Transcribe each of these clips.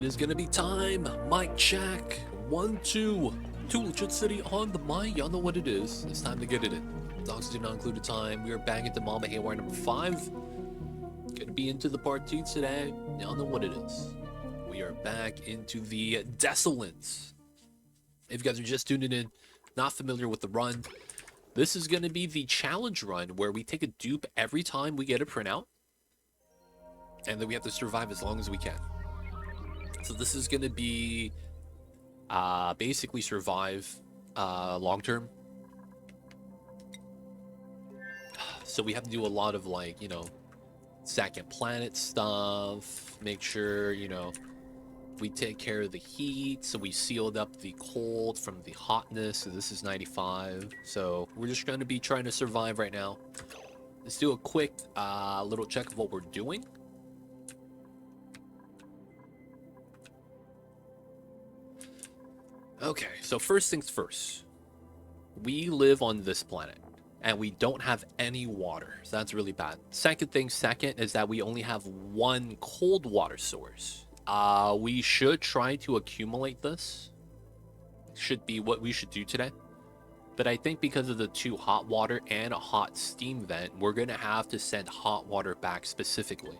It is gonna be time. Mic check. 1, 2. Two Legit City on the mic. Y'all know what it is. It's time to get it in. Dogs do not include a time. We are back into Mamba Haywire number 5. Gonna be into the part 2 today. Y'all know what it is. We are back into the Desolands. If you guys are just tuning in, not familiar with the run, this is gonna be the challenge run where we take a dupe every time we get a printout. And then we have to survive as long as we can. So this is going to be basically survive long term. So we have to do a lot of, like, you know, second planet stuff. Make sure, you know, we take care of the heat. So we sealed up the cold from the hotness. So this is 95. So we're just going to be trying to survive right now. Let's do a quick little check of what we're doing. Okay, so first things first. We live on this planet, and we don't have any water, so that's really bad. Second is that we only have one cold water source. We should try to accumulate this. Should be what we should do today. But I think because of the 2 hot water and a hot steam vent, we're going to have to send hot water back specifically.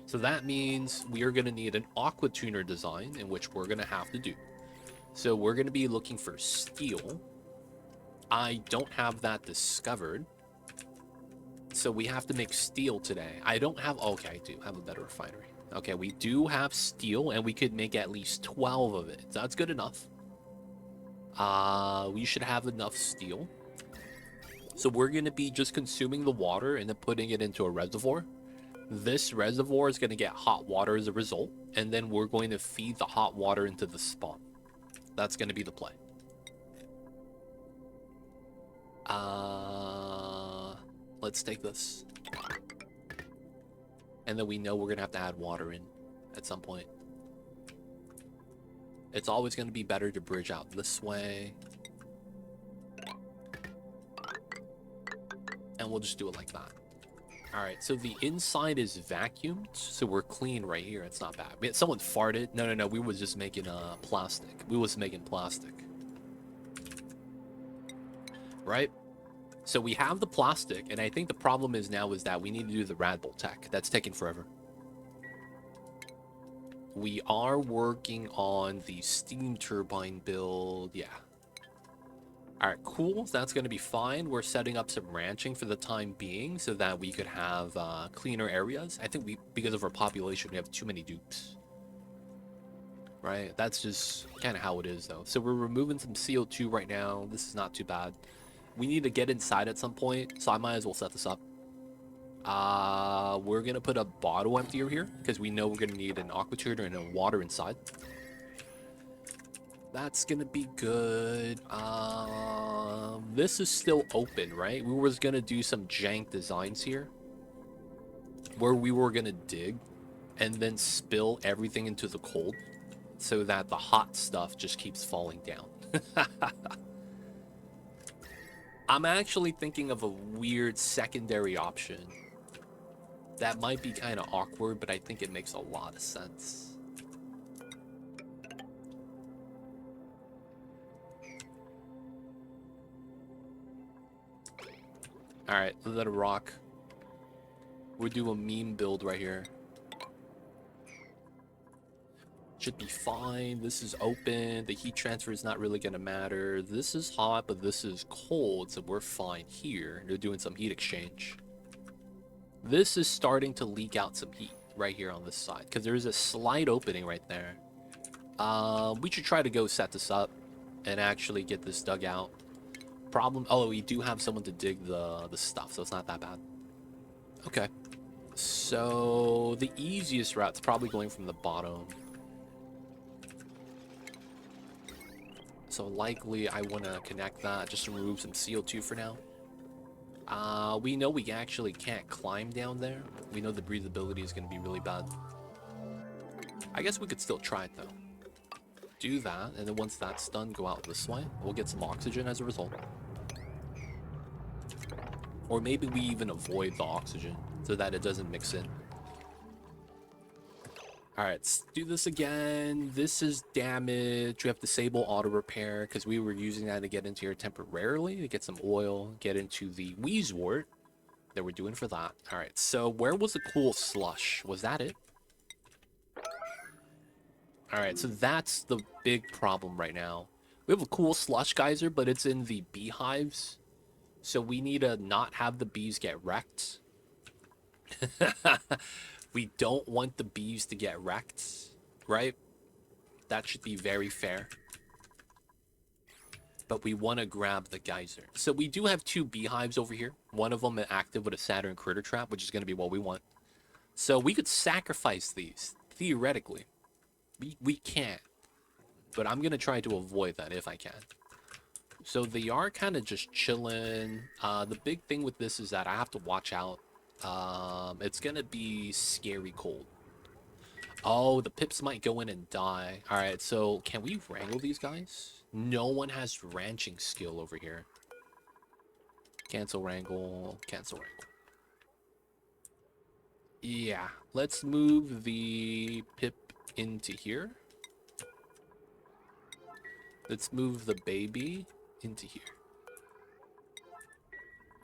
So that means we are going to need an aqua tuner design, in which we're going to have to do. So we're going to be looking for steel. I don't have that discovered. So we have to make steel today. I don't have... Okay, I do have a better refinery. Okay, we do have steel, and we could make at least 12 of it. That's good enough. We should have enough steel. So we're going to be just consuming the water and then putting it into a reservoir. This reservoir is going to get hot water as a result. And then we're going to feed the hot water into the spawn. That's going to be the play. Let's take this. And then we know we're going to have to add water in at some point. It's always going to be better to bridge out this way. And we'll just do it like that. Alright, so the inside is vacuumed, so we're clean right here. It's not bad. Someone farted. No, we was just making plastic. We was making plastic. Right? So we have the plastic, and I think the problem is now is that we need to do the Rad Bull tech. That's taking forever. We are working on the steam turbine build. Yeah. Alright, cool. That's going to be fine. We're setting up some ranching for the time being so that we could have cleaner areas. I think because of our population, we have too many dupes. Right? That's just kind of how it is, though. So we're removing some CO2 right now. This is not too bad. We need to get inside at some point, so I might as well set this up. We're going to put a bottle emptier here because we know we're going to need an aqua tuner and a water inside. That's gonna be good. This is still open, right? We was gonna do some jank designs here where we were gonna dig and then spill everything into the cold so that the hot stuff just keeps falling down. I'm actually thinking of a weird secondary option that might be kind of awkward, but I think it makes a lot of sense. Alright, let it rock. We'll do a meme build right here. Should be fine. This is open. The heat transfer is not really going to matter. This is hot, but this is cold, so we're fine here. They're doing some heat exchange. This is starting to leak out some heat right here on this side, because there's a slight opening right there. We should try to go set this up and actually get this dug out. Problem. Oh, we do have someone to dig the stuff, so it's not that bad. Okay. So the easiest route is probably going from the bottom. So likely I want to connect that just to remove some CO2 for now. We know we actually can't climb down there. We know the breathability is going to be really bad. I guess we could still try it though. Do that, and then once that's done, go out this way. We'll get some oxygen as a result. Or maybe we even avoid the oxygen so that it doesn't mix in. All right, let's do this again. This is damage. We have disable auto repair because we were using that to get into here temporarily to get some oil, get into the Wheezewort that we're doing for that. All right, so where was the cool slush? Was that it? All right, so that's the big problem right now. We have a cool slush geyser, but it's in the beehives. So we need to not have the bees get wrecked. We don't want the bees to get wrecked, right? That should be very fair. But we want to grab the geyser. So we do have two beehives over here. One of them is active with a Saturn critter trap, which is going to be what we want. So we could sacrifice these, theoretically. We can't. But I'm going to try to avoid that if I can. So they are kind of just chilling. The big thing with this is that I have to watch out. It's going to be scary cold. Oh, the pips might go in and die. All right, so can we wrangle these guys? No one has ranching skill over here. Cancel wrangle, cancel wrangle. Yeah, let's move the pip into here. Let's move the baby into here.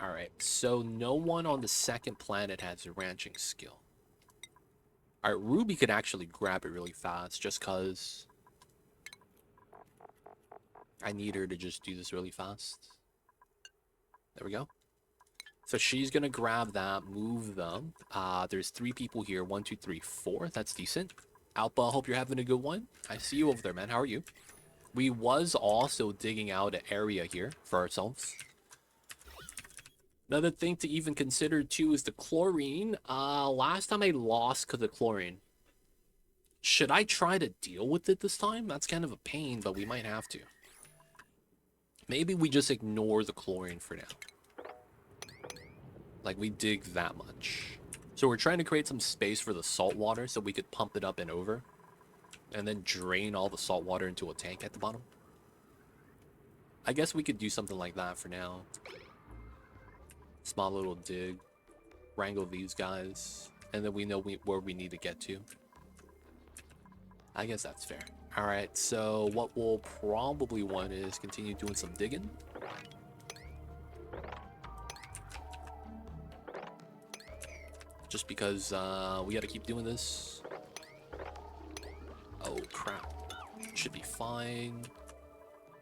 All right, so no one on the second planet has a ranching skill. All right, Ruby could actually grab it really fast just because I need her to just do this really fast. There we go. So she's going to grab that, move them. There's 3 people here. 1, 2, 3, 4. That's decent. Alpa, hope you're having a good one. I see you over there, man. How are you? We was also digging out an area here for ourselves. Another thing to even consider, too, is the chlorine. Last time I lost because of chlorine. Should I try to deal with it this time? That's kind of a pain, but we might have to. Maybe we just ignore the chlorine for now. Like, we dig that much. So we're trying to create some space for the salt water so we could pump it up and over. And then drain all the salt water into a tank at the bottom. I guess we could do something like that for now. Small little dig. Wrangle these guys. And then we know where we need to get to. I guess that's fair. Alright, so what we'll probably want is continue doing some digging. Just because we gotta keep doing this. Oh, crap. Should be fine.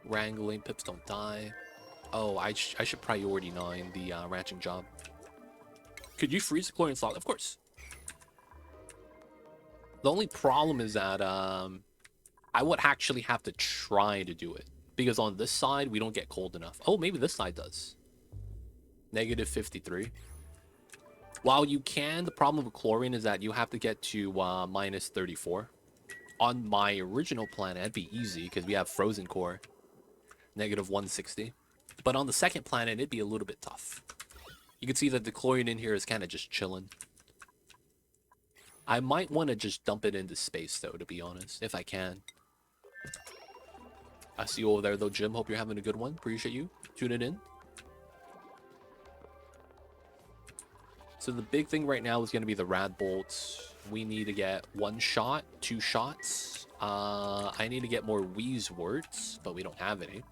Wrangling, pips don't die. Oh, I should priority 9 the ranching job. Could you freeze the chlorine slot? Of course. The only problem is that I would actually have to try to do it. Because on this side, we don't get cold enough. Oh, maybe this side does. Negative 53. While you can, the problem with chlorine is that you have to get to minus 34. On my original planet, it'd be easy because we have frozen core. Negative 160. But on the second planet, it'd be a little bit tough. You can see that the chlorine in here is kind of just chilling. I might want to just dump it into space, though, to be honest, if I can. I see you over there, though, Jim. Hope you're having a good one. Appreciate you tuning in. So the big thing right now is going to be the rad bolts. We need to get 1 shot, 2 shots. I need to get more Wheezeworts, but we don't have any.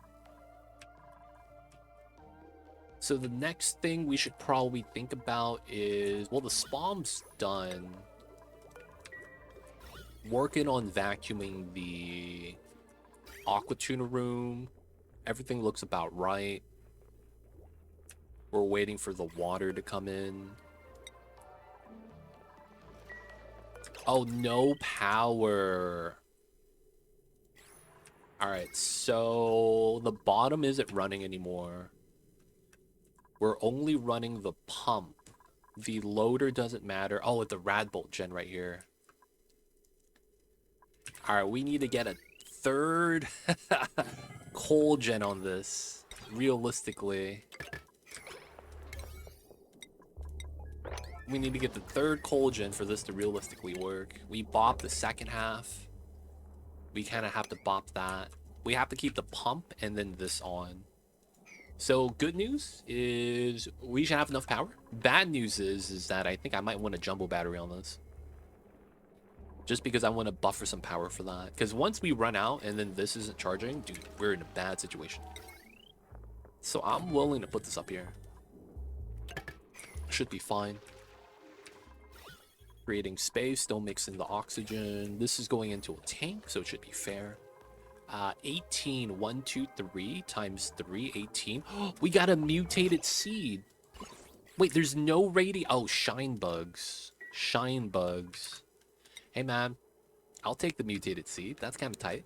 So the next thing we should probably think about is, well, the spawn's done. Working on vacuuming the aquatuna room. Everything looks about right. We're waiting for the water to come in. Oh, no power. Alright, so the bottom isn't running anymore. We're only running the pump. The loader doesn't matter. Oh, the rad bolt gen right here. Alright, we need to get a 3rd coal gen on this. Realistically. We need to get the 3rd coal gen for this to realistically work. We bop the second half. We kind of have to bop that. We have to keep the pump and then this on. So good news is we should have enough power. Bad news is that I think I might want a jumbo battery on this. Just because I want to buffer some power for that. Because once we run out and then this isn't charging, dude, we're in a bad situation. So I'm willing to put this up here. Should be fine. Creating space, don't mix in the oxygen. This is going into a tank, so it should be fair. 18, 1, 2, 3 times 3, 18. We got a mutated seed. Wait, there's no oh, shine bugs. Shine bugs. Hey, man. I'll take the mutated seed. That's kind of tight.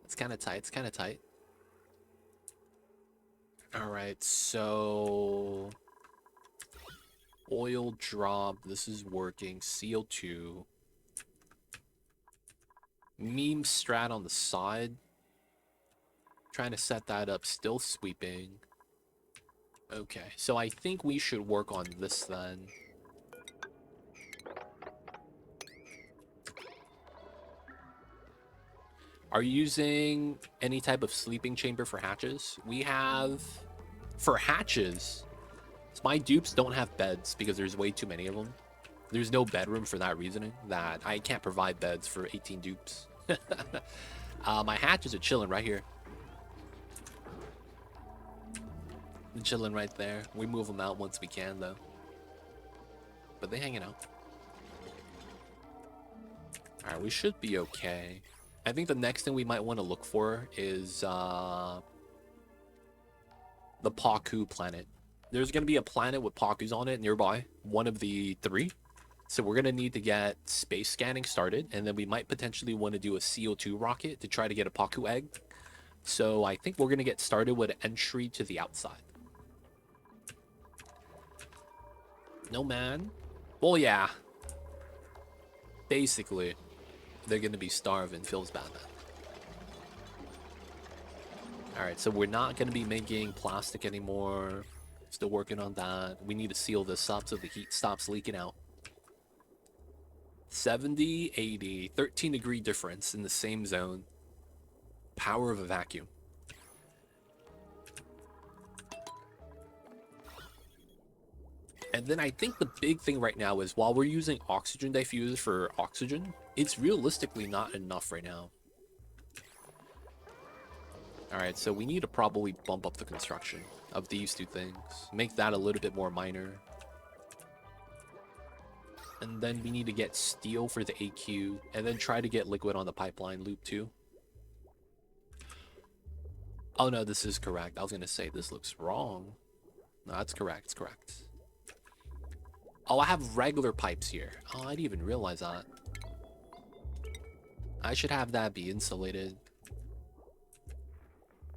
It's kind of tight. It's kind of tight. All right, so... Oil drop. This is working. CO2. Meme strat on the side. Trying to set that up. Still sweeping. Okay, so I think we should work on this then. Are you using any type of sleeping chamber for hatches? We have... For hatches, my dupes don't have beds because there's way too many of them. There's no bedroom for that reasoning, that I can't provide beds for 18 dupes. My hatches are chilling right here. They're chilling right there. We move them out once we can, though. But they're hanging out. Alright, we should be okay. I think the next thing we might want to look for is the Paku planet. There's going to be a planet with Pakus on it nearby. One of the 3. So we're going to need to get space scanning started. And then we might potentially want to do a CO2 rocket to try to get a Paku egg. So I think we're going to get started with an entry to the outside. No, man. Well, yeah. Basically, they're going to be starving. Feels bad, man. Alright, so we're not going to be making plastic anymore. Still working on that. We need to seal this up so the heat stops leaking out. 70, 80, 13-degree difference in the same zone. Power of a vacuum. And then I think the big thing right now is while we're using oxygen diffusers for oxygen, it's realistically not enough right now. Alright, so we need to probably bump up the construction of these 2 things. Make that a little bit more minor. And then we need to get steel for the AQ, and then try to get liquid on the pipeline loop too. Oh no, this is correct. I was going to say this looks wrong. No, that's correct. It's correct. Oh, I have regular pipes here. Oh, I didn't even realize that. I should have that be insulated.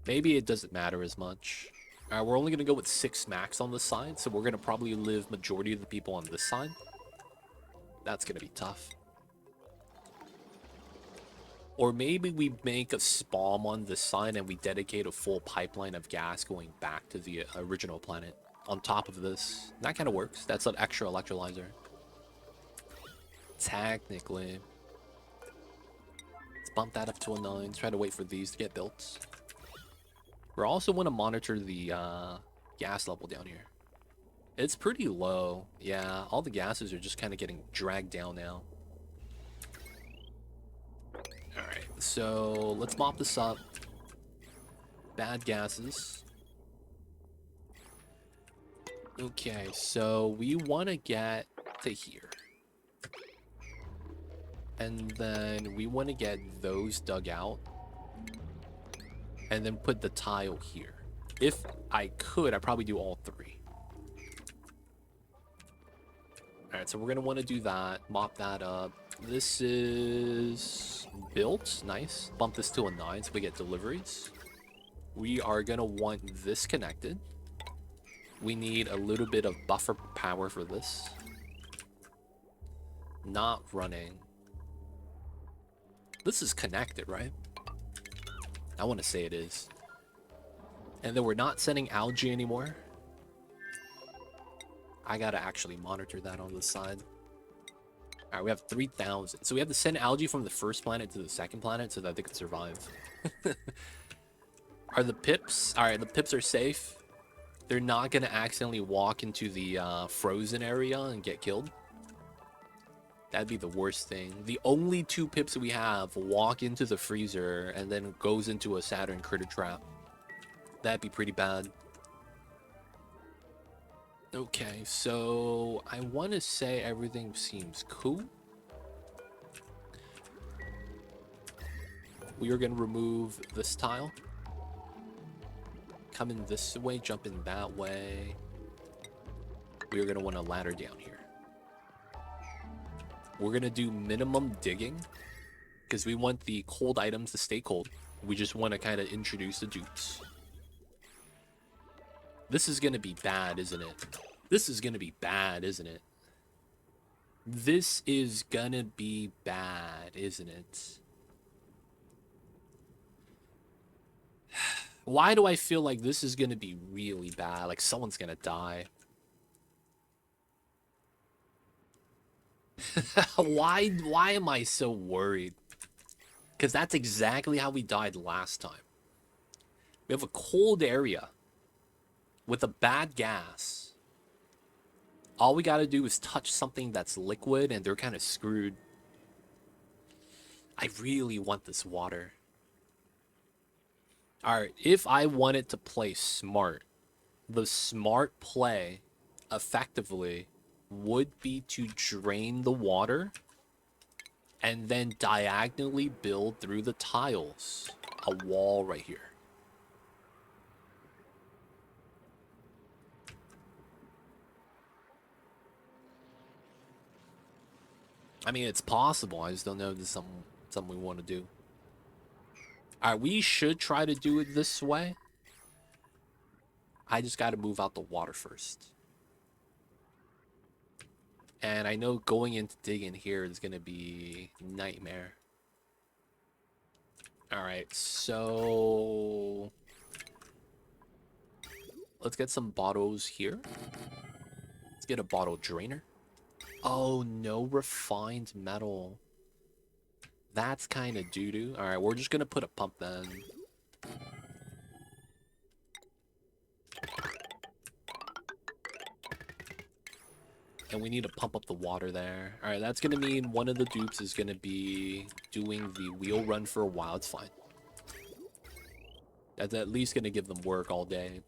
Maybe it doesn't matter as much. Alright, we're only going to go with 6 max on this side, so we're going to probably live majority of the people on this side. That's going to be tough. Or maybe we make a spawn on this side and we dedicate a full pipeline of gas going back to the original planet on top of this. That kind of works. That's an extra electrolyzer. Technically. Let's bump that up to a 9. Try to wait for these to get built. We also want to monitor the gas level down here. It's pretty low. Yeah, all the gases are just kind of getting dragged down now. Alright, so let's mop this up. Bad gases. Okay, so we want to get to here. And then we want to get those dug out. And then put the tile here. If I could, I'd probably do all 3. Alright, so we're going to want to do that. Mop that up. This is built. Nice. Bump this to a 9 so we get deliveries. We are going to want this connected. We need a little bit of buffer power for this. Not running. This is connected, right? I want to say it is. And then we're not sending algae anymore. I gotta actually monitor that on the side. Alright, we have 3,000. So we have to send algae from the first planet to the second planet so that they can survive. Are the pips? Alright, the pips are safe. They're not gonna accidentally walk into the frozen area and get killed. That'd be the worst thing. The only two pips we have walk into the freezer and then goes into a Saturn critter trap. That'd be pretty bad. Okay, so I want to say everything seems cool. We are going to remove this tile. Come in this way, jump in that way. We are going to want a ladder down here. We're going to do minimum digging because we want the cold items to stay cold. We just want to kind of introduce the dupes. This is going to be bad, isn't it? This is going to be bad, isn't it? This is going to be bad, isn't it? Why do I feel like this is going to be really bad? Like someone's going to die. Why am I so worried? Because that's exactly how we died last time. We have a cold area with a bad gas. All we gotta do is touch something that's liquid and they're kind of screwed. I really want this water. Alright, if I wanted to play smart, the smart play effectively would be to drain the water and then diagonally build through the tiles a wall right here. I mean, it's possible. I just don't know if this is something we want to do. All right, we should try to do it this way. I just got to move out the water first. And I know going into digging here is going to be nightmare. All right, so let's get some bottles here. Let's get a bottle drainer. Oh, no refined metal. That's kind of doo-doo. All right, we're just going to put a pump then. And we need to pump up the water there. All right, that's going to mean one of the dupes is going to be doing the wheel run for a while. It's fine. That's at least going to give them work all day.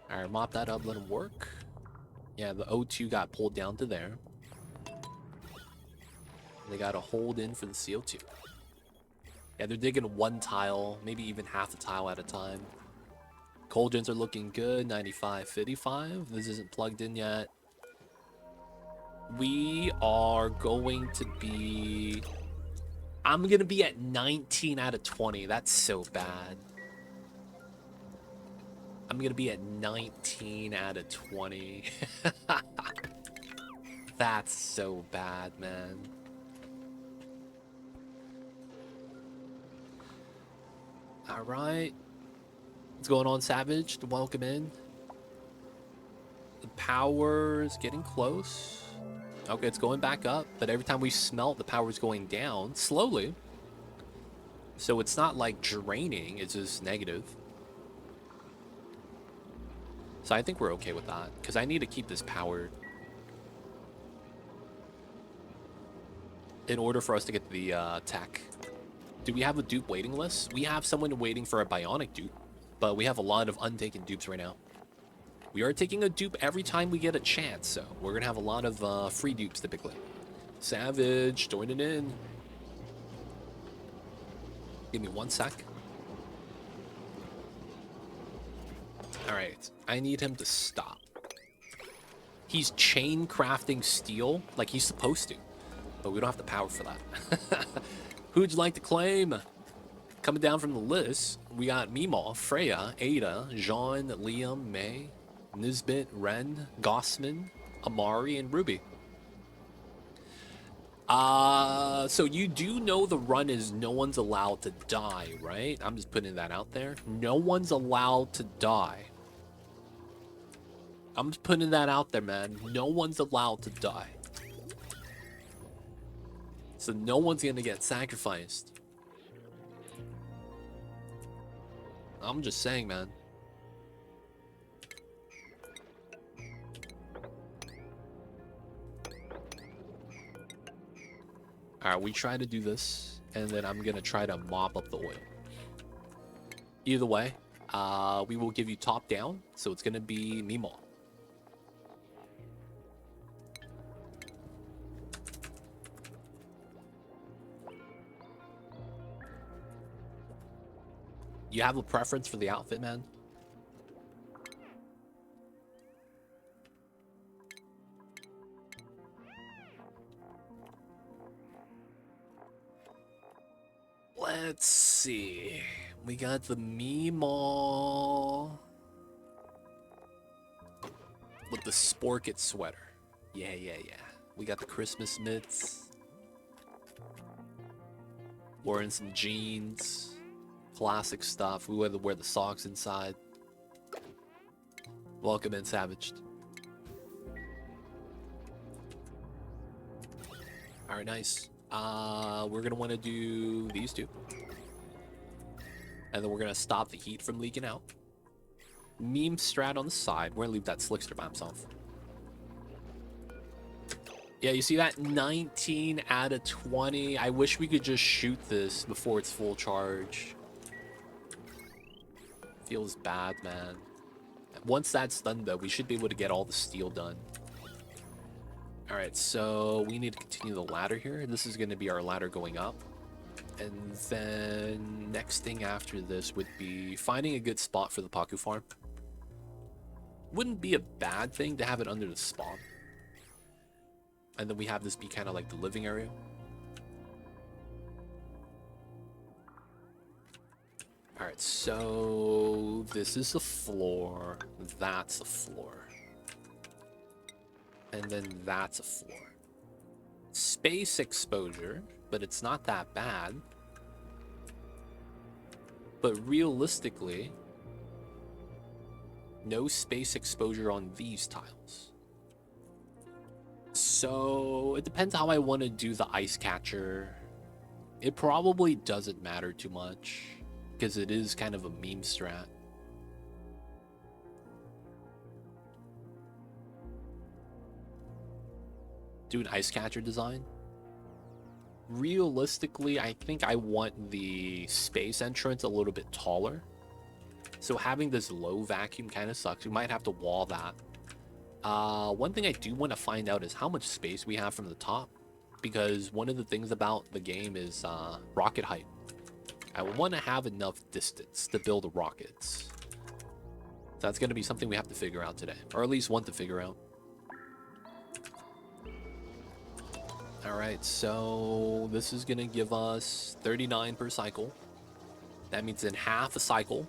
All right, mop that up, let them work. Yeah, the O2 got pulled down to there. They got to hold in for the CO2. Yeah, they're digging one tile, maybe even half a tile at a time. Cauldrons are looking good, 95, 55. This isn't plugged in yet. We are going to be... I'm going to be at 19 out of 20. That's so bad. I'm going to be at 19 out of 20. That's so bad, man. All right. What's going on, Savage? Welcome in. The power is getting close. Okay, it's going back up, but every time we smelt, the power's going down slowly. So it's not like draining, it's just negative. So I think we're okay with that, because I need to keep this powered in order for us to get the tech. Do we have a dupe waiting list? We have someone waiting for a bionic dupe, but we have a lot of untaken dupes right now. We are taking a dupe every time we get a chance, so we're going to have a lot of free dupes typically. Savage, joining in. Give me 1 sec. Alright, I need him to stop. He's chain crafting steel like he's supposed to, but we don't have the power for that. Who'd you like to claim? Coming down from the list, we got Meemaw, Freya, Ada, Jean, Liam, May, Nisbet, Ren, Gossman, Amari, and Ruby. So you do know the run is no one's allowed to die, right? I'm just putting that out there. No one's allowed to die. I'm just putting that out there, man. No one's allowed to die. So no one's gonna get sacrificed. I'm just saying, man. Alright, we try to do this, and then I'm gonna try to mop up the oil. Either way, we will give you top down, so it's gonna be Mima. You have a preference for the outfit, man? Let's see. We got the Meemaw with the Sporket sweater. Yeah. We got the Christmas mitts. Wearing some jeans. Classic stuff. We wear the socks inside. Welcome in, Savaged. Alright, nice. We're gonna want to do these two. And then we're gonna stop the heat from leaking out. Meme strat on the side. We're gonna leave that Slickster by himself. Yeah, you see that? 19 out of 20. I wish we could just shoot this before it's full charge. Feels bad, man. Once that's done, though, we should be able to get all the steel done. Alright, so we need to continue the ladder here. This is going to be our ladder going up. And then next thing after this would be finding a good spot for the Paku farm. Wouldn't be a bad thing to have it under the spawn. And then we have this be kind of like the living area. Alright, so this is the floor. That's the floor. And then that's a floor. Space exposure, but it's not that bad. But realistically, no space exposure on these tiles. So it depends how I want to do the ice catcher. It probably doesn't matter too much because it is kind of a meme strat. Do an ice catcher design. Realistically, I think I want the space entrance a little bit taller. So having this low vacuum kind of sucks. We might have to wall that. One thing I do want to find out is how much space we have from the top. Because one of the things about the game is rocket height. I want to have enough distance to build rockets. So that's going to be something we have to figure out today. Or at least want to figure out. Alright, so this is going to give us 39 per cycle. That means in half a cycle,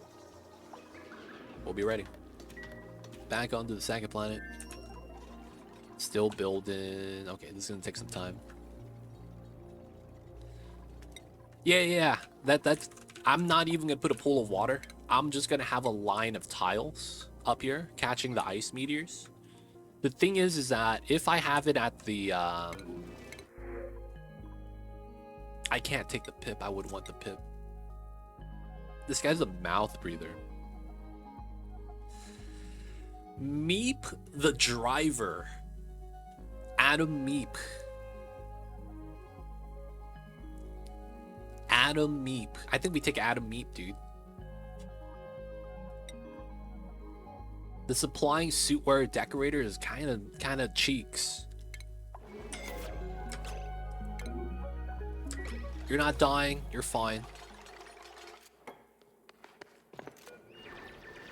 we'll be ready. Back onto the second planet. Still building. Okay, this is going to take some time. Yeah. That's. I'm not even going to put a pool of water. I'm just going to have a line of tiles up here catching the ice meteors. The thing is that if I have it at the... I can't take the pip. I would want the pip. This guy's a mouth breather. Meep the driver. Adam Meep. Adam Meep. I think we take Adam Meep, dude. The supplying suitwear decorator is kind of cheeks. You're not dying. You're fine.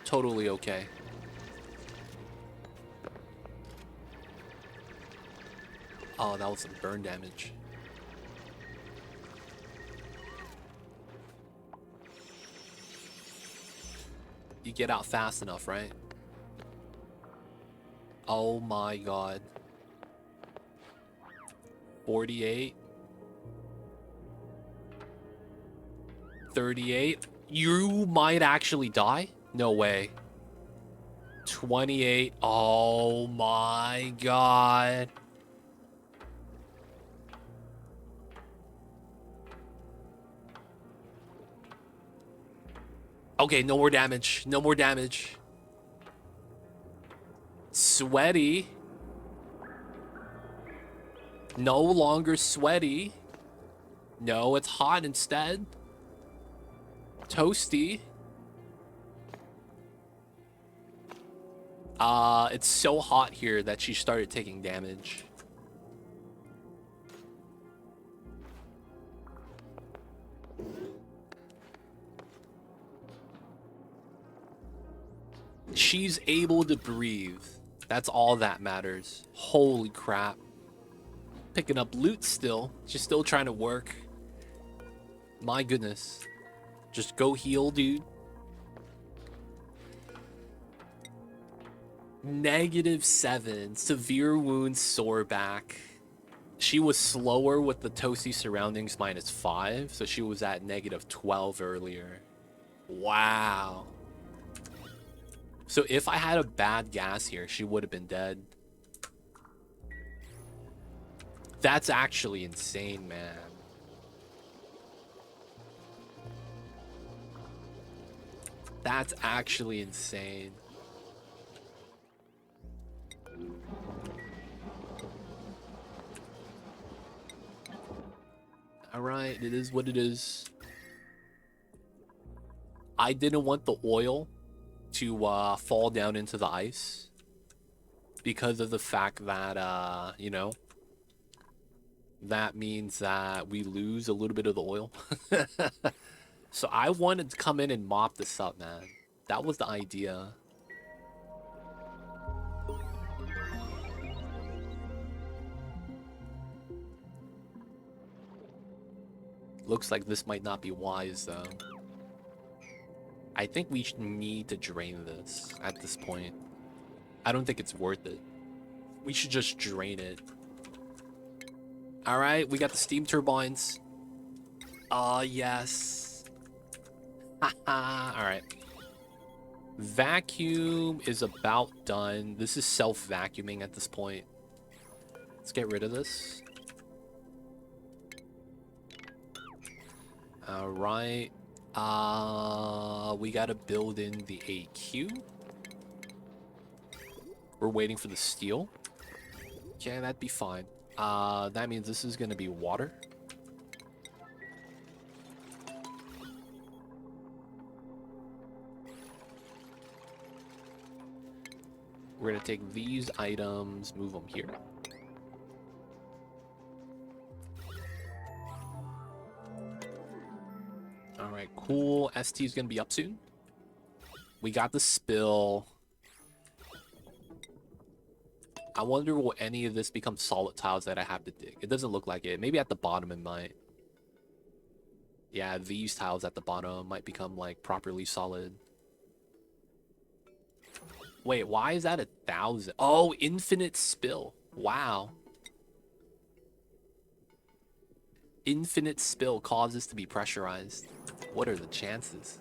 Totally okay. Oh, that was some burn damage. You get out fast enough, right? Oh my god. 48. 38. You might actually die? No way. 28. Oh my god. Okay, no more damage. No more damage. Sweaty. No longer sweaty. No, it's hot instead. Toasty. It's so hot here that she started taking damage. She's able to breathe. That's all that matters. Holy crap. Picking up loot still. She's still trying to work. My goodness. Just go heal, dude. -7. Severe wounds, sore back. She was slower with the toasty surroundings -5, so she was at -12 earlier. Wow. So if I had a bad gas here, she would have been dead. That's actually insane, man. That's actually insane. Alright, it is what it is. I didn't want the oil to fall down into the ice because of the fact that, you know, that means that we lose a little bit of the oil. So I wanted to come in and mop this up, man. That was the idea. Looks like this might not be wise, though. I think we need to drain this at this point. I don't think it's worth it. We should just drain it. Alright, we got the steam turbines. Yes. Haha, alright. Vacuum is about done. This is self-vacuuming at this point. Let's get rid of this. Alright. We gotta build in the AQ. We're waiting for the steel. Yeah, that'd be fine. That means this is gonna be water. We're gonna take these items, move them here. Alright, cool. ST is gonna be up soon. We got the spill. I wonder will any of this become solid tiles that I have to dig. It doesn't look like it. Maybe at the bottom it might. Yeah, these tiles at the bottom might become like properly solid. Wait, why is that 1,000? Oh, infinite spill. Wow. Infinite spill causes to be pressurized. What are the chances?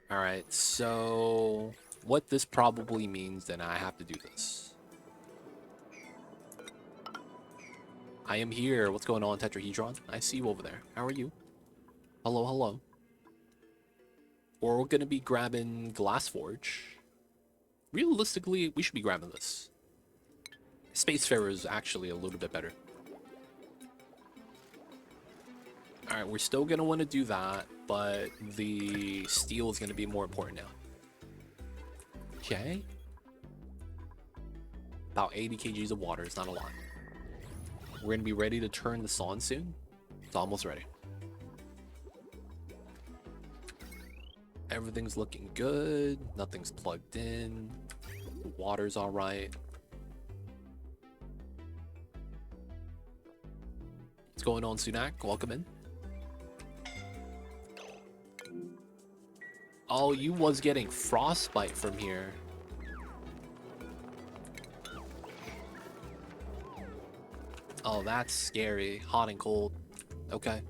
Alright, so what this probably means, then I have to do this. I am here. What's going on, Tetrahedron? I see you over there. How are you? Hello, hello. Or we're gonna be grabbing Glassforge. Realistically, we should be grabbing this. Spacefarer is actually a little bit better. Alright, we're still gonna want to do that, but the steel is gonna be more important now. Okay. About 80 kgs of water, it's not a lot. We're gonna be ready to turn this on soon. It's almost ready. Everything's looking good. Nothing's plugged in. The water's all right. What's going on, Sunak? Welcome in. Oh, you was getting frostbite from here. Oh, that's scary. Hot and cold. Okay.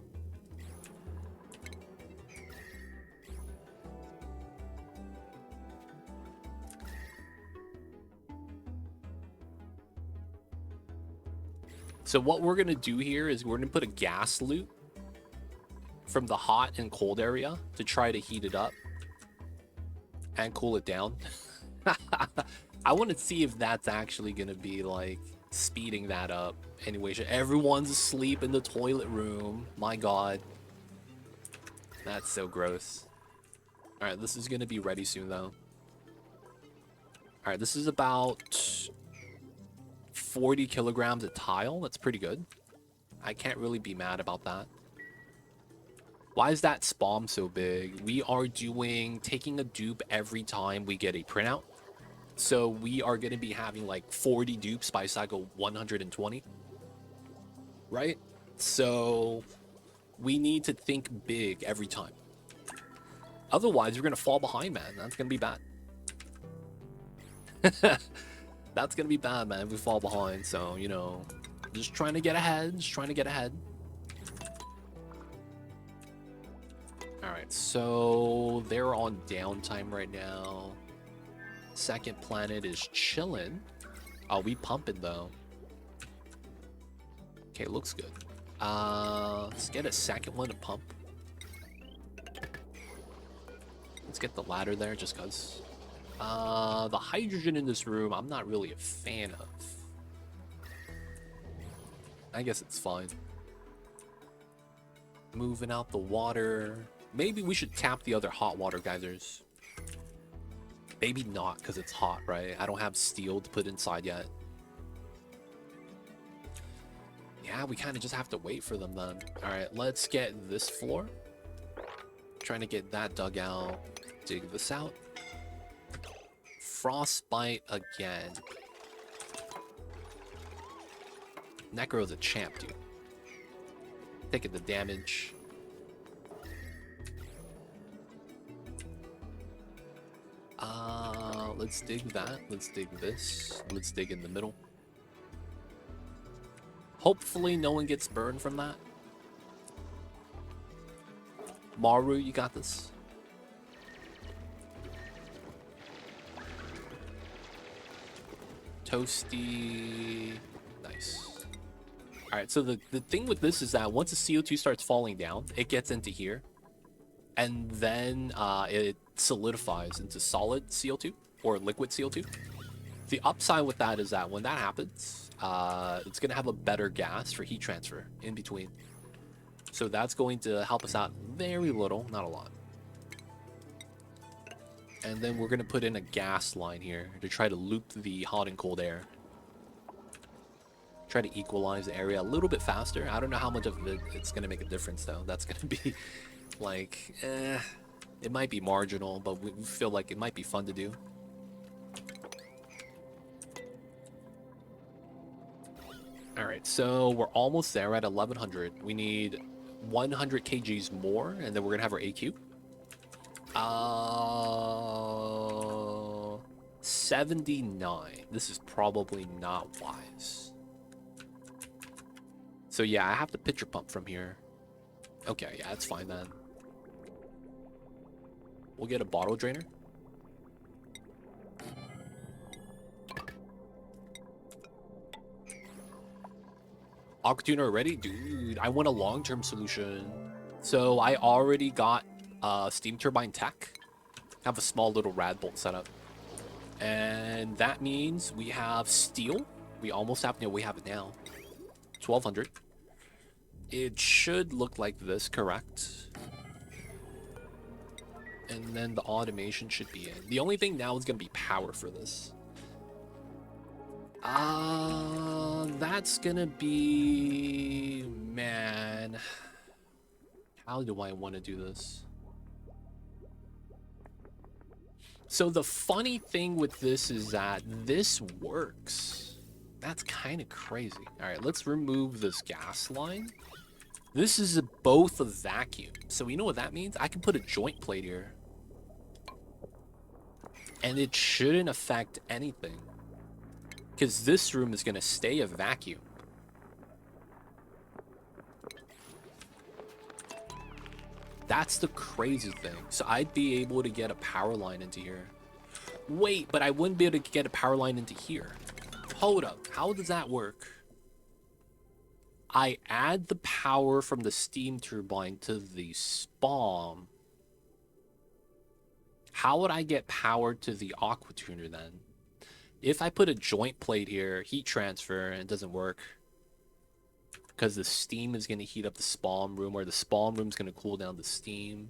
So what we're going to do here is we're going to put a gas loop from the hot and cold area to try to heat it up and cool it down. I want to see if that's actually going to be, like, speeding that up. Anyway, everyone's asleep in the toilet room. My god. That's so gross. Alright, this is going to be ready soon, though. Alright, this is about 40 kilograms a tile. That's pretty good. I can't really be mad about that. Why is that spawn so big? We are taking a dupe every time we get a printout. So we are going to be having like 40 dupes by cycle 120. Right? So we need to think big every time. Otherwise, we're going to fall behind, man. That's going to be bad. That's going to be bad, man, if we fall behind. So, you know, just trying to get ahead. Just trying to get ahead. Alright, so they're on downtime right now. Second planet is chilling. Oh, we pumping, though. Okay, looks good. Let's get a second one to pump. Let's get the ladder there, just because. The hydrogen in this room, I'm not really a fan of. I guess it's fine. Moving out the water. Maybe we should tap the other hot water geysers. Maybe not, because it's hot, right? I don't have steel to put inside yet. Yeah, we kind of just have to wait for them then. Alright, let's get this floor. Trying to get that dug out. Dig this out. Frostbite again. Necro's a champ, dude. Taking the damage. Let's dig that. Let's dig this. Let's dig in the middle. Hopefully no one gets burned from that. Maru, you got this. Toasty. Nice. Alright, so the thing with this is that once the CO2 starts falling down, it gets into here. And then it solidifies into solid CO2 or liquid CO2. The upside with that is that when that happens, it's going to have a better gas for heat transfer in between. So that's going to help us out very little, not a lot. And then we're going to put in a gas line here to try to loop the hot and cold air. Try to equalize the area a little bit faster. I don't know how much of it's going to make a difference, though. That's going to be, like, it might be marginal, but we feel like it might be fun to do. Alright, so we're almost there at 1100. We need 100 kgs more, and then we're going to have our AQ. 79. This is probably not wise. So yeah, I have to pitcher pump from here. Okay, yeah, that's fine then. We'll get a bottle drainer. Aquatuner already? Dude, I want a long-term solution. So I already got steam turbine tech. I have a small little rad bolt set up. And that means we have steel. We almost have, no, we have it now. 1200. It should look like this, correct? And then the automation should be in. The only thing now is going to be power for this. That's going to be... Man. How do I want to do this? So the funny thing with this is that this works. That's kind of crazy. All right, let's remove this gas line. This is both a vacuum. So you know what that means? I can put a joint plate here. And it shouldn't affect anything. Because this room is going to stay a vacuum. That's the crazy thing. So I'd be able to get a power line into here. Wait, but I wouldn't be able to get a power line into here. Hold up. How does that work? I add the power from the steam turbine to the spawn. How would I get power to the aquatuner then? If I put a joint plate here, heat transfer, and it doesn't work because the steam is going to heat up the spawn room, or the spawn room is going to cool down the steam.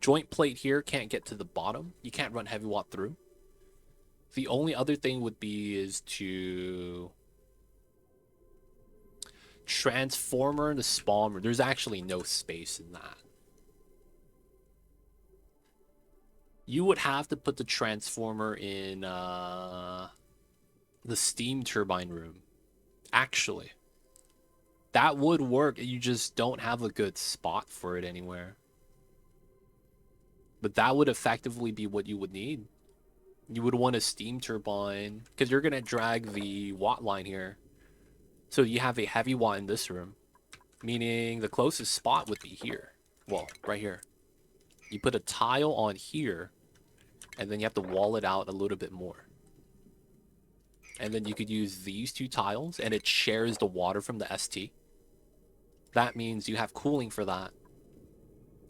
Joint plate here can't get to the bottom. You can't run heavy watt through. The only other thing would be is to transformer the spawn room. There's actually no space in that. You would have to put the transformer in the steam turbine room. Actually, that would work. You just don't have a good spot for it anywhere. But that would effectively be what you would need. You would want a steam turbine because you're going to drag the watt line here. So you have a heavy watt in this room, meaning the closest spot would be here. Well, right here. You put a tile on here, and then you have to wall it out a little bit more. And then you could use these two tiles, and it shares the water from the ST. That means you have cooling for that.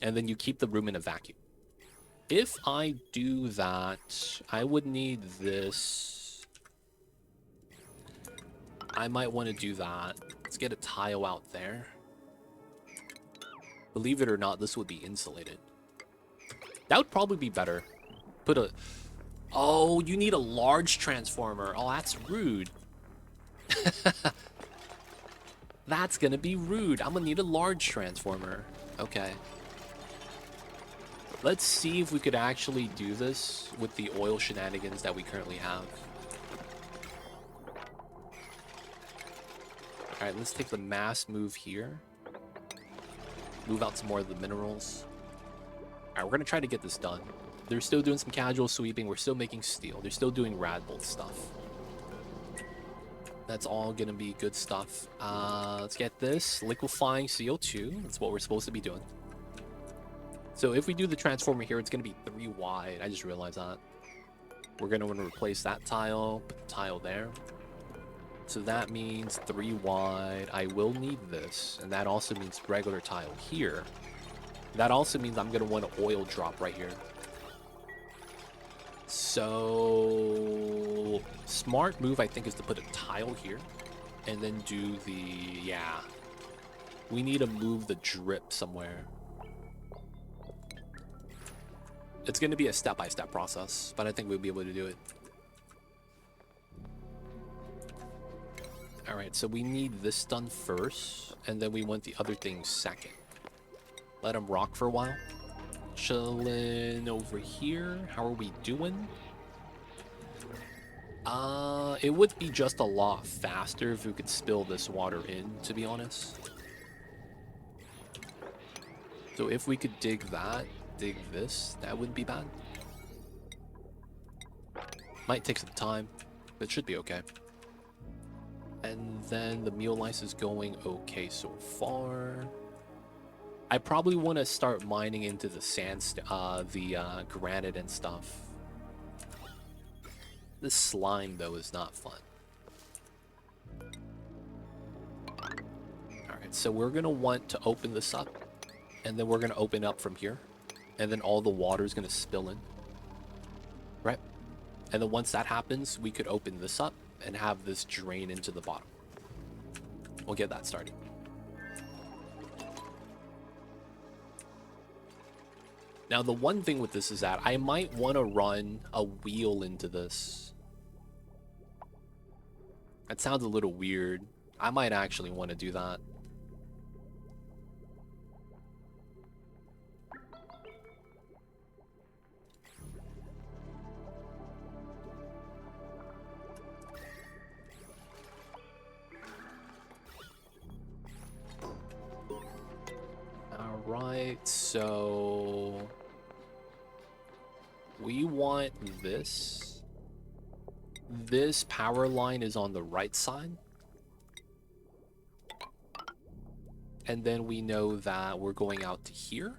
And then you keep the room in a vacuum. If I do that, I would need this. I might want to do that. Let's get a tile out there. Believe it or not, this would be insulated. That would probably be better. Put a... Oh, you need a large transformer. Oh, that's rude. That's gonna be rude. I'm gonna need a large transformer. Okay. Let's see if we could actually do this with the oil shenanigans that we currently have. Alright, let's take the mass move here. Move out some more of the minerals. Alright, we're gonna try to get this done. They're still doing some casual sweeping. We're still making steel. They're still doing radbolt stuff. That's all gonna be good stuff. Let's get this. Liquefying CO2. That's what we're supposed to be doing. So if we do the transformer here, it's gonna be 3 wide. I just realized that. We're gonna want to replace that tile. Put the tile there. So that means 3 wide. I will need this. And that also means regular tile here. That also means I'm gonna want an oil drop right here. So smart move, I think, is to put a tile here and then do the... Yeah. We need to move the drip somewhere. It's going to be a step-by-step process, but I think we'll be able to do it. Alright, so we need this done first, and then we want the other things second. Let them rock for a while. Chilling over here. How are we doing? It would be just a lot faster if we could spill this water in, to be honest. So if we could dig that, dig this, that wouldn't be bad. Might take some time, but it should be okay. And then the meal lice is going okay so far. I probably want to start mining into the granite and stuff. This slime, though, is not fun. Alright, so we're going to want to open this up. And then we're going to open up from here. And then all the water is going to spill in. Right? And then once that happens, we could open this up and have this drain into the bottom. We'll get that started. Now, the one thing with this is that I might want to run a wheel into this. That sounds a little weird. I might actually want to do that. Alright, so... we want this. This power line is on the right side. And then we know that we're going out to here.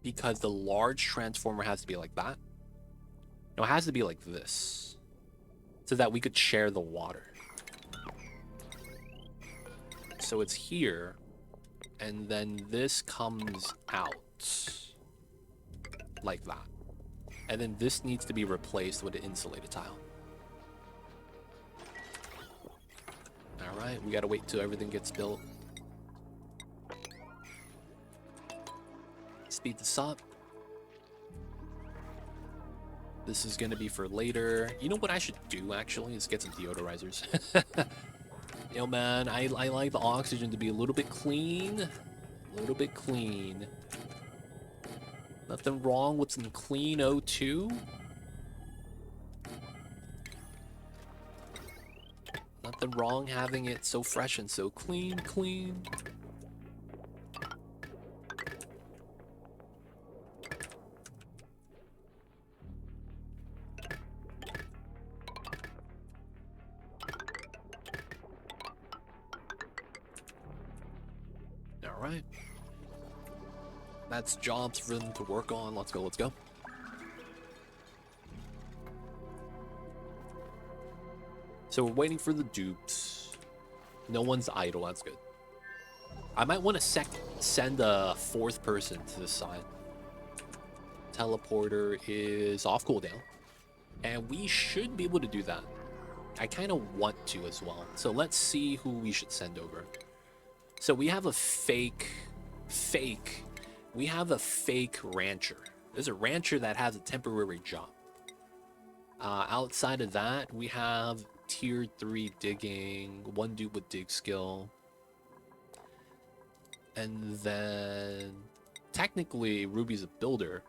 Because the large transformer has to be like that. No, it has to be like this. So that we could share the water. So it's here. And then this comes out. Like that. And then this needs to be replaced with an insulated tile. Alright, we gotta wait till everything gets built. Speed this up. This is gonna be for later. You know what I should do, actually, is get some deodorizers. Yo, man, I like the oxygen to be a little bit clean. A little bit clean. Nothing wrong with some clean O2. Nothing wrong having it so fresh and so clean. Alright. That's jobs for them to work on. Let's go. So we're waiting for the dupes. No one's idle, that's good. I might want to send a fourth person to the side. Teleporter is off cooldown. And we should be able to do that. I kind of want to as well. So let's see who we should send over. So we have a fake. We have a fake rancher. There's a rancher that has a temporary job. Outside of that, we have tier 3 digging, one dude with dig skill. And then technically Ruby's a builder,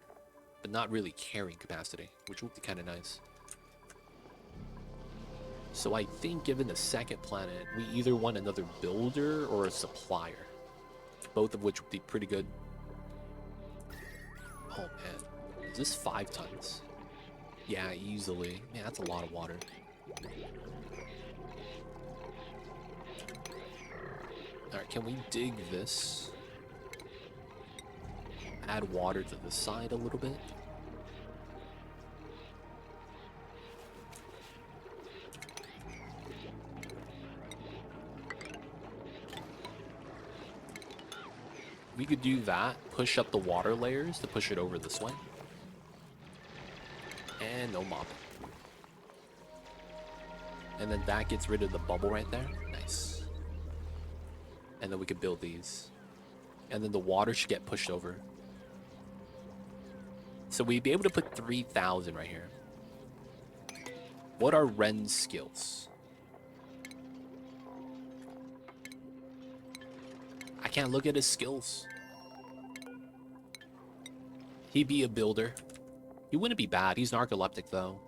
but not really carrying capacity, which would be kind of nice. So I think given the second planet, we either want another builder or a supplier. Both of which would be pretty good. Oh man, is this 5 tons? Yeah, easily. Man, that's a lot of water. Alright, can we dig this? Add water to the side a little bit. We could do that, push up the water layers to push it over this way. And no mopping. And then that gets rid of the bubble right there. Nice. And then we could build these. And then the water should get pushed over. So we'd be able to put 3,000 right here. What are Ren's skills? I can't look at his skills. He'd be a builder. He wouldn't be bad. He's narcoleptic though.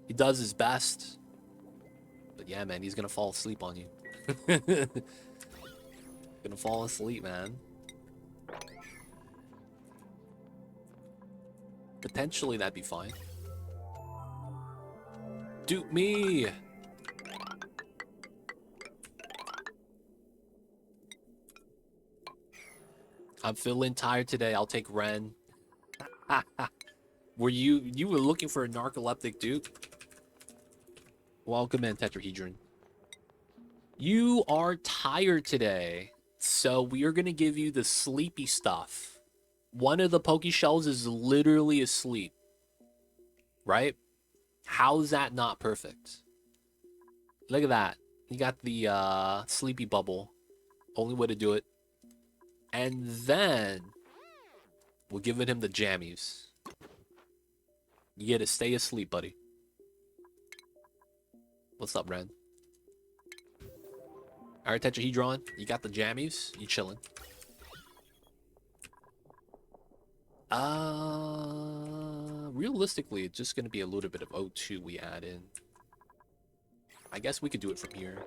He does his best. But yeah, man, he's gonna fall asleep on you. Gonna fall asleep, man. Potentially that'd be fine. Dupe me! I'm feeling tired today. I'll take Ren. You were looking for a narcoleptic dupe? Welcome in, Tetrahedron. You are tired today, so we are gonna give you the sleepy stuff. One of the Pokeshells is literally asleep, right? How's that not perfect? Look at that. You got the sleepy bubble. Only way to do it. And then we're giving him the jammies. You get to stay asleep, buddy. What's up, Ren? Alright, Tetrahedron, you got the jammies? You chilling? Realistically, it's just gonna be a little bit of O2 we add in. I guess we could do it from here.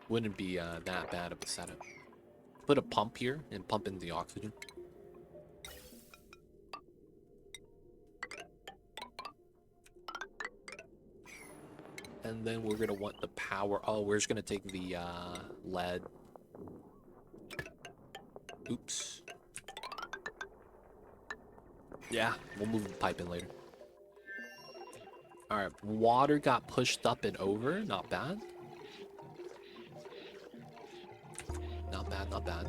Wouldn't be that bad of a setup. Put a pump here and pump in the oxygen. And then we're gonna want the power. Oh, we're just gonna take the lead. Oops. Yeah, we'll move the pipe in later. Alright, water got pushed up and over. Not bad. Not bad, not bad.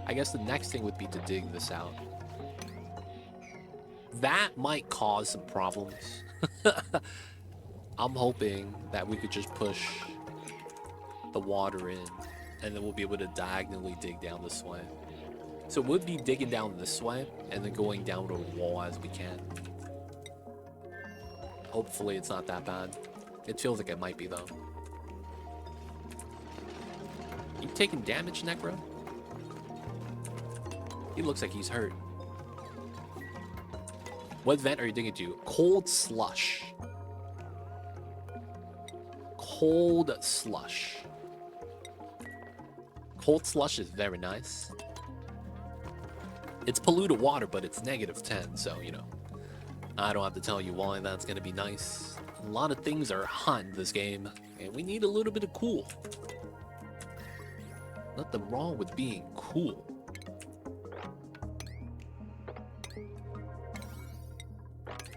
I guess the next thing would be to dig this out. That might cause some problems. I'm hoping that we could just push the water in, and then we'll be able to diagonally dig down this way. So we'll be digging down this way, and then going down to the wall as we can. Hopefully it's not that bad. It feels like it might be, though. You taking damage, Necro? He looks like he's hurt. What vent are you digging to? Cold slush. Cold slush. Cold slush is very nice. It's polluted water, but it's -10, so, you know. I don't have to tell you why that's going to be nice. A lot of things are hot in this game, and we need a little bit of cool. Nothing wrong with being cool.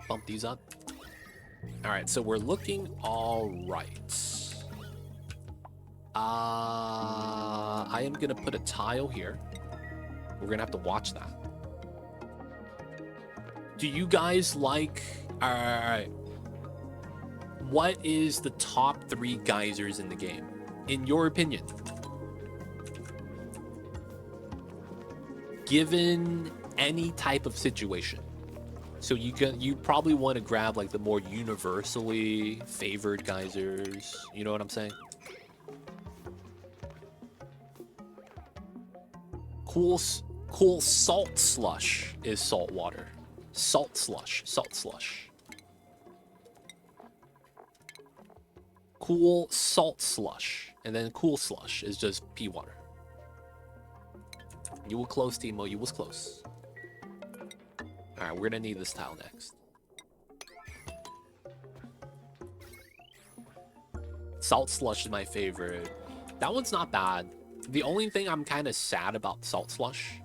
Bump these up. Alright, so we're looking alright. I am going to put a tile here. We're going to have to watch that. Do you guys like... Alright. What is the top 3 geysers in the game? In your opinion? Given any type of situation. So you probably want to grab like the more universally favored geysers. You know what I'm saying? Cool salt slush is salt water. Salt slush. Cool salt slush. And then cool slush is just pea water. You were close, Timo. You was close. Alright, we're gonna need this tile next. Salt slush is my favorite. That one's not bad. The only thing I'm kind of sad about salt slush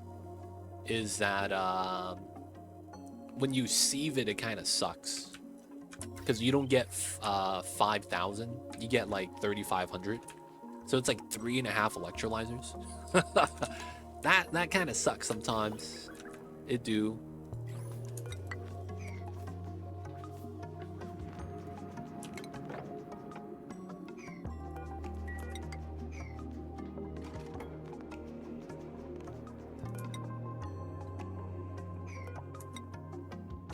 is that when you sieve it, it kind of sucks. Because you don't get 5,000. You get like 3,500. So it's like 3.5 electrolyzers. That kind of sucks sometimes. It do.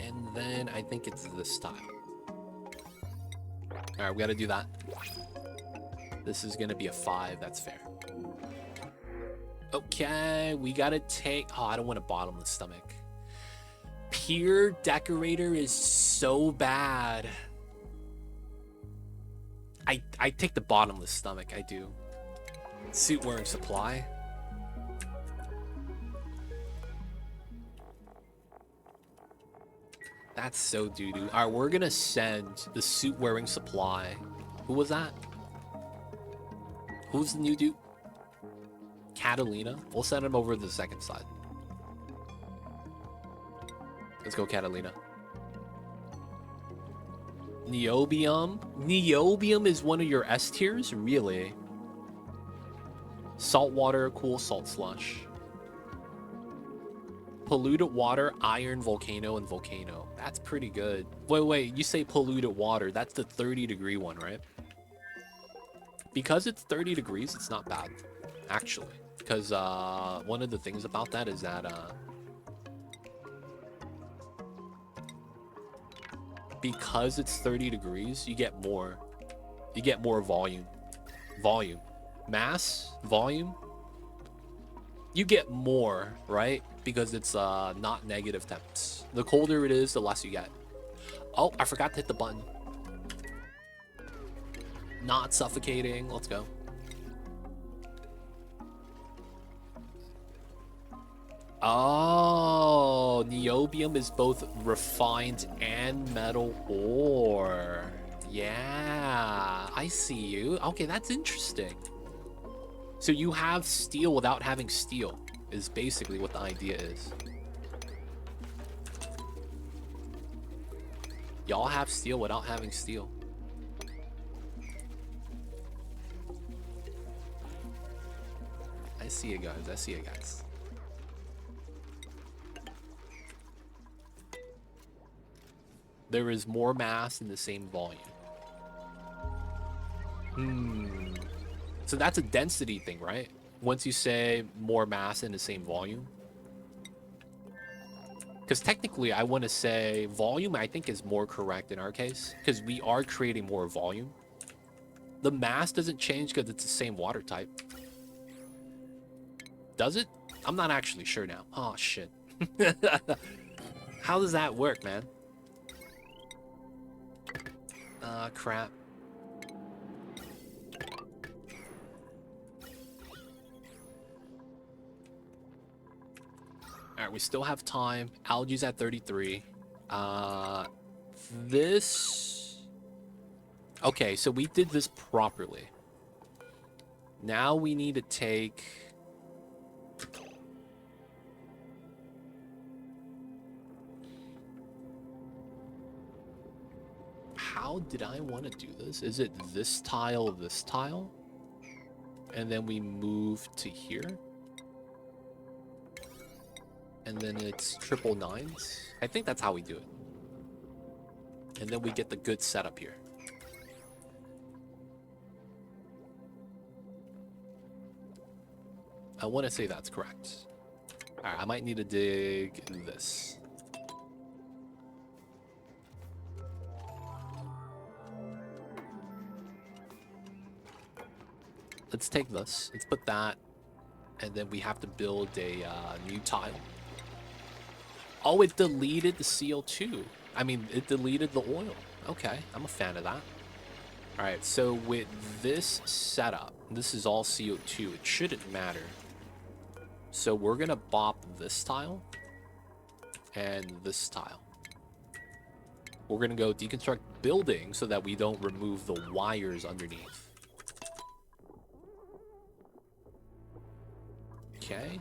And then I think it's this tile. Alright, we gotta do that. This is gonna be a 5, that's fair. Okay, we gotta take... Oh, I don't want a bottomless stomach. Pier decorator is so bad. I take the bottomless stomach, I do. Suit wearing supply. That's so doo-doo. Alright, we're gonna send the suit wearing supply. Who was that? Who's the new dude? Catalina. We'll send him over to the second side. Let's go, Catalina. Niobium. Niobium is one of your S tiers? Really? Saltwater, cool salt slush. Polluted water, iron, volcano, and volcano. That's pretty good. Wait, you say polluted water. That's the 30-degree one, right? Because it's 30 degrees, it's not bad, actually. Because one of the things about that is that because it's 30 degrees, you get more. You get more volume. Volume. Mass? Volume? You get more, right? Because it's not negative temps. The colder it is, the less you get. Oh, I forgot to hit the button. Not suffocating. Let's go. Oh, niobium is both refined and metal ore. Yeah, I see you. Okay, that's interesting. So you have steel without having steel is basically what the idea is. Y'all have steel without having steel. I see you guys. I see you guys. There is more mass in the same volume. So that's a density thing, right? Once you say more mass in the same volume. Because technically, I want to say volume, I think, is more correct in our case. Because we are creating more volume. The mass doesn't change because it's the same water type. Does it? I'm not actually sure now. Oh, shit. How does that work, man? Crap. Alright, we still have time. Algae's at 33. This... Okay, so we did this properly. Now we need to take... How did I want to do this? Is it this tile, and then we move to here? And then it's triple nines? I think that's how we do it. And then we get the good setup here. I want to say that's correct. Alright, I might need to dig this. Let's take this. Let's put that. And then we have to build a new tile. Oh, it deleted the CO2. I mean, it deleted the oil. Okay, I'm a fan of that. All right, so with this setup, this is all CO2. It shouldn't matter. So we're going to bop this tile and this tile. We're going to go deconstruct building so that we don't remove the wires underneath. Okay.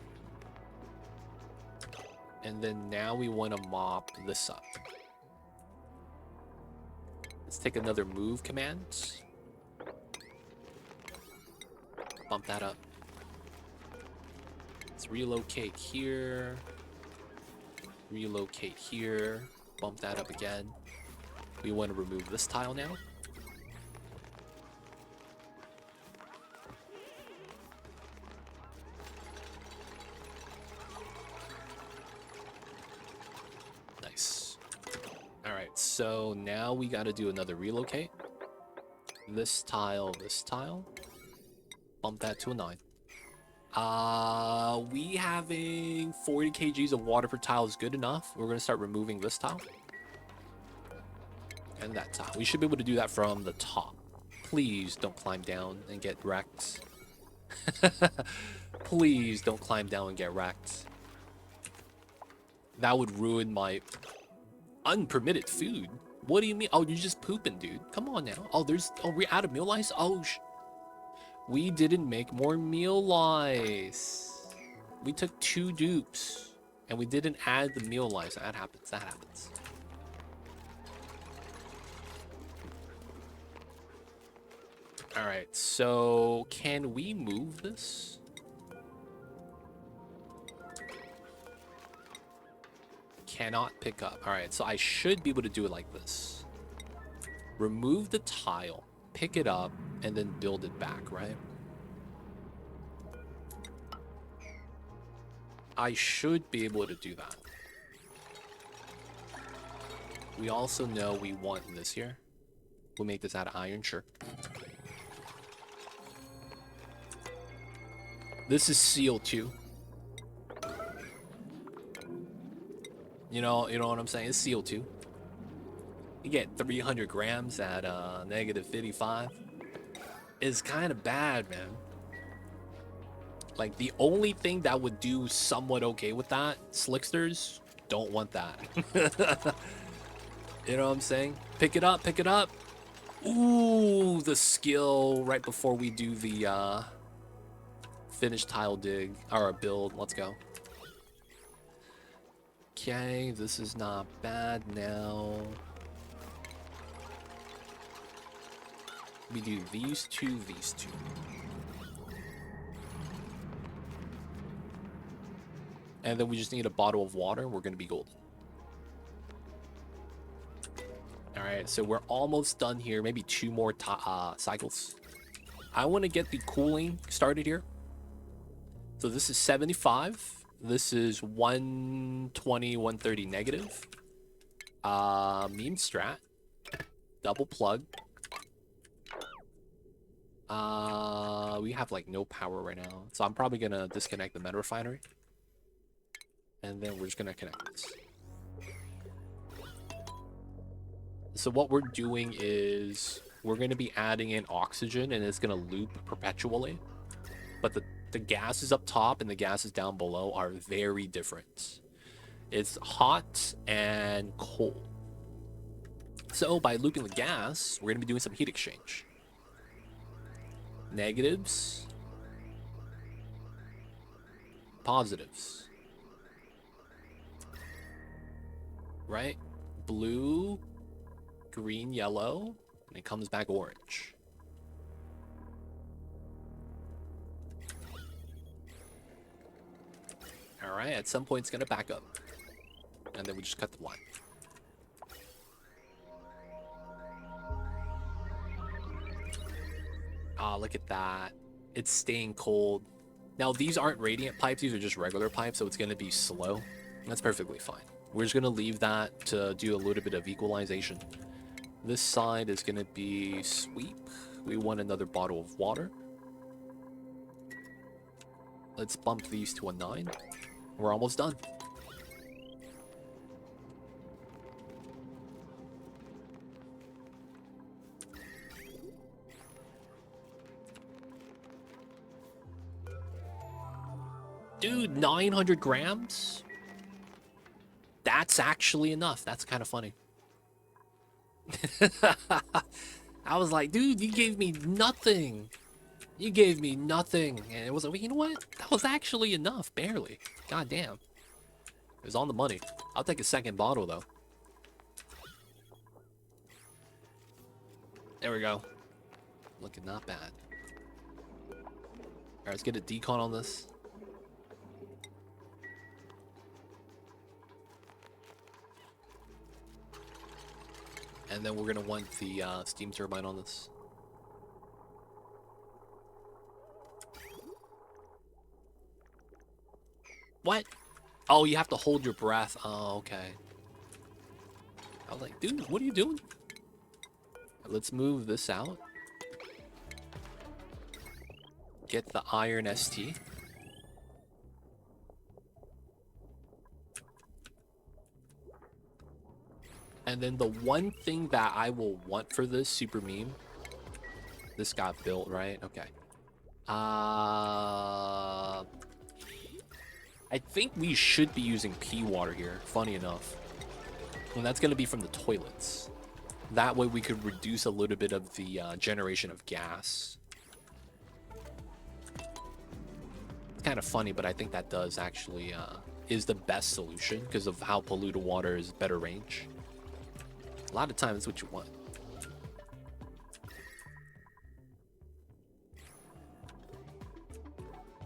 And then now we want to mop this up. Let's take another move command. Bump that up. Let's relocate here. Relocate here. Bump that up again. We want to remove this tile now. Nice. Alright, so now we got to do another relocate. This tile, bump that to a 9. We having 40 kgs of water per tile is good enough. We're going to start removing this tile. And that tile. We should be able to do that from the top. Please don't climb down and get wrecked. Please don't climb down and get wrecked. That would ruin my unpermitted food. What do you mean? Oh, you're just pooping, dude. Come on now. Oh, we're out of meal lice? Oh, we didn't make more meal lice. We took 2 dupes and we didn't add the meal lice. That happens. That happens. All right. So can we move this? Cannot pick up. All right. So I should be able to do it like this. Remove the tile, pick it up, and then build it back, right? I should be able to do that. We also know we want this here. We'll make this out of iron, sure. This is CO2. You know what I'm saying? It's CO2. You get 300 grams at negative 55. It's kind of bad, man. Like, the only thing that would do somewhat okay with that, slicksters don't want that. You know what I'm saying? Pick it up, pick it up. Ooh, the skill right before we do the finish tile dig, or build. Let's go. Okay, this is not bad now. We do these two, these two. And then we just need a bottle of water. We're going to be golden. Alright, so we're almost done here. Maybe 2 more cycles. I want to get the cooling started here. So this is 75. This is 120, 130 negative. Meme strat. Double plug. We have like no power right now. So I'm probably gonna disconnect the meta refinery. And then we're just gonna connect this. So what we're doing is we're gonna be adding in oxygen and it's gonna loop perpetually. But the gases up top and the gases down below are very different. It's hot and cold. So by looping the gas, we're gonna be doing some heat exchange. Negatives. Positives. Right? Blue, green, yellow, and it comes back orange. Alright, at some point it's gonna back up. And then we just cut the line. Ah, look at that. It's staying cold. Now, these aren't radiant pipes, these are just regular pipes, so it's gonna be slow. That's perfectly fine. We're just gonna leave that to do a little bit of equalization. This side is gonna be sweep. We want another bottle of water. Let's bump these to a 9. We're almost done. Dude, 900 grams? That's actually enough. That's kind of funny. I was like, dude, you gave me nothing. You gave me nothing. And it was like, you know what? That was actually enough. Barely. God damn. It was on the money. I'll take a second bottle, though. There we go. Looking not bad. Alright, let's get a decon on this. And then we're going to want the steam turbine on this. What? Oh, you have to hold your breath. Oh, okay. I was like, dude, what are you doing? Let's move this out. Get the iron ST. And then the one thing that I will want for this super meme, this got built, right? Okay. I think we should be using pea water here, funny enough. And that's going to be from the toilets. That way we could reduce a little bit of the generation of gas. It's kind of funny, but I think that does actually is the best solution because of how polluted water is better range. A lot of times that's what you want.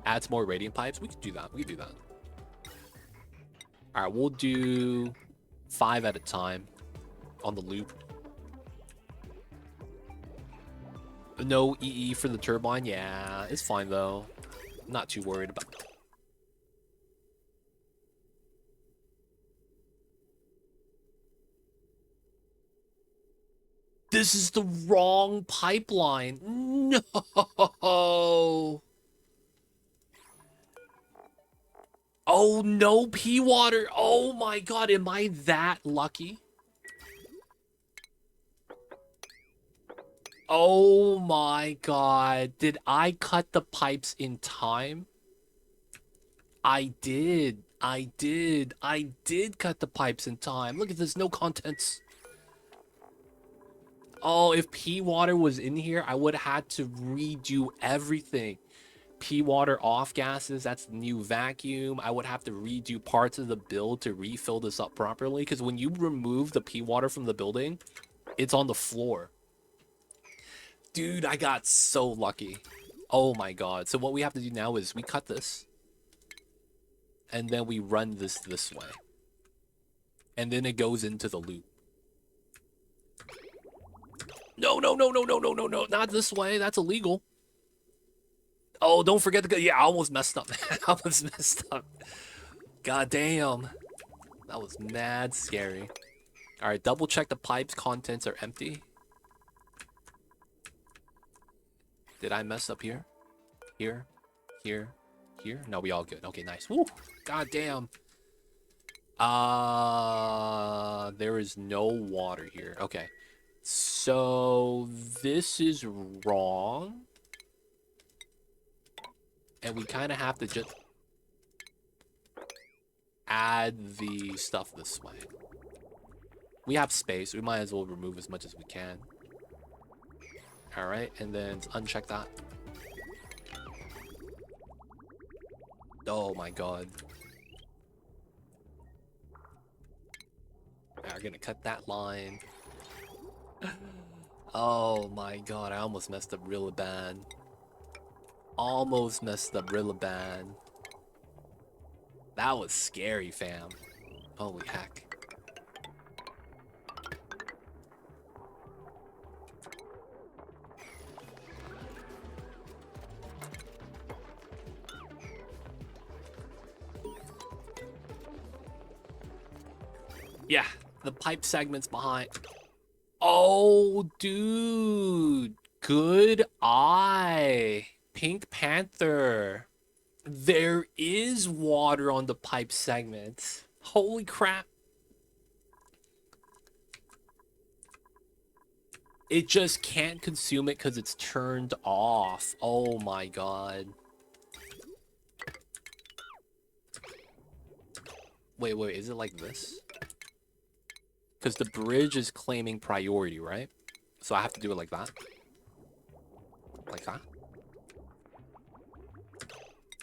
Add some more radiant pipes. We could do that. We could do that. All right, we'll do 5 at a time on the loop. No EE for the turbine. Yeah, it's fine though. Not too worried about it. This is the wrong pipeline. No. Oh, no pea water. Oh my god, am I that lucky? Oh my god. Did I cut the pipes in time? I did. I did cut the pipes in time. Look at this, no contents. Oh, if pea water was in here, I would have had to redo everything. Pea water off gases, that's the new vacuum. I would have to redo parts of the build to refill this up properly. Because when you remove the pea water from the building, it's on the floor. Dude, I got so lucky. Oh my god. So what we have to do now is we cut this. And then we run this way. And then it goes into the loop. No, no, no, no, no, no, no, no. Not this way. That's illegal. Oh, don't forget to go. Yeah, I almost messed up. I almost messed up. God damn. That was mad scary. All right, double check the pipe's contents are empty. Did I mess up here? Here? Here? Here? No, we all good. Okay, nice. Woo! God damn. There is no water here. Okay. So, this is wrong. And we kind of have to just add the stuff this way. We have space. We might as well remove as much as we can. Alright, and then uncheck that. Oh my god. Alright, we're gonna cut that line. Oh my god, I almost messed up really bad. Almost messed up really bad. That was scary, fam. Holy heck. Yeah, the pipe segment's behind. Oh, dude. Good eye. Pink Panther. There is water on the pipe segment. Holy crap. It just can't consume it because it's turned off. Oh my god. Wait, is it like this? Because the bridge is claiming priority, right? So I have to do it like that? Like that?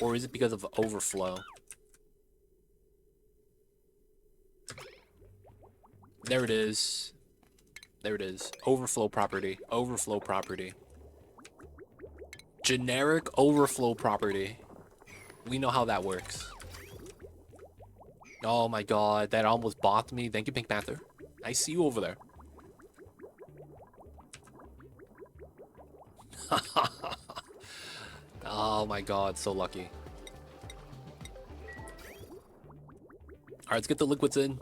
Or is it because of overflow? There it is. There it is. Overflow property. Overflow property. Generic overflow property. We know how that works. Oh my god, that almost bopped me. Thank you, Pink Panther. I see you over there. Oh my god, so lucky. Alright, let's get the liquids in.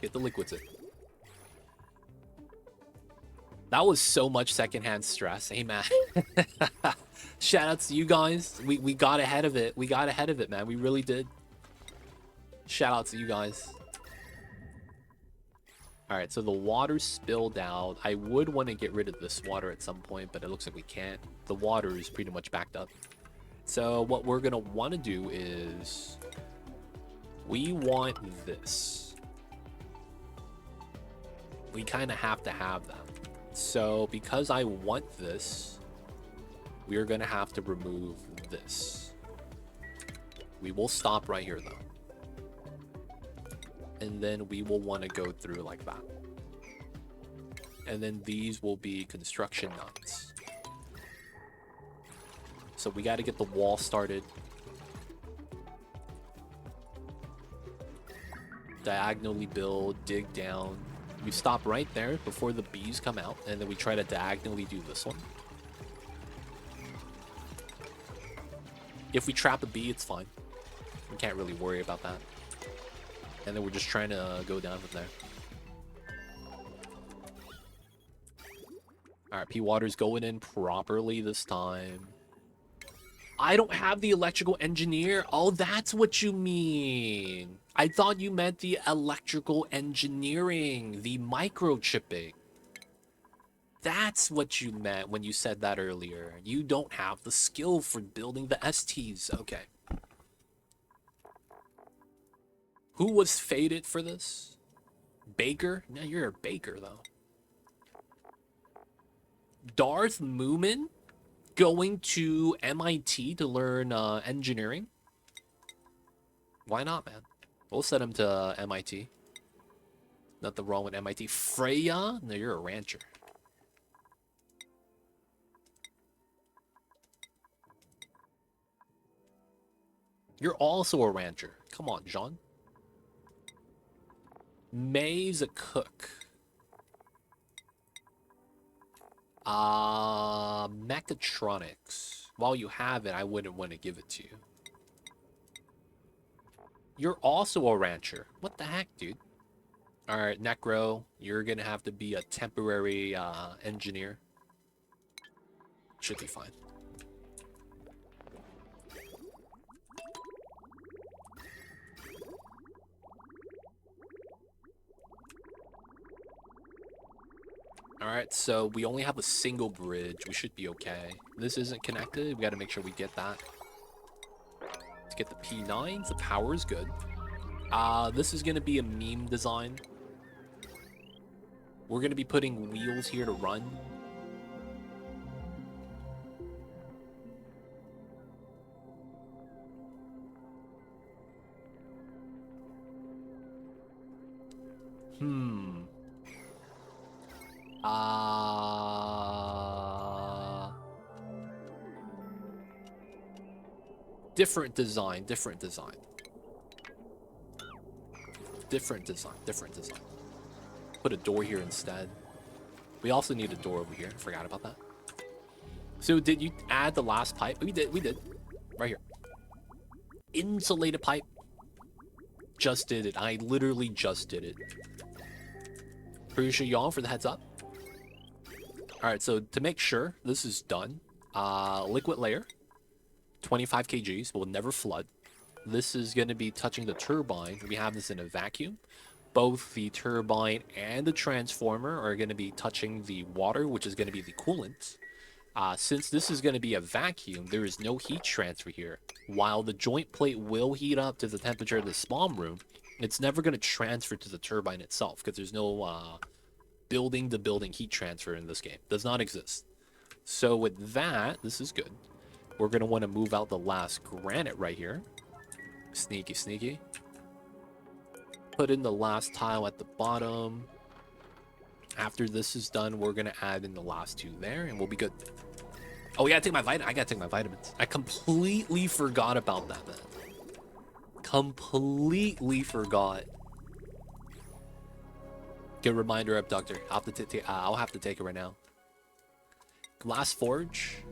Get the liquids in. That was so much secondhand stress. Hey, man. Shout outs to you guys. We got ahead of it. We got ahead of it, man. We really did. Shout out to you guys. Alright, so the water spilled out. I would want to get rid of this water at some point, but it looks like we can't. The water is pretty much backed up. So what we're going to want to do is... we want this. We kind of have to have that. So because I want this, we're going to have to remove this. We will stop right here, though. And then we will want to go through like that. And then these will be construction nuts. So we got to get the wall started. Diagonally build, dig down. We stop right there before the bees come out, and then we try to diagonally do this one. If we trap a bee, it's fine. We can't really worry about that. And then we're just trying to go down from there. Alright, P-Water's going in properly this time. I don't have the electrical engineer. Oh, that's what you mean. I thought you meant the electrical engineering, the microchipping. That's what you meant when you said that earlier. You don't have the skill for building the STs. Okay. Who was fated for this? Baker? No, you're a baker, though. Darth Moomin going to MIT to learn engineering? Why not, man? We'll send him to MIT. Nothing wrong with MIT. Freya? No, you're a rancher. You're also a rancher. Come on, John. May's a cook. Mechatronics. While you have it, I wouldn't want to give it to you. You're also a rancher. What the heck, dude? Alright, Necro, you're gonna have to be a temporary engineer. Should be fine. Alright, so we only have a single bridge. We should be okay. This isn't connected. We gotta make sure we get that. Let's get the P9s. The power is good. This is gonna be a meme design. We're gonna be putting wheels here to run. Different design, different design. Different design, different design. Put a door here instead. We also need a door over here. Forgot about that. So did you add the last pipe? We did. Right here. Insulated pipe. Just did it. I literally just did it. Pretty sure you on for the heads up. Alright, so to make sure this is done, liquid layer, 25 kgs, will never flood. This is going to be touching the turbine. We have this in a vacuum. Both the turbine and the transformer are going to be touching the water, which is going to be the coolant. Since this is going to be a vacuum, there is no heat transfer here. While the joint plate will heat up to the temperature of the spawn room, it's never going to transfer to the turbine itself because there's no building-to-building heat transfer in this game. Does not exist. So with that, this is good. We're going to want to move out the last granite right here. Sneaky, sneaky. Put in the last tile at the bottom. After this is done, we're going to add in the last two there, and we'll be good. Oh, we gotta take my I gotta take my vitamins. I completely forgot about that, man. Completely forgot. Good reminder, Abductor. I'll have to take it right now. Glass Forge.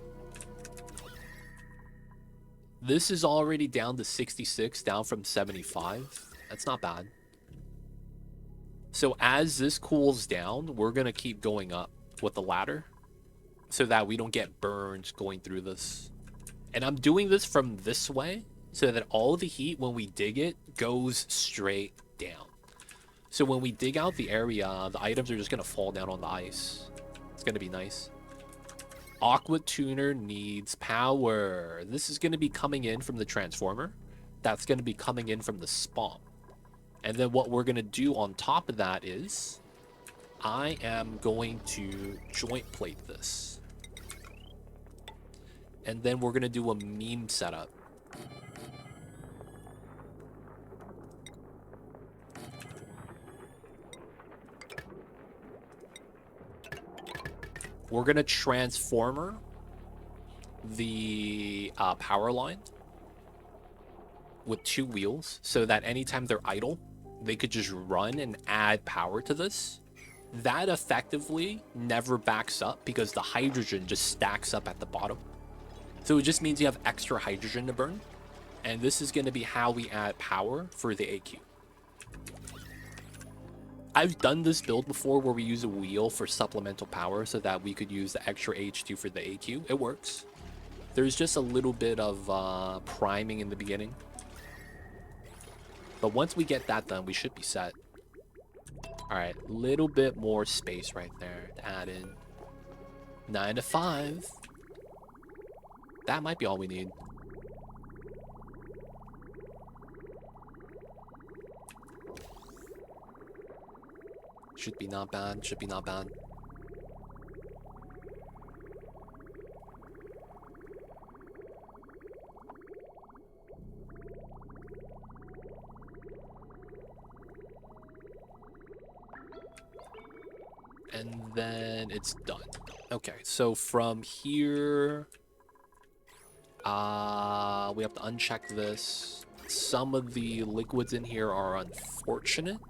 This is already down to 66, down from 75. That's not bad. So as this cools down, we're going to keep going up with the ladder so that we don't get burned going through this. And I'm doing this from this way so that all the heat, when we dig it, goes straight down. So when we dig out the area, the items are just going to fall down on the ice. It's going to be nice. Aqua Tuner needs power. This is going to be coming in from the transformer. That's going to be coming in from the spawn. And then what we're going to do on top of that is I am going to joint plate this. And then we're going to do a meme setup. We're going to transformer the power line with 2 wheels so that anytime they're idle, they could just run and add power to this. That effectively never backs up because the hydrogen just stacks up at the bottom. So it just means you have extra hydrogen to burn. And this is going to be how we add power for the AQ. I've done this build before where we use a wheel for supplemental power so that we could use the extra H2 for the AQ. It works. There's just a little bit of priming in the beginning. But once we get that done, we should be set. Alright, little bit more space right there to add in. 9 to 5. That might be all we need. Should be not bad. Should be not bad. And then it's done. Okay, so from here, we have to uncheck this. Some of the liquids in here are unfortunate.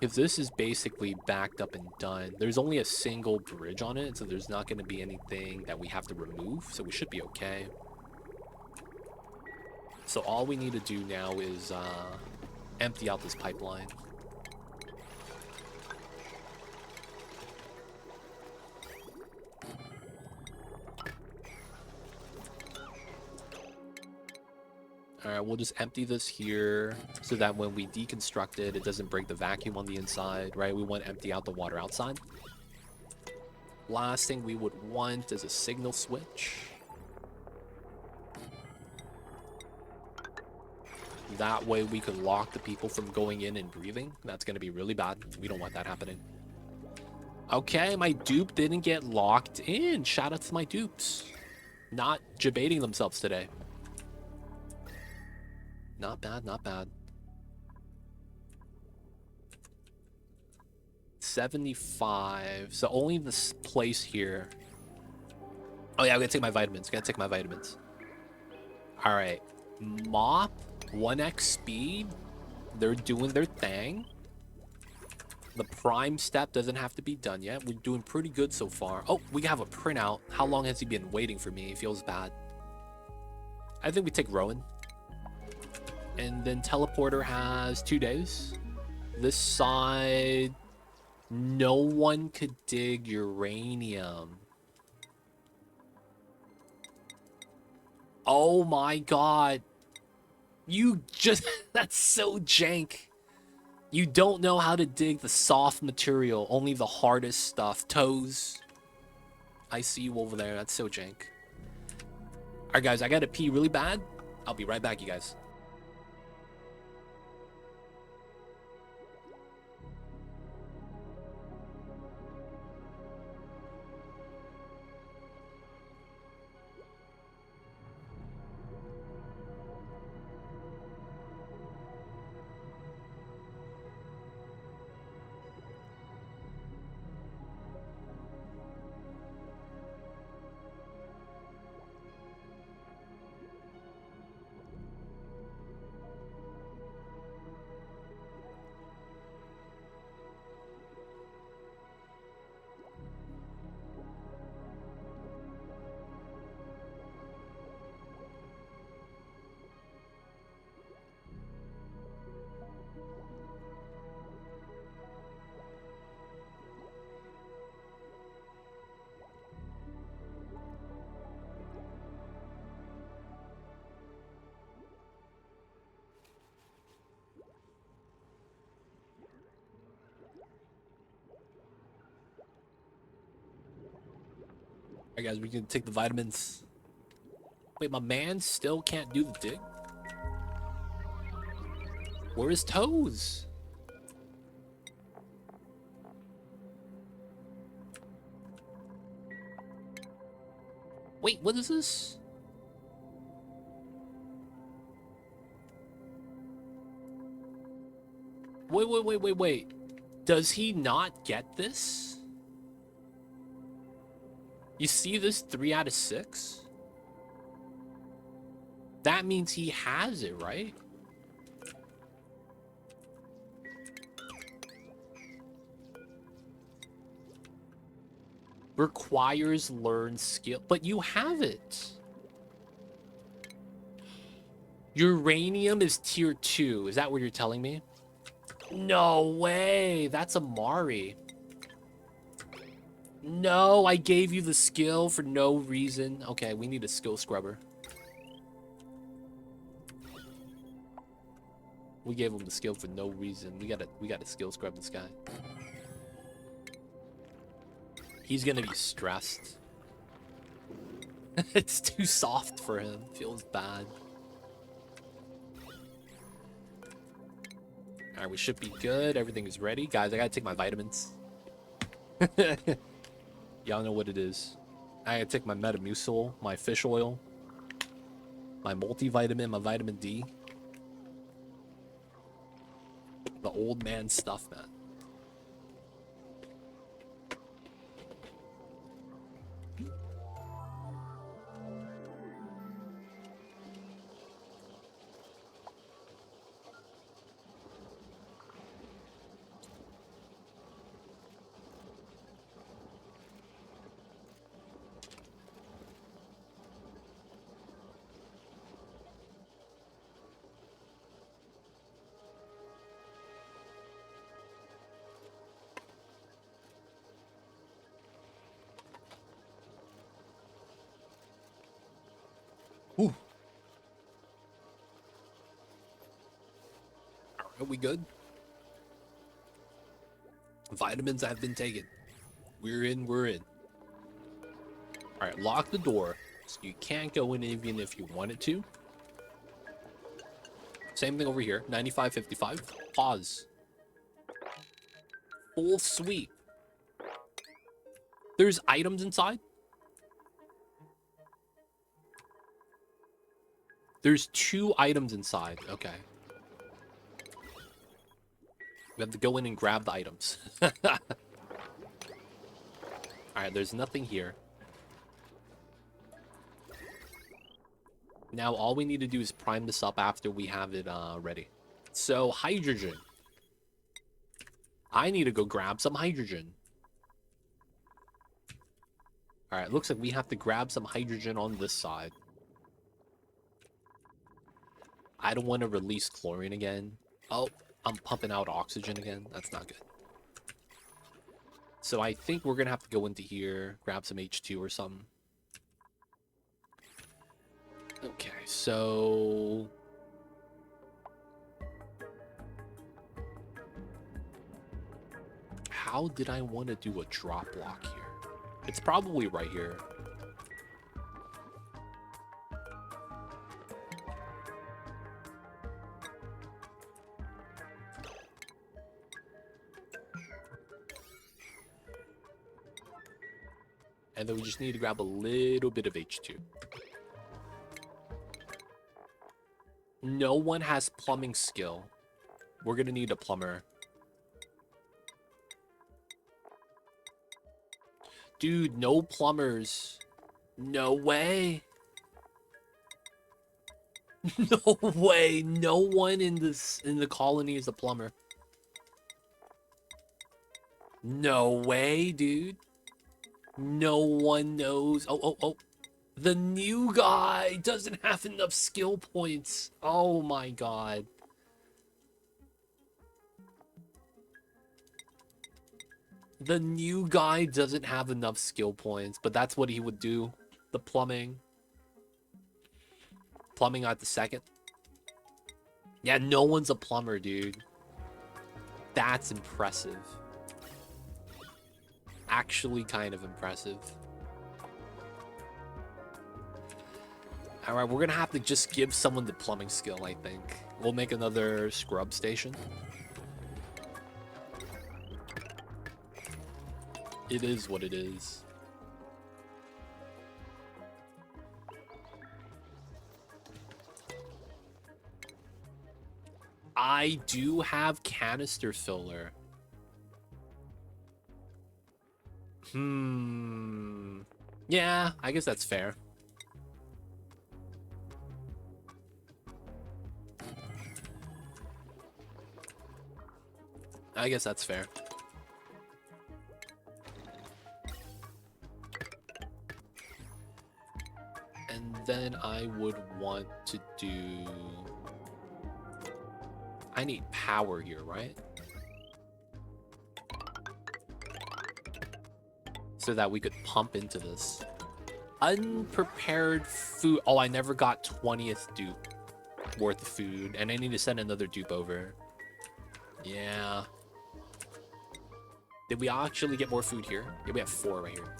If this is basically backed up and done, there's only a single bridge on it, so there's not going to be anything that we have to remove, so we should be okay. So all we need to do now is empty out this pipeline. Alright, we'll just empty this here so that when we deconstruct it, it doesn't break the vacuum on the inside, right? We want to empty out the water outside. Last thing we would want is a signal switch. That way we could lock the people from going in and breathing. That's going to be really bad. We don't want that happening. Okay, my dupe didn't get locked in. Shout out to my dupes. Not debating themselves today. Not bad, not bad. 75. So only this place here. Oh yeah, I'm gonna take my vitamins. Gotta take my vitamins. All right, mop 1x speed. They're doing their thing. The prime step doesn't have to be done yet. We're doing pretty good so far. Oh, we have a printout. How long has he been waiting for me? It feels bad. I think we take Rowan. And then teleporter has 2 days. This side, no one could dig uranium. Oh my god. You just, that's so jank. You don't know how to dig the soft material, only the hardest stuff. Toes. I see you over there. That's so jank. Alright guys, I gotta pee really bad. I'll be right back, you guys. Alright guys, we can take the vitamins. Wait, my man still can't do the dig? Where is Toes? Wait, what is this? Wait. Does he not get this? You see this 3 out of 6? That means he has it, right? Requires learn skill, but you have it. Uranium is tier 2. Is that what you're telling me? No way. That's a Mari. No, I gave you the skill for no reason. Okay, we need a skill scrubber. We gave him the skill for no reason. We gotta skill scrub this guy. He's gonna be stressed. It's too soft for him. Feels bad. Alright, we should be good. Everything is ready. Guys, I gotta take my vitamins. Y'all know what it is. I gotta take my Metamucil, my fish oil, my multivitamin, my vitamin D. The old man stuff, man. Are we good? Vitamins have been taken. We're in, we're in. Alright, lock the door. So you can't go in even if you wanted to. Same thing over here. 95.55. Pause. Full sweep. There's items inside? There's 2 items inside. Okay. We have to go in and grab the items. Alright, there's nothing here. Now, all we need to do is prime this up after we have it ready. So, hydrogen. I need to go grab some hydrogen. Alright, looks like we have to grab some hydrogen on this side. I don't want to release chlorine again. Oh, I'm pumping out oxygen again. That's not good. So I think we're going to have to go into here, grab some H2 or something. Okay, so... how did I want to do a drop block here? It's probably right here. And then we just need to grab a little bit of H2. No one has plumbing skill. We're gonna need a plumber. Dude, no plumbers. No way. No way. No one in the colony is a plumber. No way, dude. No one knows. Oh. The new guy doesn't have enough skill points. Oh my god. The new guy doesn't have enough skill points, but that's what he would do. The plumbing. Plumbing at the second. Yeah, no one's a plumber, dude. That's impressive. Actually kind of impressive. Alright, we're gonna have to just give someone the plumbing skill, I think. We'll make another scrub station. It is what it is. I do have canister filler. Yeah, I guess that's fair. I guess that's fair. And then I would want to do... I need power here, right? So that we could pump into this. Unprepared food. Oh, I never got 20th dupe worth of food. And I need to send another dupe over. Yeah. Did we actually get more food here? Yeah, we have 4 right here.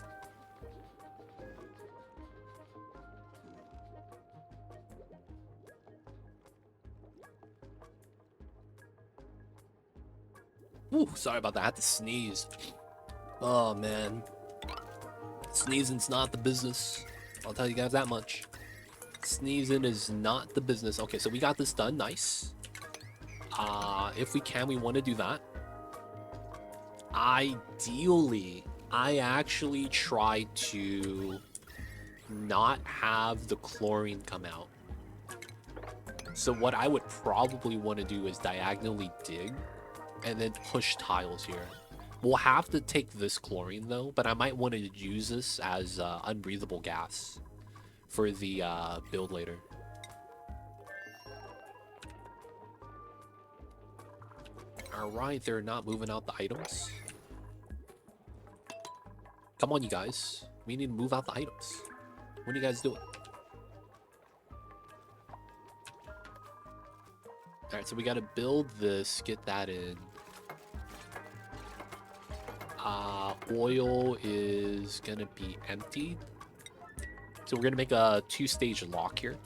Ooh, sorry about that. I had to sneeze. Oh, man. Sneezing's not the business. I'll tell you guys that much. Sneezing is not the business. Okay, so we got this done. Nice. If we can, we want to do that. Ideally, I actually try to not have the chlorine come out. So what I would probably want to do is diagonally dig and then push tiles here. We'll have to take this chlorine though, but I might want to use this as unbreathable gas for the build later. Alright, they're not moving out the items. Come on, you guys. We need to move out the items. What are you guys doing? Alright, so we gotta build this, get that in. Oil is gonna be emptied. So we're gonna make a 2-stage lock here.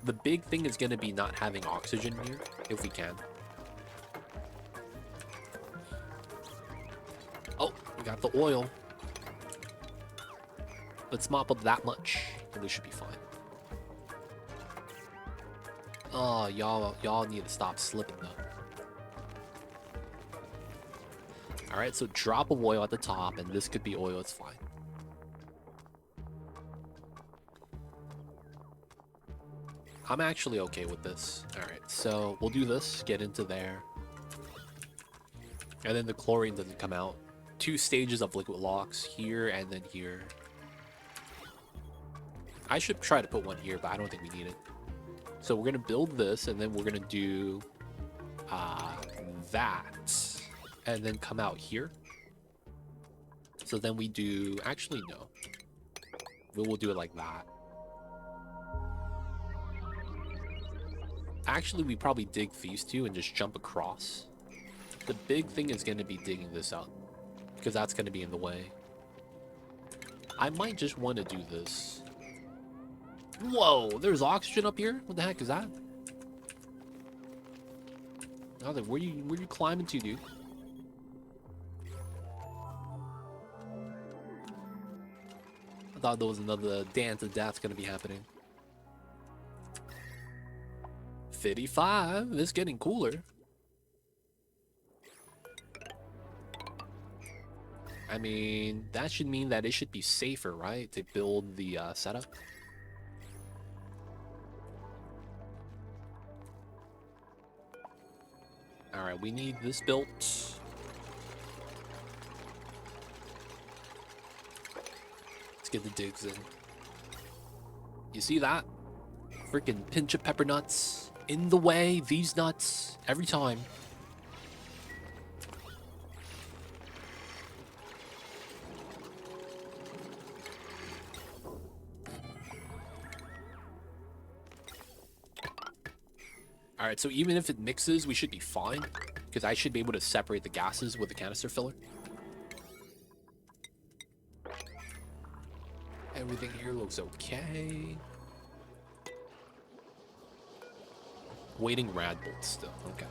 The big thing is gonna be not having oxygen here, if we can. Oh, we got the oil. Let's mop up that much, and we should be fine. Oh, y'all need to stop slipping though. Alright, so drop of oil at the top, and this could be oil, it's fine. I'm actually okay with this. Alright, so we'll do this, get into there. And then the chlorine doesn't come out. 2 stages of liquid locks, here and then here. I should try to put one here, but I don't think we need it. So we're gonna build this, and then we're gonna do that. And then come out here. So then we do... Actually, no. We'll do it like that. Actually, we probably dig these two and just jump across. The big thing is going to be digging this up, because that's going to be in the way. I might just want to do this. Whoa, there's oxygen up here? What the heck is that? I was like, where you climbing to, dude? I thought there was another dance of death going to be happening. 55. It's getting cooler. I mean, that should mean that it should be safer, right? To build the setup. Alright, we need this built. Let's get the digs in. You see that? Freaking pinch of pepper nuts. In the way, these nuts. Every time. Alright, so even if it mixes, we should be fine. Because I should be able to separate the gases with the canister filler. Everything here looks okay. Waiting rad bolts still, okay.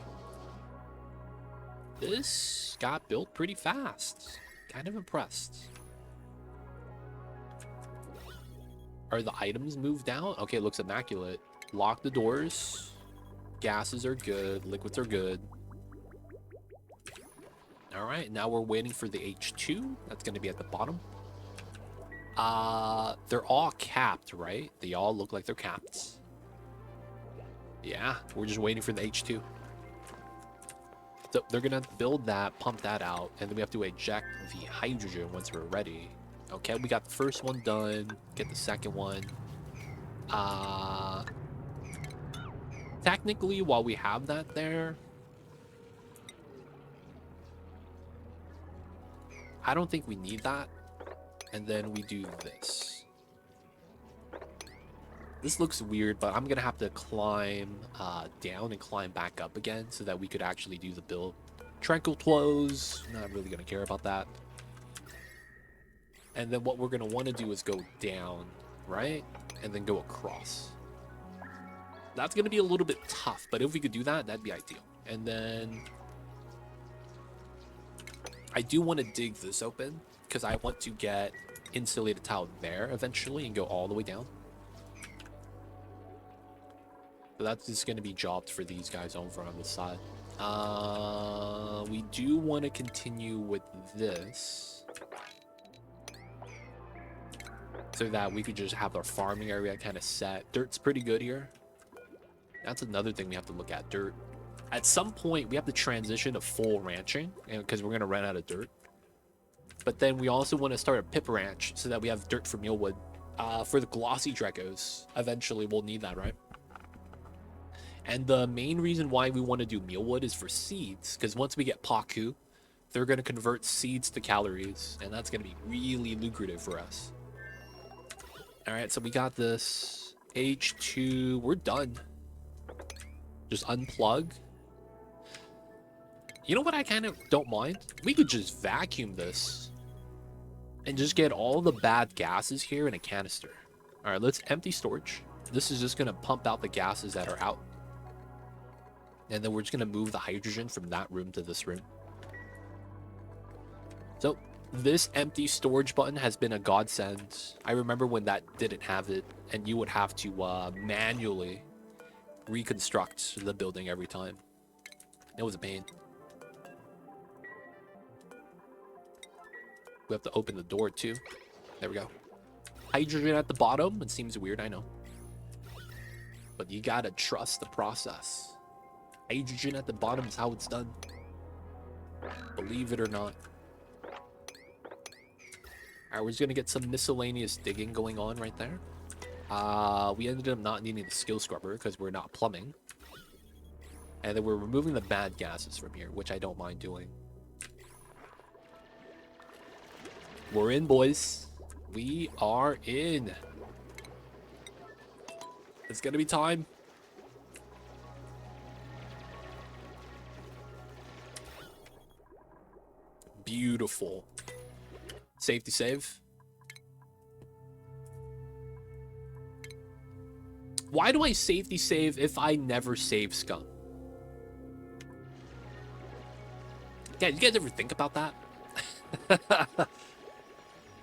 This got built pretty fast. Kind of impressed. Are the items moved out? Okay, it looks immaculate. Lock the doors. Gases are good. Liquids are good. Alright, now we're waiting for the H2. That's going to be at the bottom. They're all capped, right? They all look like they're capped. Yeah, we're just waiting for the H2. So they're going to build that, pump that out, and then we have to eject the hydrogen once we're ready. Okay, we got the first one done. Get the second one. Technically, while we have that there, I don't think we need that. And then we do this. This looks weird, but I'm going to have to climb down and climb back up again so that we could actually do the build. Tranquil close. Not really going to care about that. And then what we're going to want to do is go down, right? And then go across. That's going to be a little bit tough, but if we could do that, that'd be ideal. And then I do want to dig this open because I want to get insulated tile there eventually and go all the way down. But that's just going to be jobbed for these guys over on this side. We do want to continue with this so that we could just have our farming area kind of set. Dirt's pretty good here. That's another thing we have to look at, dirt. At some point, we have to transition to full ranching because we're going to run out of dirt. But then we also want to start a pip ranch so that we have dirt for mealwood. For the glossy Drecos, eventually we'll need that, right? And the main reason why we want to do mealwood is for seeds, because once we get Paku, they're going to convert seeds to calories, and that's going to be really lucrative for us. All right, so we got this H2. We're done. Just unplug. You know what I kind of don't mind? We could just vacuum this and just get all the bad gases here in a canister. All right, let's empty storage. This is just going to pump out the gases that are out. And then we're just going to move the hydrogen from that room to this room. So this empty storage button has been a godsend. I remember when that didn't have it, and you would have to manually reconstruct the building every time. It was a pain. We have to open the door too. There we go. Hydrogen at the bottom. It seems weird, I know. But you gotta trust the process. Hydrogen at the bottom is how it's done. Believe it or not. Alright, we're just gonna get some miscellaneous digging going on right there. We ended up not needing the skill scrubber because we're not plumbing. And then we're removing the bad gases from here, which I don't mind doing. We're in, boys. We are in. It's gonna be time. Beautiful. Safety save. Why do I safety save if I never save scum? Yeah, you guys ever think about that?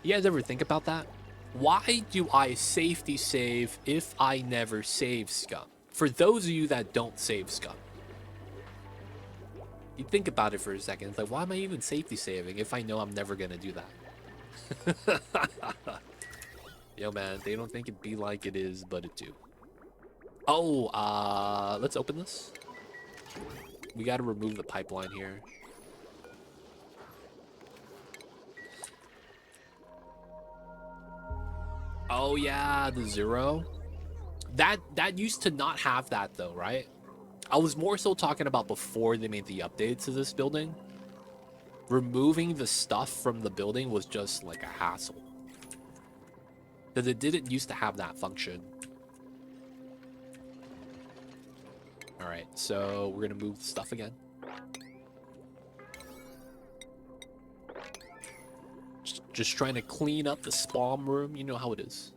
You guys ever think about that? Why do I safety save if I never save scum? For those of you that don't save scum, you think about it for a second. It's like, why am I even safety saving if I know I'm never gonna do that? Yo, man, they don't think it be like it is, but it do. Oh, let's open this. We gotta remove the pipeline here. Oh yeah, the 0. That used to not have that though, right? I was more so talking about before they made the updates to this building. Removing the stuff from the building was just like a hassle. Because it didn't used to have that function. Alright, so we're gonna move the stuff again. Just trying to clean up the spawn room. You know how it is.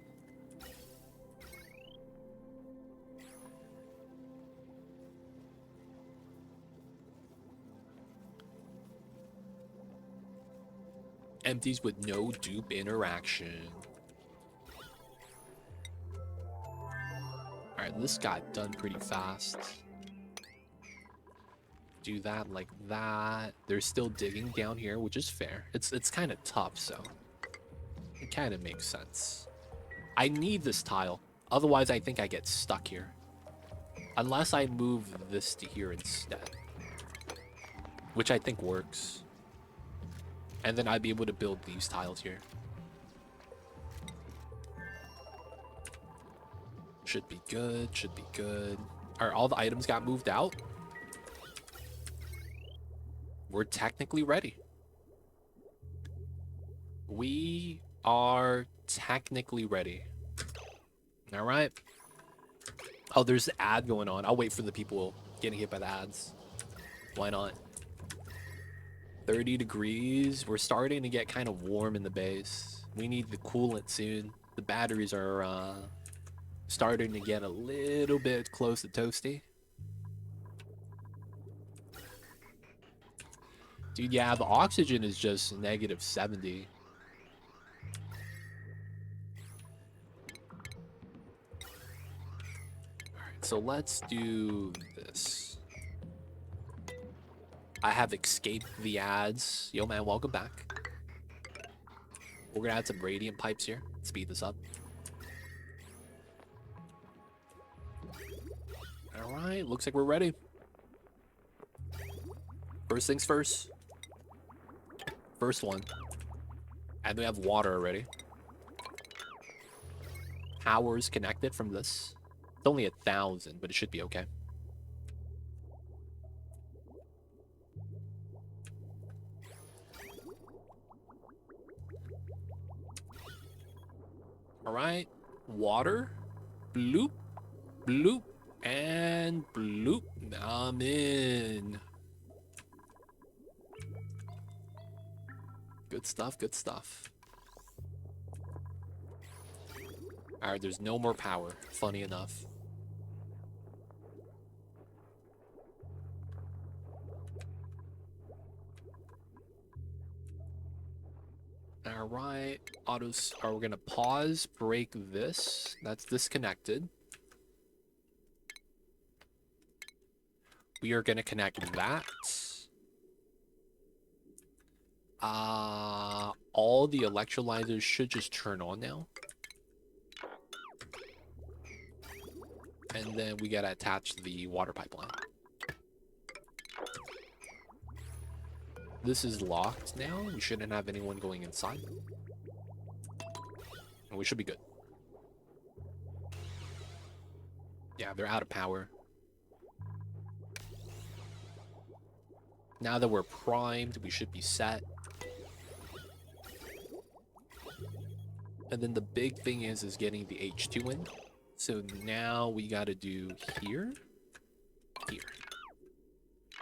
Empties with no dupe interaction. Alright, this got done pretty fast. Do that like that. They're still digging down here, which is fair. It's kind of tough, so it kind of makes sense. I need this tile. Otherwise, I think I get stuck here. Unless I move this to here instead. Which I think works. And then I'd be able to build these tiles here. Should be good, should be good. Alright, all the items got moved out. We're technically ready. We are technically ready. Alright. Oh, there's an ad going on. I'll wait for the people getting hit by the ads. Why not? 30 degrees. We're starting to get kind of warm in the base. We need the coolant soon. The batteries are starting to get a little bit close to toasty. Dude, yeah, the oxygen is just negative 70. Alright, so let's do this. I have escaped the ads. Yo, man, welcome back. We're gonna add some radiant pipes here. Speed this up. Alright, looks like we're ready. First things first. First one. And we have water already. Power's connected from this. It's only 1,000, but it should be okay. Alright. Water. Bloop. Bloop. And bloop. Come in. Good stuff, good stuff. Alright, there's no more power. Funny enough. Alright. Autos. Are we gonna pause, break this? That's disconnected. We are gonna connect that. All the electrolyzers should just turn on now. And then we gotta attach the water pipeline. This is locked now. We shouldn't have anyone going inside. And we should be good. Yeah, they're out of power. Now that we're primed, we should be set. And then the big thing is getting the H2 in. So now we gotta do here. Here.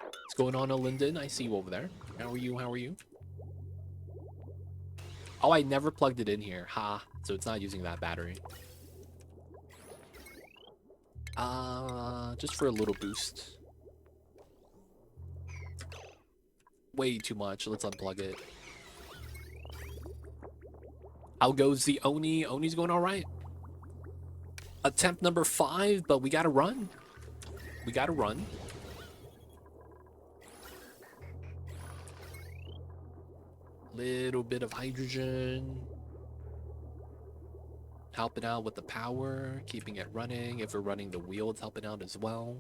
What's going on, Linden? I see you over there. How are you? How are you? Oh, I never plugged it in here. Ha. So it's not using that battery. Just for a little boost. Way too much. Let's unplug it. How goes the Oni? Oni's going all right. Attempt number 5, but we gotta run. We gotta run. Little bit of hydrogen. Helping out with the power, keeping it running. If we're running the wheel, it's helping out as well.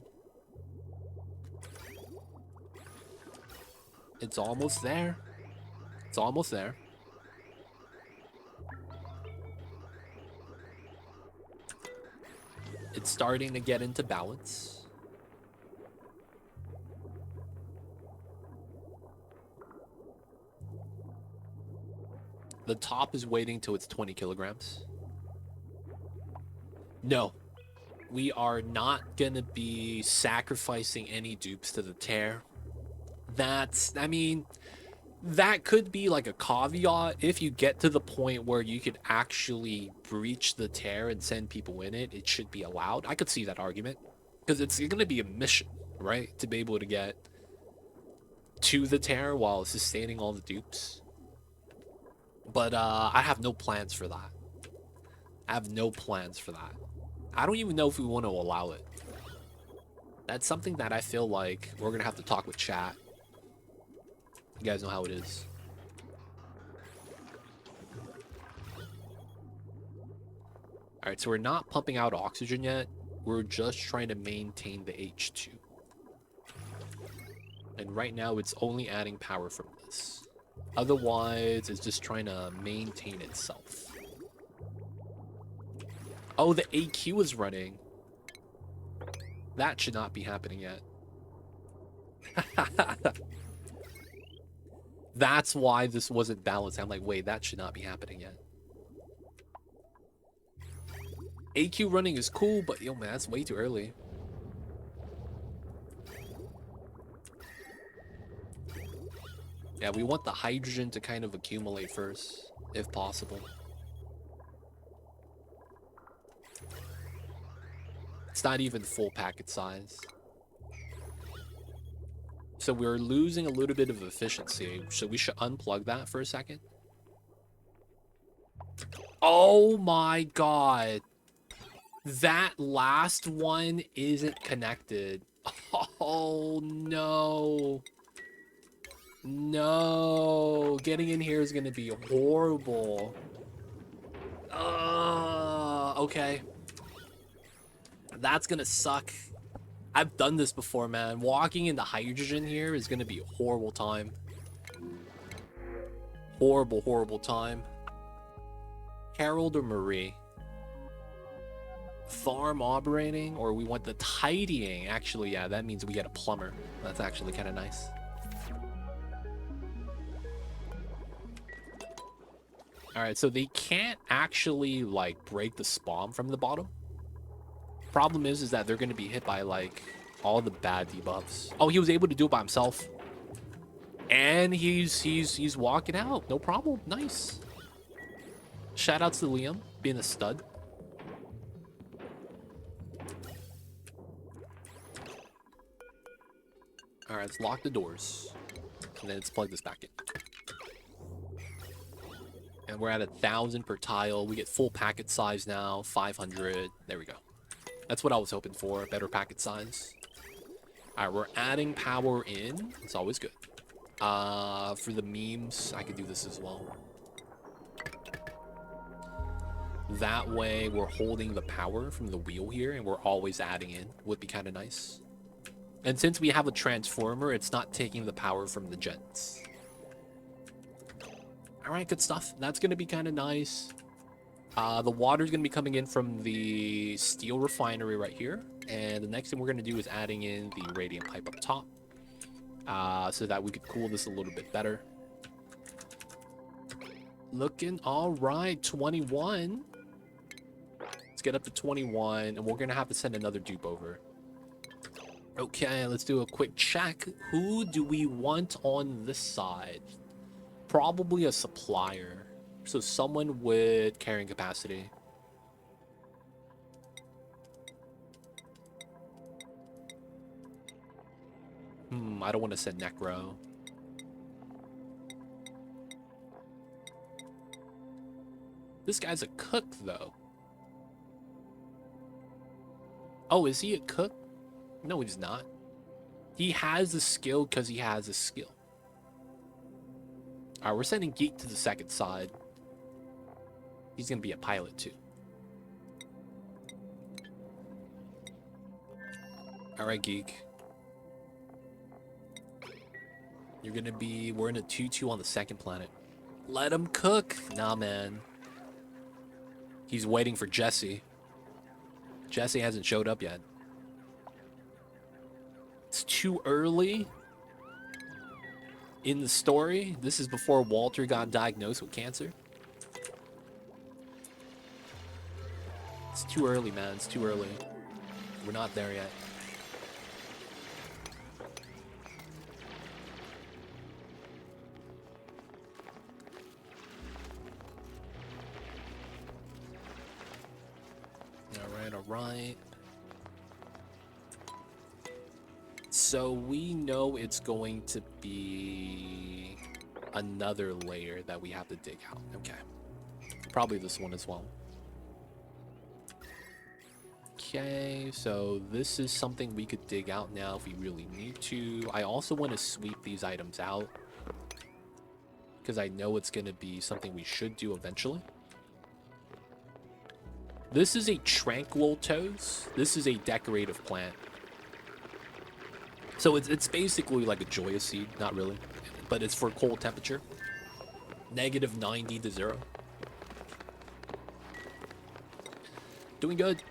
It's almost there. It's almost there. It's starting to get into balance. The top is waiting till it's 20 kilograms. No. We are not gonna be sacrificing any dupes to the tear. That's, I mean, that could be like a caveat. If you get to the point where you could actually breach the tear and send people in it, it should be allowed. I could see that argument. Because it's going to be a mission, right? To be able to get to the tear while sustaining all the dupes. But I have no plans for that. I have no plans for that. I don't even know if we want to allow it. That's something that I feel like we're going to have to talk with chat. You guys know how it is. Alright, so we're not pumping out oxygen yet. We're just trying to maintain the H2. And right now, it's only adding power from this. Otherwise, it's just trying to maintain itself. Oh, the AQ is running. That should not be happening yet. That's why this wasn't balanced. I'm like, wait, that should not be happening yet. AQ running is cool, but yo, man, that's way too early. Yeah, we want the hydrogen to kind of accumulate first, if possible. It's not even full packet size. So we're losing a little bit of efficiency, so we should unplug that for a second. Oh my god. That last one isn't connected. Oh no. No. Getting in here is going to be horrible. Okay. That's going to suck. I've done this before, man. Walking into hydrogen here is going to be a horrible time. Horrible, horrible time. Harold or Marie? Farm operating, or we want the tidying? Actually, yeah, that means we get a plumber. That's actually kind of nice. Alright, so they can't actually, like, break the spawn from the bottom. Problem is that they're going to be hit by, like, all the bad debuffs. Oh, he was able to do it by himself. And he's walking out. No problem. Nice. Shout outs to Liam being a stud. All right, let's lock the doors. And then let's plug this back in. And we're at 1,000 per tile. We get full packet size now. 500. There we go. That's what I was hoping for. Better packet size. All right, we're adding power in. It's always good. For the memes, I could do this as well. That way, we're holding the power from the wheel here, and we're always adding in. Would be kind of nice. And since we have a transformer, it's not taking the power from the gens. All right, good stuff. That's going to be kind of nice. The water's going to be coming in from the steel refinery right here. And the next thing we're going to do is adding in the radiant pipe up top. So that we could cool this a little bit better. Looking all right, 21. Let's get up to 21, and we're going to have to send another dupe over. Okay, let's do a quick check. Who do we want on this side? Probably a supplier. So someone with carrying capacity. I don't want to send Necro. This guy's a cook, though. Oh, is he a cook? No, he's not. He has the skill because he has a skill. All right, we're sending Geek to the second side. He's going to be a pilot, too. All right, Geek. You're going to be... We're in a 2-2 on the second planet. Let him cook. Nah, man. He's waiting for Jesse. Jesse hasn't showed up yet. It's too early in the story. This is before Walter got diagnosed with cancer. It's too early, man. It's too early. We're not there yet. All right. So we know it's going to be another layer that we have to dig out. Okay. Probably this one as well. Okay, so this is something we could dig out now if we really need to. I also want to sweep these items out because I know it's going to be something we should do eventually. This is a tranquil toes. This is a decorative plant. So it's basically like a joyous seed, not really, but it's for cold temperature. -90 to 0. Doing good.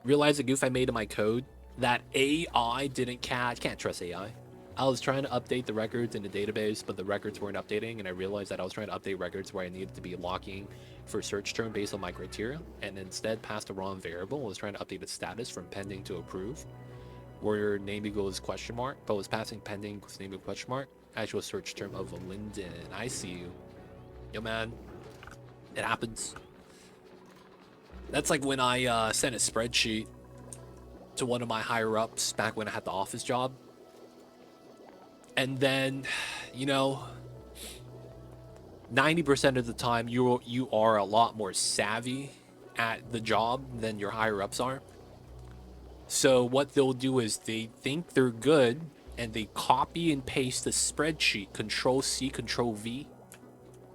Realized the goof I made in my code. That AI didn't catch. Can't trust AI. I was trying to update the records in the database, but the records weren't updating, and I realized that I was trying to update records where I needed to be locking for search term based on my criteria, and instead passed the wrong variable. I was trying to update the status from pending to approve, where name equals question mark, but was passing pending with name equals question mark. Actual search term of Linden. I see you. Yo, man. It happens. That's like when I sent a spreadsheet to one of my higher ups back when I had the office job. And then, you know, 90% of the time you are a lot more savvy at the job than your higher ups are. So what they'll do is they think they're good and they copy and paste the spreadsheet, Control C, Control V,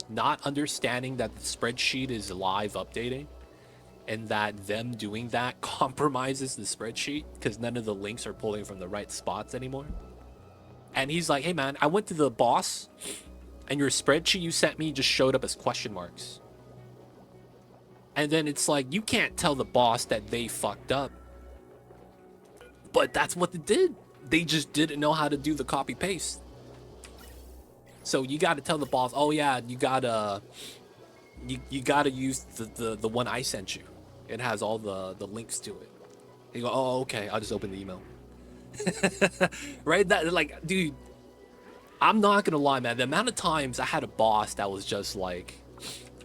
not understanding that the spreadsheet is live updating and that them doing that compromises the spreadsheet because none of the links are pulling from the right spots anymore. And he's like, hey man, I went to the boss and your spreadsheet you sent me just showed up as question marks. And then it's like, you can't tell the boss that they fucked up. But that's what they did. They just didn't know how to do the copy paste. So you got to tell the boss, oh yeah, you gotta use the one I sent you. It has all the links to it. You go, oh okay, I'll just open the email. Right? That, like, dude, I'm not gonna lie, man. The amount of times I had a boss that was just like,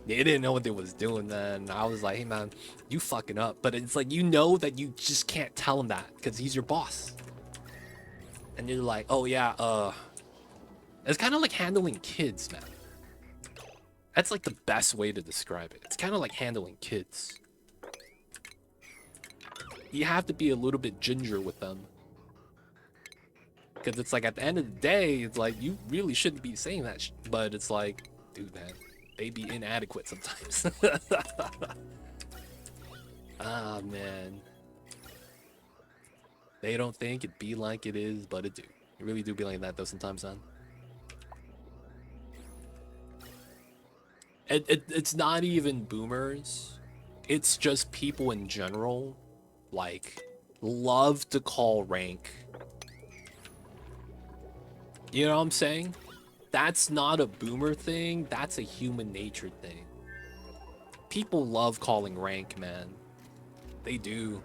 they didn't know what they was doing, then I was like, hey, man, you fucking up. But it's like, you know that you just can't tell him that because he's your boss. And you're like, oh, yeah, it's kind of like handling kids, man. That's like the best way to describe it. It's kind of like handling kids. You have to be a little bit ginger with them. Because it's like, at the end of the day, it's like, you really shouldn't be saying that. But it's like, dude, man, they be inadequate sometimes. Ah, man. They don't think it be like it is, but it do. You really do be like that, though, sometimes, man. It's not even boomers. It's just people in general, like, love to call rank. You know what I'm saying? That's not a boomer thing. That's a human nature thing. People love calling rank, man. They do.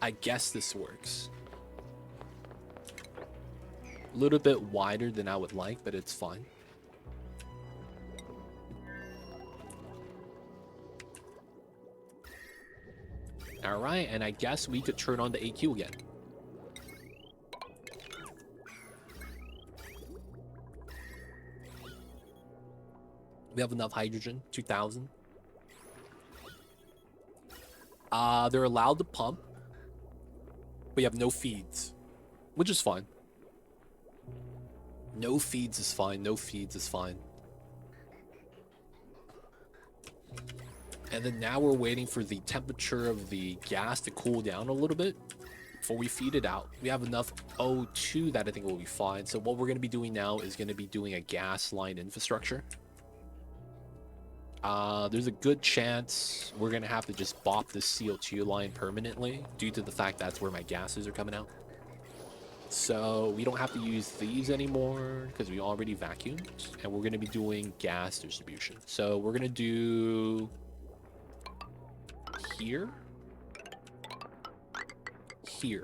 I guess this works. A little bit wider than I would like, but it's fine. All right, and I guess we could turn on the AQ again. We have enough hydrogen, 2,000. They're allowed to pump. We have no feeds, which is fine. No feeds is fine. No feeds is fine. And then now we're waiting for the temperature of the gas to cool down a little bit before we feed it out. We have enough O2 that I think will be fine. So what we're going to be doing now is going to be doing a gas line infrastructure. There's a good chance we're going to have to just bop this CO2 line permanently due to the fact that's where my gases are coming out. So we don't have to use these anymore because we already vacuumed, and we're going to be doing gas distribution. So we're going to do here.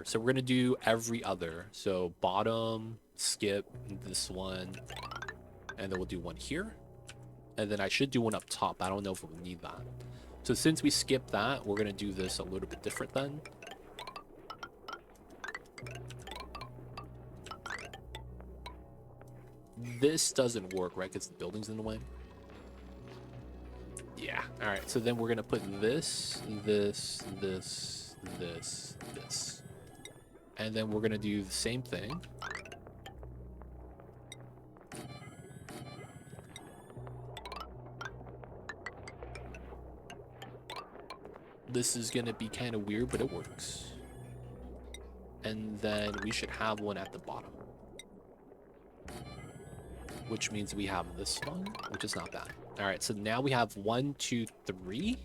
So we're going to do every other. So bottom, skip this one, and then we'll do one here. And then I should do one up top. I don't know if we'll need that. So since we skipped that, we're going to do this a little bit different then. This doesn't work, right? Because the building's in the way. Yeah. All right. So then we're going to put this. And then we're going to do the same thing. This is going to be kind of weird, but it works. And then we should have one at the bottom. Which means we have this one, which is not bad. All right, so now we have 1, 2, 3.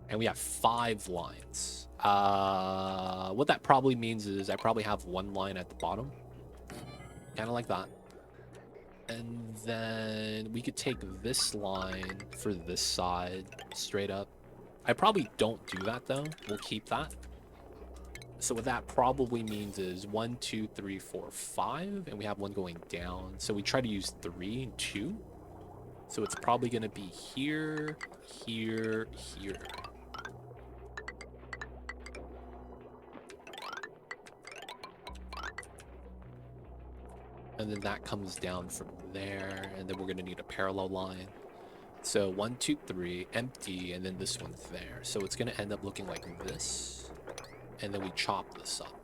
And we have 5 lines. What that probably means is I probably have one line at the bottom. Kind of like that. And then we could take this line for this side straight up. I probably don't do that though. We'll keep that. So what that probably means is 1, 2, 3, 4, 5, and we have one going down. So we try to use 3 and 2. So it's probably going to be here, here, here. And then that comes down from there, and then we're going to need a parallel line. So 1, 2, 3, empty, and then this one's there. So it's going to end up looking like this. And then we chop this up.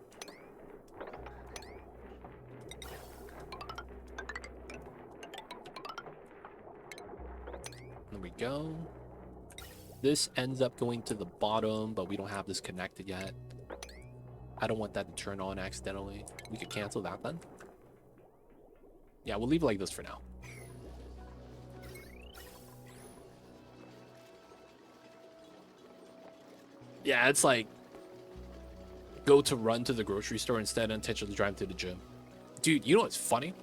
There we go. This ends up going to the bottom, but we don't have this connected yet. I don't want that to turn on accidentally. We could cancel that then. Yeah, we'll leave it like this for now. Yeah, it's like go to run to the grocery store instead and intentionally drive to the gym. Dude, you know what's funny?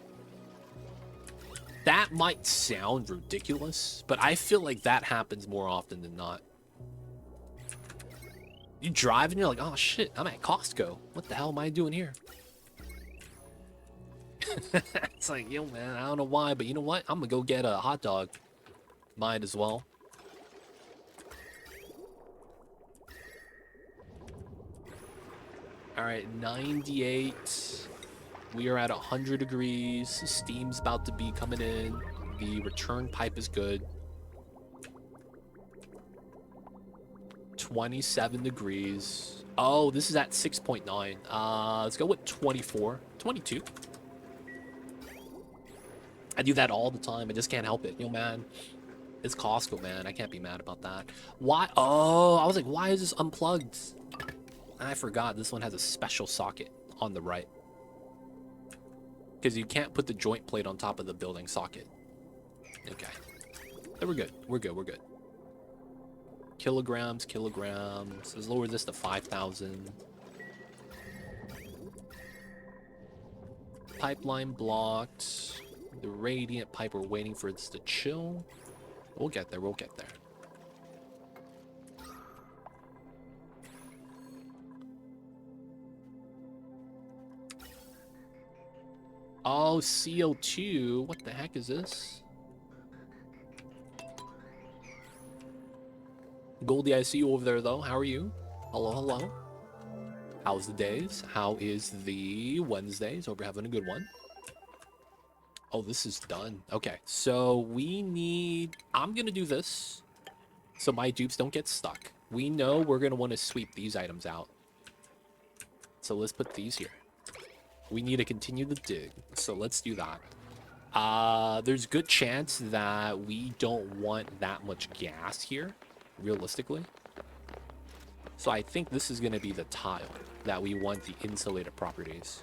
That might sound ridiculous, but I feel like that happens more often than not. You drive and you're like, oh shit, I'm at Costco. What the hell am I doing here? It's like, yo man, I don't know why, but you know what? I'm gonna go get a hot dog. Might as well. All right, 98. We are at 100 degrees. Steam's about to be coming in. The return pipe is good. 27 degrees. Oh, this is at 6.9. Let's go with 24. 22. I do that all the time. I just can't help it. Yo, man. It's Costco, man. I can't be mad about that. Why? Oh, I was like, why is this unplugged? I forgot this one has a special socket on the right. Because you can't put the joint plate on top of the building socket. Okay. So we're good. We're good. We're good. Kilograms, kilograms. Let's lower this to 5,000. Pipeline blocked. The radiant pipe, we're waiting for this to chill. We'll get there. We'll get there. Oh, CO2. What the heck is this? Goldie, I see you over there, though. How are you? Hello, hello. How's the days? How is the Wednesdays? Hope you're having a good one. Oh, this is done. Okay, so we need... I'm going to do this so my dupes don't get stuck. We know we're going to want to sweep these items out. So let's put these here. We need to continue the dig, so let's do that. There's a good chance that we don't want that much gas here, realistically. So I think this is going to be the tile that we want the insulated properties.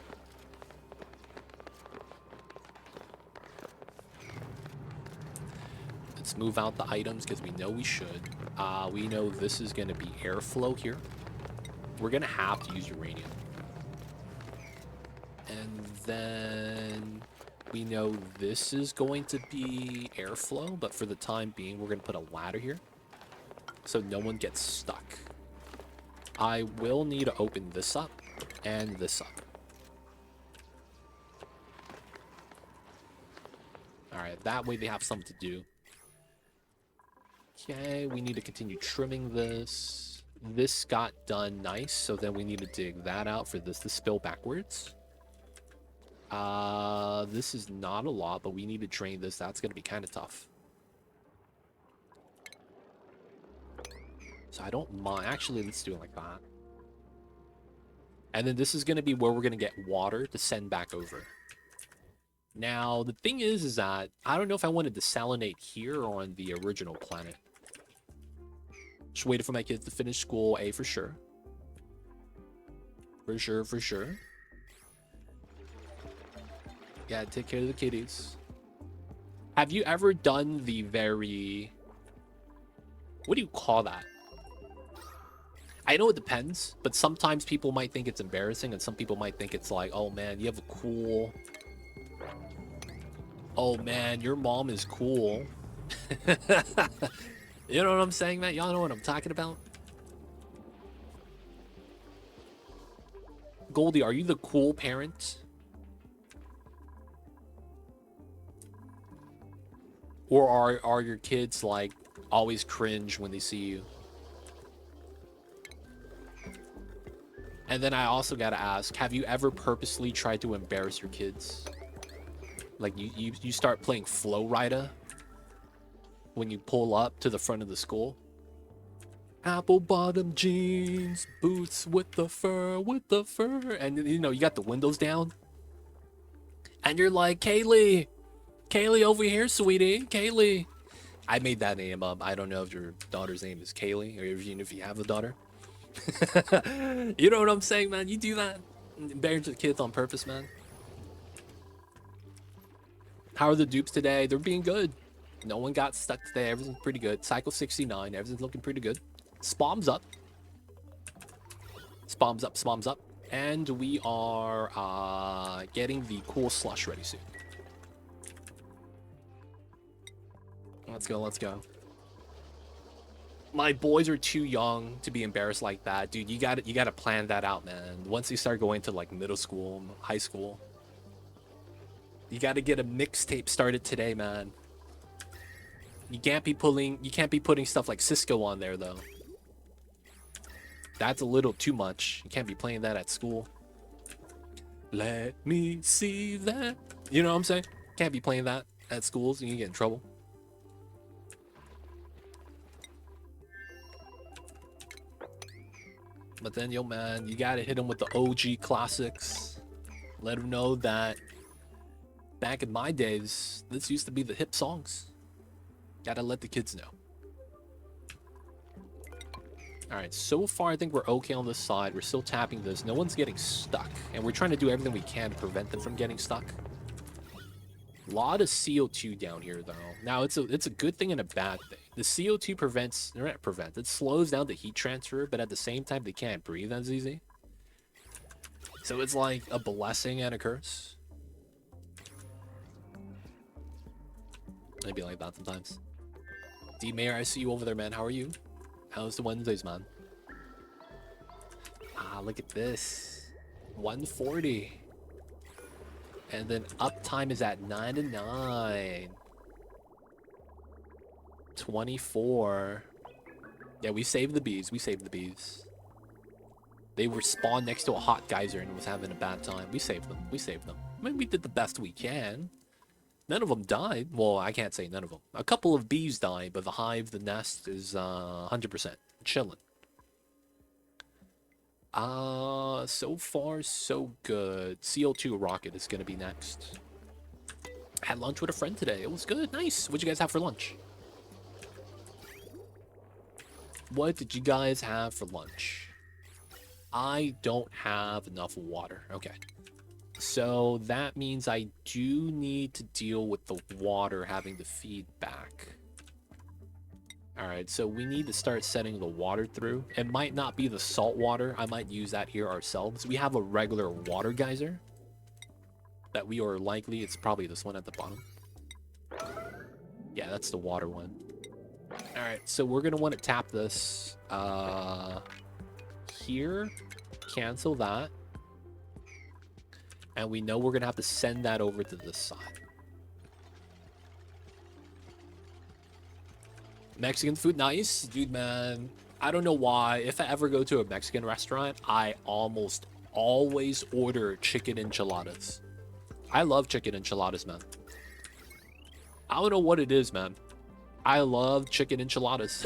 Let's move out the items because we know we should. We know this is going to be airflow here. We're going to have to use uranium. And then we know this is going to be airflow, but for the time being, we're going to put a ladder here so no one gets stuck. I will need to open this up and this up. All right, that way they have something to do. Okay, we need to continue trimming this. This got done nice, so then we need to dig that out for this to spill backwards. This is not a lot, but we need to drain this. That's going to be kind of tough. So I don't mind. Actually, let's do it like that. And then this is going to be where we're going to get water to send back over. Now, the thing is that I don't know if I want to desalinate here or on the original planet. Just waiting for my kids to finish school, A for sure. For sure, for sure. Yeah, take care of the kitties. Have you ever done the very... What do you call that? I know it depends, but sometimes people might think it's embarrassing and some people might think it's like, oh man, you have a cool... Oh man, your mom is cool. You know what I'm saying, man? Y'all know what I'm talking about? Goldie, are you the cool parent? Or are your kids, like, always cringe when they see you? And then I also gotta ask, have you ever purposely tried to embarrass your kids? Like, you start playing Flow Rider when you pull up to the front of the school. Apple bottom jeans, boots with the fur, and you know, you got the windows down. And you're like, Kaylee over here, sweetie, Kaylee. I made that name up. I don't know if your daughter's name is Kaylee, or even if you have a daughter. You know what I'm saying, man? You do that. Embarrass the kids on purpose, man. How are the dupes today? They're being good. No one got stuck today. Everything's pretty good. Cycle 69. Everything's looking pretty good. Spawns up. Spawns up. Spawns up. And we are getting the cool slush ready soon. Let's go, let's go. My boys are too young to be embarrassed like that, dude. You gotta plan that out, man. Once they start going to like middle school, high school, you gotta get a mixtape started today, man. You can't be putting stuff like Cisco on there though. That's a little too much. You can't be playing that at school. Let me see that. You know what I'm saying? Can't be playing that at schools and you get in trouble. But then, yo, man, you gotta hit them with the OG classics. Let them know that back in my days, this used to be the hip songs. Gotta let the kids know. Alright, so far I think we're okay on this side. We're still tapping this. No one's getting stuck. And we're trying to do everything we can to prevent them from getting stuck. A lot of CO2 down here, though. Now, it's a good thing and a bad thing. The CO2 it slows down the heat transfer, but at the same time, they can't breathe as easy. So it's like a blessing and a curse. It'd be like that sometimes. D-Mayor, I see you over there, man. How are you? How's the Wednesdays, man? Ah, look at this. 140. And then uptime is at 99. 24. Yeah, we saved the bees. We saved the bees. They were spawned next to a hot geyser and was having a bad time. We saved them. We saved them. I mean, we did the best we can. None of them died. Well, I can't say none of them. A couple of bees died, but the hive, the nest is 100% chilling. So far, so good. CO2 rocket is going to be next. Had lunch with a friend today. It was good. Nice. What'd you guys have for lunch? What did you guys have for lunch? I don't have enough water. Okay. So that means I do need to deal with the water having to feed back. Alright, so we need to start setting the water through. It might not be the salt water. I might use that here ourselves. We have a regular water geyser that we are likely... It's probably this one at the bottom. Yeah, that's the water one. Alright, so we're going to want to tap this here. Cancel that. And we know we're going to have to send that over to this side. Mexican food, nice. Dude, man, I don't know why. If I ever go to a Mexican restaurant, I almost always order chicken enchiladas. I love chicken enchiladas, man. I don't know what it is, man. I love chicken enchiladas.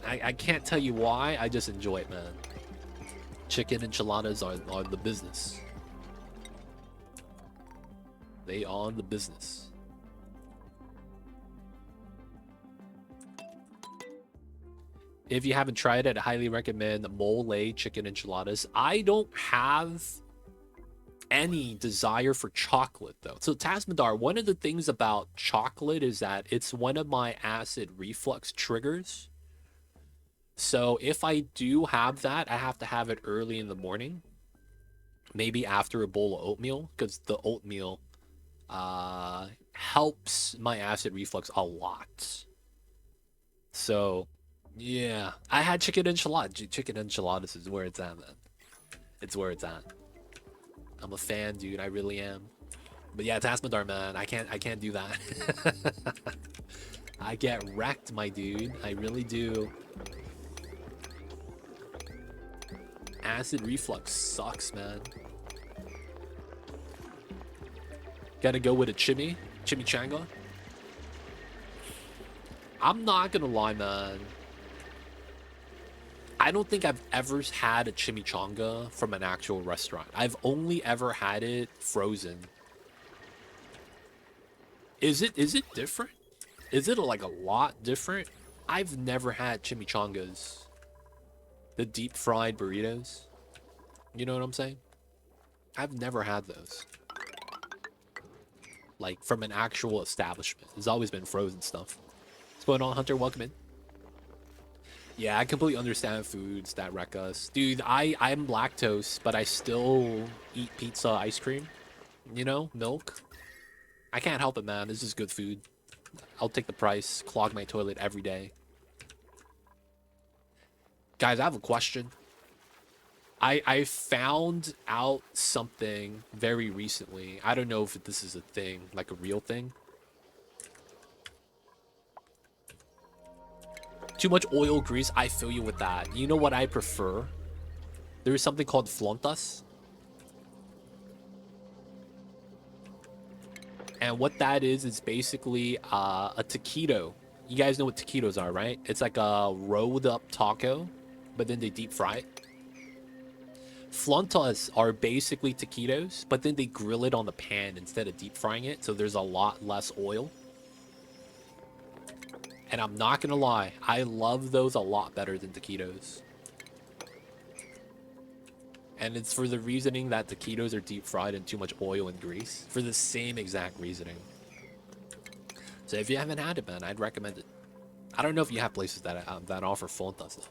I can't tell you why. I just enjoy it, man. Chicken enchiladas are the business. They are the business. If you haven't tried it, I highly recommend mole chicken enchiladas. I don't have any desire for chocolate, though. So, Tasmadar, one of the things about chocolate is that it's one of my acid reflux triggers. So, if I do have that, I have to have it early in the morning. Maybe after a bowl of oatmeal, because the oatmeal helps my acid reflux a lot. So... yeah, I had chicken enchiladas. Chicken enchiladas is where it's at, man. It's where it's at. I'm a fan, dude. I really am. But yeah, Tasmadar, man. I can't do that. I get wrecked, my dude. I really do. Acid reflux sucks, man. Gotta go with a chimichanga. I'm not gonna lie, man. I don't think I've ever had a chimichanga from an actual restaurant. I've only ever had it frozen. Is it different? Is it like a lot different? I've never had chimichangas. The deep fried burritos. You know what I'm saying? I've never had those. Like from an actual establishment. It's always been frozen stuff. What's going on, Hunter? Welcome in. Yeah, I completely understand foods that wreck us. Dude, I'm lactose, but I still eat pizza, ice cream. You know, milk. I can't help it, man. This is good food. I'll take the price. Clog my toilet every day. Guys, I have a question. I found out something very recently. I don't know if this is a thing, like a real thing. Too much oil, grease, I feel you with that. You know what I prefer? There is something called flontas. And what that is basically a taquito. You guys know what taquitos are, right? It's like a rolled up taco, but then they deep fry it. Flontas are basically taquitos, but then they grill it on the pan instead of deep frying it, so there's a lot less oil. And I'm not gonna lie, I love those a lot better than taquitos. And it's for the reasoning that taquitos are deep fried in too much oil and grease. For the same exact reasoning. So if you haven't had it, man, I'd recommend it. I don't know if you have places that offer flontas though.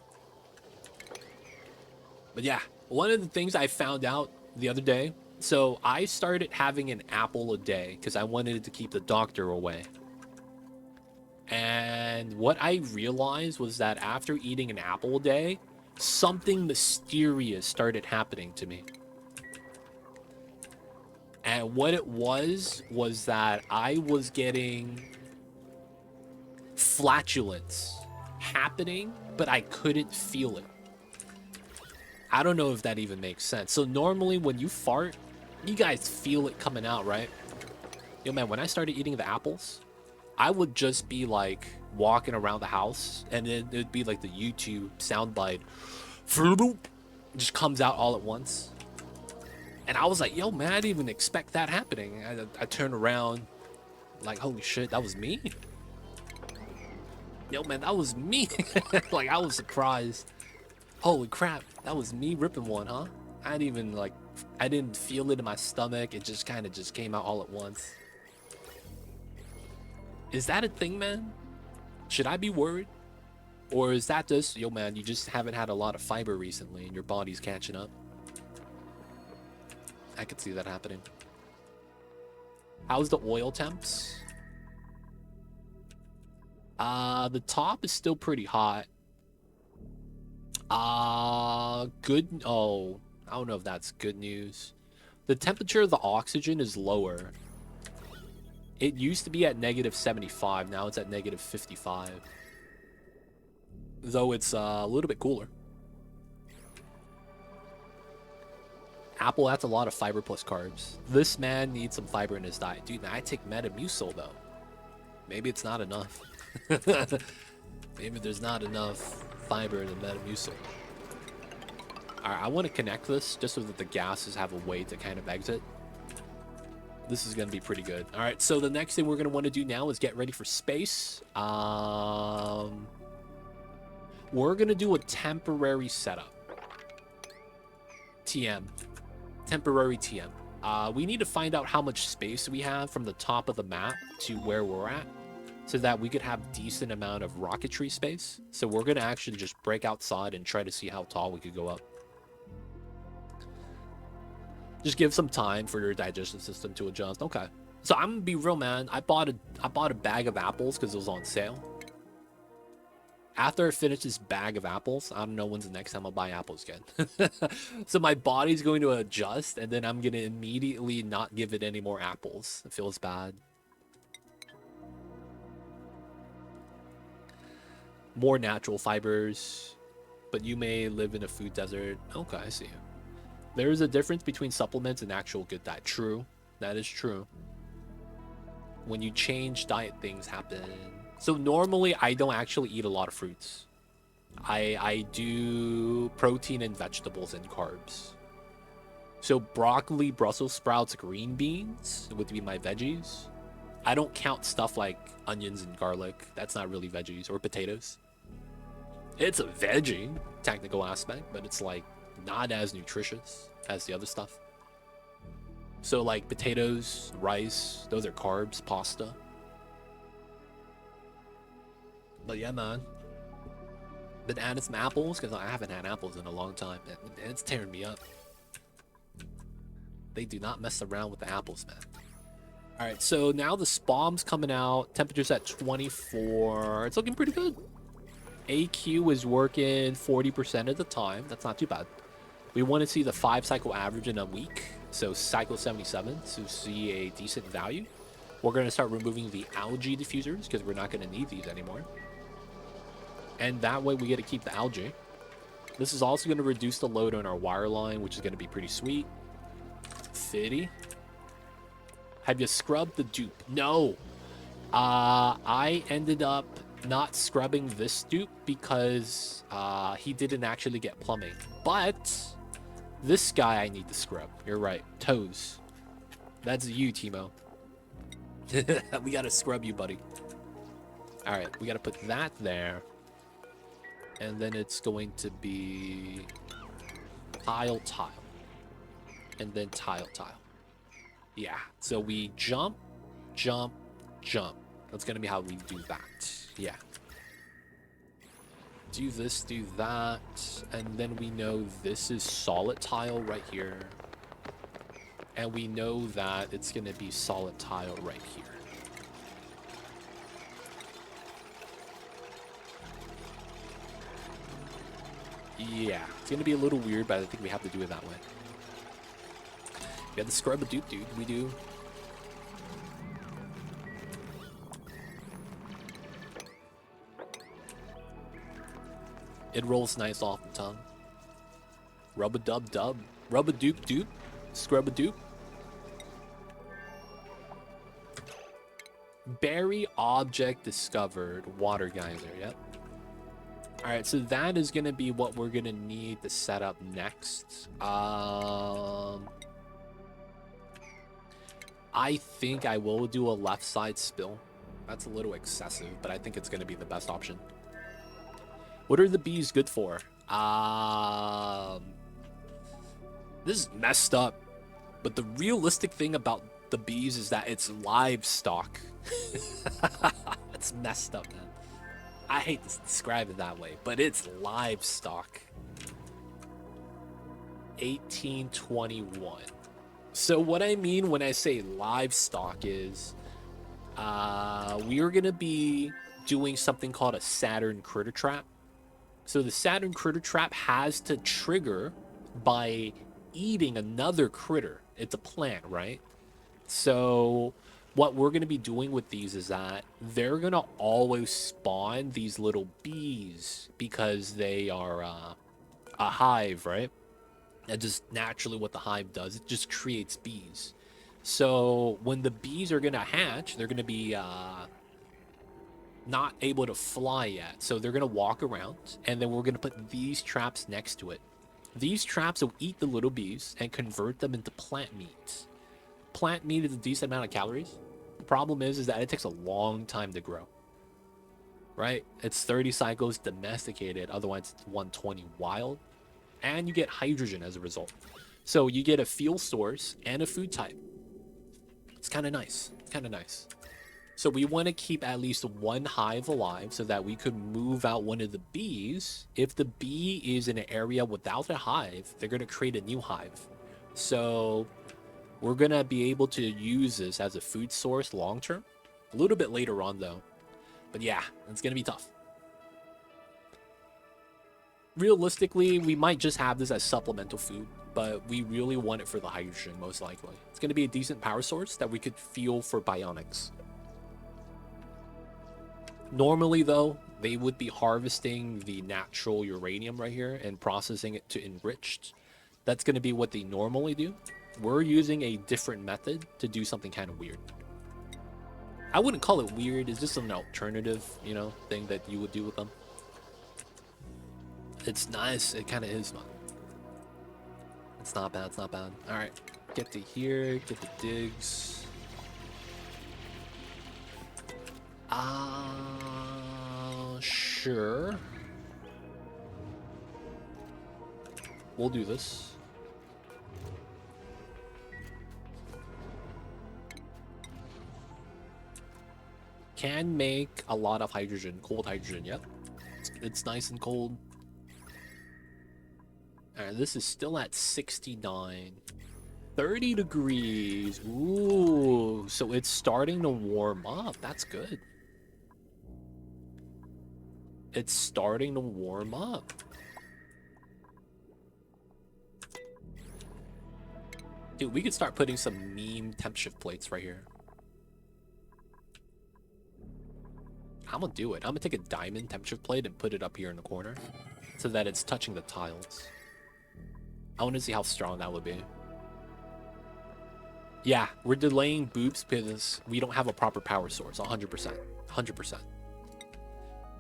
But yeah, one of the things I found out the other day, so I started having an apple a day because I wanted to keep the doctor away. And what I realized was that after eating an apple a day, something mysterious started happening to me. And what it was that I was getting flatulence happening, but I couldn't feel it. I don't know if that even makes sense. So normally when you fart, you guys feel it coming out, right? Yo, man, when I started eating the apples, I would just be like walking around the house and then it'd be like the YouTube soundbite. It just comes out all at once. And I was like, yo, man, I didn't even expect that happening. I turned around like, holy shit, that was me? Yo, man, that was me. Like, I was surprised. Holy crap, that was me ripping one, huh? I didn't feel it in my stomach. It just kind of just came out all at once. Is that a thing, man? Should I be worried? Or is that just, yo, man, you just haven't had a lot of fiber recently and your body's catching up? I could see that happening. How's the oil temps? The top is still pretty hot. Good. Oh, I don't know if that's good news. The temperature of the oxygen is lower. It used to be at -75. Now it's at -55. Though it's a little bit cooler. Apple, that's a lot of fiber plus carbs. This man needs some fiber in his diet. Dude, I take Metamucil, though. Maybe it's not enough. Maybe there's not enough fiber in the Metamucil. Alright, I want to connect this just so that the gases have a way to kind of exit. This is going to be pretty good. Alright, so the next thing we're going to want to do now is get ready for space. We're going to do a temporary setup. TM. Temporary TM. We need to find out how much space we have from the top of the map to where we're at, so that we could have decent amount of rocketry space. So we're going to actually just break outside and try to see how tall we could go up. Just give some time for your digestion system to adjust. Okay. So I'm gonna be real, man. I bought a bag of apples because it was on sale. After I finish this bag of apples, I don't know when's the next time I'll buy apples again. So my body's going to adjust, and then I'm gonna immediately not give it any more apples. It feels bad. More natural fibers, but you may live in a food desert. Okay, I see. There is a difference between supplements and actual good diet. True. That is true. When you change diet, things happen. So normally, I don't actually eat a lot of fruits. I do protein and vegetables and carbs. So broccoli, Brussels sprouts, green beans would be my veggies. I don't count stuff like onions and garlic. That's not really veggies. Or potatoes. It's a veggie, technical aspect, but it's like not as nutritious as the other stuff. So like potatoes, rice, those are carbs, pasta. But yeah, man. Been adding some apples because I haven't had apples in a long time, and it's tearing me up. They do not mess around with the apples, man. All right, so now the spawn's coming out. Temperature's at 24. It's looking pretty good. AQ is working 40% of the time. That's not too bad. We want to see the 5-cycle average in a week. So cycle 77 to see a decent value. We're going to start removing the algae diffusers because we're not going to need these anymore. And that way we get to keep the algae. This is also going to reduce the load on our wire line, which is going to be pretty sweet. Fitty. Have you scrubbed the dupe? No. I ended up not scrubbing this dupe because he didn't actually get plumbing. But this guy I need to scrub. You're right. Toes. That's you, Timo. We got to scrub you, buddy. All right. We got to put that there. And then it's going to be tile, tile. And then tile, tile. Yeah. So we jump, jump, jump. That's going to be how we do that. Yeah. Do this, do that. And then we know this is solid tile right here. And we know that it's going to be solid tile right here. Yeah, it's going to be a little weird, but I think we have to do it that way. We have to scrub a dupe, dude. We do. It rolls nice off the tongue. Rub a dub dub. Rub a dupe dupe. Scrub a dupe. Berry object discovered. Water geyser, yep. Alright, so that is going to be what we're going to need to set up next. I think I will do a left side spill. That's a little excessive, but I think it's going to be the best option. What are the bees good for? This is messed up. But the realistic thing about the bees is that it's livestock. It's messed up, man. I hate to describe it that way, but it's livestock. 1821. So what I mean when I say livestock is we are going to be doing something called a Saturn critter trap. So the Saturn critter trap has to trigger by eating another critter. It's a plant, right? So what we're going to be doing with these is that they're going to always spawn these little bees because they are a hive, right? And just naturally what the hive does, it just creates bees. So when the bees are going to hatch, they're going to be not able to fly yet. So they're going to walk around, and then we're going to put these traps next to it. These traps will eat the little bees and convert them into plant meat. Plant meat is a decent amount of calories. The problem is that it takes a long time to grow. Right? It's 30 cycles domesticated, otherwise it's 120 wild. And you get hydrogen as a result. So you get a fuel source and a food type. It's kind of nice. It's kind of nice. So we want to keep at least one hive alive so that we could move out one of the bees. If the bee is in an area without a hive, they're going to create a new hive. So we're going to be able to use this as a food source long term. A little bit later on though. But yeah, it's going to be tough. Realistically, we might just have this as supplemental food, but we really want it for the hydrogen, most likely. It's going to be a decent power source that we could fuel for bionics. Normally, though, they would be harvesting the natural uranium right here and processing it to enriched. That's going to be what they normally do. We're using a different method to do something kind of weird. I wouldn't call it weird. It's just an alternative, thing that you would do with them. It's nice. It kind of is, man. It's not bad. It's not bad. All right. Get to here. Get the digs. Sure. We'll do this. Can make a lot of hydrogen. Cold hydrogen, yep. It's nice and cold. Alright, this is still at 69. 30 degrees. Ooh, so it's starting to warm up. That's good. It's starting to warm up. Dude, we could start putting some meme temp shift plates right here. I'm gonna do it. I'm gonna take a diamond temp shift plate and put it up here in the corner so that it's touching the tiles. I want to see how strong that would be. Yeah, we're delaying Dupes because we don't have a proper power source. 100%. 100%.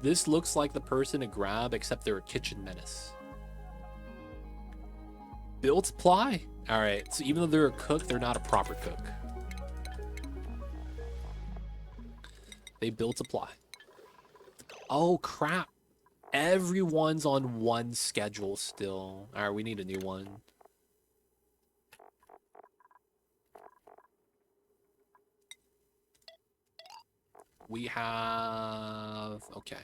This looks like the person to grab, except they're a kitchen menace. Build supply? Alright, so even though they're a cook, they're not a proper cook. They build supply. Oh, crap. Everyone's on one schedule still. Alright, we need a new one. We have... Okay.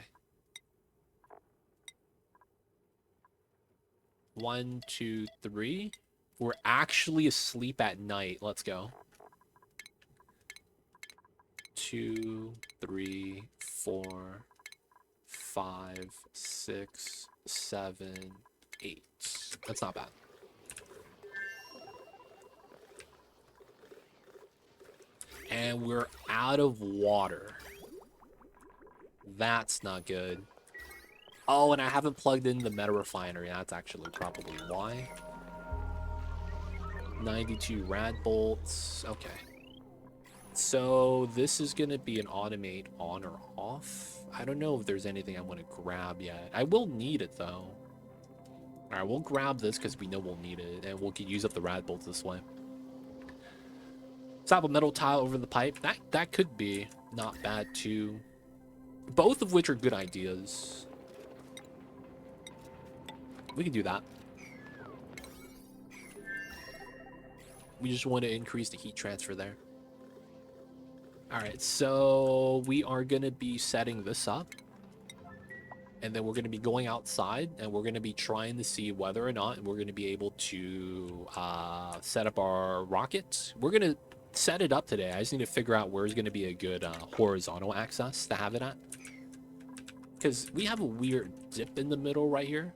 1, 2, 3. We're actually asleep at night. Let's go. 2, 3, 4, 5, 6, 7, 8. That's not bad. And we're out of water. That's not good. Oh, and I haven't plugged in the meta refinery. That's actually probably why. 92 rad bolts. Okay. So this is going to be an automate on or off. I don't know if there's anything I want to grab yet. I will need it, though. All right, we'll grab this because we know we'll need it, and we'll use up the rad bolts this way. Slap a metal tile over the pipe. That could be not bad, too. Both of which are good ideas. We can do that. We just want to increase the heat transfer there. Alright, so we are going to be setting this up. And then we're going to be going outside, and we're going to be trying to see whether or not we're going to be able to set up our rockets. We're going to set it up today. I just need to figure out where's going to be a good horizontal access to have it at. Because we have a weird dip in the middle right here.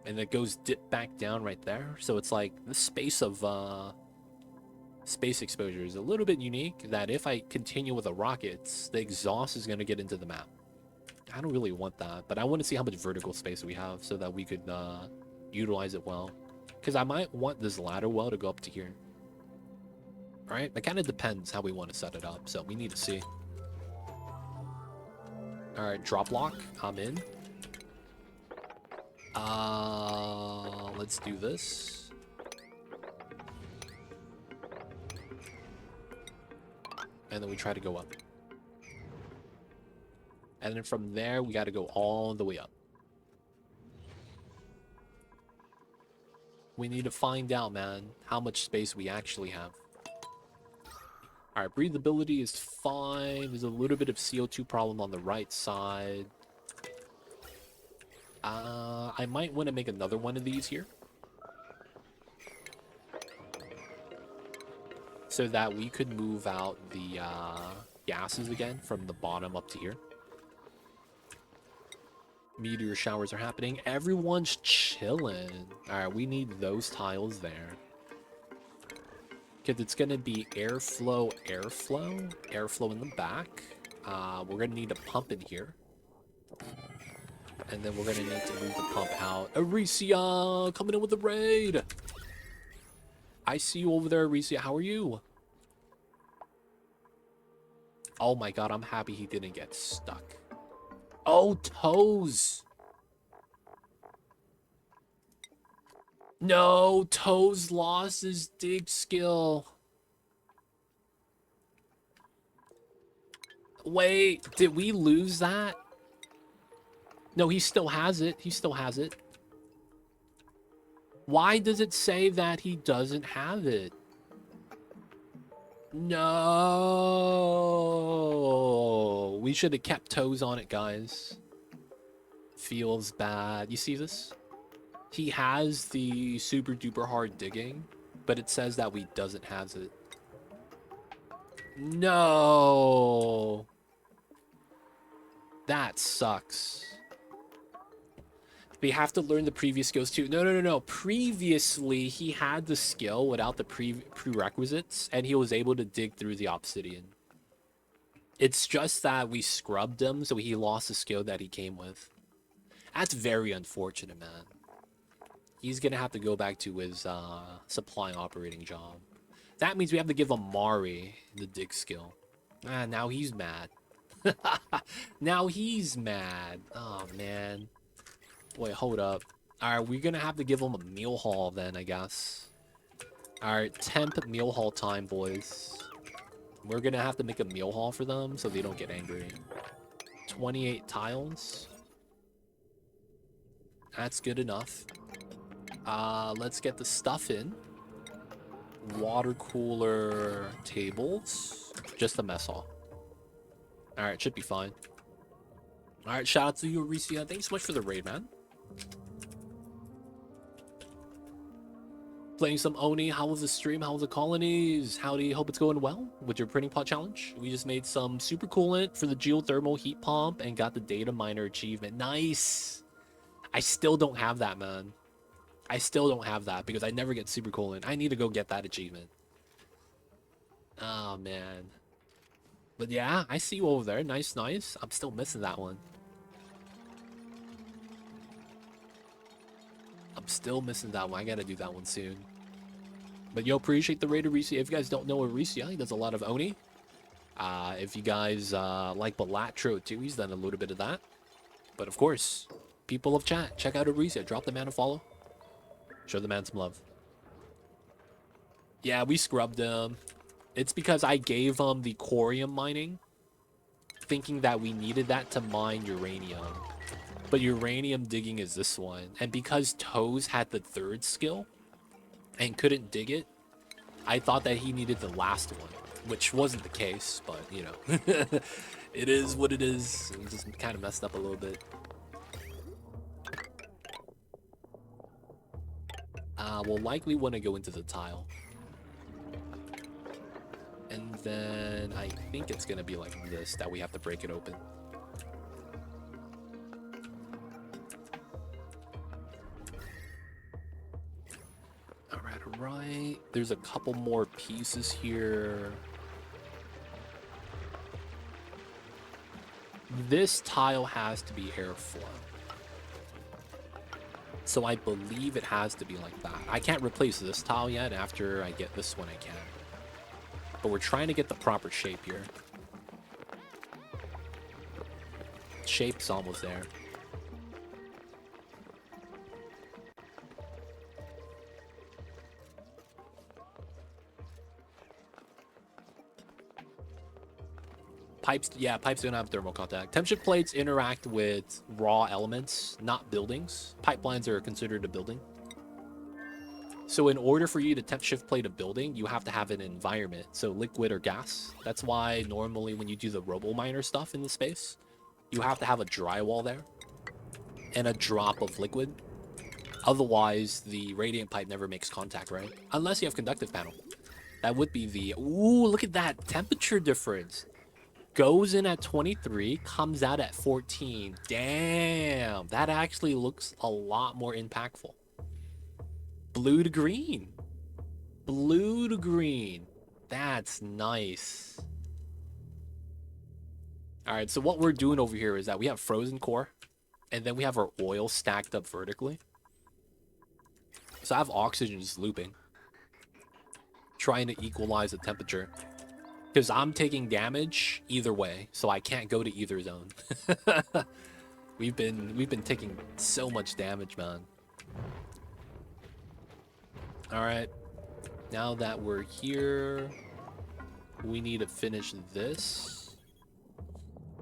And it goes dip back down right there. So it's like the space of space exposure is a little bit unique, that if I continue with the rockets, the exhaust is going to get into the map. I don't really want that, but I want to see how much vertical space we have so that we could utilize it well. Because I might want this ladder well to go up to here. Alright, it kind of depends how we want to set it up, so we need to see. Alright, drop lock, I'm in. Let's do this. And then we try to go up. And then from there, we got to go all the way up. We need to find out, man, how much space we actually have. Alright, breathability is fine. There's a little bit of CO2 problem on the right side. I might want to make another one of these here. So that we could move out the gases again from the bottom up to here. Meteor showers are happening. Everyone's chilling. Alright, we need those tiles there. Because it's going to be airflow in the back. We're going to need a pump in here. And then we're going to need to move the pump out. Aricia, coming in with the raid. I see you over there, Aricia. How are you? Oh my god, I'm happy he didn't get stuck. Oh, Toes. No, Toes lost his dig skill. Wait, did we lose that? No, he still has it. He still has it. Why does it say that he doesn't have it? No. We should have kept Toes on it, guys. Feels bad. You see this? He has the super duper hard digging, but it says that we doesn't have it. No. That sucks. We have to learn the previous skills too. No. Previously, he had the skill without the prerequisites, and he was able to dig through the obsidian. It's just that we scrubbed him, so he lost the skill that he came with. That's very unfortunate, man. He's gonna have to go back to his supply operating job. That means we have to give him Mari the dig skill. Now he's mad. Now he's mad. Oh, man. Wait, hold up. Alright, we're gonna have to give him a meal haul then, I guess. Alright, temp meal haul time, boys. We're gonna have to make a meal haul for them so they don't get angry. 28 tiles. That's good enough. Let's get the stuff in. Water cooler tables. Just a mess hall. Alright, should be fine. Alright, shout out to you, Aricia. Thanks so much for the raid, man. Playing some Oni. How was the stream? How was the colonies? Howdy, hope it's going well with your printing pot challenge. We just made some super coolant for the geothermal heat pump and got the data miner achievement. Nice. I still don't have that, man. I still don't have that because I never get super coolant. I need to go get that achievement. Oh, man. But yeah, I see you over there. Nice, nice. I'm still missing that one. I'm still missing that one. I gotta do that one soon. But yo, appreciate the raid, Aricia. If you guys don't know Aricia, he does a lot of Oni. If you guys like Balatro too, he's done a little bit of that. But of course, people of chat, check out Aricia. Drop the man a follow. Show the man some love. Yeah, we scrubbed him. It's because I gave him the corium mining, thinking that we needed that to mine uranium. But uranium digging is this one. And because Toes had the third skill and couldn't dig it, I thought that he needed the last one, which wasn't the case, but, you know. It is what it is. It just kind of messed up a little bit. We'll likely want to go into the tile. And then I think it's going to be like this, that we have to break it open. Alright. There's a couple more pieces here. This tile has to be airflow. So I believe it has to be like that. I can't replace this tile yet. After I get this one, I can. But we're trying to get the proper shape here. Shape's almost there. Pipes, yeah, pipes don't have thermal contact. Temp shift plates interact with raw elements, not buildings. Pipelines are considered a building. So in order for you to temp shift plate a building, you have to have an environment, so liquid or gas. That's why normally when you do the RoboMiner stuff in the space, you have to have a drywall there and a drop of liquid. Otherwise, the radiant pipe never makes contact, right? Unless you have conductive panel. That would be the... Ooh, look at that temperature difference. Goes in at 23, comes out at 14. Damn, that actually looks a lot more impactful. Blue to green. Blue to green. That's nice. All right, so what we're doing over here is that we have frozen core, and then we have our oil stacked up vertically. So I have oxygen just looping, trying to equalize the temperature. Because I'm taking damage either way, so I can't go to either zone. We've been taking so much damage, man. All right, now that we're here, we need to finish this.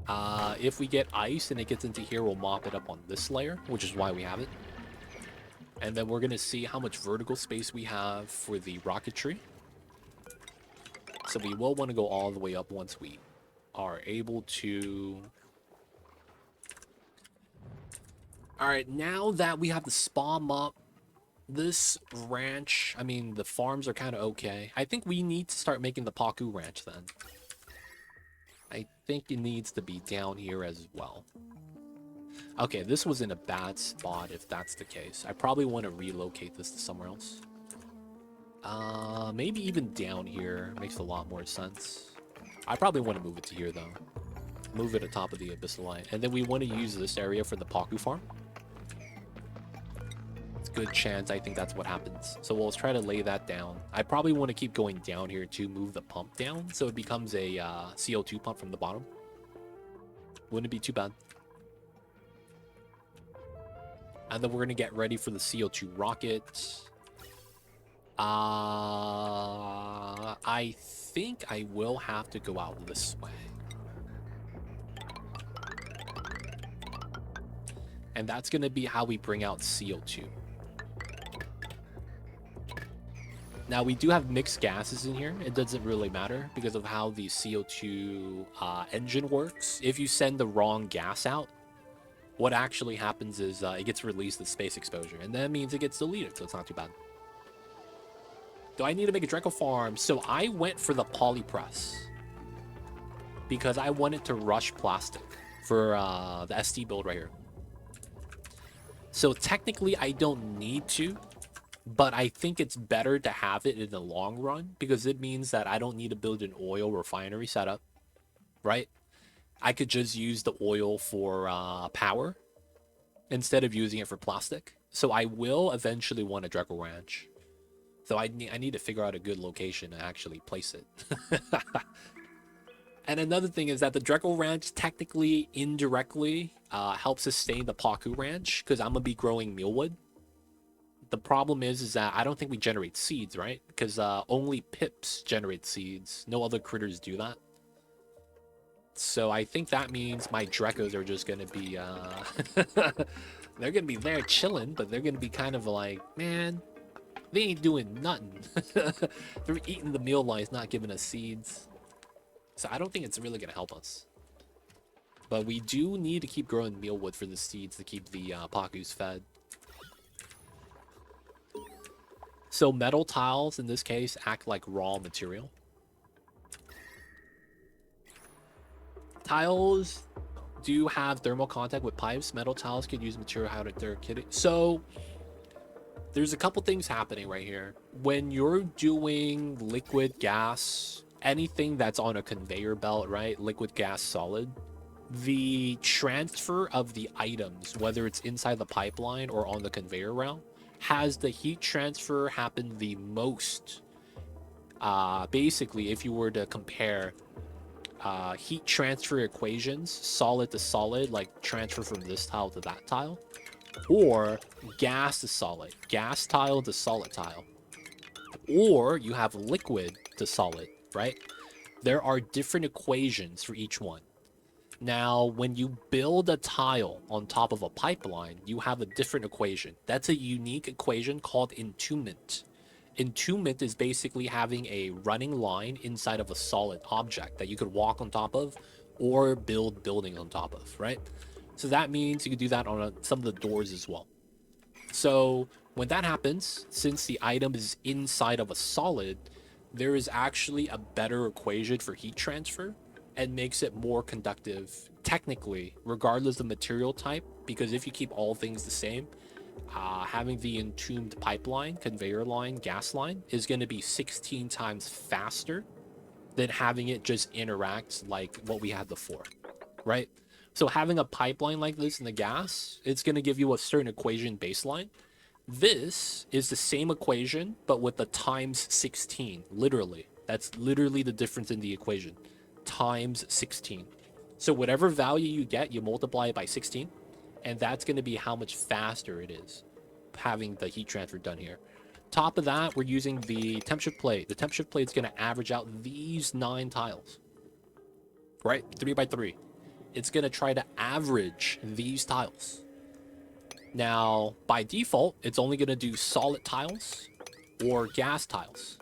If we get ice and it gets into here, we'll mop it up on this layer, which is why we have it. And then we're gonna see how much vertical space we have for the rocketry. So we will want to go all the way up once we are able to. All right, now that we have the spawn up This ranch, I mean, the farms are kind of okay. I think we need to start making the Paku ranch then. I think it needs to be down here as well. Okay, this was in a bad spot if that's the case. I probably want to relocate this to somewhere else. Maybe even down here makes a lot more sense. I probably want to move it to here though. Move it atop of the Abyssalite. And then we want to use this area for the Paku farm. It's a good chance I think that's what happens. So we'll try to lay that down. I probably want to keep going down here to move the pump down so it becomes a CO2 pump from the bottom. Wouldn't be too bad. And then we're going to get ready for the CO2 rocket. I think I will have to go out this way. And that's going to be how we bring out CO2. Now, we do have mixed gases in here. It doesn't really matter because of how the CO2 engine works. If you send the wrong gas out, what actually happens is it gets released at space exposure. And that means it gets deleted, so it's not too bad. Do I need to make a Draco farm? So I went for the polypress because I wanted to rush plastic for the ST build right here. So technically I don't need to, but I think it's better to have it in the long run because it means that I don't need to build an oil refinery setup, right? I could just use the oil for power instead of using it for plastic. So I will eventually want a Draco ranch. So I need to figure out a good location to actually place it. And another thing is that the Draco ranch technically, indirectly, helps sustain the Paku ranch because I'm going to be growing mealwood. The problem is that I don't think we generate seeds, right? Because only pips generate seeds. No other critters do that. So I think that means my Dracos are just going to be... they're going to be there chilling, but they're going to be kind of like, man... They ain't doing nothing. They're eating the meal lines, not giving us seeds. So I don't think it's really going to help us. But we do need to keep growing mealwood for the seeds to keep the Pakus fed. So metal tiles, in this case, act like raw material. Tiles do have thermal contact with pipes. Metal tiles could use material how they're kidding. So... there's a couple things happening right here. When you're doing liquid, gas, anything that's on a conveyor belt, right? Liquid, gas, solid. The transfer of the items, whether it's inside the pipeline or on the conveyor route, has the heat transfer happen the most. Basically, if you were to compare heat transfer equations, solid to solid, like transfer from this tile to that tile, or gas to solid, gas tile to solid tile, or you have liquid to solid, right? There are different equations for each one. Now, when you build a tile on top of a pipeline, you have a different equation. That's a unique equation called entombment. Entombment is basically having a running line inside of a solid object that you could walk on top of or build buildings on top of, right? So that means you could do that on some of the doors as well. So when that happens, since the item is inside of a solid, there is actually a better equation for heat transfer and makes it more conductive technically, regardless of material type, because if you keep all things the same, having the entombed pipeline, conveyor line, gas line is going to be 16 times faster than having it just interact like what we had before, right? So having a pipeline like this in the gas, it's going to give you a certain equation baseline. This is the same equation, but with the times 16, literally. That's literally the difference in the equation. Times 16. So whatever value you get, you multiply it by 16, and that's going to be how much faster it is having the heat transfer done here. Top of that, we're using the temp shift plate. The temp shift plate is going to average out these 9 tiles, right? 3 by 3. It's going to try to average these tiles. Now, by default, it's only going to do solid tiles or gas tiles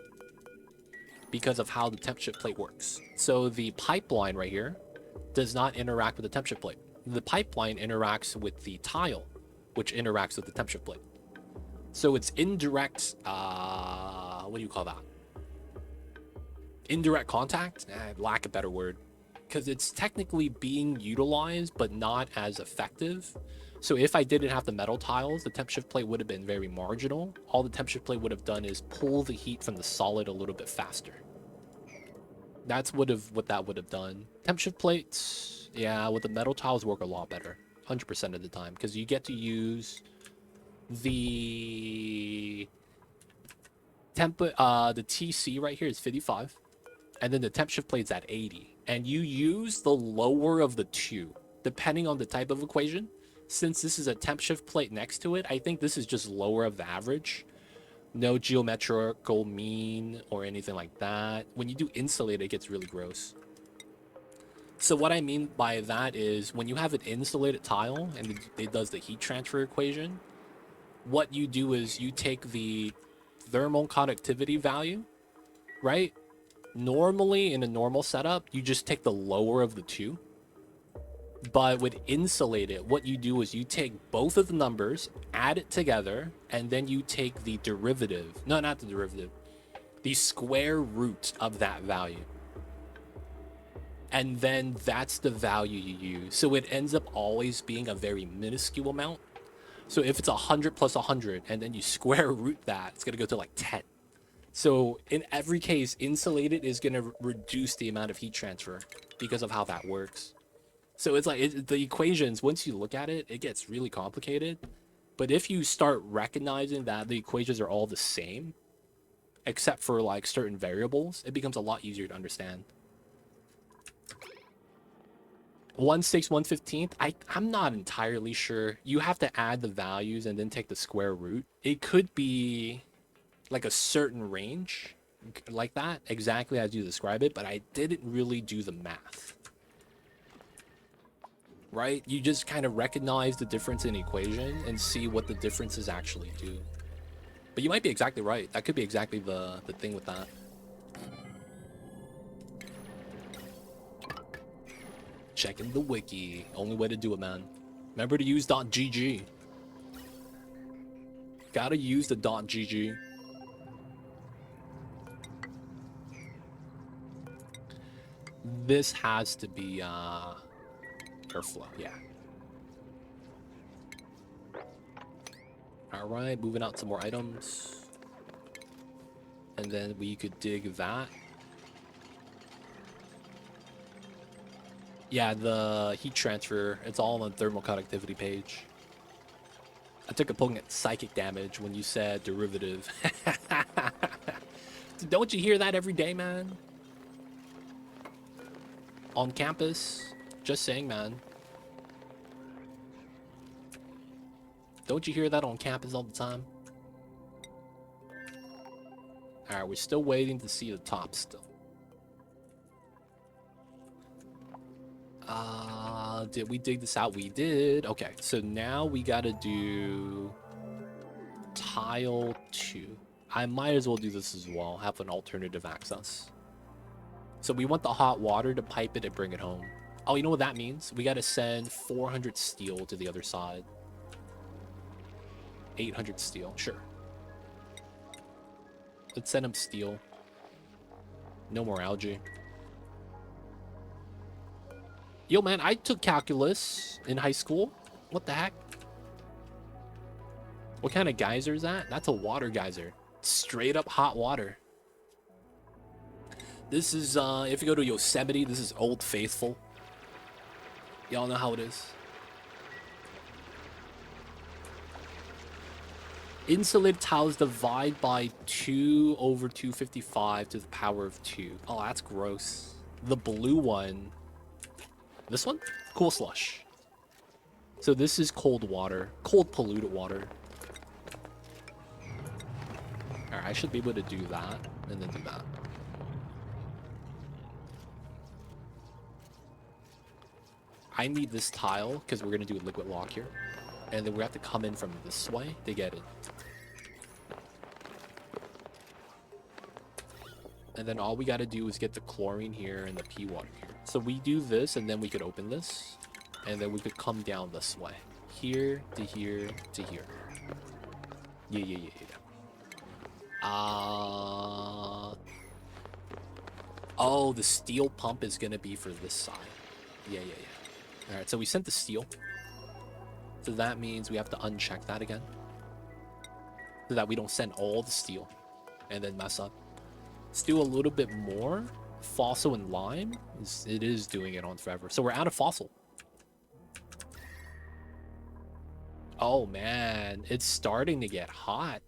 because of how the temp shift plate works. So the pipeline right here does not interact with the temp shift plate. The pipeline interacts with the tile, which interacts with the temp shift plate. So it's indirect, what do you call that? Indirect contact? Lack a better word. Because it's technically being utilized, but not as effective. So if I didn't have the metal tiles, the temp shift plate would have been very marginal. All the temp shift plate would have done is pull the heat from the solid a little bit faster. That's what that would have done. Temp shift plates, yeah, with the metal tiles work a lot better. 100% of the time. Because you get to use the the TC right here is 55. And then the temp shift plate's at 80. And you use the lower of the two, depending on the type of equation. Since this is a temp shift plate next to it, I think this is just lower of the average. No geometrical mean or anything like that. When you do insulated, it gets really gross. So what I mean by that is when you have an insulated tile and it does the heat transfer equation, what you do is you take the thermal conductivity value, right? Normally in a normal setup, you just take the lower of the two. But with insulated, what you do is you take both of the numbers, add it together, and then you take the derivative. No, not the derivative. The square root of that value. And then that's the value you use. So it ends up always being a very minuscule amount. So if it's 100 plus 100, and then you square root that, it's going to go to like 10. So in every case, insulated is going to reduce the amount of heat transfer because of how that works. So it's like the equations, once you look at it, it gets really complicated. But if you start recognizing that the equations are all the same, except for like certain variables, it becomes a lot easier to understand. 1/6, 1/15, I'm not entirely sure. You have to add the values and then take the square root. It could be like a certain range like that, exactly as you describe it, but I didn't really do the math. Right? You just kind of recognize the difference in equation and see what the differences actually do. But you might be exactly right. That could be exactly the thing with that. Checking the wiki. Only way to do it, man. Remember to use .gg. Gotta use the .gg. This has to be airflow, yeah. Alright, moving out some more items. And then we could dig that. Yeah, the heat transfer, it's all on the thermal conductivity page. I took a poke at psychic damage when you said derivative. Don't you hear that every day, man? On campus. Just saying, man. Don't you hear that on campus all the time? Alright, we're still waiting to see the top still. Did we dig this out? We did. Okay, so now we gotta do tile 2. I might as well do this as well, have an alternative access. So we want the hot water to pipe it and bring it home. Oh, you know what that means? We gotta send 400 steel to the other side. 800 steel, sure. Let's send him steel. No more algae. Yo, man, I took calculus in high school. What the heck? What kind of geyser is that? That's a water geyser. Straight up hot water. This is, if you go to Yosemite, this is Old Faithful. Y'all know how it is. Insulated tiles divide by 2 over 255 to the power of 2. Oh, that's gross. The blue one. This one? Cool slush. So this is cold water. Cold polluted water. Alright, I should be able to do that. And then do that. I need this tile because we're going to do a liquid lock here. And then we have to come in from this way to get it. And then all we got to do is get the chlorine here and the pea water here. So we do this, and then we could open this. And then we could come down this way. Here to here to here. Yeah. Oh, the steel pump is gonna be for this side. Yeah. All right, so we sent the steel. So that means we have to uncheck that again, so that we don't send all the steel and then mess up. Let's do a little bit more. Fossil and lime. It is doing it on forever. So we're out of fossil. Oh man, it's starting to get hot.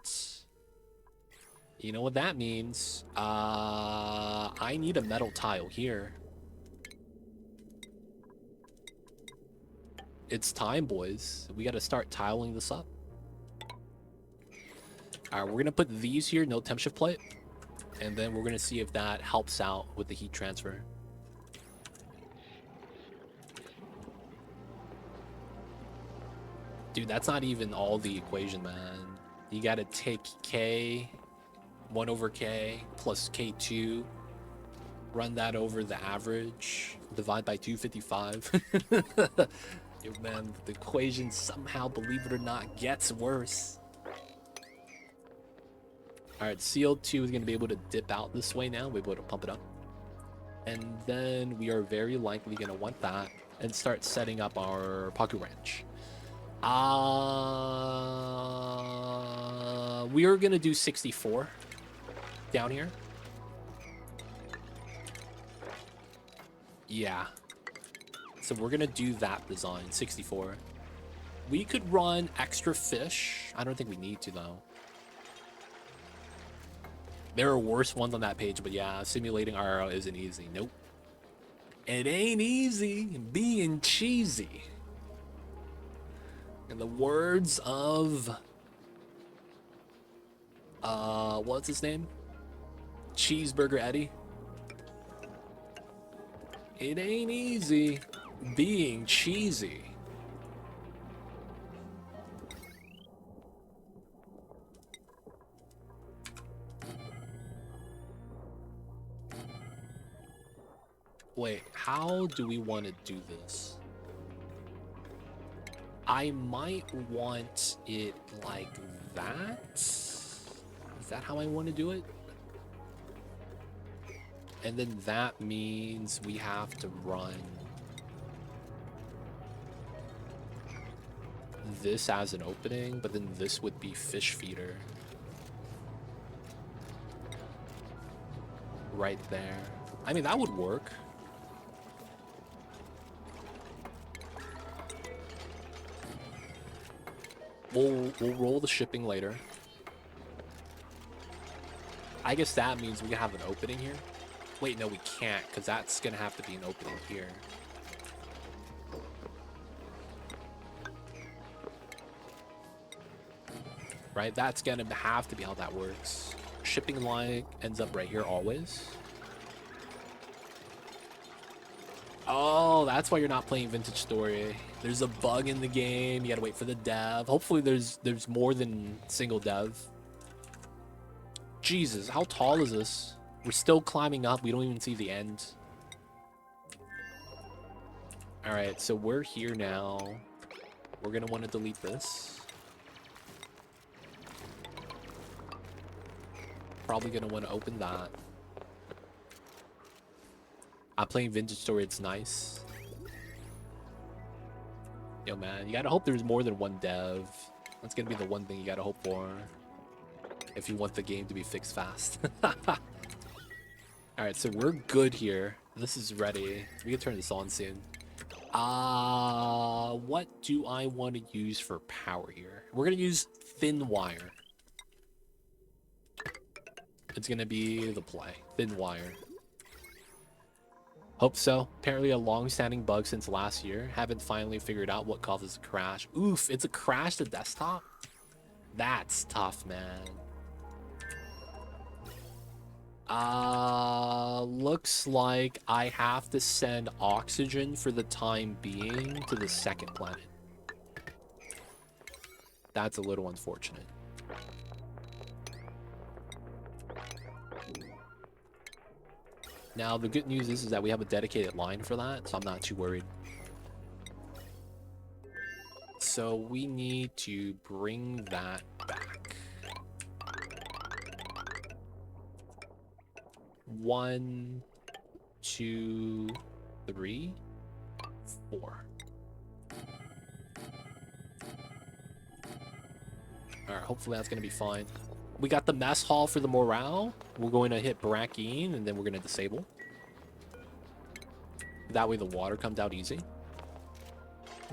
You know what that means? I need a metal tile here. It's time, boys. We gotta start tiling this up. Alright, we're gonna put these here, no temp shift plate. And then we're gonna see if that helps out with the heat transfer. Dude, that's not even all the equation, man. You gotta take K, 1 over K, plus K2, run that over the average, divide by 255. Yo, man, the equation somehow, believe it or not, gets worse. Alright, CO2 is gonna be able to dip out this way now. We're able to pump it up. And then we are very likely gonna want that and start setting up our pocket wrench. We are gonna do 64 down here. Yeah. So we're gonna do that design, 64. We could run extra fish. I don't think we need to though. There are worse ones on that page, but yeah, simulating RRL isn't easy. Nope. It ain't easy being cheesy. In the words of what's his name? Cheeseburger Eddie. It ain't easy being cheesy. Wait, how do we want to do this? I might want it like that. Is that how I want to do it? And then that means we have to run this as an opening, but then this would be fish feeder. Right there. I mean, that would work. We'll roll the shipping later. I guess that means we can have an opening here. Wait, no, we can't, because that's going to have to be an opening here. Right? That's going to have to be how that works. Shipping line ends up right here always. Oh, that's why you're not playing Vintage Story. There's a bug in the game. You gotta wait for the dev. Hopefully there's more than single dev. Jesus, how tall is this? We're still climbing up. We don't even see the end. Alright, so we're here now. We're gonna want to delete this. Probably gonna want to open that. I'm playing Vintage Story, it's nice. Yo, man, you gotta hope there's more than one dev. That's gonna be the one thing you gotta hope for if you want the game to be fixed fast. Alright, so we're good here. This is ready. We can turn this on soon. What do I want to use for power here? We're gonna use thin wire. It's gonna be the play. Thin wire. Hope so. Apparently a long-standing bug since last year. Haven't finally figured out what causes a crash. Oof, it's a crash to desktop? That's tough, man. Looks like I have to send oxygen for the time being to the second planet. That's a little unfortunate. Now, the good news is that we have a dedicated line for that, so I'm not too worried. So we need to bring that back. 1, 2, 3, 4. Alright, hopefully that's going to be fine. We got the mess hall for the morale. We're going to hit Brackine, and then we're going to disable. That way the water comes out easy.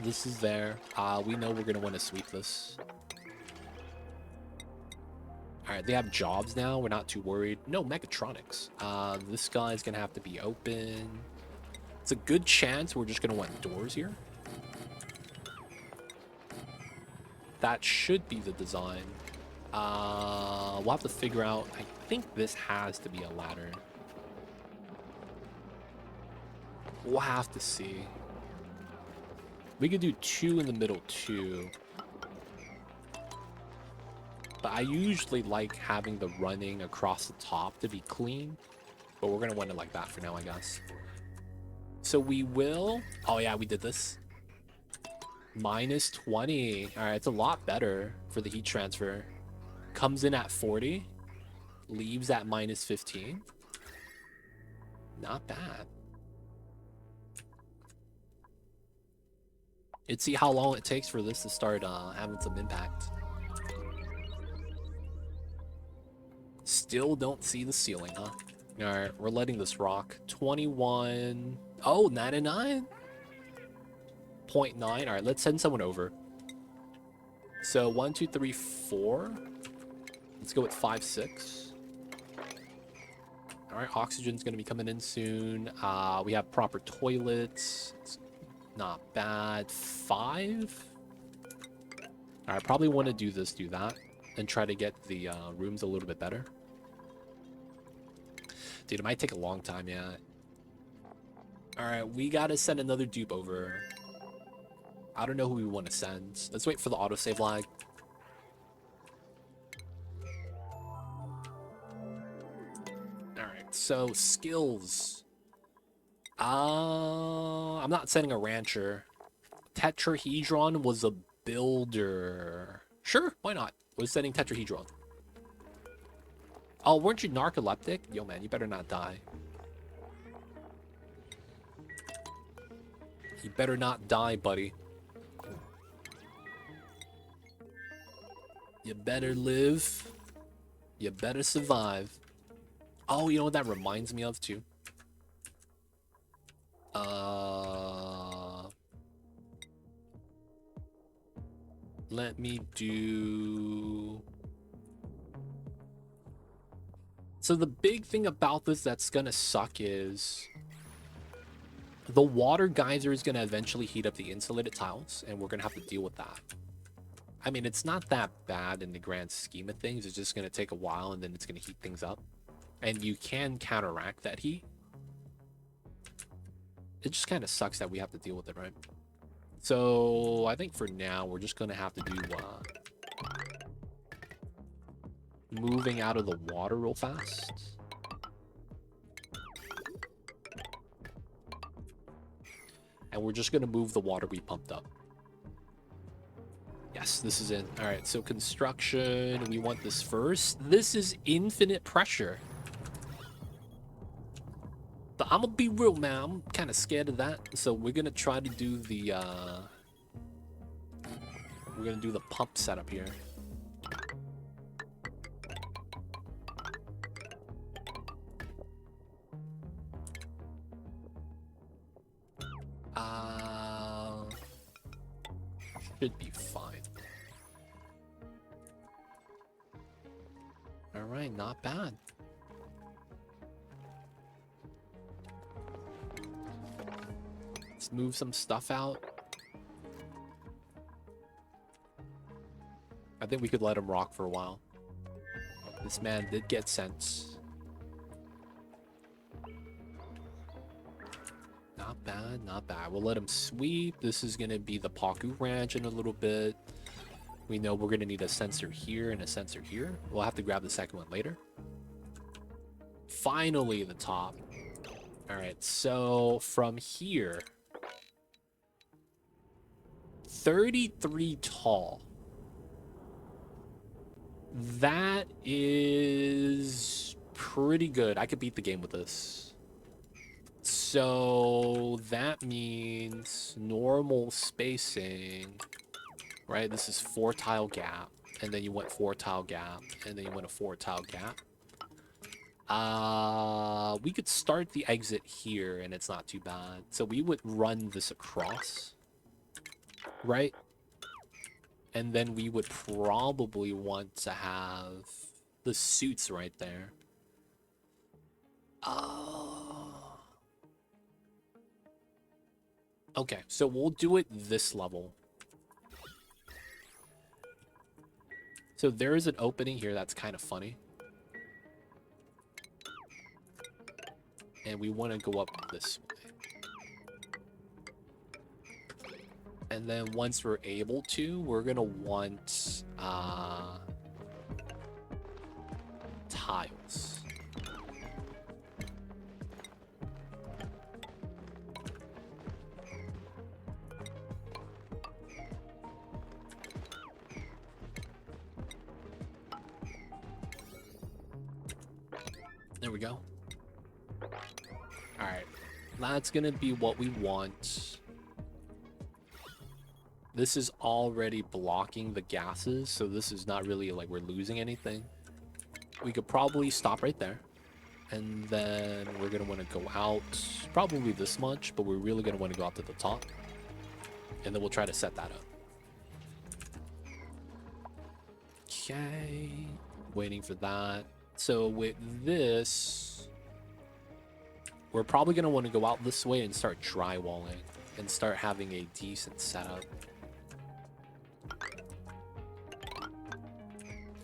This is there. We know we're going to want to sweep this. Alright, they have jobs now. We're not too worried. No, mechatronics. This guy's going to have to be open. It's a good chance we're just going to want doors here. That should be the design. We'll have to figure out. I think this has to be a ladder. We'll have to see. We could do 2 in the middle too. But I usually like having the running across the top to be clean. But we're going to want it like that for now, I guess. So we will... Oh yeah, we did this. Minus 20. Alright, it's a lot better for the heat transfer. Comes in at 40. Leaves at minus 15. Not bad. Let's see how long it takes for this to start having some impact. Still don't see the ceiling, huh? Alright, we're letting this rock. 21. Oh, 99. 0.9. Alright, let's send someone over. So 1, 2, 3, 4. Let's go with 5, 6. Alright, oxygen's gonna be coming in soon. We have proper toilets. It's not bad. 5. Alright, probably want to do this, do that, and try to get the rooms a little bit better. Dude, it might take a long time, yeah. Alright, we gotta send another dupe over. I don't know who we want to send. Let's wait for the autosave lag. Alright, so skills. I'm not sending a rancher. Tetrahedron was a builder. Sure, why not? We're sending Tetrahedron. Oh, weren't you narcoleptic? Yo, man, you better not die. You better not die, buddy. You better live. You better survive. Oh, you know what that reminds me of, too? Let me do... So the big thing about this that's gonna suck is... the water geyser is gonna eventually heat up the insulated tiles, and we're gonna have to deal with that. I mean, it's not that bad in the grand scheme of things. It's just gonna take a while, and then it's gonna heat things up. And you can counteract that heat. It just kind of sucks that we have to deal with it, right? So I think for now, we're just gonna have to do moving out of the water real fast. And we're just gonna move the water we pumped up. Yes, this is in. All right, so construction, we want this first. This is infinite pressure. But I'm gonna be real, man. I'm kind of scared of that. So we're gonna try to do the we're gonna do the pump setup here. Should be fine. All right, not bad. Let's move some stuff out. I think we could let him rock for a while. This man did get sense. Not bad, not bad. We'll let him sweep. This is going to be the Paku Ranch in a little bit. We know we're going to need a sensor here and a sensor here. We'll have to grab the second one later. Finally, the top. All right, so from here, 33 tall. That is pretty good. I could beat the game with this. So that means normal spacing, right? This is 4 tile gap, and then you went 4 tile gap, and then you went a 4 tile gap. We could start the exit here, and it's not too bad. So we would run this across, right? And then we would probably want to have the suits right there. Okay, so we'll do it this level. So there is an opening here that's kind of funny. And we want to go up this way. And then once we're able to, we're going to want tiles. There we go. Alright. That's going to be what we want. This is already blocking the gases, so this is not really like we're losing anything. We could probably stop right there. And then we're going to want to go out probably this much, but we're really going to want to go out to the top. And then we'll try to set that up. Okay. Waiting for that. So with this, we're probably going to want to go out this way and start drywalling and start having a decent setup.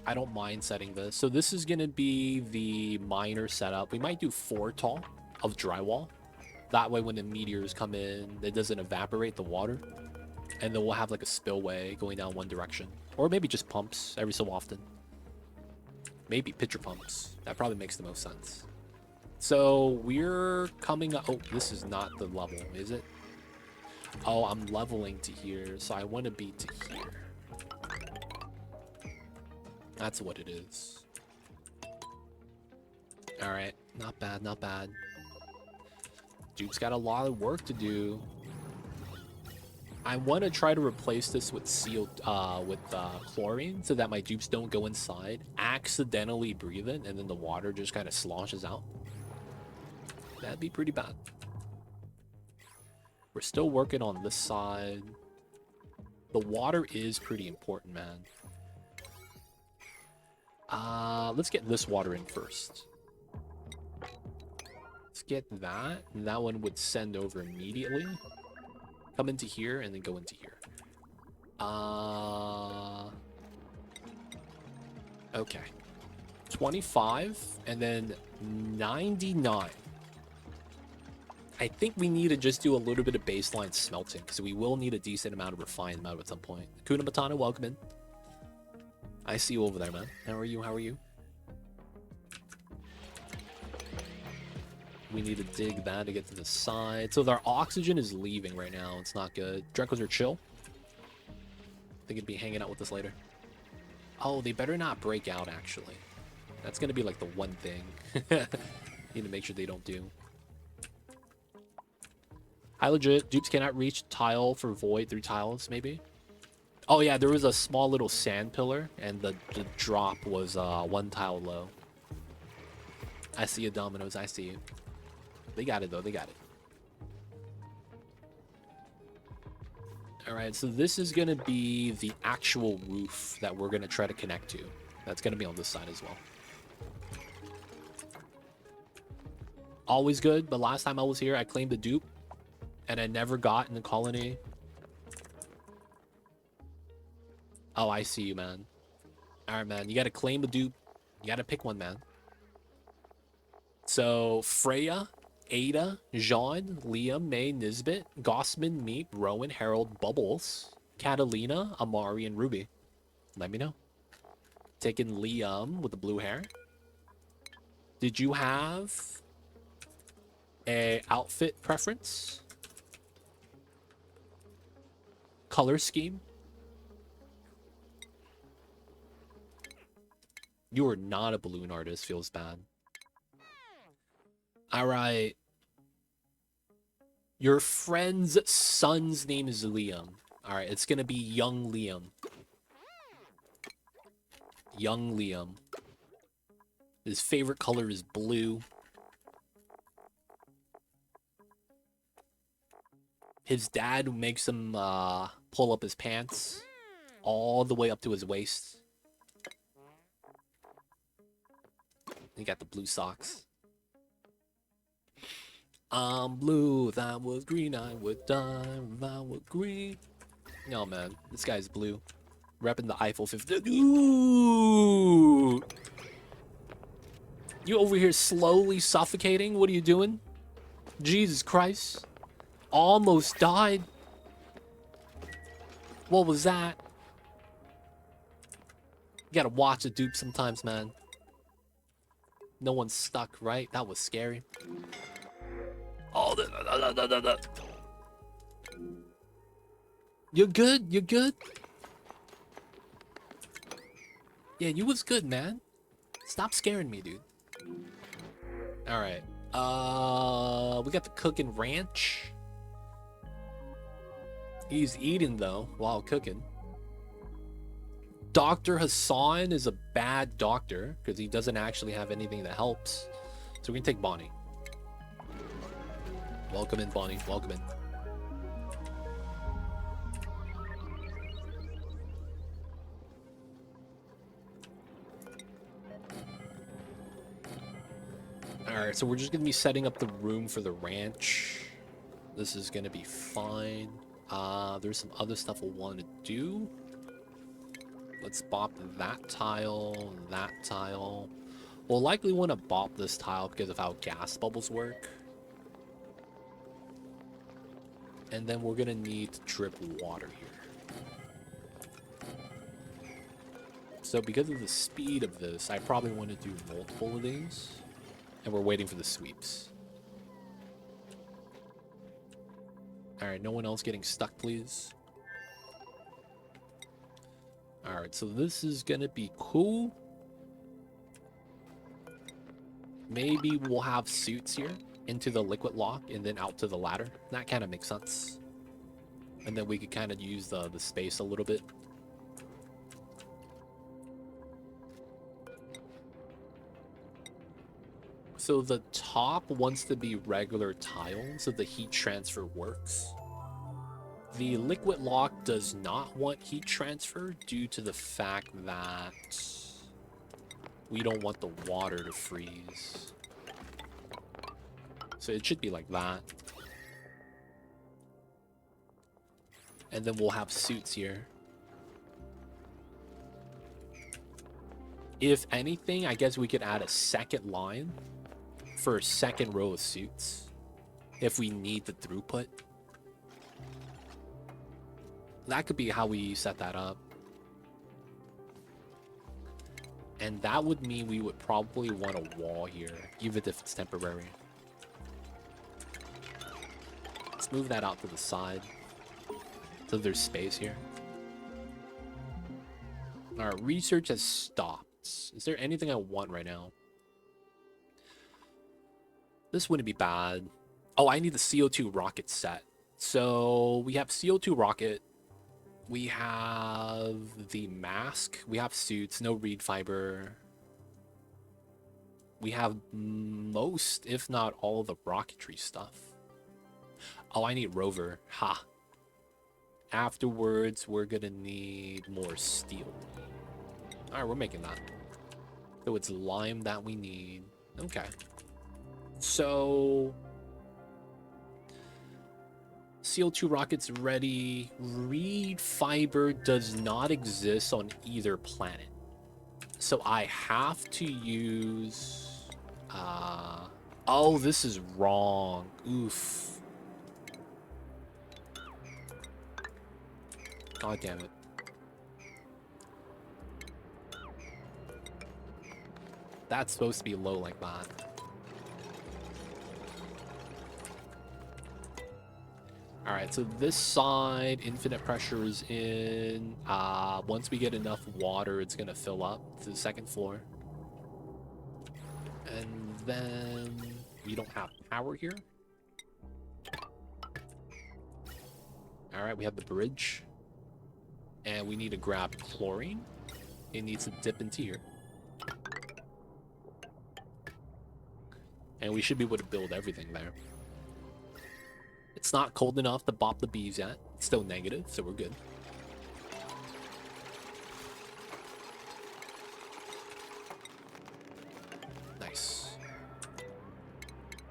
I don't mind setting this. So this is going to be the minor setup. We might do 4 tall of drywall. That way when the meteors come in, it doesn't evaporate the water. And then we'll have like a spillway going down one direction. Or maybe just pumps every so often. Maybe pitcher pumps. That probably makes the most sense. So we're coming up. Oh, this is not the level, is it? Oh, I'm leveling to here. So I want to be to here. That's what it is. Alright, not bad, not bad. Dupe's got a lot of work to do. I want to try to replace this with chlorine so that my dupes don't go inside, accidentally breathe it, and then the water just kind of sloshes out. That'd be pretty bad. We're still working on this side. The water is pretty important, man. Let's get this water in first. Let's get that. And that one would send over immediately. Come into here and then go into here. Okay. 25 and then 99. I think we need to just do a little bit of baseline smelting, so we will need a decent amount of refined metal at some point. Kuna Matana, welcome in. I see you over there, man. How are you? How are you? We need to dig that to get to the side. So their oxygen is leaving right now. It's not good. Drecos are chill. They could be hanging out with us later. Oh, they better not break out, actually. That's going to be like the one thing. Need to make sure they don't do. Hi, legit. Dupes cannot reach tile for void through tiles, maybe? Oh, yeah, there was a small little sand pillar, and the drop was 1 tile low. I see you, Dominoes. I see you. They got it, though. They got it. All right, so this is going to be the actual roof that we're going to try to connect to. That's going to be on this side as well. Always good, but last time I was here, I claimed a dupe, and I never got in the colony. Oh, I see you, man. All right, man. You got to claim a dupe. You got to pick one, man. So, Freya, Ada, Jean, Liam, May, Nisbet, Gossman, Meep, Rowan, Harold, Bubbles, Catalina, Amari, and Ruby. Let me know. Taking Liam with the blue hair. Did you have a outfit preference? Color scheme? You are not a balloon artist. Feels bad. All right. Your friend's son's name is Liam. All right, it's gonna be young Liam. Young Liam. His favorite color is blue. His dad makes him pull up his pants all the way up to his waist. He got the blue socks. I'm blue, if I was green, I would die. If I were green. No, man, this guy's blue. Repping the Eiffel 50. Ooh! You over here slowly suffocating? What are you doing? Jesus Christ. Almost died. What was that? You gotta watch a dupe sometimes, man. No one's stuck, right? That was scary. Oh, you're good? You're good? Yeah, you was good, man. Stop scaring me, dude. Alright. We got the cooking ranch. He's eating, though, while cooking. Dr. Hassan is a bad doctor, because he doesn't actually have anything that helps. So we can take Bonnie. Welcome in, Bonnie. Welcome in. Alright, so we're just going to be setting up the room for the ranch. This is going to be fine. There's some other stuff we'll want to do. Let's bop that tile, that tile. We'll likely want to bop this tile because of how gas bubbles work. And then we're going to need to drip water here. So because of the speed of this, I probably want to do multiple of these. And we're waiting for the sweeps. Alright, no one else getting stuck, please. Alright, so this is gonna be cool. Maybe we'll have suits here into the liquid lock and then out to the ladder. That kind of makes sense. And then we could kind of use the space a little bit. So the top wants to be regular tile, so the heat transfer works. The liquid lock does not want heat transfer due to the fact that we don't want the water to freeze. So it should be like that. And then we'll have suits here. If anything, I guess we could add a second line for a second row of suits if we need the throughput. That could be how we set that up. And that would mean we would probably want a wall here, even if it's temporary. Let's move that out to the side so there's space here. Our research has stopped. Is there anything I want right now? This wouldn't be bad. Oh, I need the CO2 rocket set. So we have CO2 rocket. We have the mask. We have suits. No reed fiber. We have most, if not all, the rocketry stuff. Oh, I need rover. Ha. Afterwards, we're gonna need more steel. Alright, we're making that. So it's lime that we need. Okay. So CO2 rockets ready. Reed fiber does not exist on either planet. So I have to use oh, this is wrong. Oof. God damn it. That's supposed to be low like that. Alright, so this side, infinite pressure is in. Once we get enough water, it's going to fill up to the second floor. And then we don't have power here. All right, we have the bridge. And we need to grab chlorine. It needs to dip into here. And we should be able to build everything there. It's not cold enough to bop the bees yet. It's still negative, so we're good. Nice.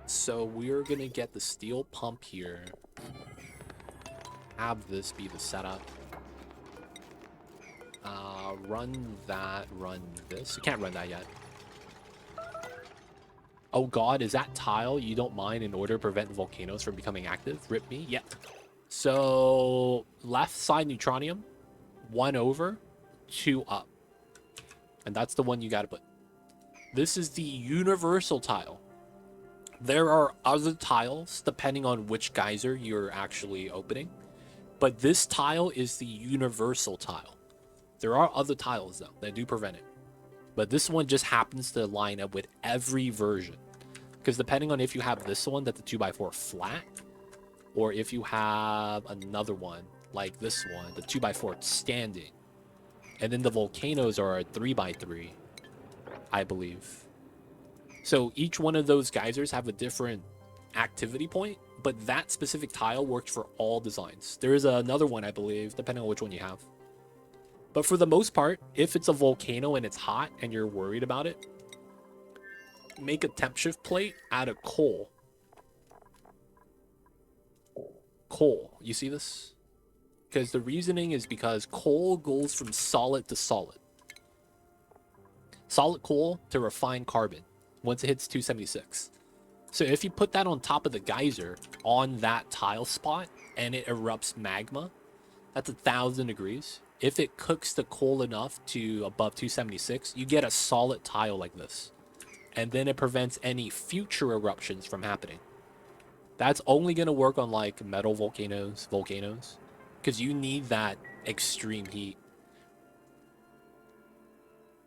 So we're going to get the steel pump here. Have this be the setup. Run that, run this. You can't run that yet. Oh god, is that tile you don't mind in order to prevent volcanoes from becoming active? Rip me? Yeah. So, left side neutronium, 1 over, 2 up. And that's the one you gotta put. This is the universal tile. There are other tiles depending on which geyser you're actually opening. But this tile is the universal tile. There are other tiles, though, that do prevent it. But this one just happens to line up with every version. Because depending on if you have this one, that's a 2x4 flat, or if you have another one, like this one, the 2x4 standing. And then the volcanoes are a 3x3, I believe. So each one of those geysers have a different activity point, but that specific tile works for all designs. There is another one, I believe, depending on which one you have. But for the most part, if it's a volcano and it's hot and you're worried about it, make a temp shift plate out of coal. Coal. You see this? Because the reasoning is because coal goes from solid to solid. Solid coal to refined carbon once it hits 276. So if you put that on top of the geyser on that tile spot and it erupts magma, that's 1,000 degrees. If it cooks the coal enough to above 276, you get a solid tile like this. And then it prevents any future eruptions from happening. That's only going to work on like metal volcanoes, because you need that extreme heat.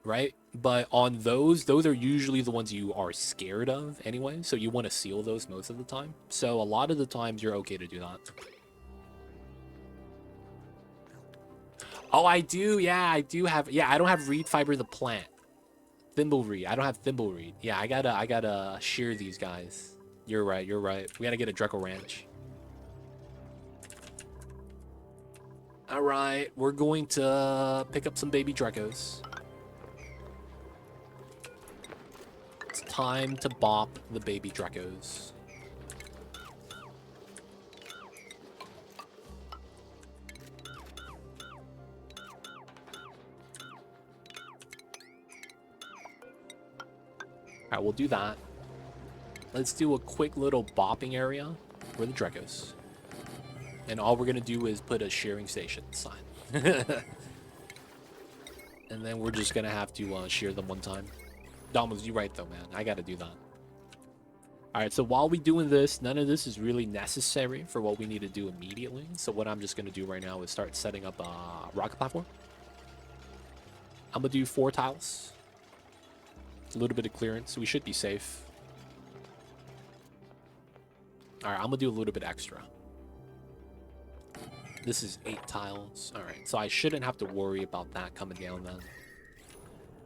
Right? But on those are usually the ones you are scared of anyway, so you want to seal those most of the time. So a lot of the times you're okay to do that. Oh, I do. Yeah, I do have. Yeah, I don't have reed fiber the plant. Thimble reed. I don't have thimble reed. Yeah, I gotta shear these guys. You're right. You're right. We gotta get a Dreco ranch. All right, we're going to pick up some baby Drecos. It's time to bop the baby Drecos. Alright, we'll do that. Let's do a quick little bopping area for the Drecos. And all we're going to do is put a shearing station inside. And then we're just going to have to shear them one time. Domino's, you're right though, man. I got to do that. Alright, so while we're doing this, none of this is really necessary for what we need to do immediately. So what I'm just going to do right now is start setting up a rocket platform. I'm going to do 4 tiles. A little bit of clearance. We should be safe. Alright, I'm going to do a little bit extra. This is 8 tiles. Alright, so I shouldn't have to worry about that coming down then.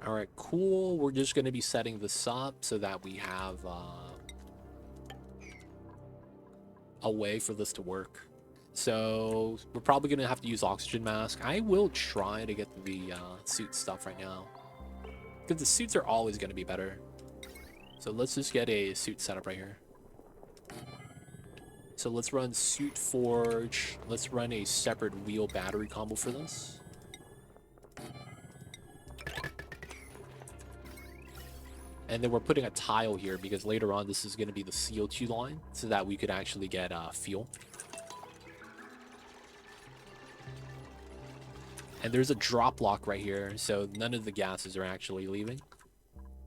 Alright, cool. We're just going to be setting this up so that we have a way for this to work. So we're probably going to have to use oxygen mask. I will try to get the suit stuff right now, because the suits are always going to be better. So let's just get a suit setup right here. So let's run suit forge. Let's run a separate wheel battery combo for this. And then we're putting a tile here because later on this is going to be the CO2 line so that we could actually get fuel. And there's a drop lock right here, so none of the gases are actually leaving.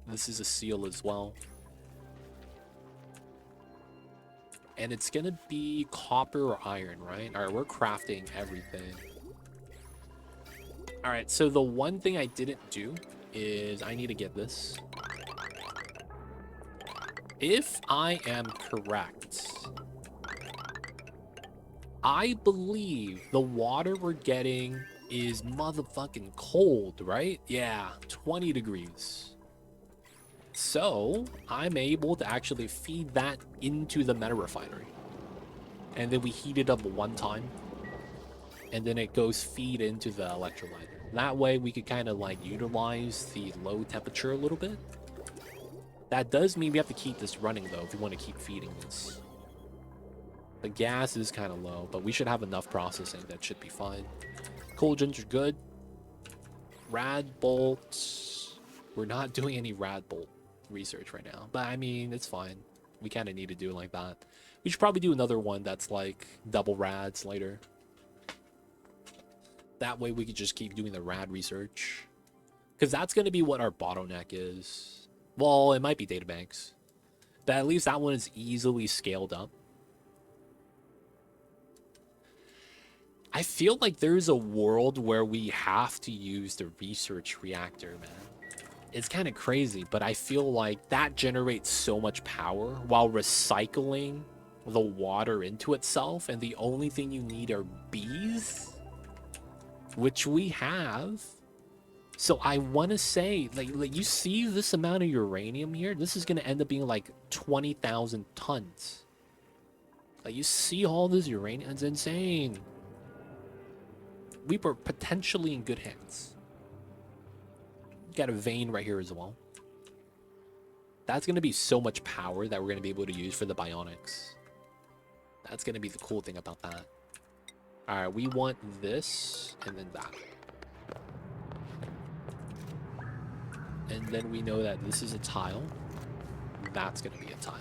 This is a seal as well. And it's going to be copper or iron, right? All right, we're crafting everything. All right, so the one thing I didn't do is I need to get this. If I am correct, I believe the water we're getting is motherfucking cold, right? Yeah, 20 degrees. So I'm able to actually feed that into the meta refinery. And then we heat it up one time. And then it goes feed into the electrolyzer. That way we could kind of like utilize the low temperature a little bit. That does mean we have to keep this running though if we want to keep feeding this. The gas is kind of low, but we should have enough processing. That should be fine. Cauldrons are good. Rad bolts. We're not doing any rad bolt research right now, but I mean, it's fine. We kind of need to do it like that. We should probably do another one that's like double rads later. That way we could just keep doing the rad research. Because that's going to be what our bottleneck is. Well, it might be databanks. But at least that one is easily scaled up. I feel like there's a world where we have to use the research reactor, man. It's kind of crazy, but I feel like that generates so much power while recycling the water into itself, and the only thing you need are bees, which we have. So I want to say, like you see this amount of uranium here? This is going to end up being like 20,000 tons. Like you see all this uranium? It's insane. We were potentially in good hands. Got a vein right here as well. That's going to be so much power that we're going to be able to use for the bionics. That's going to be the cool thing about that. All right, we want this and then that. And then we know that this is a tile. That's going to be a tile.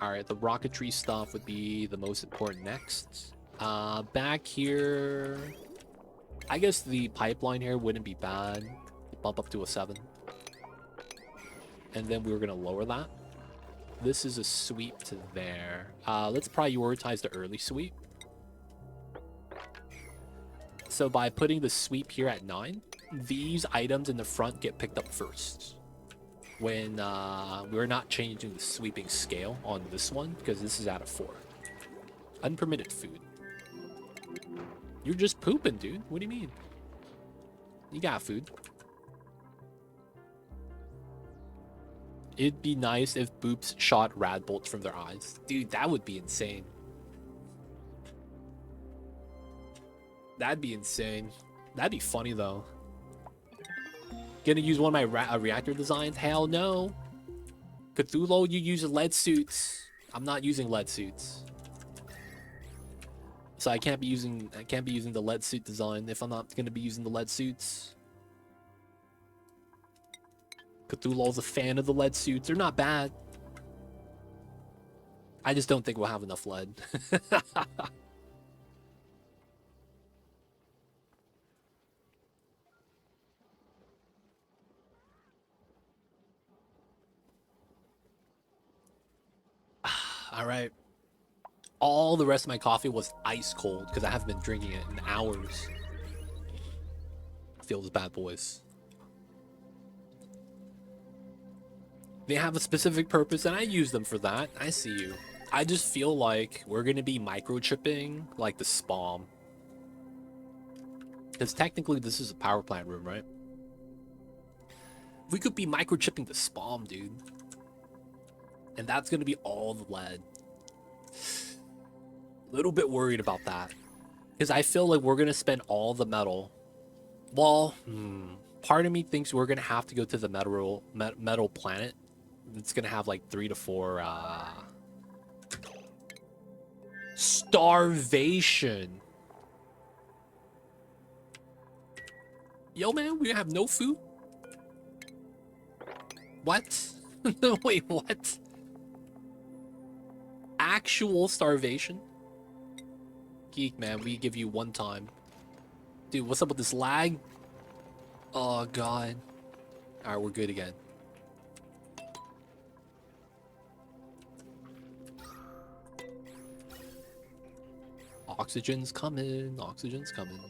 All right, the rocketry stuff would be the most important next. Back here, I guess the pipeline here wouldn't be bad. Bump up to a 7. And then we were going to lower that. This is a sweep to there. Let's prioritize the early sweep. So by putting the sweep here at 9, these items in the front get picked up first. When we're not changing the sweeping scale on this one, because this is at a 4. Unpermitted food. You're just pooping, dude. What do you mean? You got food. It'd be nice if Dupes shot rad bolts from their eyes. Dude, that would be insane. That'd be insane. That'd be funny, though. Gonna use one of my reactor designs? Hell no. Cthulhu, you use lead suits. I'm not using lead suits. So I can't be using the lead suit design if I'm not gonna be using the lead suits. Cthulhu's a fan of the lead suits. They're not bad. I just don't think we'll have enough lead. All right. All the rest of my coffee was ice cold because I haven't been drinking it in hours. Feels bad, boys. They have a specific purpose, and I use them for that. I see you. I just feel like we're going to be microchipping, like, the spawn. Because technically, this is a power plant room, right? We could be microchipping the spawn, dude. And that's going to be all the lead. A little bit worried about that. Because I feel like we're going to spend all the metal. Well, part of me thinks we're going to have to go to the metal planet. It's going to have like 3 to 4 starvation. Yo, man, we have no food? What? Wait, what? Actual starvation? Geek, man, we give you one time. Dude, what's up with this lag? Oh, God. Alright, we're good again. Oxygen's coming. Oxygen's coming.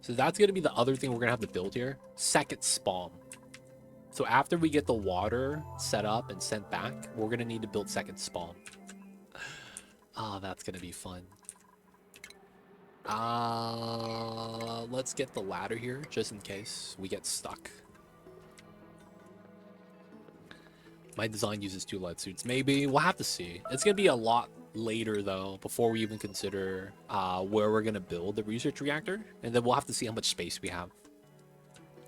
So that's going to be the other thing we're going to have to build here. Second spawn. So after we get the water set up and sent back, we're going to need to build second spawn. Oh, that's going to be fun. Let's get the ladder here just in case we get stuck. My design uses 2 lead suits. Maybe. We'll have to see. It's going to be a lot later, though, before we even consider where we're going to build the research reactor. And then we'll have to see how much space we have.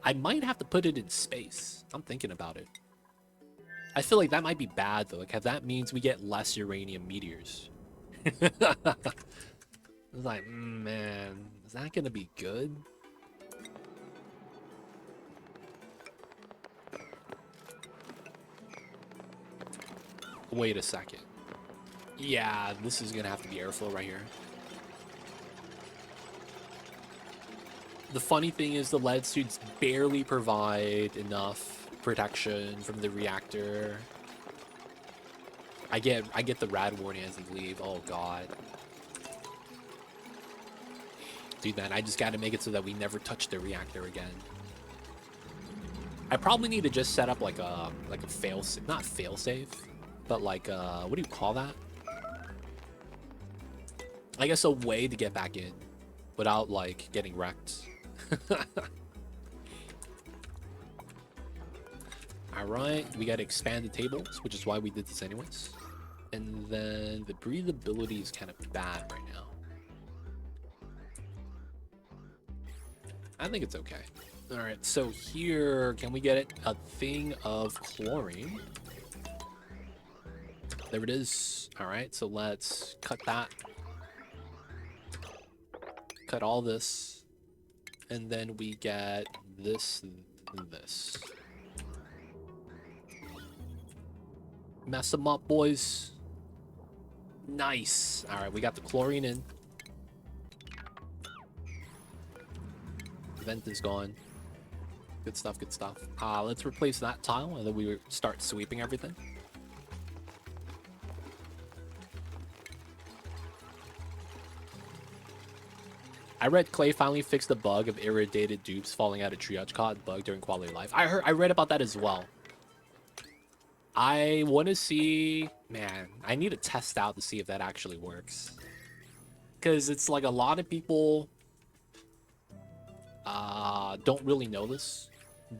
I might have to put it in space. I'm thinking about it. I feel like that might be bad, though. Like, if that means we get less uranium meteors. It's like, man, is that going to be good? Wait a second. Yeah, this is going to have to be airflow right here. The funny thing is the lead suits barely provide enough protection from the reactor. I get the rad warning as they leave. Oh god. Dude, man, I just got to make it so that we never touch the reactor again. I probably need to just set up like a fail-safe, not fail-safe, but like what do you call that? I guess a way to get back in without like getting wrecked. Alright, we gotta expand the tables, which is why we did this anyways. And then the breathability is kind of bad right now. I think it's okay. Alright, so here, can we get it? A thing of chlorine. There it is. Alright, so let's cut that. Cut all this. And then we get this and this. Mess them up, boys. Nice. Alright, we got the chlorine in. Vent is gone. Good stuff, good stuff. Let's replace that tile and then we start sweeping everything. I read Clay finally fixed the bug of irradiated dupes falling out of triage caught bug during quality of life. I read about that as well. I want to see, man, I need to test out to see if that actually works. Because it's like a lot of people don't really know this.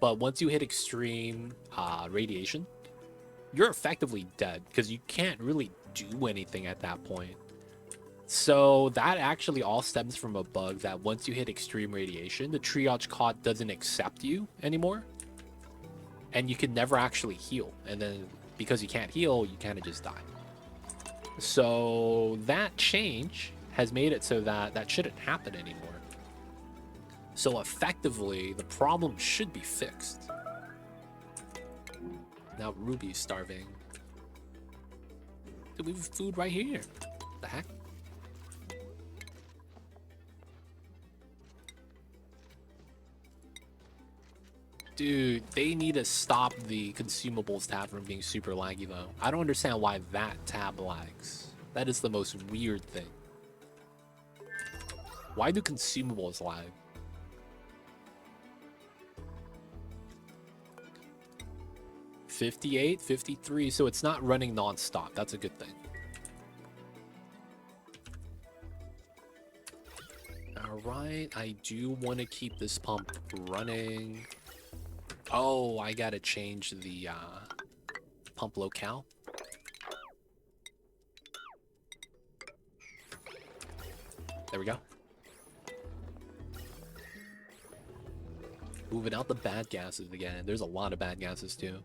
But once you hit extreme radiation, you're effectively dead because you can't really do anything at that point. So that actually all stems from a bug that once you hit extreme radiation, the triage cot doesn't accept you anymore. And you can never actually heal. And then because you can't heal, you kind of just die. So that change has made it so that that shouldn't happen anymore. So effectively, the problem should be fixed. Now Ruby's starving. Dude, we have food right here. What the heck? Dude, they need to stop the consumables tab from being super laggy though. I don't understand why that tab lags. That is the most weird thing. Why do consumables lag? $58, $53, so it's not running non-stop. That's a good thing. Alright, I do want to keep this pump running. Oh, I gotta change the pump locale. There we go. Moving out the bad gases again. There's a lot of bad gases too.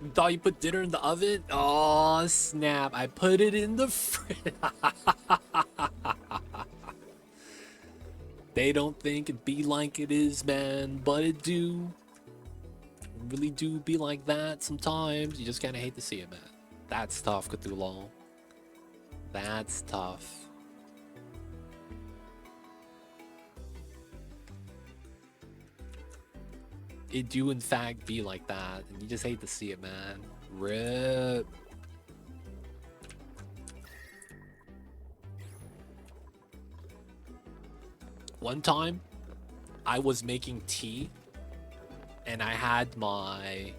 You thought you put dinner in the oven? Oh, snap. I put it in the fridge. They don't think it be like it is, man, but it do. It really do be like that sometimes. You just kind of hate to see it, man. That's tough, Cthulhu. That's tough. It do in fact be like that, and you just hate to see it, man. RIP. One time, I was making tea, and I had my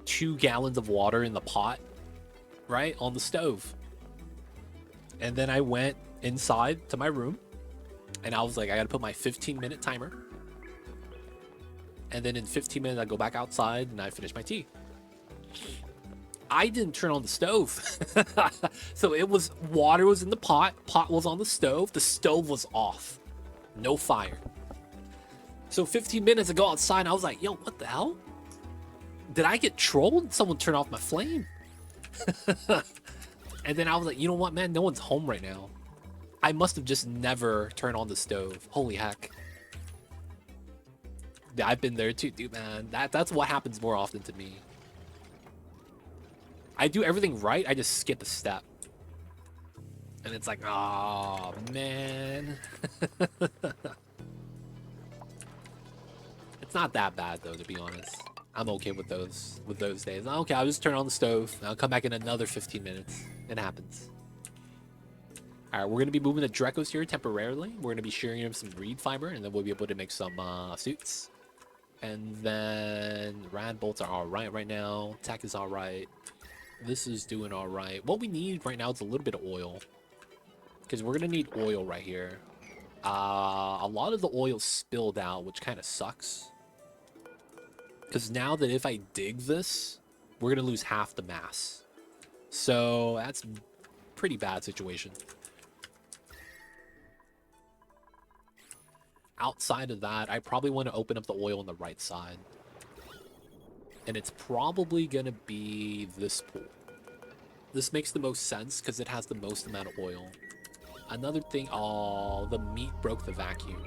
2 gallons of water in the pot, right, on the stove. And then I went inside to my room, and I was like, I gotta put my 15-minute timer. And then in 15 minutes, I go back outside, and I finish my tea. I didn't turn on the stove. So it was, water was in the pot was on the stove was off. No fire. So 15 minutes, I go outside, and I was like, yo, what the hell? Did I get trolled? Someone turned off my flame. And then I was like, you know what, man? No one's home right now. I must have just never turned on the stove. Holy heck. Yeah, I've been there too, dude, man. That's what happens more often to me. I do everything right, I just skip a step. And it's like, oh, man. It's not that bad, though, to be honest. I'm okay with those days. Okay, I'll just turn on the stove. I'll come back in another 15 minutes. It happens. All right, we're going to be moving the Drecos here temporarily. We're going to be sharing them some reed fiber, and then we'll be able to make some suits. And then rad bolts are all right now. Tech is all right. This is doing all right. What we need right now is a little bit of oil, because we're going to need oil right here. A lot of the oil spilled out, which kind of sucks. Because now that if I dig this, we're going to lose half the mass. So that's a pretty bad situation. Outside of that, I probably want to open up the oil on the right side. And it's probably going to be this pool. This makes the most sense because it has the most amount of oil. Another thing, oh, the meat broke the vacuum.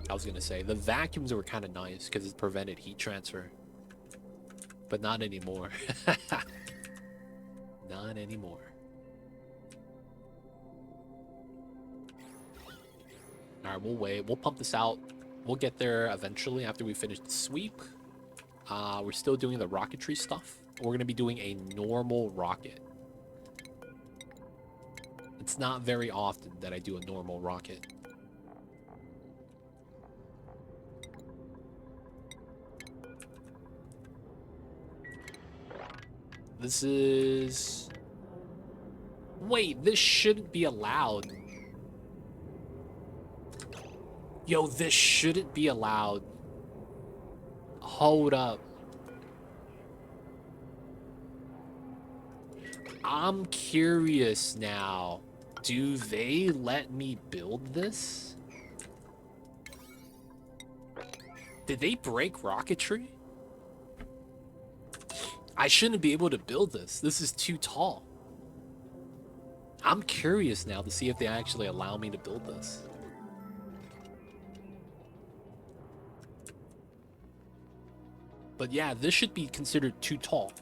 I was going to say, the vacuums were kind of nice because it prevented heat transfer. But not anymore. Not anymore. Alright, we'll wait. We'll pump this out. We'll get there eventually after we finish the sweep. We're still doing the rocketry stuff. We're going to be doing a normal rocket. It's not very often that I do a normal rocket. This is... Wait, this shouldn't be allowed. Yo, this shouldn't be allowed. Hold up. I'm curious now. Do they let me build this? Did they break rocketry? I shouldn't be able to build this. This is too tall. I'm curious now to see if they actually allow me to build this. But yeah, this should be considered too tall.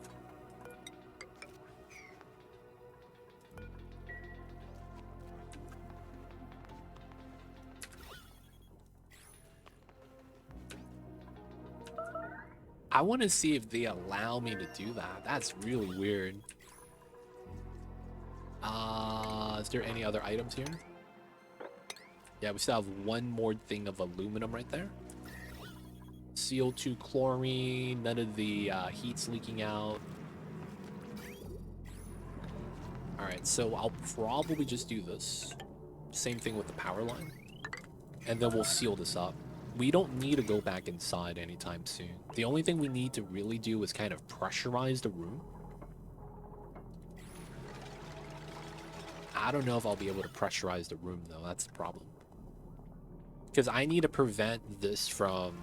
I want to see if they allow me to do that. That's really weird. Is there any other items here? Yeah, we still have one more thing of aluminum right there. CO2 chlorine, none of the heat's leaking out. Alright, so I'll probably just do this. Same thing with the power line. And then we'll seal this up. We don't need to go back inside anytime soon. The only thing we need to really do is kind of pressurize the room. I don't know if I'll be able to pressurize the room, though. That's the problem. Because I need to prevent this from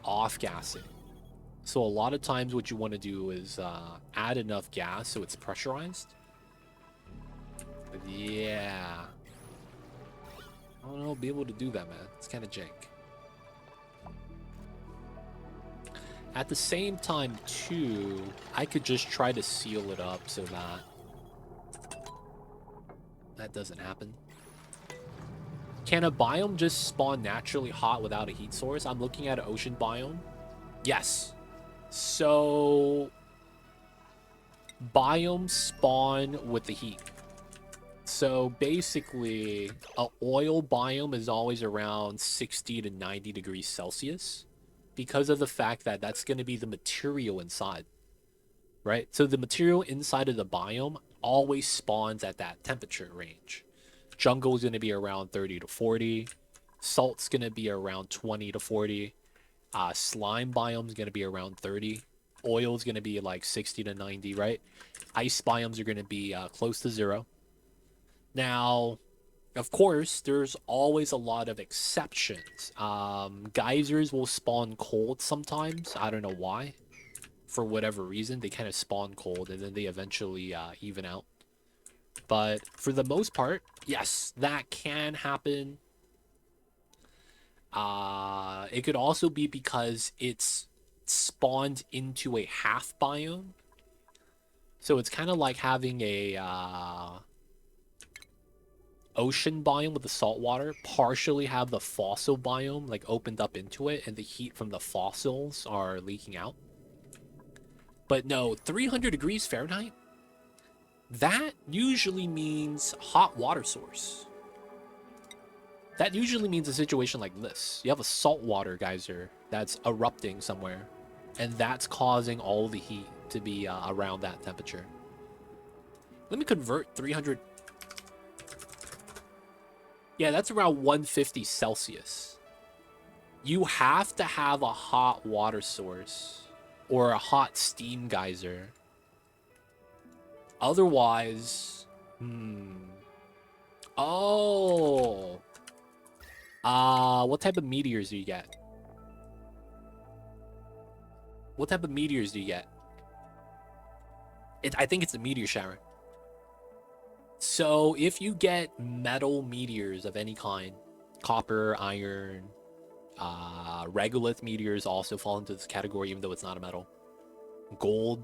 off-gassing. So a lot of times what you want to do is add enough gas so it's pressurized. But yeah. I don't know, I'll be able to do that, man. It's kind of jank. At the same time, too, I could just try to seal it up so that doesn't happen. Can a biome just spawn naturally hot without a heat source? I'm looking at an ocean biome. Yes. So biomes spawn with the heat. So basically, a oil biome is always around 60 to 90 degrees Celsius because of the fact that that's going to be the material inside, right? So the material inside of the biome always spawns at that temperature range. Jungle is going to be around 30 to 40. Salt's going to be around 20 to 40. Slime biome is going to be around 30. Oil is going to be like 60 to 90, right? Ice biomes are going to be close to 0. Now, of course, there's always a lot of exceptions. Geysers will spawn cold sometimes. I don't know why. For whatever reason, they kind of spawn cold and then they eventually even out. But for the most part, yes, that can happen. It could also be because it's spawned into a half biome. So it's kind of like having a ocean biome with the salt water partially have the fossil biome like opened up into it, and the heat from the fossils are leaking out. But no, 300 degrees Fahrenheit, that usually means hot water source. That usually means a situation like this. You have a saltwater geyser that's erupting somewhere, and that's causing all the heat to be around that temperature. Let me convert 300. Yeah, that's around 150 Celsius. You have to have a hot water source or a hot steam geyser. Otherwise, oh. What type of meteors do you get? What type of meteors do you get? I think it's a meteor shower. So if you get metal meteors of any kind, copper, iron, regolith meteors also fall into this category, even though it's not a metal. Gold,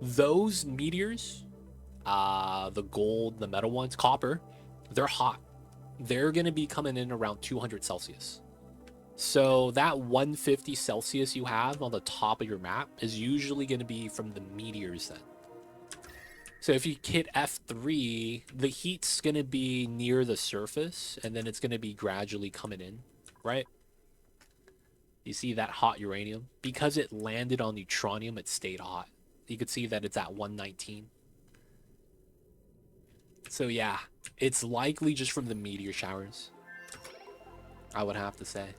those meteors, the gold, the metal ones, copper, they're hot. They're going to be coming in around 200 Celsius. So that 150 Celsius you have on the top of your map is usually going to be from the meteors then. So if you hit F3, the heat's going to be near the surface, and then it's going to be gradually coming in, right? You see that hot uranium? Because it landed on neutronium, it stayed hot. You could see that it's at 119. So yeah, it's likely just from the meteor showers, I would have to say.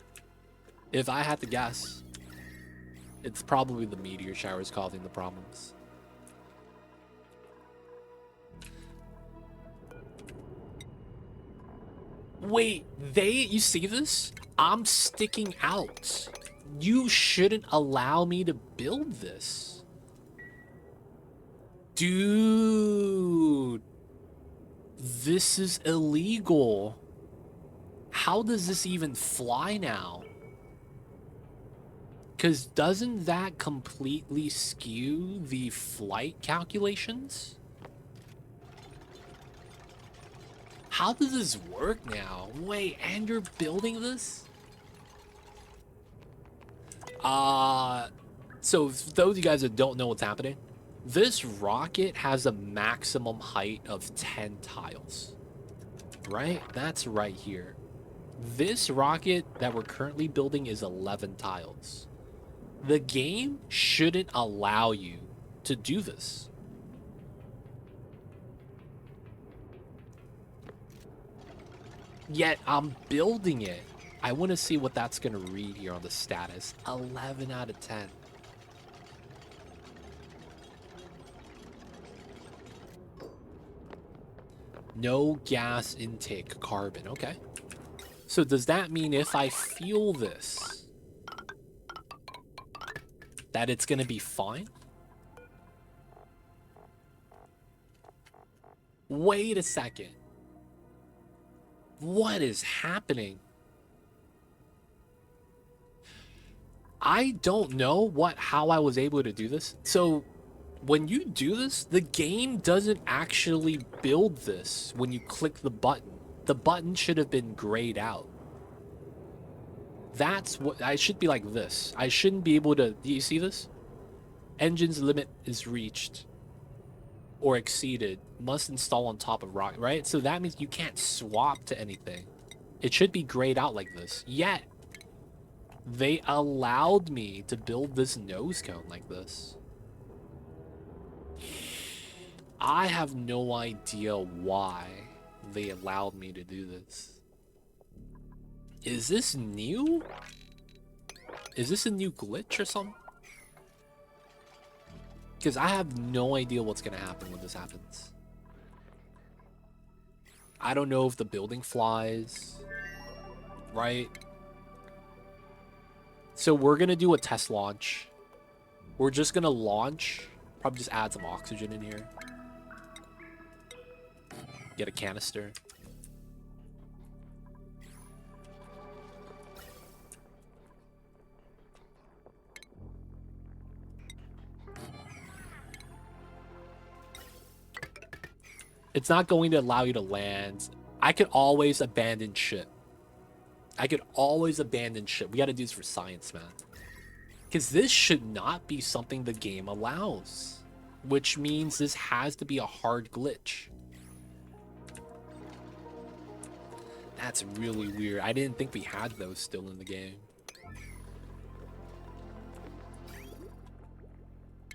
If I had to guess, it's probably the meteor showers causing the problems. Wait, you see this? I'm sticking out. You shouldn't allow me to build this. Dude. This is illegal. How does this even fly now? Because doesn't that completely skew the flight calculations? How does this work now? Wait, and you're building this? So for those of you guys that don't know what's happening, this rocket has a maximum height of 10 tiles. Right? That's right here. This rocket that we're currently building is 11 tiles. The game shouldn't allow you to do this. Yet I'm building it. I want to see what that's going to read here on the status. 11 out of 10. No gas intake carbon. Okay. So does that mean if I fuel this, that it's going to be fine? Wait a second. What is happening? I don't know how I was able to do this. So when you do this, the game doesn't actually build this when you click the button. The button should have been grayed out. That's what I should be like this. I shouldn't be able to. Do you see this? Engine's limit is reached or exceeded. Must install on top of rock, right? So that means you can't swap to anything. It should be grayed out like this. Yet they allowed me to build this nose cone like this. I have no idea why they allowed me to do this. Is this new? Is this a new glitch or something? Because I have no idea what's going to happen when this happens. I don't know if the building flies, right? So we're going to do a test launch. We're just going to launch. Probably just add some oxygen in here. Get a canister. It's not going to allow you to land. I could always abandon ship. I could always abandon ship. We got to do this for science, man. Because this should not be something the game allows. Which means this has to be a hard glitch. That's really weird. I didn't think we had those still in the game.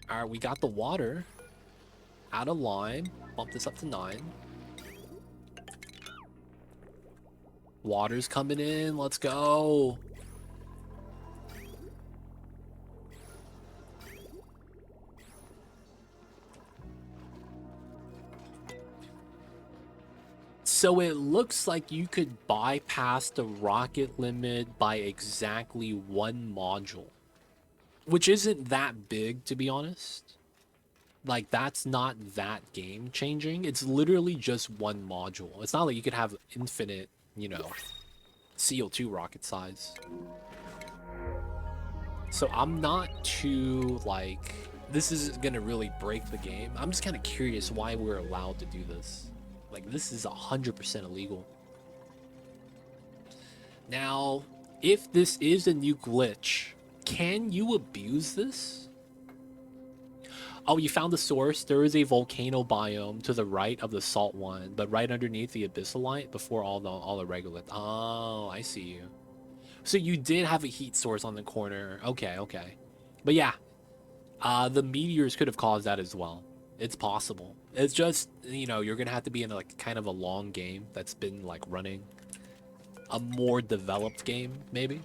Alright, we got the water. Out of line. Bump this up to 9. Water's coming in. Let's go. So it looks like you could bypass the rocket limit by exactly 1 module. Which isn't that big, to be honest. Like, that's not that game changing. It's literally just 1 module. It's not like you could have infinite, you know, CO2 rocket size. So I'm not too, like, this is gonna really break the game. I'm just kind of curious why we're allowed to do this. Like, this is 100% illegal. Now, if this is a new glitch, can you abuse this? Oh, you found the source. There is a volcano biome to the right of the salt one, but right underneath the abyssal light before all the regolith. Oh, I see you. So you did have a heat source on the corner. Okay, okay. But yeah, the meteors could have caused that as well. It's possible. It's just, you know, you're gonna have to be in like kind of a long game that's been like running. A more developed game, maybe.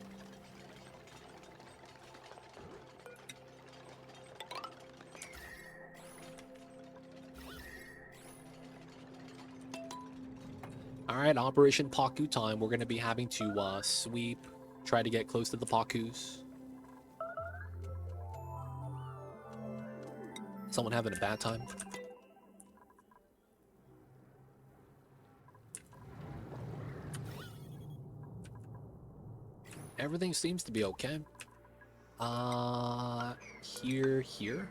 Alright, Operation Paku time. We're going to be having to sweep, try to get close to the Pakus. Someone having a bad time? Everything seems to be okay. Here.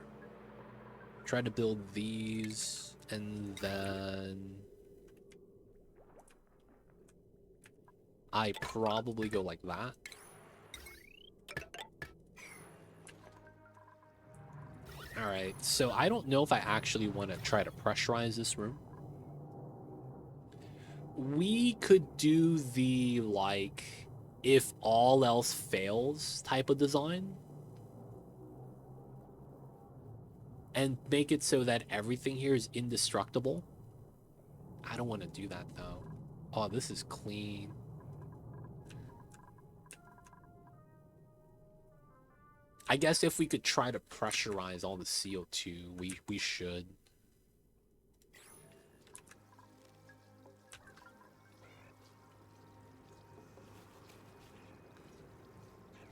Try to build these, and then I probably go like that. Alright, so I don't know if I actually want to try to pressurize this room. We could do the, like, if all else fails type of design. And make it so that everything here is indestructible. I don't want to do that, though. Oh, this is clean. I guess if we could try to pressurize all the CO2, we should.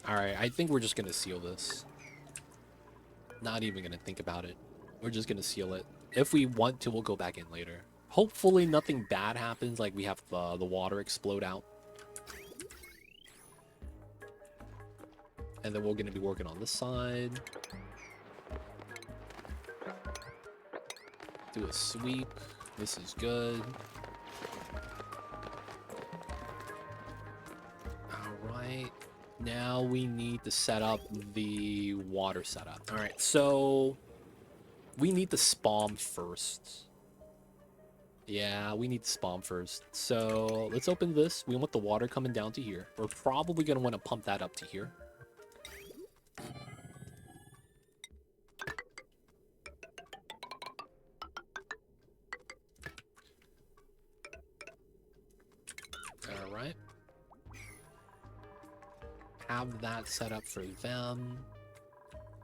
Alright, I think we're just going to seal this. Not even going to think about it. We're just going to seal it. If we want to, we'll go back in later. Hopefully nothing bad happens, like we have the water explode out. And then we're going to be working on this side. Do a sweep. This is good. right. Now we need to set up the water setup. All right, so we need the spawn first. Yeah, we need the spawn first. So let's open this. We want the water coming down to here. We're probably going to want to pump that up to here. All right. Have that set up for them.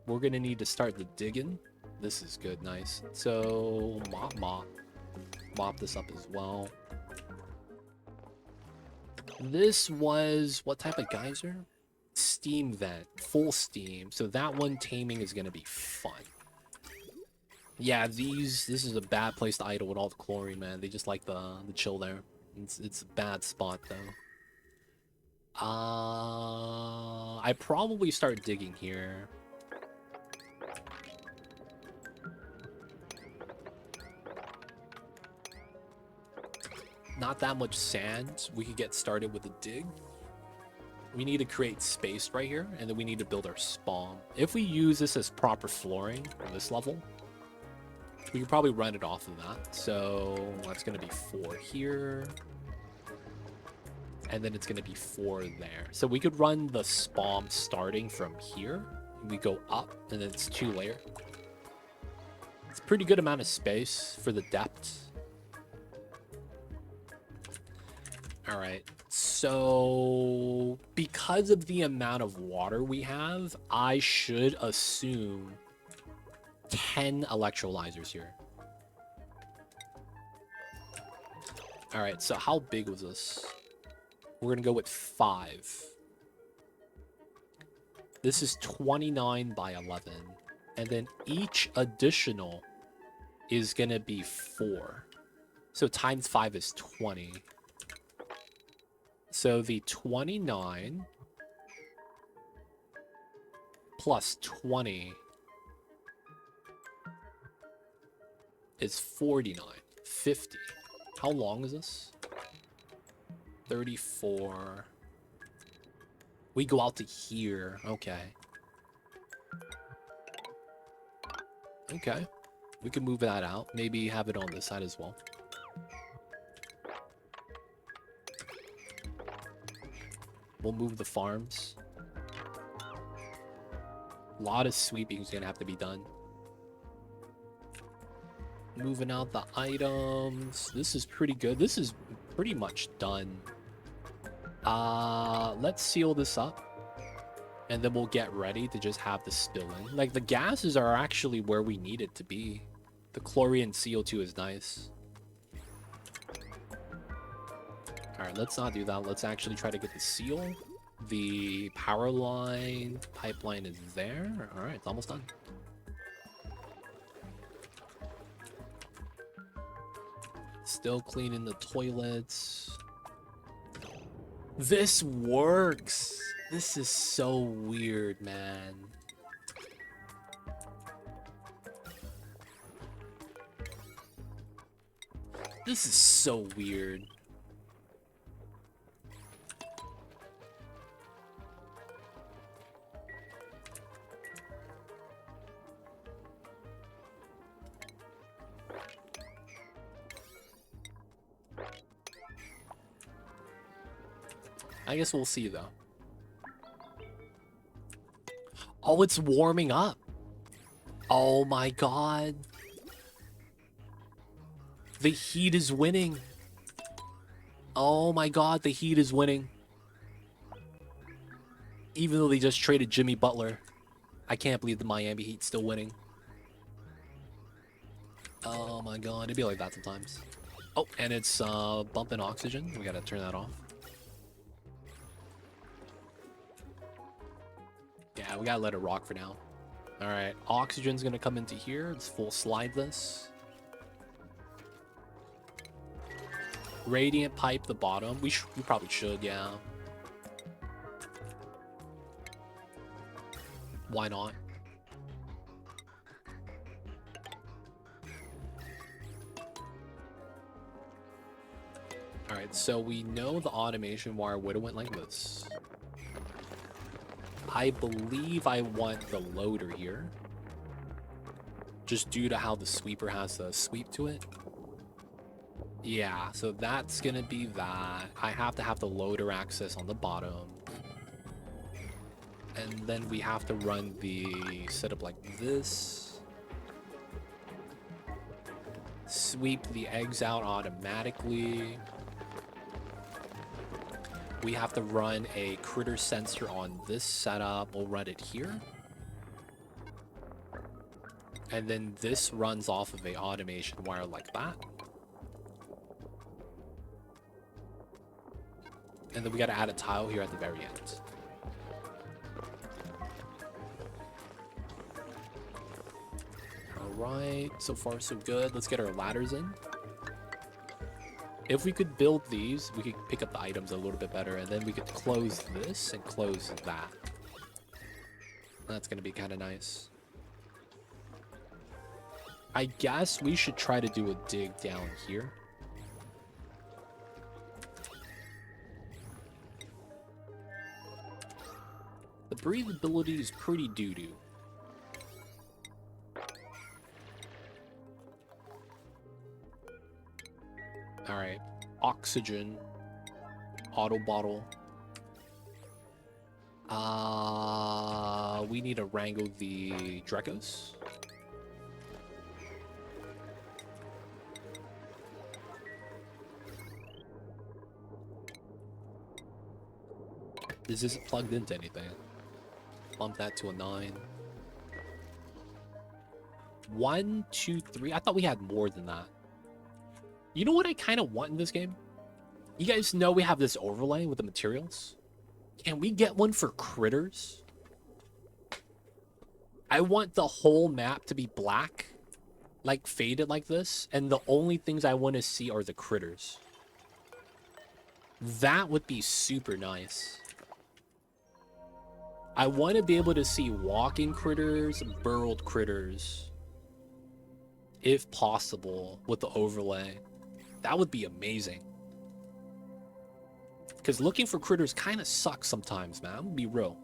We're going to need to start the digging. This is good, nice. So mop this up as well. This was what type of geyser? Steam vent, full steam. So that one taming is going to be fun. Yeah, this is a bad place to idle with all the chlorine, man. They just like the chill there. It's a bad spot though. I probably start digging here. Not that much sand. We could get started with a dig. We need to create space right here, and then we need to build our spawn. If we use this as proper flooring on this level, we could probably run it off of that. So that's going to be 4 here. And then it's going to be 4 there. So we could run the spawn starting from here. We go up, and then it's 2 layer. It's a pretty good amount of space for the depth. All right, so because of the amount of water we have, I should assume 10 electrolyzers here. All right, so how big was this? We're gonna go with 5. This is 29 by 11. And then each additional is gonna be 4. So times 5 is 20. So the 29 plus 20 is 49. 50. How long is this? 34. We go out to here. Okay. Okay. We can move that out. Maybe have it on this side as well. We'll move the farms. A lot of sweeping is going to have to be done. Moving out the items. This is pretty good. This is pretty much done. Let's seal this up. And then we'll get ready to just have the spill in. Like, the gases are actually where we need it to be. The chlorine CO2 is nice. Alright, let's not do that. Let's actually try to get the seal. The power line pipeline is there. Alright, it's almost done. Still cleaning the toilets. This works! This is so weird, man. This is so weird. I guess we'll see, though. Oh, it's warming up. Oh my god. The heat is winning. Oh my god, the heat is winning. Even though they just traded Jimmy Butler. I can't believe the Miami Heat's still winning. Oh my god, it'd be like that sometimes. Oh, and it's bumping oxygen. We gotta turn that off. Yeah, we gotta let it rock for now. Alright, oxygen's gonna come into here. Let's full slide this. Radiant pipe the bottom. We probably should, yeah. Why not? Alright, so we know the automation wire would have went like this. I believe I want the loader here. Just due to how the sweeper has a sweep to it. Yeah, so that's gonna be that. I have to have the loader access on the bottom. And then we have to run the setup like this. Sweep the eggs out automatically. We have to run a critter sensor on this setup. We'll run it here. And then this runs off of a automation wire like that. And then we gotta add a tile here at the very end. Alright, so far so good. Let's get our ladders in. If we could build these, we could pick up the items a little bit better, and then we could close this and close that. That's gonna be kind of nice. I guess we should try to do a dig down here. The breathability is pretty doo-doo. Alright. Oxygen. Auto bottle. We need to wrangle the Drekos. This isn't plugged into anything. Bump that to a 9. 1, 2, 3. I thought we had more than that. You know what I kind of want in this game? You guys know we have this overlay with the materials. Can we get one for critters? I want the whole map to be black, like faded like this, and the only things I want to see are the critters. That would be super nice. I want to be able to see walking critters, burrowed critters, if possible, with the overlay. That would be amazing. Because looking for critters kind of sucks sometimes, man. I'm gonna be real.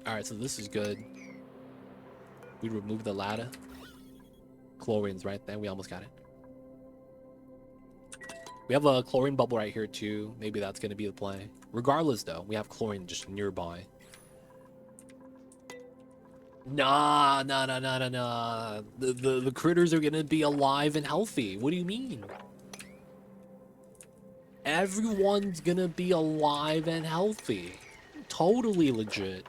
Alright, so this is good. We remove the ladder. Chlorine's right there. We almost got it. We have a chlorine bubble right here too. Maybe that's going to be the play. Regardless though, we have chlorine just nearby. Nah. The critters are going to be alive and healthy. What do you mean? Everyone's going to be alive and healthy. Totally legit.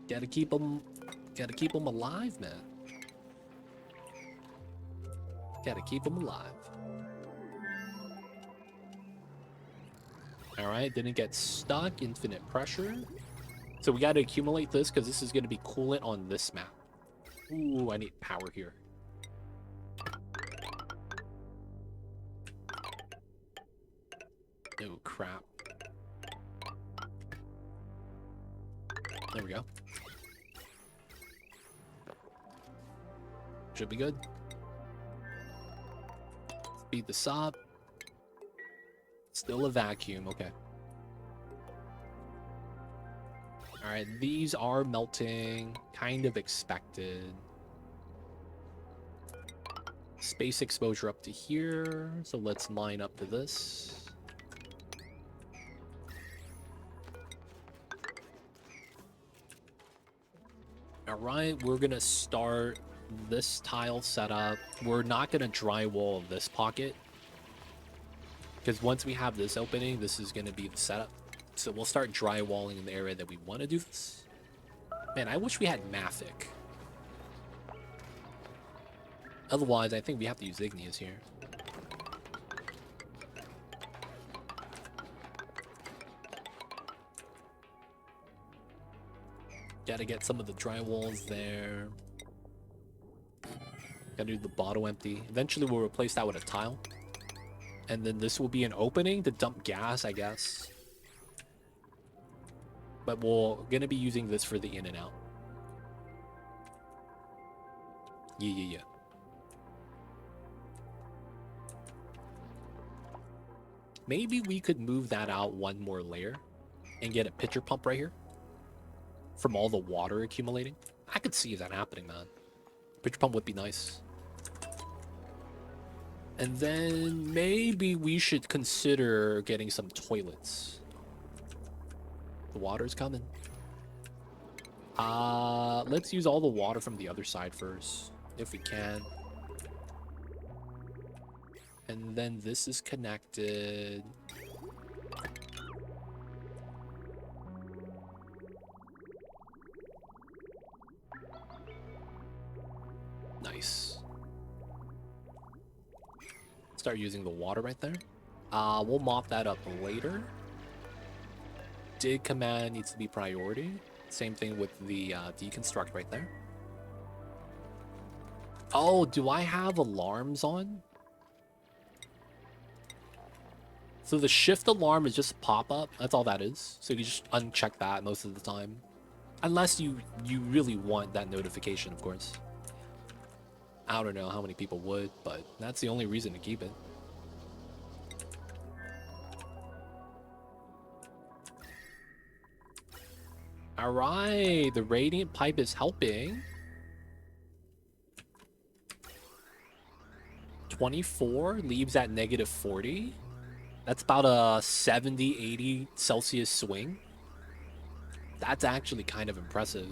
Gotta keep them alive, man. Gotta keep them alive. Alright, didn't get stuck. Infinite pressure. So we gotta accumulate this because this is gonna be coolant on this map. Ooh, I need power here. Oh, crap. There we go. Should be good. Speed this up. Still a vacuum, okay. Alright, these are melting. Kind of expected. Space exposure up to here. So let's line up to this. Alright, we're gonna start this tile setup. We're not gonna drywall this pocket, because once we have this opening, this is gonna be the setup. So we'll start drywalling in the area that we want to do this. Man, I wish we had Mathic. Otherwise, I think we have to use Igneous here. Gotta get some of the drywalls there. Gotta do the bottle empty. Eventually we'll replace that with a tile. And then this will be an opening to dump gas, I guess. But we're gonna be using this for the in and out. Yeah. Maybe we could move that out one more layer and get a pitcher pump right here from all the water accumulating. I could see that happening, man. Pitcher pump would be nice. And then maybe we should consider getting some toilets. The water's coming. Let's use all the water from the other side first, if we can. And then this is connected. Nice. Start using the water right there. We'll mop that up later. Dig command needs to be priority. Same thing with the deconstruct right there. Oh, do I have alarms on? So the shift alarm is just a pop-up. That's all that is. So you just uncheck that most of the time. Unless you really want that notification, of course. I don't know how many people would, but that's the only reason to keep it. Alright, the radiant pipe is helping. 24 leaves at negative 40. That's about a 70, 80 Celsius swing. That's actually kind of impressive.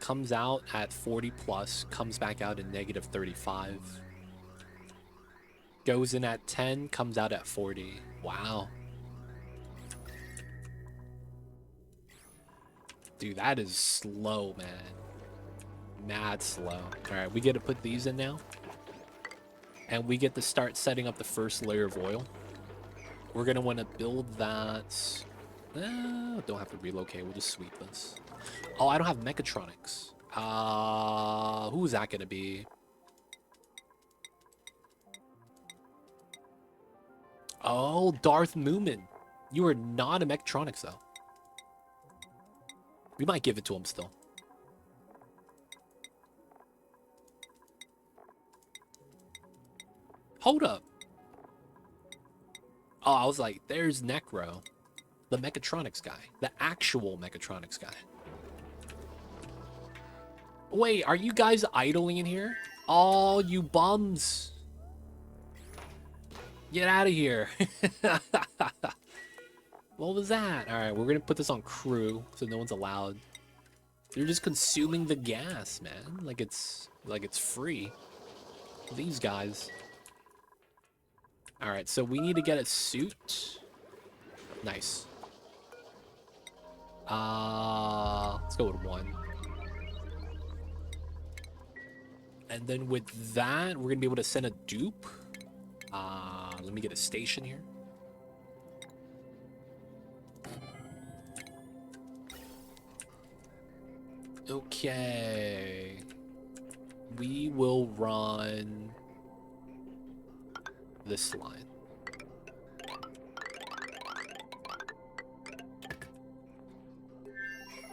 Comes out at 40 plus, comes back out at negative 35. Goes in at 10, comes out at 40. Wow. Dude, that is slow, man. Mad slow. Alright, we get to put these in now. And we get to start setting up the first layer of oil. We're going to want to build that. Don't have to relocate. We'll just sweep this. Oh, I don't have mechatronics. Who's that going to be? Oh, Darth Moomin. You are not a mechatronics, though. We might give it to him still. Hold up. Oh, I was like, there's Necro. The mechatronics guy. The actual mechatronics guy. Wait, are you guys idling in here? Oh, you bums. Get out of here. What was that? Alright, we're gonna put this on crew, so no one's allowed. They're just consuming the gas, man. Like it's free. These guys. Alright, so we need to get a suit. Nice. Let's go with 1. And then with that, we're gonna be able to send a dupe. Let me get a station here. Okay. We will run this line.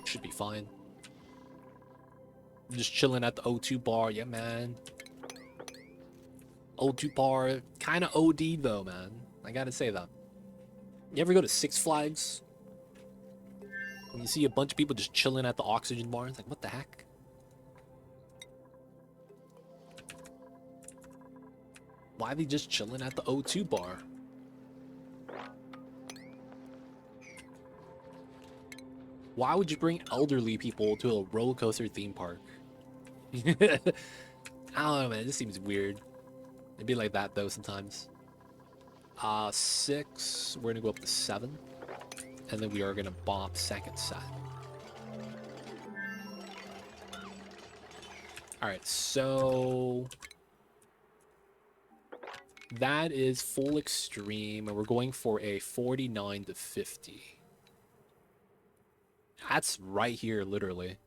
Should be fine. I'm just chilling at the O2 bar. Yeah, man. O2 bar. Kind of OD, though, man. I gotta say that. You ever go to Six Flags? And you see a bunch of people just chilling at the oxygen bar. It's like, what the heck? Why are they just chilling at the O2 bar? Why would you bring elderly people to a roller coaster theme park? I don't know, man. This seems weird. It'd be like that, though, sometimes. 6. We're gonna go up to 7. And then we are gonna bop second set. Alright, so that is full extreme, and we're going for a 49 to 50. That's right here, literally.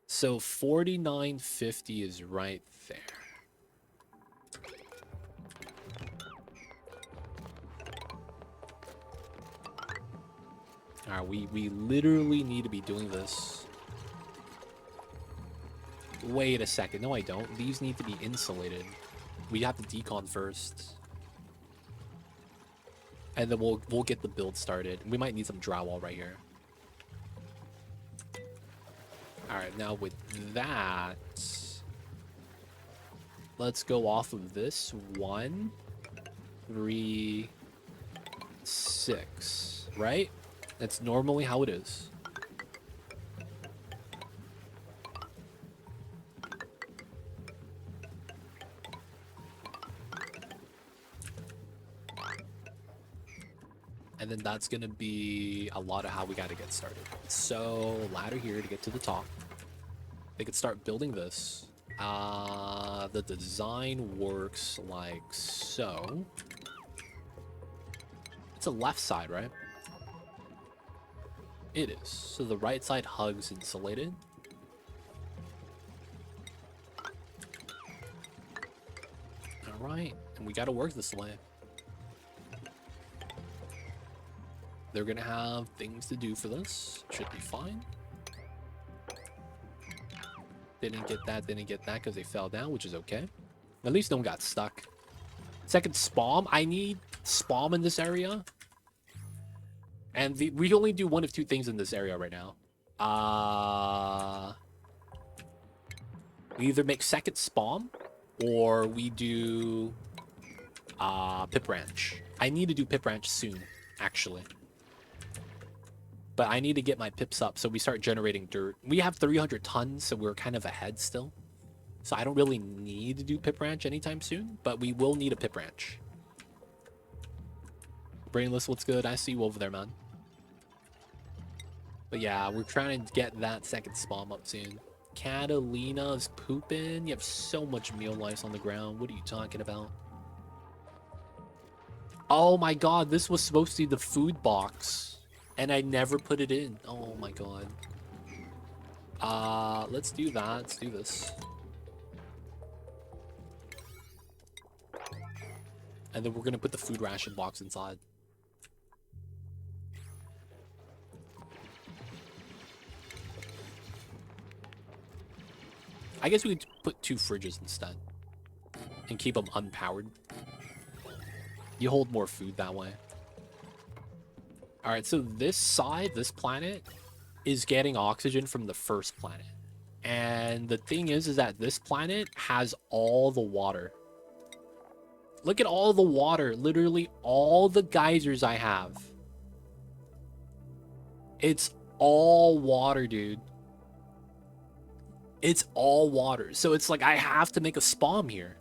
So 49.50 is right there. Alright, we literally need to be doing this Wait a second. No, I don't. These need to be insulated. We have to decon first. And then we'll get the build started. We might need some drywall right here. Alright, now with that, let's go off of this. 1, 3, 6, right? That's normally how it is. And then that's gonna be a lot of how we gotta get started. So, ladder here to get to the top. They could start building this. The design works like so. It's a left side, right? It is. So the right side hugs insulated. Alright, and we gotta work this way. They're gonna have things to do for this. Should be fine. Didn't get that because they fell down, which is okay. At least no one got stuck. Second, spawn. I need spawn in this area. And we only do one of two things in this area right now. We either make second spawn, or we do pip ranch. I need to do pip ranch soon, actually. But I need to get my pips up so we start generating dirt. We have 300 tons, so we're kind of ahead still. So I don't really need to do pip ranch anytime soon, but we will need a pip ranch. Brainless, what's good? I see you over there, man. But yeah, we're trying to get that second spawn up soon. Catalina's pooping. You have so much meal lice on the ground. What are you talking about? Oh my god, this was supposed to be the food box. And I never put it in. Oh my god. Let's do that. Let's do this. And then we're gonna put the food ration box inside. I guess we could put 2 fridges instead. And keep them unpowered. You hold more food that way. Alright, so this side, this planet, is getting oxygen from the first planet. And the thing is that this planet has all the water. Look at all the water. Literally all the geysers I have. It's all water, dude. It's all water. So it's like I have to make a spawn here.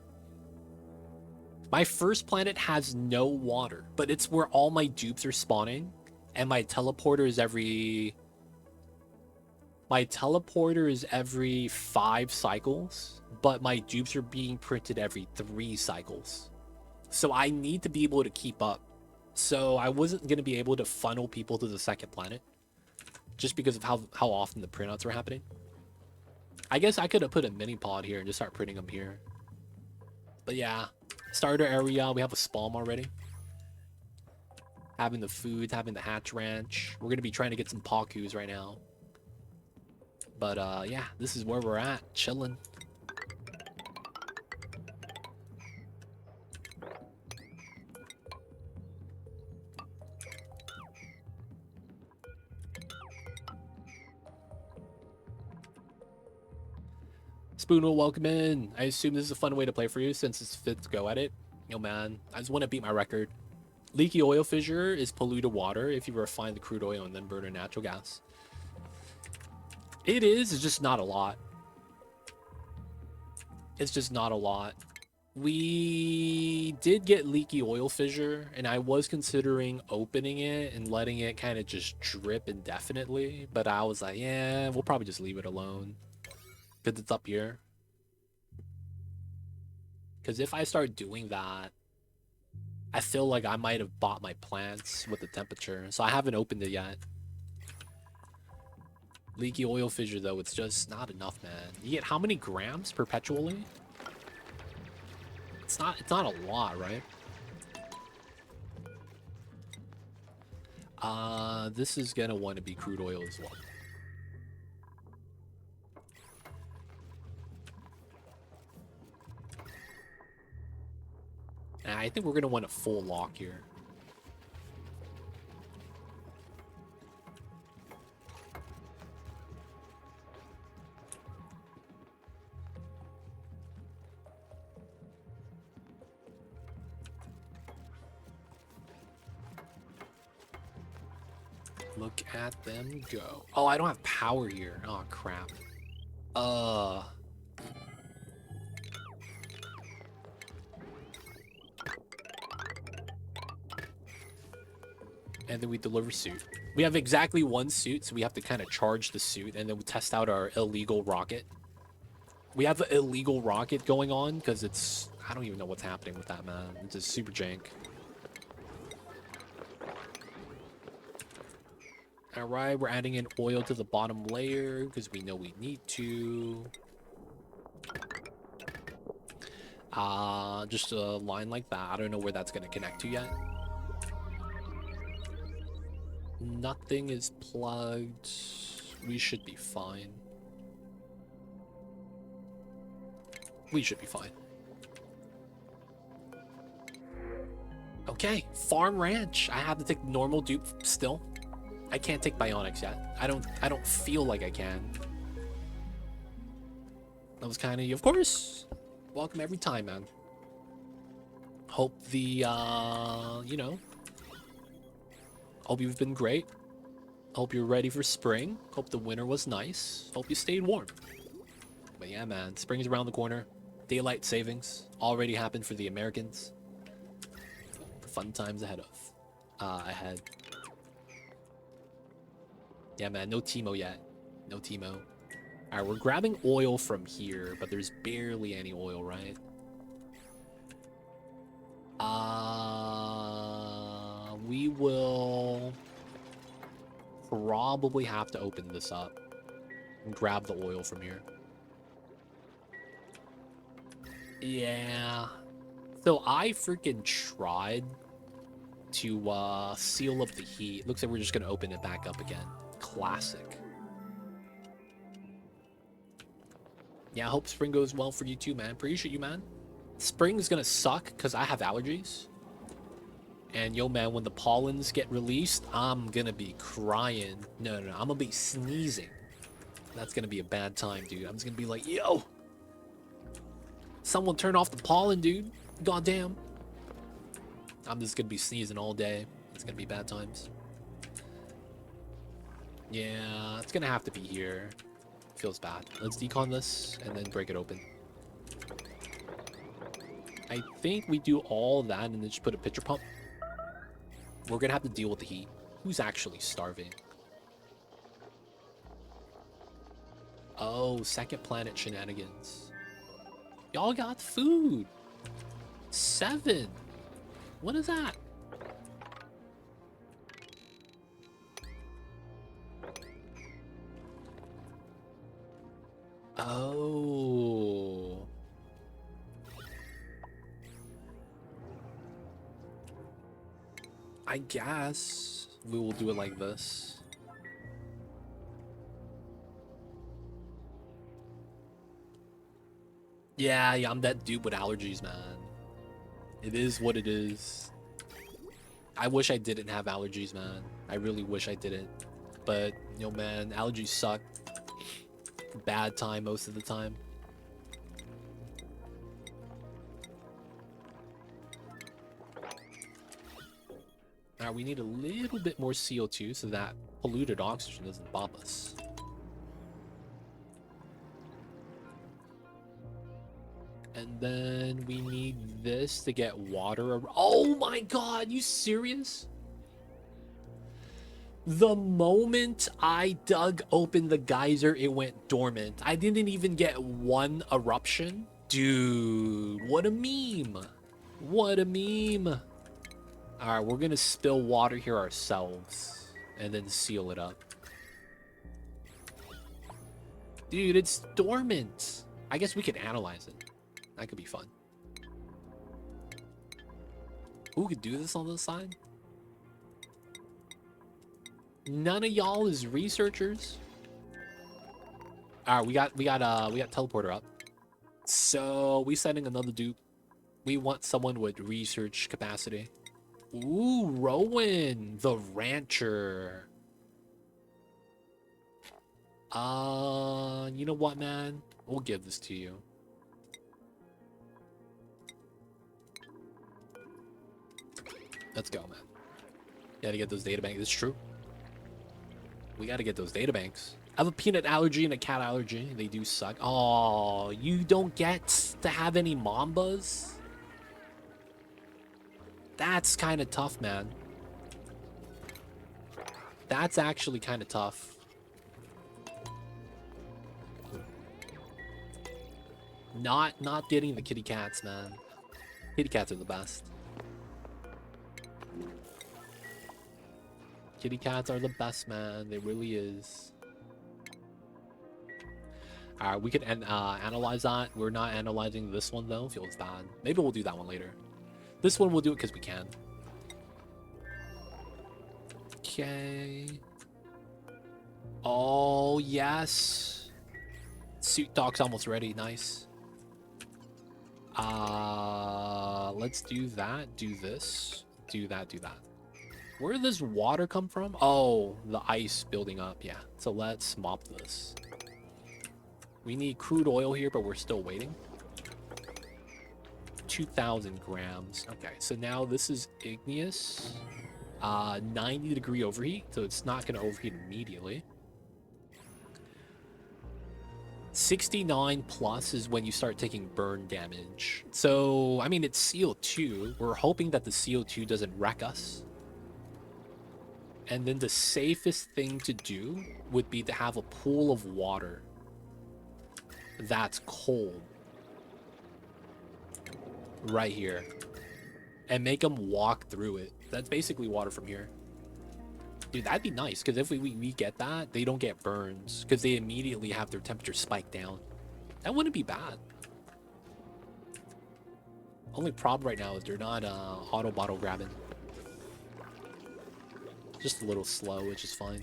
My first planet has no water, but it's where all my dupes are spawning. And my teleporter is every 5 cycles, but my dupes are being printed every 3 cycles. So I need to be able to keep up. So I wasn't going to be able to funnel people to the second planet just because of how often the printouts were happening. I guess I could have put a mini pod here and just start printing them here. But yeah, starter area, we have a spawn already. Having the food, having the hatch ranch. We're going to be trying to get some Pakus right now. But yeah, this is where we're at, chilling. Spoon will welcome in. I assume this is a fun way to play for you since it's 5th go at it. Yo man, I just want to beat my record. Leaky oil fissure is polluted water if you refine the crude oil and then burn a natural gas. It's just not a lot. It's just not a lot. We did get leaky oil fissure, and I was considering opening it and letting it kind of just drip indefinitely, but I was like, yeah, we'll probably just leave it alone because it's up here. Because if I start doing that, I feel like I might have bought my plants with the temperature, so I haven't opened it yet. Leaky oil fissure, though, it's just not enough, man. You get how many grams perpetually? It's not a lot, right? This is gonna want to be crude oil as well. I think we're going to want a full lock here. Look at them go. Oh, I don't have power here. Oh, crap. And then we deliver suit. We have exactly one suit, so we have to kind of charge the suit, and then we test out our illegal rocket. We have an illegal rocket going on, because it's... I don't even know what's happening with that, man. It's just super jank. Alright, we're adding in oil to the bottom layer, because we know we need to. Just a line like that. I don't know where that's going to connect to yet. Nothing is plugged. We should be fine. We should be fine. Okay, farm ranch. I have to take normal dupe still. I can't take bionics yet. I don't feel like I can. That was kind of course. Welcome every time, man. Hope the you know, hope you've been great. Hope you're ready for spring. Hope the winter was nice. Hope you stayed warm. But yeah, man, spring's around the corner. Daylight savings already happened for the Americans. Fun times ahead. Yeah, man, no Teemo yet. No Teemo. Alright, we're grabbing oil from here, but there's barely any oil, right? We will probably have to open this up and grab the oil from here. Yeah. So I freaking tried to seal up the heat. Looks like we're just gonna open it back up again. Classic. Yeah, I hope spring goes well for you too, man. Appreciate you, man. Spring is gonna suck because I have allergies. And yo, man, when the pollens get released, I'm gonna be crying. No, I'm gonna be sneezing. That's gonna be a bad time, dude. I'm just gonna be like, yo, someone turn off the pollen, dude. Goddamn. I'm just gonna be sneezing all day. It's gonna be bad times. Yeah, it's gonna have to be here. Feels bad. Let's decon this and then break it open. I think we do all that and then just put a pitcher pump. We're gonna have to deal with the heat. Who's actually starving? Oh, second planet shenanigans. Y'all got food. 7. What is that? Oh. I guess we will do it like this. Yeah, I'm that dude with allergies, man. It is what it is. I wish I didn't have allergies, man. I really wish I didn't. But, you know, man, allergies suck. Bad time most of the time. Now we need a little bit more CO2 so that polluted oxygen doesn't bomb us. And then we need this to get water. Oh my god, you serious? The moment I dug open the geyser, it went dormant. I didn't even get one eruption. Dude, what a meme. What a meme. Alright, we're gonna spill water here ourselves and then seal it up. Dude, it's dormant. I guess we could analyze it. That could be fun. Who could do this on the side? None of y'all is researchers. All right, we got teleporter up. So we setting another dupe. We want someone with research capacity. Ooh, Rowan, the rancher. You know what, man? We'll give this to you. Let's go, man. Gotta get those databanks. It's true. We gotta get those databanks. I have a peanut allergy and a cat allergy. They do suck. Oh, you don't get to have any mambas? That's kind of tough, man. That's actually kind of tough. Not getting the kitty cats, man. Kitty cats are the best. Kitty cats are the best, man. They really is. Alright, we could analyze that. We're not analyzing this one, though. Feels bad. Maybe we'll do that one later. This one we'll do it because we can. Okay. Oh, yes. Suit dock's almost ready. Nice. Let's do that. Do this. Do that. Do that. Where did this water come from? Oh, the ice building up. Yeah. So let's mop this. We need crude oil here, but we're still waiting. 2,000 grams. Okay, so now this is igneous. 90-degree overheat, so it's not going to overheat immediately. 69 plus is when you start taking burn damage. So, I mean, it's CO2. We're hoping that the CO2 doesn't wreck us. And then the safest thing to do would be to have a pool of water that's cold right here and make them walk through it. That's basically water from here. Dude, that'd be nice, because if we get that, they don't get burns, because they immediately have their temperature spike down. That wouldn't be bad. Only problem right now is they're not auto bottle grabbing. Just a little slow, which is fine.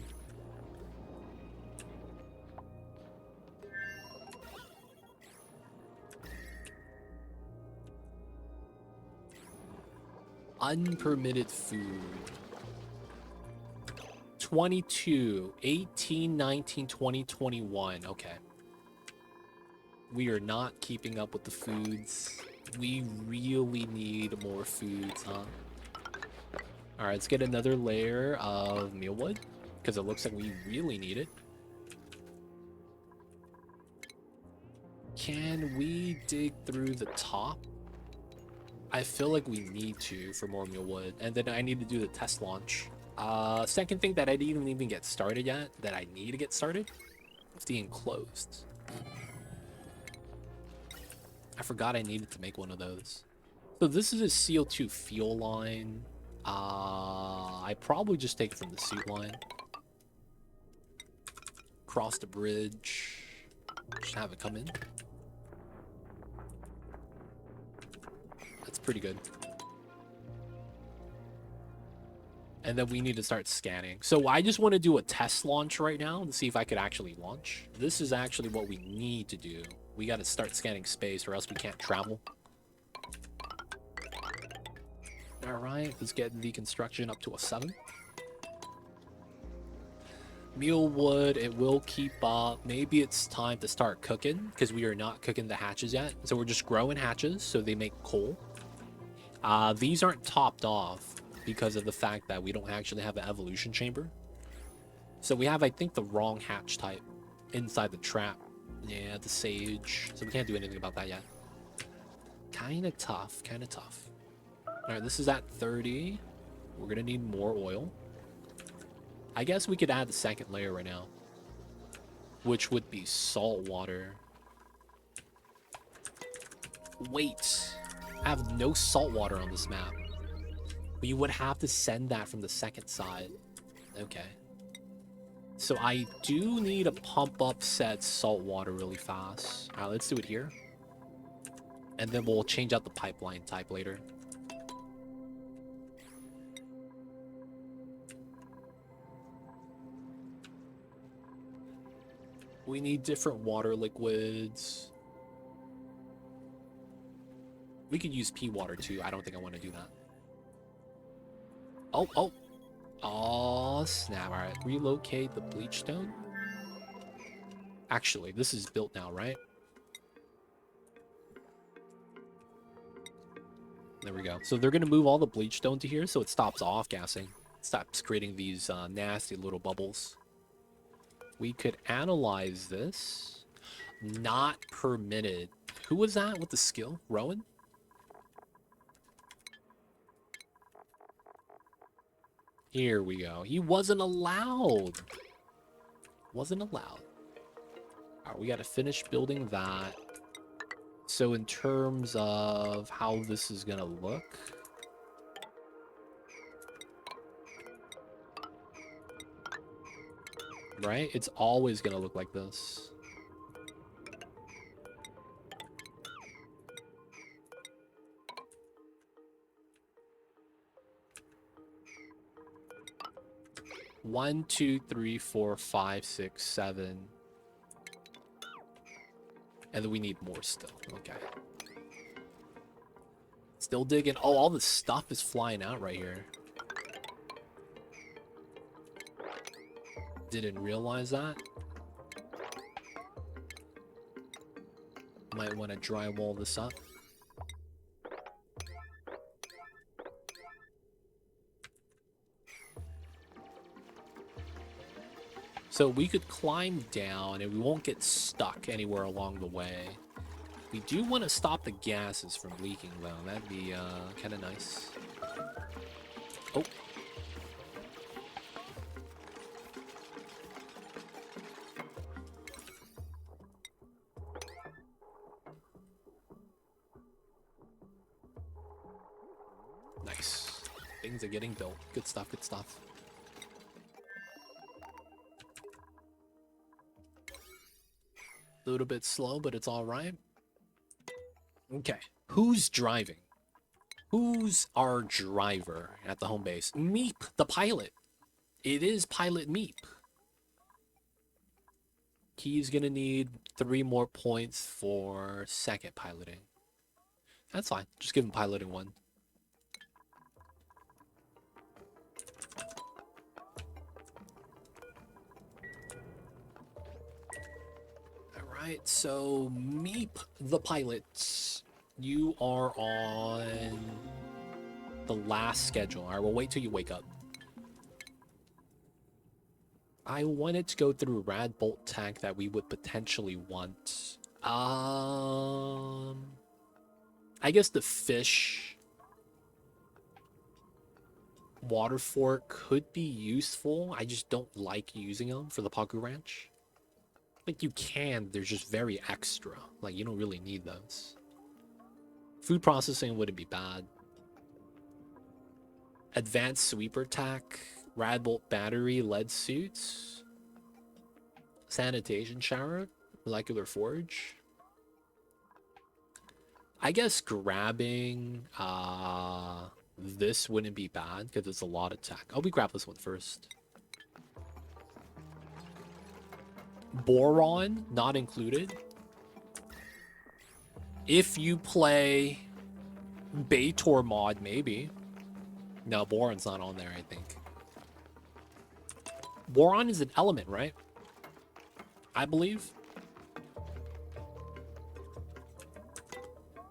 Unpermitted food. 22, 18, 19, 20, 21. Okay. We are not keeping up with the foods. We really need more foods, huh? Alright, let's get another layer of mealwood, because it looks like we really need it. Can we dig through the top? I feel like we need to for more mealwood, and then I need to do the test launch. Second thing that I didn't even get started yet, that I need to get started, is the enclosed. I forgot I needed to make one of those. So this is a CO2 fuel line. I probably just take it from the suit line. Cross the bridge. Just have it come in. That's pretty good. And then we need to start scanning. So I just want to do a test launch right now to see if I could actually launch. This is actually what we need to do. We got to start scanning space or else we can't travel. All right, let's get the construction up to a 7. Mealwood, it will keep up. Maybe it's time to start cooking because we are not cooking the hatches yet. So we're just growing hatches so they make coal. These aren't topped off because of the fact that we don't actually have an evolution chamber. So we have, I think, the wrong hatch type inside the trap. Yeah, the sage. So we can't do anything about that yet. Kind of tough, kind of tough. All right, this is at 30. We're going to need more oil. I guess we could add the second layer right now, which would be salt water. Wait, I have no salt water on this map. But you would have to send that from the second side. Okay. So I do need to pump up said salt water really fast. All right, let's do it here. And then we'll change out the pipeline type later. We need different water liquids. We could use pea water too. I don't think I want to do that. Oh, oh. Oh, snap. All right. Relocate the bleach stone. Actually, this is built now, right? There we go. So they're going to move all the bleach stone to here so it stops off-gassing. Stops creating these nasty little bubbles. We could analyze this. Not permitted. Who was that with the skill? Rowan? Here we go. He wasn't allowed. Wasn't allowed. All right, we got to finish building that. So in terms of how this is going to look... right? It's always going to look like this. One, two, three, four, five, six, seven. And then we need more still. Okay. Still digging. Oh, all the stuff is flying out right here. Didn't realize that. Might want to drywall this up. So we could climb down and we won't get stuck anywhere along the way. We do want to stop the gases from leaking though. That'd be kind of nice. Oh. Nice. Things are getting built. Good stuff, good stuff. A little bit slow, but it's all right. Okay. Who's driving? Who's our driver at the home base? Meep, the pilot. It is Pilot Meep. He's going to need 3 more points for second piloting. That's fine. Just give him piloting 1. Alright, so Meep, the pilot, you are on the last schedule. Alright, we'll wait till you wake up. I wanted to go through Rad Bolt Tech that we would potentially want. I guess the fish water fort could be useful. I just don't like using them for the Paku Ranch. Like, you can, they're just very extra. Like, you don't really need those. Food processing wouldn't be bad. Advanced sweeper tech, Radbolt battery, lead suits, sanitation shower, molecular forge. I guess grabbing this wouldn't be bad because it's a lot of tech. Oh, we grab this one first. Boron, not included. If you play Baitor mod, maybe. No, boron's not on there, I think. Boron is an element, right? I believe.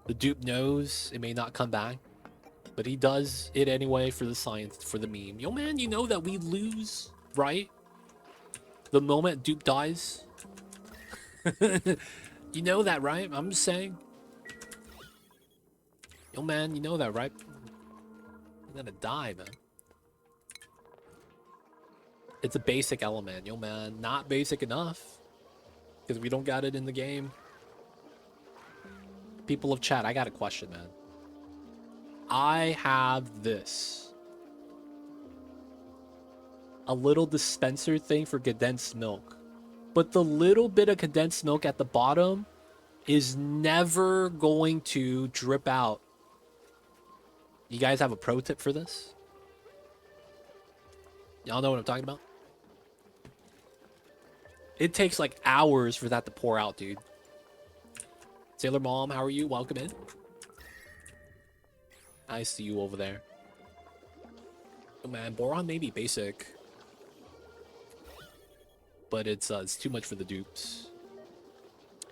The dupe knows it may not come back, but he does it anyway for the science, for the meme. Yo, man, you know that we lose, right? The moment dupe dies. You know that, right? I'm just saying. Yo, man, you know that, right? I'm gonna die, man. It's a basic element. Yo, man, not basic enough. Because we don't got it in the game. People of chat, I got a question, man. I have this. A little dispenser thing for condensed milk. But the little bit of condensed milk at the bottom is never going to drip out. You guys have a pro tip for this? Y'all know what I'm talking about? It takes like hours for that to pour out, dude. Sailor Mom, how are you? Welcome in. I see you over there. Oh man, boron may be basic, but it's too much for the dupes.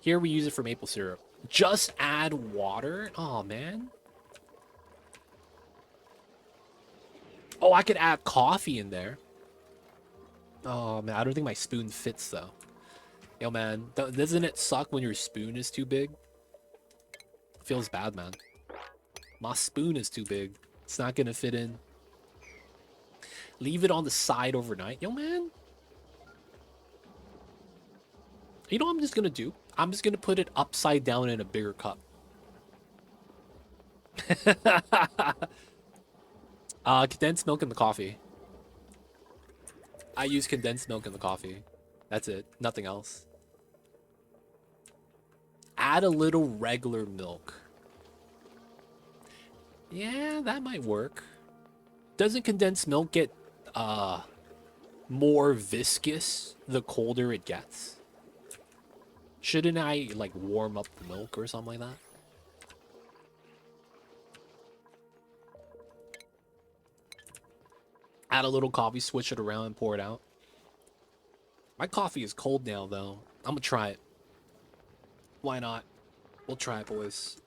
Here we use it for maple syrup. Just add water? Oh man. Oh, I could add coffee in there. Oh man, I don't think my spoon fits though. Yo man, doesn't it suck when your spoon is too big? Feels bad, man. My spoon is too big. It's not gonna fit in. Leave it on the side overnight. Yo man. You know what I'm just gonna do? I'm just gonna put it upside down in a bigger cup. Condensed milk in the coffee. I use condensed milk in the coffee. That's it. Nothing else. Add a little regular milk. Yeah, that might work. Doesn't condensed milk get more viscous the colder it gets? Shouldn't I like warm up the milk or something like that? Add a little coffee, switch it around, and pour it out. My coffee is cold now, though. I'm gonna try it. Why not? We'll try it, boys.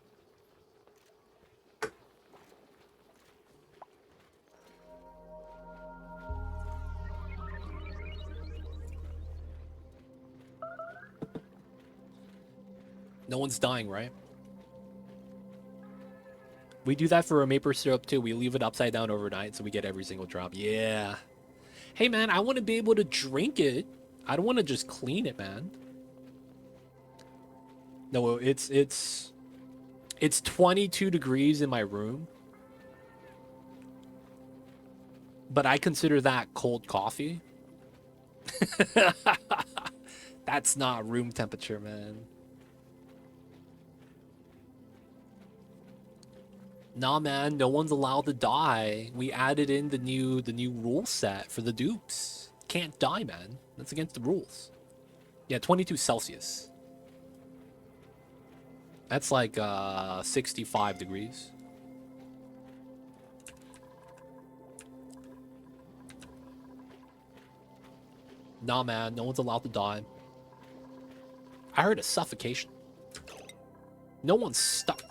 No one's dying, right? We do that for a maple syrup too. We leave it upside down overnight so we get every single drop. Yeah. Hey man, I want to be able to drink it. I don't want to just clean it, man. No, it's 22 degrees in my room. But I consider that cold coffee. That's not room temperature, man. Nah, man, no one's allowed to die. We added in the new rule set for the dupes. Can't die, man. That's against the rules. Yeah, 22 Celsius. That's like 65 degrees. Nah, man, no one's allowed to die. I heard a suffocation. No one's stuck.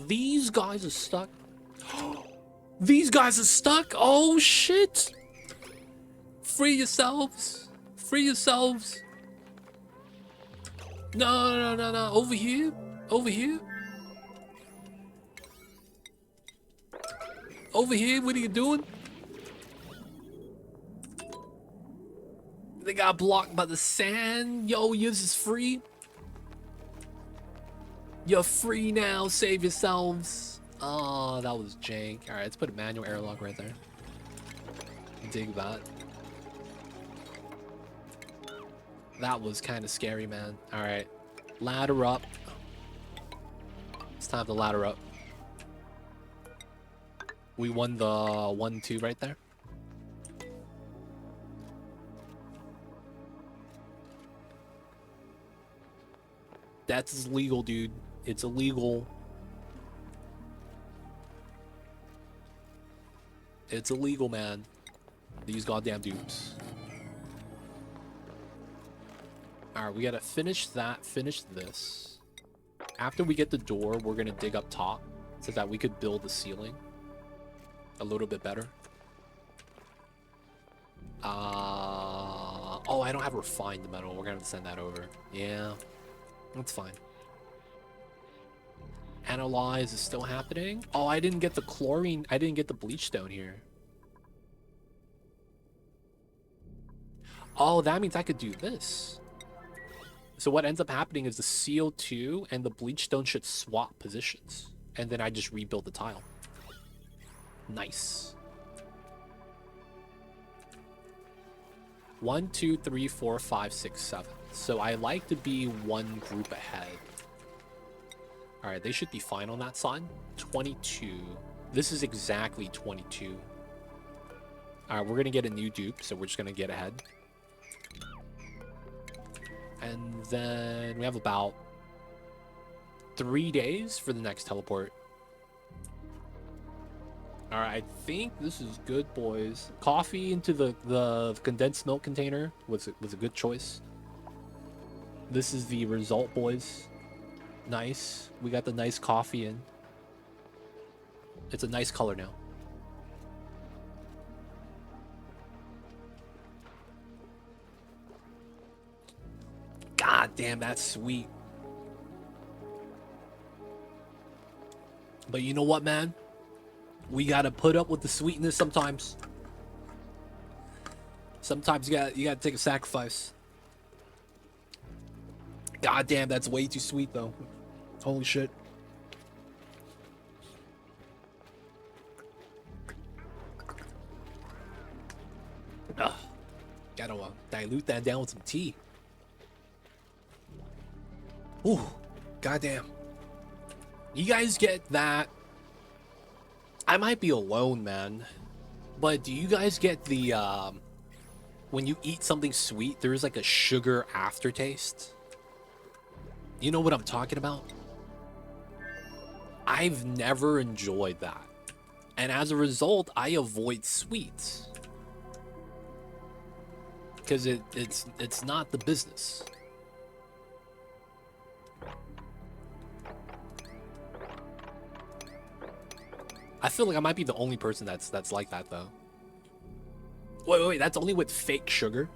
These guys are stuck. These guys are stuck. Oh, shit. Free yourselves. Free yourselves. No. Over here. Over here. Over here. What are you doing? They got blocked by the sand. Yo, yours is free. You're free now. Save yourselves. Oh, that was jank. All right, let's put a manual airlock right there. Dig that. That was kind of scary, man. All right, ladder up. It's time to ladder up. We won the 1-2 right there. That's illegal, dude. It's illegal. It's illegal, man. These goddamn dupes. Alright, we gotta finish that, finish this. After we get the door, we're gonna dig up top so that we could build the ceiling a little bit better. Oh, I don't have refined metal. We're gonna have to send that over. Yeah, that's fine. Analyze is still happening. Oh, I didn't get the chlorine. I didn't get the bleach stone here. Oh, that means I could do this. So what ends up happening is the CO2 and the bleach stone should swap positions. And then I just rebuild the tile. Nice. 1, 2, 3, 4, 5, 6, 7. So I like to be one group ahead. All right, they should be fine on that side. 22. This is exactly 22. All right, we're going to get a new dupe, so we're just going to get ahead. And then we have about 3 days for the next teleport. All right, I think this is good, boys. Coffee into the condensed milk container was a good choice. This is the result, boys. Nice. We got the nice coffee in. It's a nice color now. God damn, that's sweet. But you know what, man? We gotta put up with the sweetness sometimes. Sometimes you gotta take a sacrifice. God damn, that's way too sweet though. Holy shit. Ugh. Gotta dilute that down with some tea. Ooh, goddamn. You guys get that? I might be alone, man. But do you guys get the, when you eat something sweet, there's like a sugar aftertaste? You know what I'm talking about? I've never enjoyed that. And as a result, I avoid sweets. Because it's not the business. I feel like I might be the only person that's like that though. Wait, that's only with fake sugar?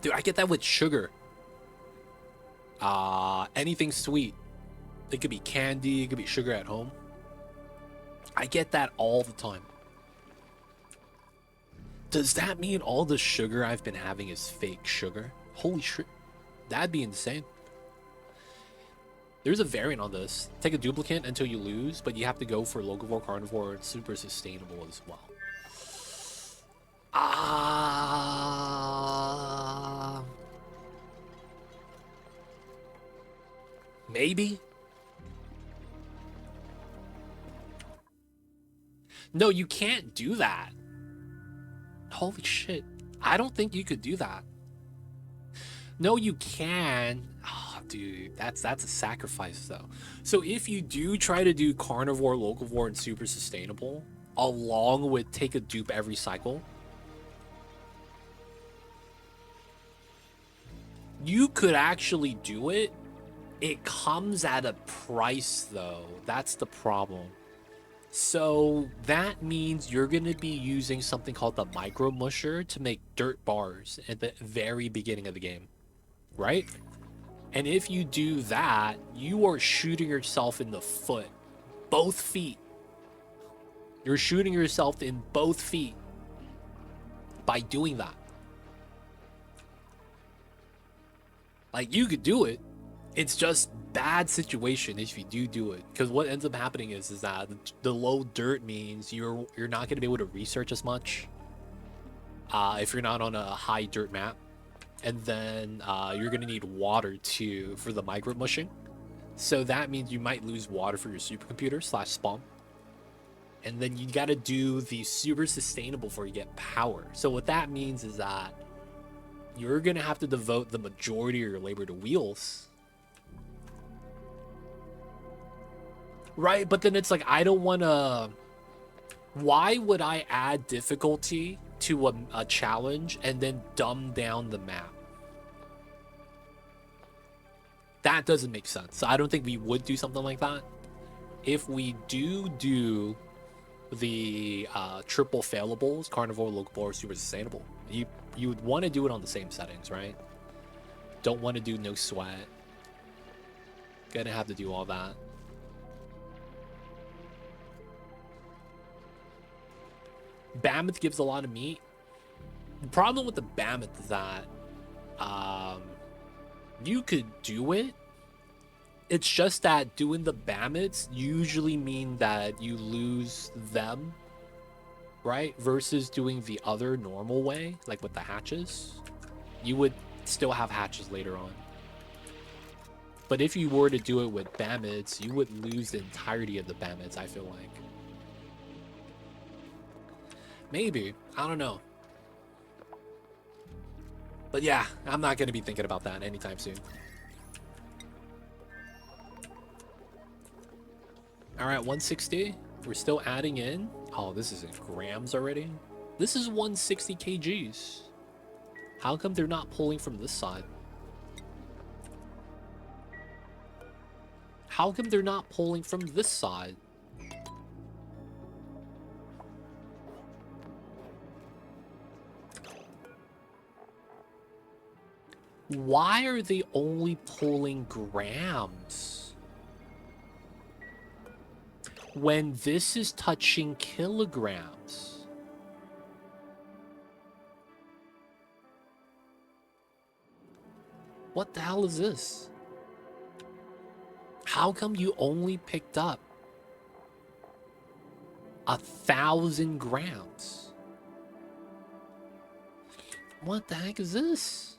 Dude, I get that with sugar. Anything sweet. It could be candy, it could be sugar at home. I get that all the time. Does that mean all the sugar I've been having is fake sugar? Holy shit. That'd be insane. There's a variant on this. Take a duplicate until you lose, but you have to go for locavore, carnivore, and super sustainable as well. Maybe? No, you can't do that. Holy shit. I don't think you could do that. No, you can. Oh, dude, that's a sacrifice though. So if you do try to do carnivore, locavore, and super sustainable, along with take a dupe every cycle, you could actually do it. It comes at a price though. That's the problem. So that means you're going to be using something called the micro musher to make dirt bars at the very beginning of the game, right? And if you do that, you are shooting yourself in the foot. Both feet. You're shooting yourself in both feet by doing that. Like, you could do it. It's just bad situation if you do it, because what ends up happening is that the low dirt means you're not going to be able to research as much if you're not on a high dirt map, and then you're going to need water too for the micro mushing, so that means you might lose water for your supercomputer / spawn, and then you got to do the super sustainable before you get power. So what that means is that you're going to have to devote the majority of your labor to wheels. Right, but then it's like, I don't want to... Why would I add difficulty to a challenge and then dumb down the map? That doesn't make sense. I don't think we would do something like that. If we do the triple failables, carnivore, locavore, super sustainable, you would want to do it on the same settings, right? Don't want to do no sweat. Gonna have to do all that. Mammoth gives a lot of meat. The problem with the Mammoth is that you could do it. It's just that doing the Mammoths usually mean that you lose them, right? Versus doing the other normal way, like with the hatches. You would still have hatches later on. But if you were to do it with Mammoths, you would lose the entirety of the Mammoths, I feel like. Maybe. I don't know. But yeah, I'm not going to be thinking about that anytime soon. Alright, 160. We're still adding in. Oh, this is in grams already. This is 160 kgs. How come they're not pulling from this side? How come they're not pulling from this side? Why are they only pulling grams? When this is touching kilograms. What the hell is this? How come you only picked up 1,000 grams? What the heck is this?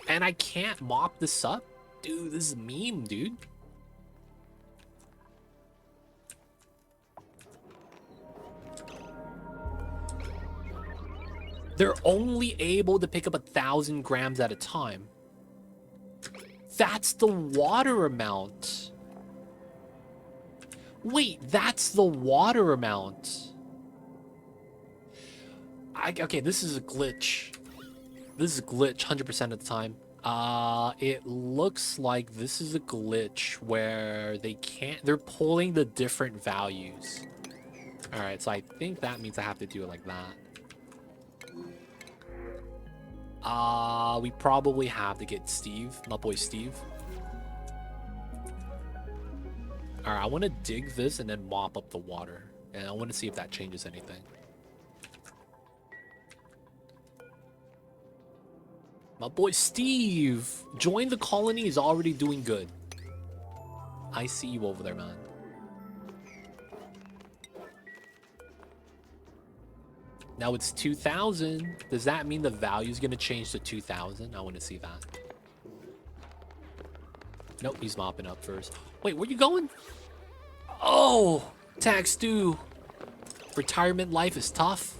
And I can't mop this up? Dude, this is a meme, dude. They're only able to pick up 1,000 grams at a time. That's the water amount. Wait, that's the water amount. Okay, this is a glitch. This is a glitch 100% of the time. It looks like this is a glitch where they're pulling the different values. All right, so I think that means I have to do it like that. We probably have to get Steve, my boy Steve. All right, I want to dig this and then mop up the water. And I want to see if that changes anything. My boy Steve, join the colony, is already doing good. I see you over there, man. Now it's 2,000. Does that mean the value is going to change to 2,000? I want to see that. Nope, he's mopping up first. Wait, where you going? Oh, tax due. Retirement life is tough.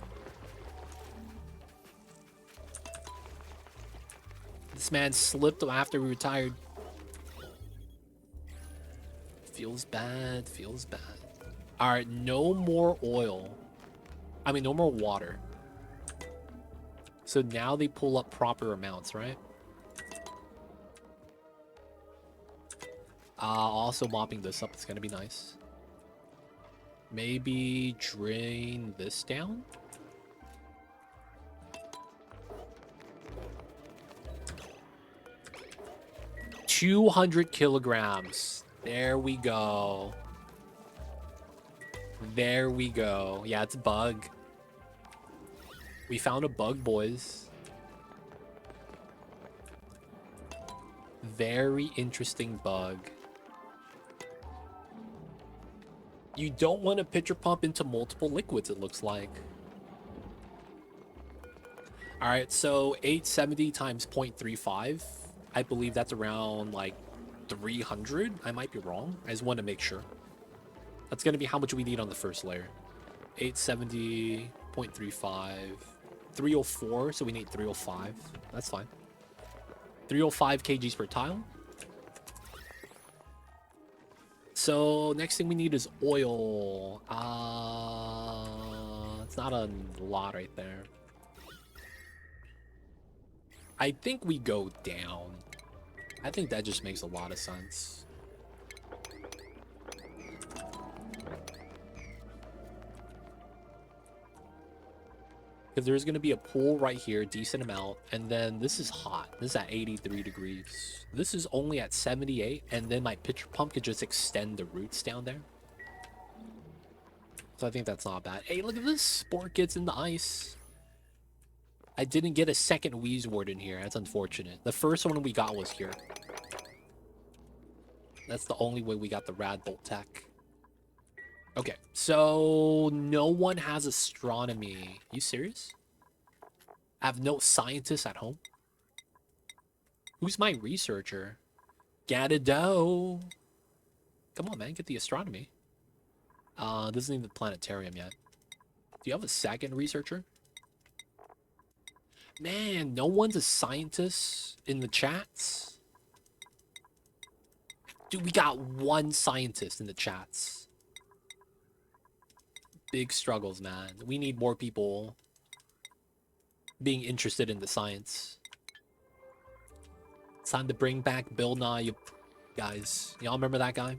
This man slipped after we retired. Feels bad, feels bad. All right, no more oil. I mean, no more water. So now they pull up proper amounts, right? Also mopping this up is gonna be nice. Maybe drain this down? $200 kilograms. There we go. There we go. Yeah, it's a bug. We found a bug, boys. Very interesting bug. You don't want to pitcher pump into multiple liquids, it looks like. All right, so 870 times 0.35. I believe that's around like 300. I might be wrong. I just want to make sure. That's going to be how much we need on the first layer. 870, 0.35, 304. So we need 305. That's fine. 305 kgs per tile. So next thing we need is oil. It's not a lot right there. I think we go down. I think that just makes a lot of sense. Because there's going to be a pool right here, decent amount. And then this is hot. This is at 83 degrees. This is only at 78. And then my pitcher pump could just extend the roots down there. So I think that's not bad. Hey, look at this. Sport gets in the ice. I didn't get a second Wheezewort in here. That's unfortunate. The first one we got was here. That's the only way we got the Radbolt tech. Okay, so no one has astronomy. You serious? I have no scientists at home? Who's my researcher? Gadado. Come on, man. Get the astronomy. Doesn't need the planetarium yet. Do you have a second researcher? Man, no one's a scientist in the chats. Dude, we got one scientist in the chats. Big struggles, man. We need more people being interested in the science. It's time to bring back Bill Nye, you guys. Y'all remember that guy?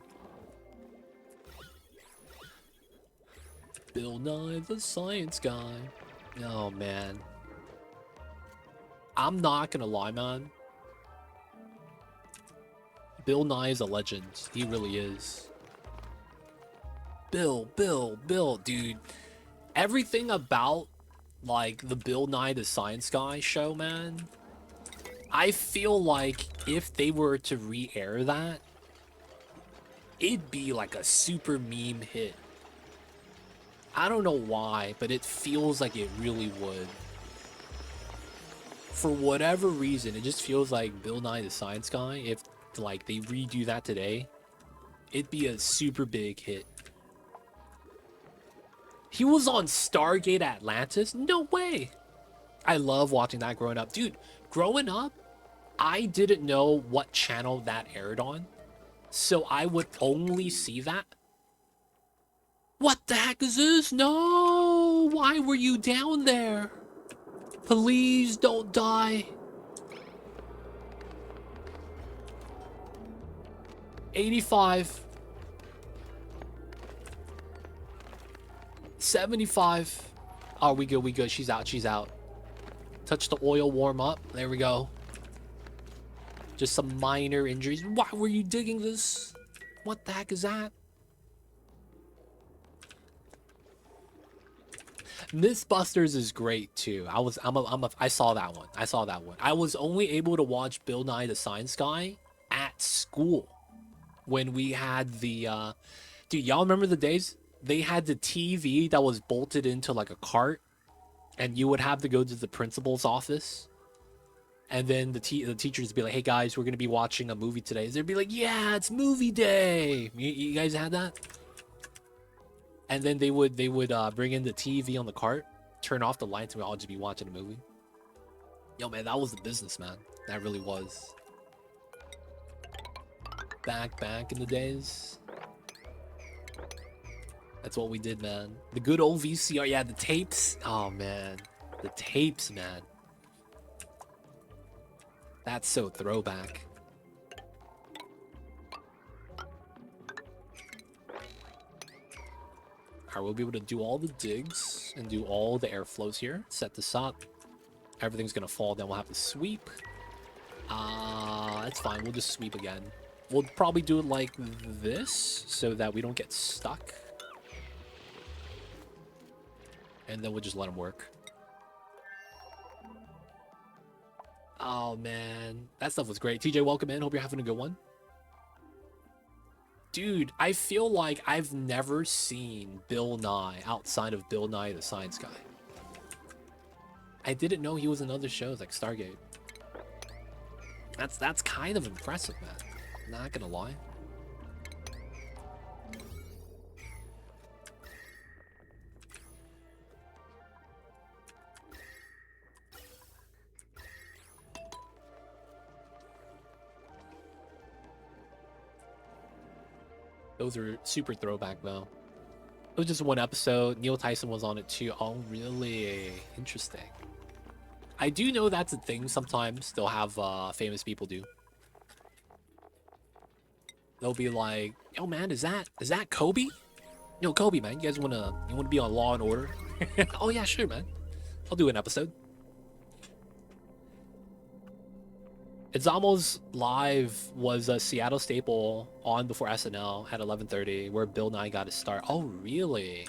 Bill Nye, the science guy. Oh, man. I'm not gonna lie, man. Bill Nye is a legend. He really is. Bill, dude. Everything about, like, the Bill Nye the Science Guy show, man. I feel like if they were to re-air that, it'd be like a super meme hit. I don't know why, but it feels like it really would. For whatever reason, it just feels like Bill Nye the Science Guy, if like they redo that today, it'd be a super big hit. He was on Stargate Atlantis? No way! I love watching that growing up. Dude, growing up, I didn't know what channel that aired on, so I would only see that. What the heck is this? No! Why were you down there? Please don't die. 85. 75. Oh, we good, we good. She's out, she's out. Touch the oil, warm up. There we go. Just some minor injuries. Why were you digging this? What the heck is that? Mythbusters is great too. I saw that one. I saw that one. I was only able to watch Bill Nye the Science Guy at school when we had the dude, y'all remember the days they had the TV that was bolted into like a cart, and you would have to go to the principal's office, and then the teachers would be like, "Hey guys, we're gonna be watching a movie today." They'd be like, "Yeah, it's movie day." You guys had that? And then they would bring in the TV on the cart, turn off the lights, and we'd all just be watching a movie. Yo, man, that was the business, man. That really was. Back in the days. That's what we did, man. The good old VCR. Yeah, the tapes. Oh, man. The tapes, man. That's so throwback. Alright, we'll be able to do all the digs and do all the airflows here. Set this up. Everything's gonna fall down. We'll have to sweep. That's fine. We'll just sweep again. We'll probably do it like this so that we don't get stuck. And then we'll just let them work. Oh, man. That stuff was great. TJ, welcome in. Hope you're having a good one. Dude, I feel like I've never seen Bill Nye outside of Bill Nye the Science Guy. I didn't know he was in other shows like Stargate. That's kind of impressive, man. Not gonna lie. Those are super throwback, though. It was just one episode. Neil Tyson was on it, too. Oh, really? Interesting. I do know that's a thing sometimes. They'll have famous people do. They'll be like, "Yo, man, is that Kobe? Yo, Kobe, man, you guys wanna be on Law and Order?" Oh, yeah, sure, man. I'll do an episode. It's Almost Live was a Seattle staple on before SNL at 11:30, where Bill Nye got his start. Oh, really?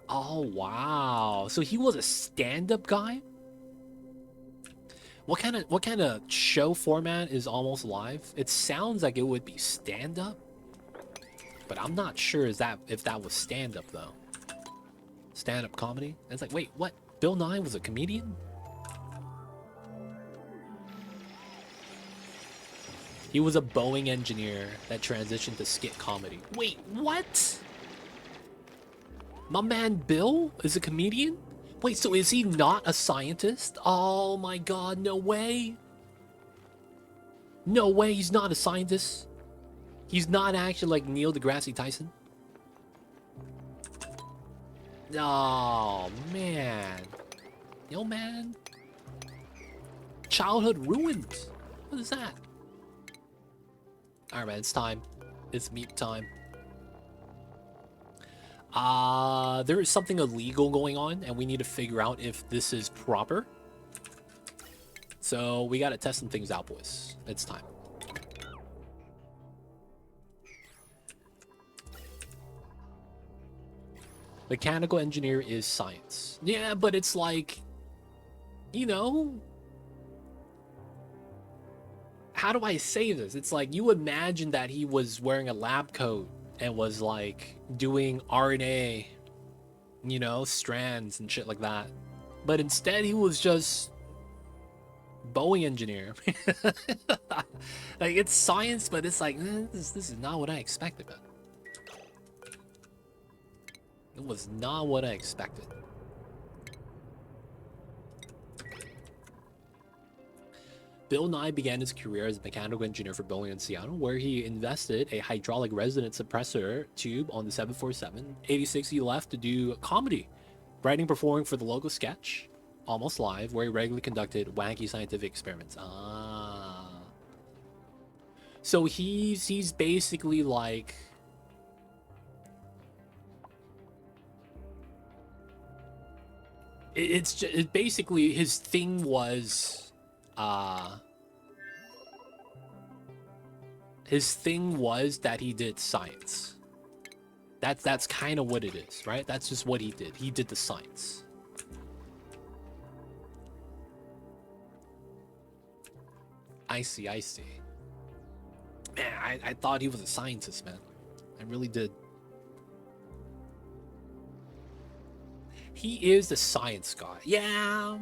Oh, wow. So he was a stand-up guy? What kind of show format is Almost Live? It sounds like it would be stand-up, but I'm not sure if that was stand-up though. Stand-up comedy? And it's like, wait, what? Bill Nye was a comedian? He was a Boeing engineer that transitioned to skit comedy. Wait, what? My man Bill is a comedian? Wait, so is he not a scientist? Oh my god, no way. No way, he's not a scientist. He's not actually like Neil deGrasse Tyson. Oh, man. Yo, man. Childhood ruined. What is that? Alright, man, it's time. It's meat time. There is something illegal going on, and we need to figure out if this is proper. So we gotta test some things out, boys. It's time. Mechanical engineer is science. Yeah, but it's like, you know, how do I say this? It's like, you imagine that he was wearing a lab coat and was like doing RNA, you know, strands and shit like that. But instead he was just Boeing engineer. Like, it's science, but it's like, this is not what I expected, man. It was not what I expected. Bill Nye began his career as a mechanical engineer for Boeing in Seattle, where he invested a hydraulic resonance suppressor tube on the 747. 86, he left to do comedy, writing, performing for the local sketch, Almost Live, where he regularly conducted wacky scientific experiments. So he's basically like, it's basically his thing was that he did science. That's kind of what it is, right? That's just what he did. He did the science. I see. Man, I thought he was a scientist, man. I really did. He is the science guy. Yeah,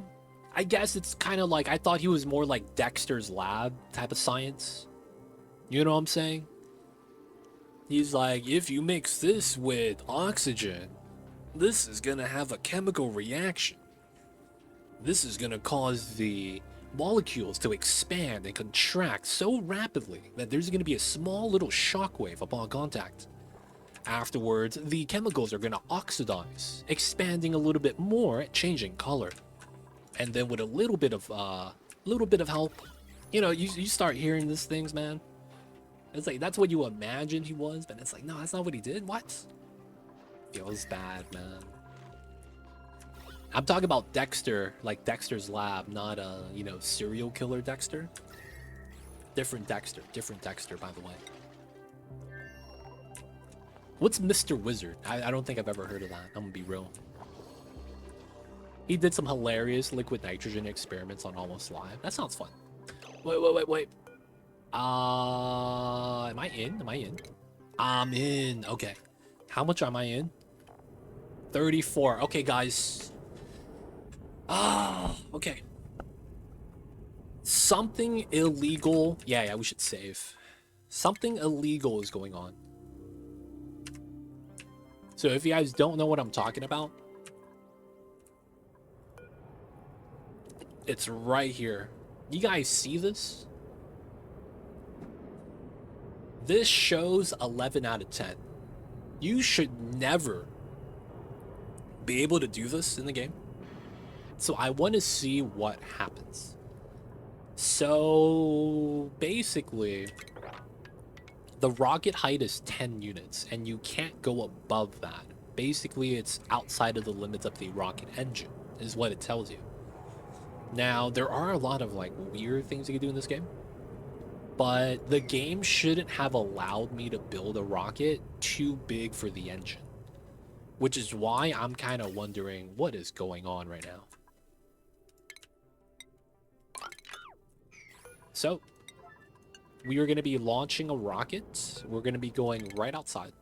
I guess it's kind of like, I thought he was more like Dexter's Lab type of science. You know what I'm saying? He's like, if you mix this with oxygen, this is gonna have a chemical reaction. This is gonna cause the molecules to expand and contract so rapidly that there's gonna be a small little shockwave upon contact. Afterwards, the chemicals are gonna oxidize, expanding a little bit more, changing color. And then with a little bit of help, you know, you start hearing these things, man. It's like, that's what you imagine he was, but it's like, no, that's not what he did. What? Feels bad, man. I'm talking about Dexter, like Dexter's Lab, not a, you know, serial killer Dexter. Different Dexter, by the way. What's Mr. Wizard? I don't think I've ever heard of that. I'm gonna be real. He did some hilarious liquid nitrogen experiments on Almost Live. That sounds fun. Wait. Am I in? I'm in. Okay. How much am I in? 34. Okay, guys. Okay. Something illegal. Yeah, we should save. Something illegal is going on. So if you guys don't know what I'm talking about, it's right here. You guys see this? This shows 11 out of 10. You should never be able to do this in the game. So I want to see what happens. So basically, the rocket height is 10 units, and you can't go above that. Basically, it's outside of the limits of the rocket engine, is what it tells you. Now, there are a lot of like weird things you can do in this game, but the game shouldn't have allowed me to build a rocket too big for the engine, which is why I'm kind of wondering what is going on right now. So, we are going to be launching a rocket. We're going to be going right outside.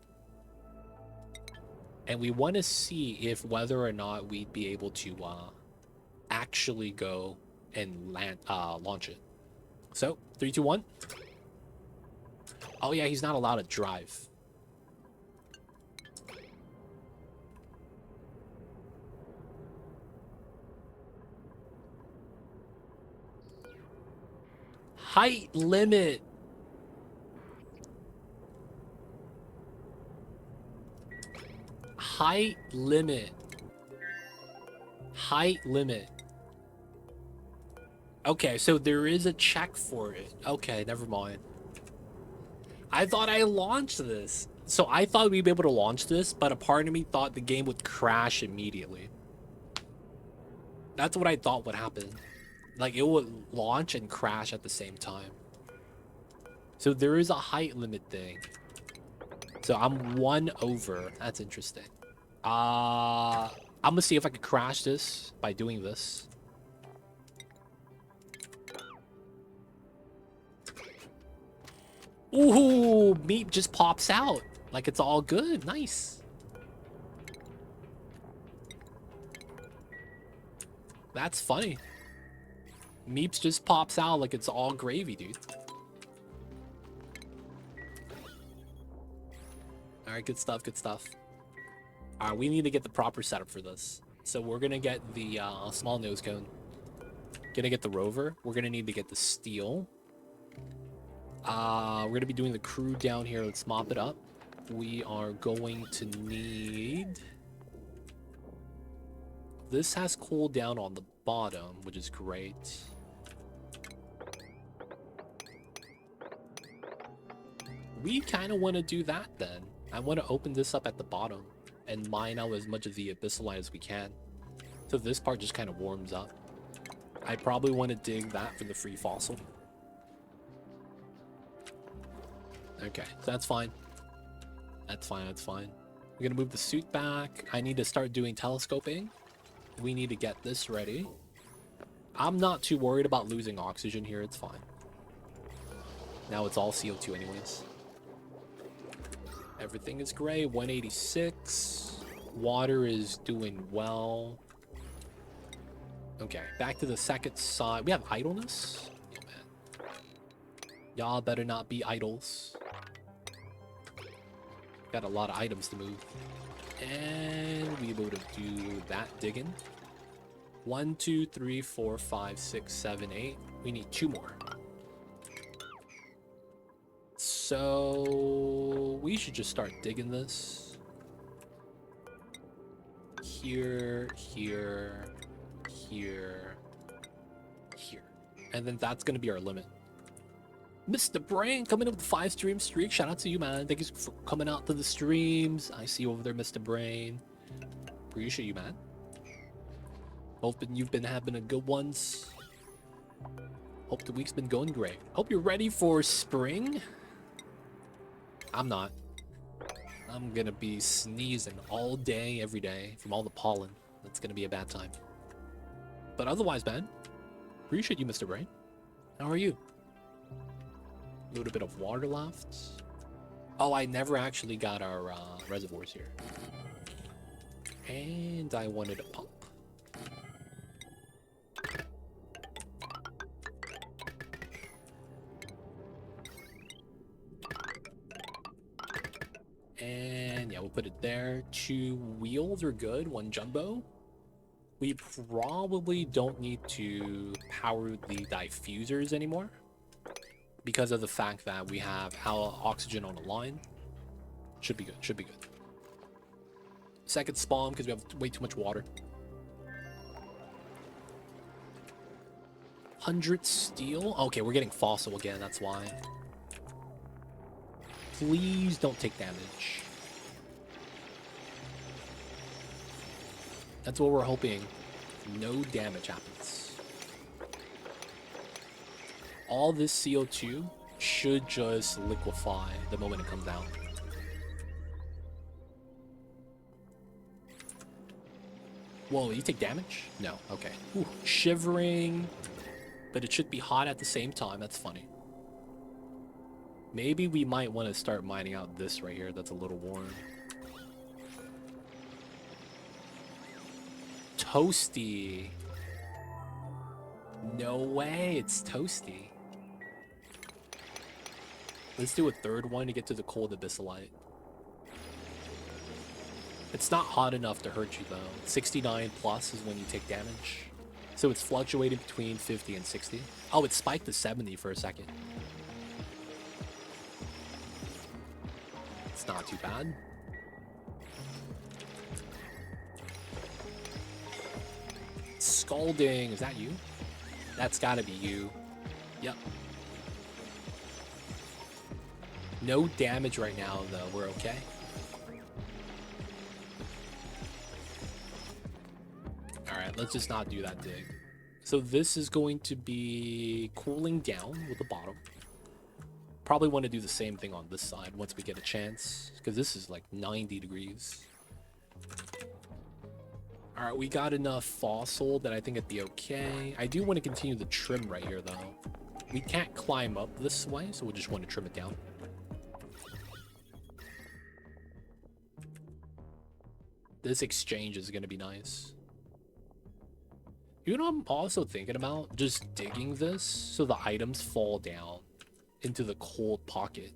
And we want to see if whether or not we'd be able to actually go and launch it. So, 3, 2, 1. Oh yeah, he's not allowed to drive. Height limit. Height limit. Height limit. Okay, so there is a check for it. Okay, never mind. I thought I launched this. So I thought we'd be able to launch this, but a part of me thought the game would crash immediately. That's what I thought would happen. Like, it would launch and crash at the same time. So there is a height limit thing. So I'm 1 over. That's interesting. I'm gonna see if I can crash this by doing this. Ooh, meat just pops out. Like it's all good. Nice. That's funny. Meeps just pops out like it's all gravy, dude. Alright, good stuff, good stuff. Alright, we need to get the proper setup for this. So we're gonna get the small nose cone. Gonna get the rover. We're gonna need to get the steel. We're gonna be doing the crew down here. Let's mop it up. We are going to need... This has cooldown on the bottom, which is great. We kind of want to do that then. I want to open this up at the bottom and mine out as much of the Desolands as we can. So this part just kind of warms up. I probably want to dig that for the free fossil. Okay, so that's fine. That's fine, that's fine. We're going to move the suit back. I need to start doing telescoping. We need to get this ready. I'm not too worried about losing oxygen here. It's fine. Now it's all CO2 anyways. Everything is great. 186. Water is doing well. Okay, back to the second side. We have idleness? Oh, man. Y'all better not be idols. Got a lot of items to move. And we able to do that digging. 1, 2, 3, 4, 5, 6, 7, 8. We need 2 more. So we should just start digging this. Here, here, here, here. And then that's going to be our limit. Mr. Brain coming up with the 5-stream streak. Shout out to you, man. Thank you for coming out to the streams. I see you over there, Mr. Brain. Appreciate you, man. Hoping you've been having a good ones. Hope the week's been going great. Hope you're ready for spring. I'm not. I'm gonna be sneezing all day, every day from all the pollen. That's gonna be a bad time. But otherwise, man, appreciate you, Mr. Brain. How are you? A little bit of water left. Oh, I never actually got our reservoirs here. And I wanted a pump. And yeah, we'll put it there. 2 wheels are good. 1 jumbo. We probably don't need to power the diffusers anymore, because of the fact that we have oxygen on the line. Should be good, should be good. Second spawn, because we have way too much water. 100 steel. Okay, we're getting fossil again, that's why. Please don't take damage. That's what we're hoping. No damage happens. All this CO2 should just liquefy the moment it comes out. Whoa, you take damage? No, okay. Ooh, shivering, but it should be hot at the same time. That's funny. Maybe we might want to start mining out this right here that's a little warm. Toasty. No way, it's toasty. Let's do a third one to get to the cold abyssalite. It's not hot enough to hurt you though. 69 plus is when you take damage. So it's fluctuating between 50 and 60. Oh, it spiked to 70 for a second. It's not too bad. Scalding. Is that you? That's gotta be you. Yep. No damage right now, though. We're okay. Alright, let's just not do that dig. So this is going to be cooling down with the bottom. Probably want to do the same thing on this side once we get a chance, because this is like 90 degrees. Alright, we got enough fossil that I think it'd be okay. I do want to continue the trim right here, though. We can't climb up this way, so we'll just want to trim it down. This exchange is going to be nice. You know what I'm also thinking about? Just digging this so the items fall down into the cold pocket.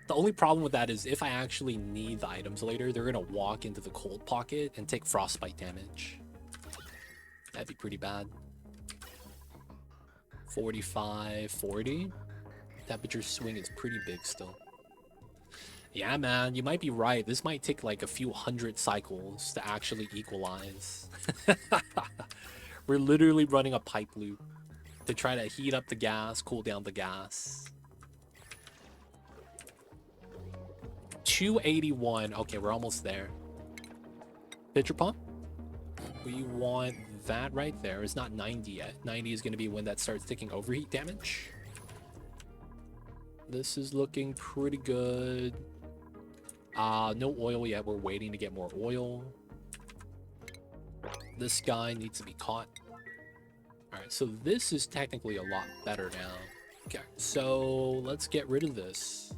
The only problem with that is if I actually need the items later, they're going to walk into the cold pocket and take frostbite damage. That'd be pretty bad. 45, 40. Temperature swing is pretty big still. Yeah, man, you might be right. This might take like a few hundred cycles to actually equalize. We're literally running a pipe loop to try to heat up the gas, cool down the gas. 281. Okay, we're almost there. Pitcher pump. We want that right there. It's not 90 yet. 90 is going to be when that starts taking overheat damage. This is looking pretty good. No oil yet. We're waiting to get more oil. This guy needs to be caught. Alright, so this is technically a lot better now. Okay, so let's get rid of this.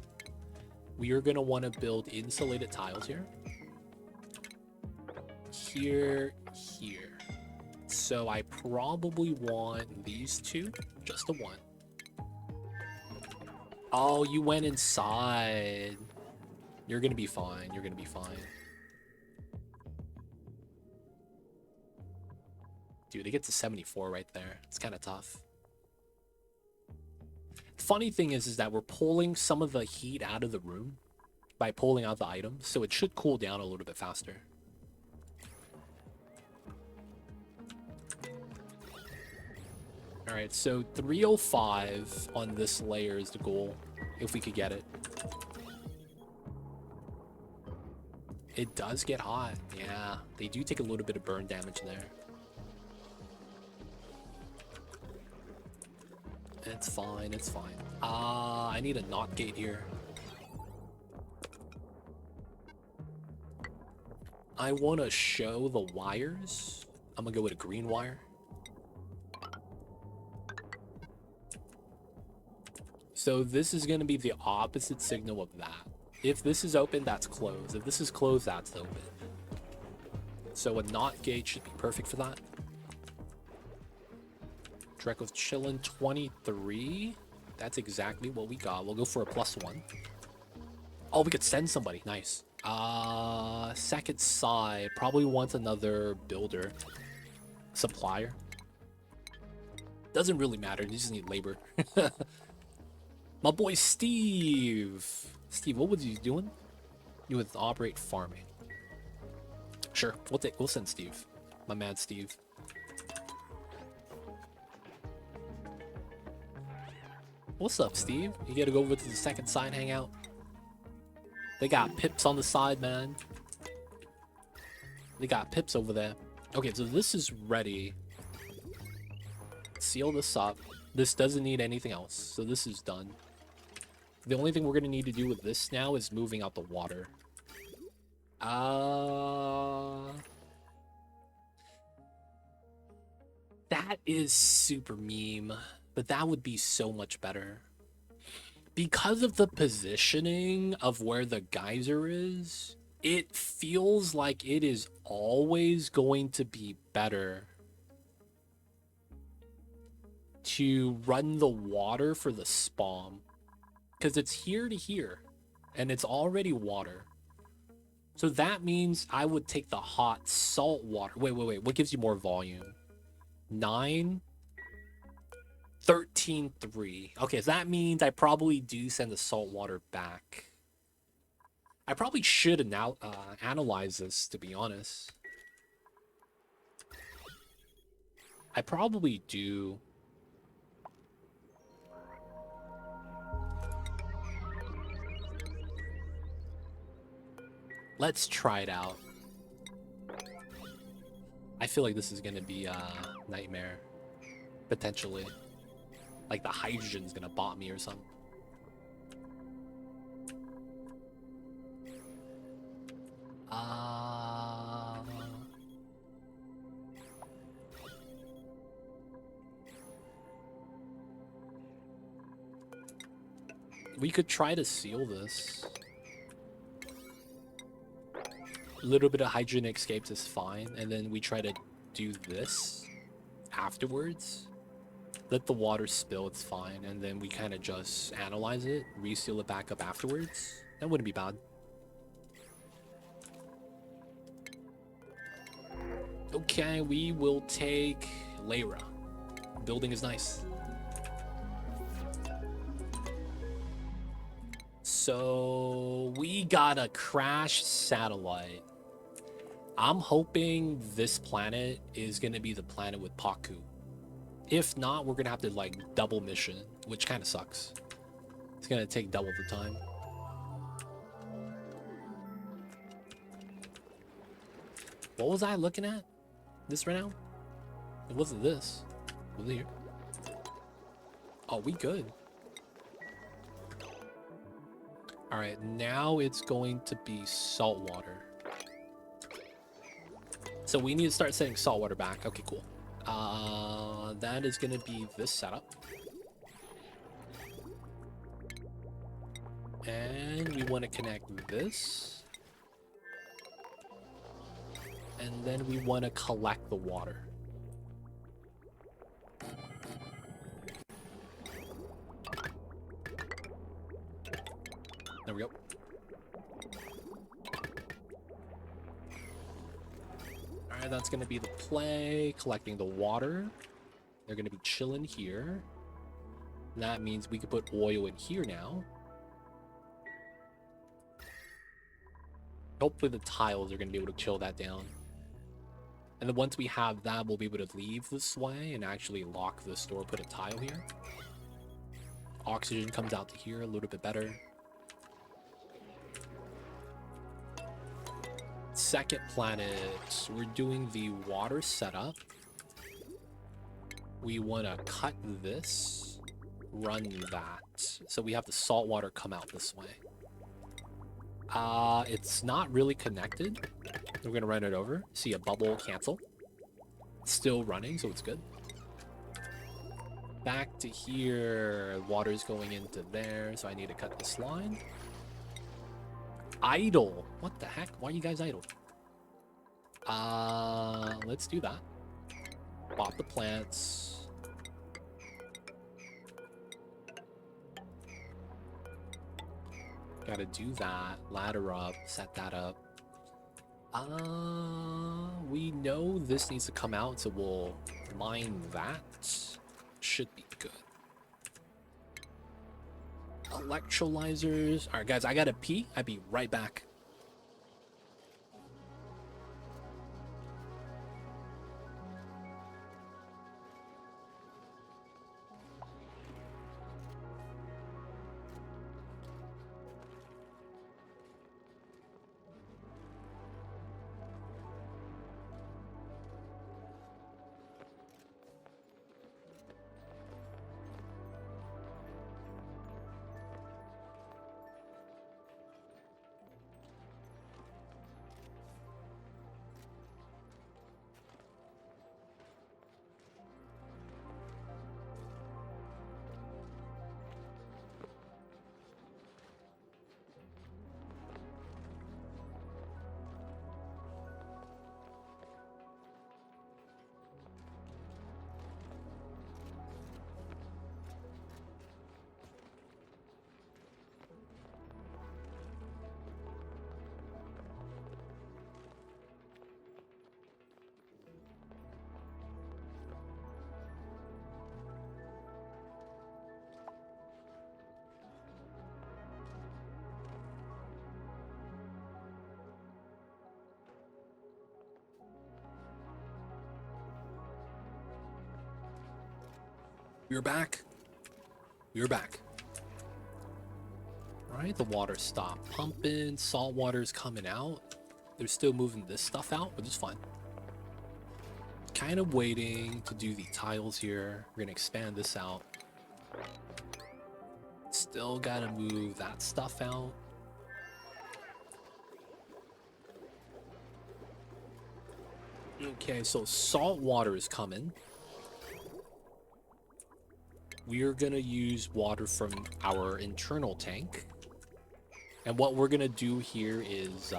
We are going to want to build insulated tiles here. Here. So I probably want these two. Just the one. Oh, you went inside. You're going to be fine. You're going to be fine. Dude, it gets to 74 right there. It's kind of tough. Funny thing is that we're pulling some of the heat out of the room by pulling out the items, so it should cool down a little bit faster. Alright, so 305 on this layer is the goal, if we could get it. It does get hot, yeah. They do take a little bit of burn damage there. It's fine, it's fine. I need a knot gate here. I want to show the wires. I'm gonna go with a green wire. So this is gonna be the opposite signal of that. If this is open, that's closed. If this is closed, that's open. So a knot gate should be perfect for that. Dreko's chillin' 23. That's exactly what we got. We'll go for a +1. Oh, we could send somebody. Nice. Second side probably wants another builder. Supplier. Doesn't really matter. You just need labor. My boy Steve. Steve, what was you doing? You would operate farming. Sure, we'll send Steve. My man Steve. What's up, Steve? You gotta go over to the second side, hang out. They got pips on the side, man. They got pips over there. Okay, so this is ready. Seal this up. This doesn't need anything else, so this is done. The only thing we're gonna need to do with this now is moving out the water. That is super meme, but that would be so much better. Because of the positioning of where the geyser is, it feels like it is always going to be better to run the water for the spawn. Because it's here to here, and it's already water. So that means I would take the hot salt water. Wait. What gives you more volume? 9? 13.3. Okay, so that means I probably do send the salt water back. I probably should now analyze this, to be honest. I probably do. Let's try it out. I feel like this is gonna be a nightmare. Potentially. Like the hydrogen's gonna bot me or something. We could try to seal this. A little bit of hydrogen escapes is fine, and then we try to do this afterwards. Let the water spill, it's fine, and then we kind of just analyze it, reseal it back up afterwards. That wouldn't be bad. Okay, we will take Lyra. Building is nice. So we got a crashed satellite. I'm hoping this planet is gonna be the planet with Paku. If not, we're gonna have to like double mission, which kind of sucks. It's gonna take double the time. What was I looking at? This right now? It wasn't this. Was it here? Oh, we good. All right, now it's going to be salt water. So we need to start sending salt water back. Okay, cool. That is gonna be this setup. And we want to connect this. And then we want to collect the water. There we go. Alright, that's going to be the play, collecting the water. They're going to be chilling here. That means we could put oil in here now. Hopefully the tiles are going to be able to chill that down. And then once we have that, we'll be able to leave this way and actually lock this door, put a tile here. Oxygen comes out to here a little bit better. Second planet, we're doing the water setup. We want to cut this, run that. So we have the salt water come out this way. It's not really connected. We're gonna run it over. See a bubble cancel. It's still running, so it's good. Back to here. Water's going into there, so I need to cut this line. Idle. What the heck? Why are you guys idle? Let's do that. Pop the plants. Gotta do that. Ladder up. Set that up. We know this needs to come out, so we'll mine that. Should be good. Electrolyzers. Alright, guys, I gotta pee. I'll be right back. We're back. We're back. Alright, the water stopped pumping. Salt water's coming out. They're still moving this stuff out, which is fine. Kind of waiting to do the tiles here. We're gonna expand this out. Still gotta move that stuff out. Okay, so salt water is coming. We are gonna use water from our internal tank. And what we're gonna do here is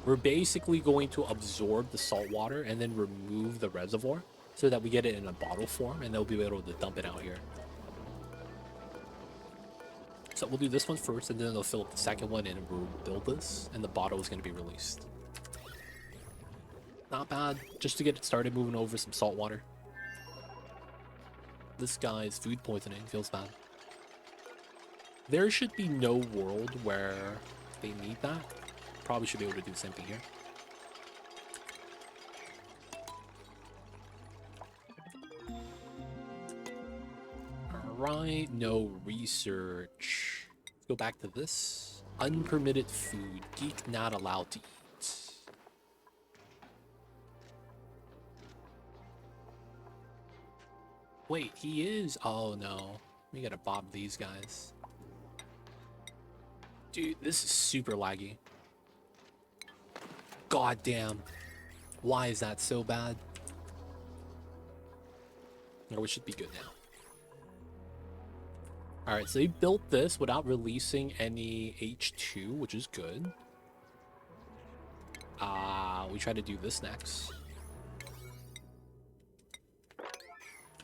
we're basically going to absorb the salt water and then remove the reservoir so that we get it in a bottle form and they'll be able to dump it out here. So we'll do this one first and then they'll fill up the second one and we'll build this and the bottle is going to be released. Not bad, just to get it started moving over some salt water. This guy's food poisoning feels bad. There should be no world where they need that. Probably should be able to do the same thing here. Alright, no research. Let's go back to this. Unpermitted food. Geek not allowed to eat. Wait, he is? Oh no. We gotta bob these guys. Dude, this is super laggy. God damn. Why is that so bad? No, we should be good now. Alright, so they built this without releasing any H2, which is good. We try to do this next.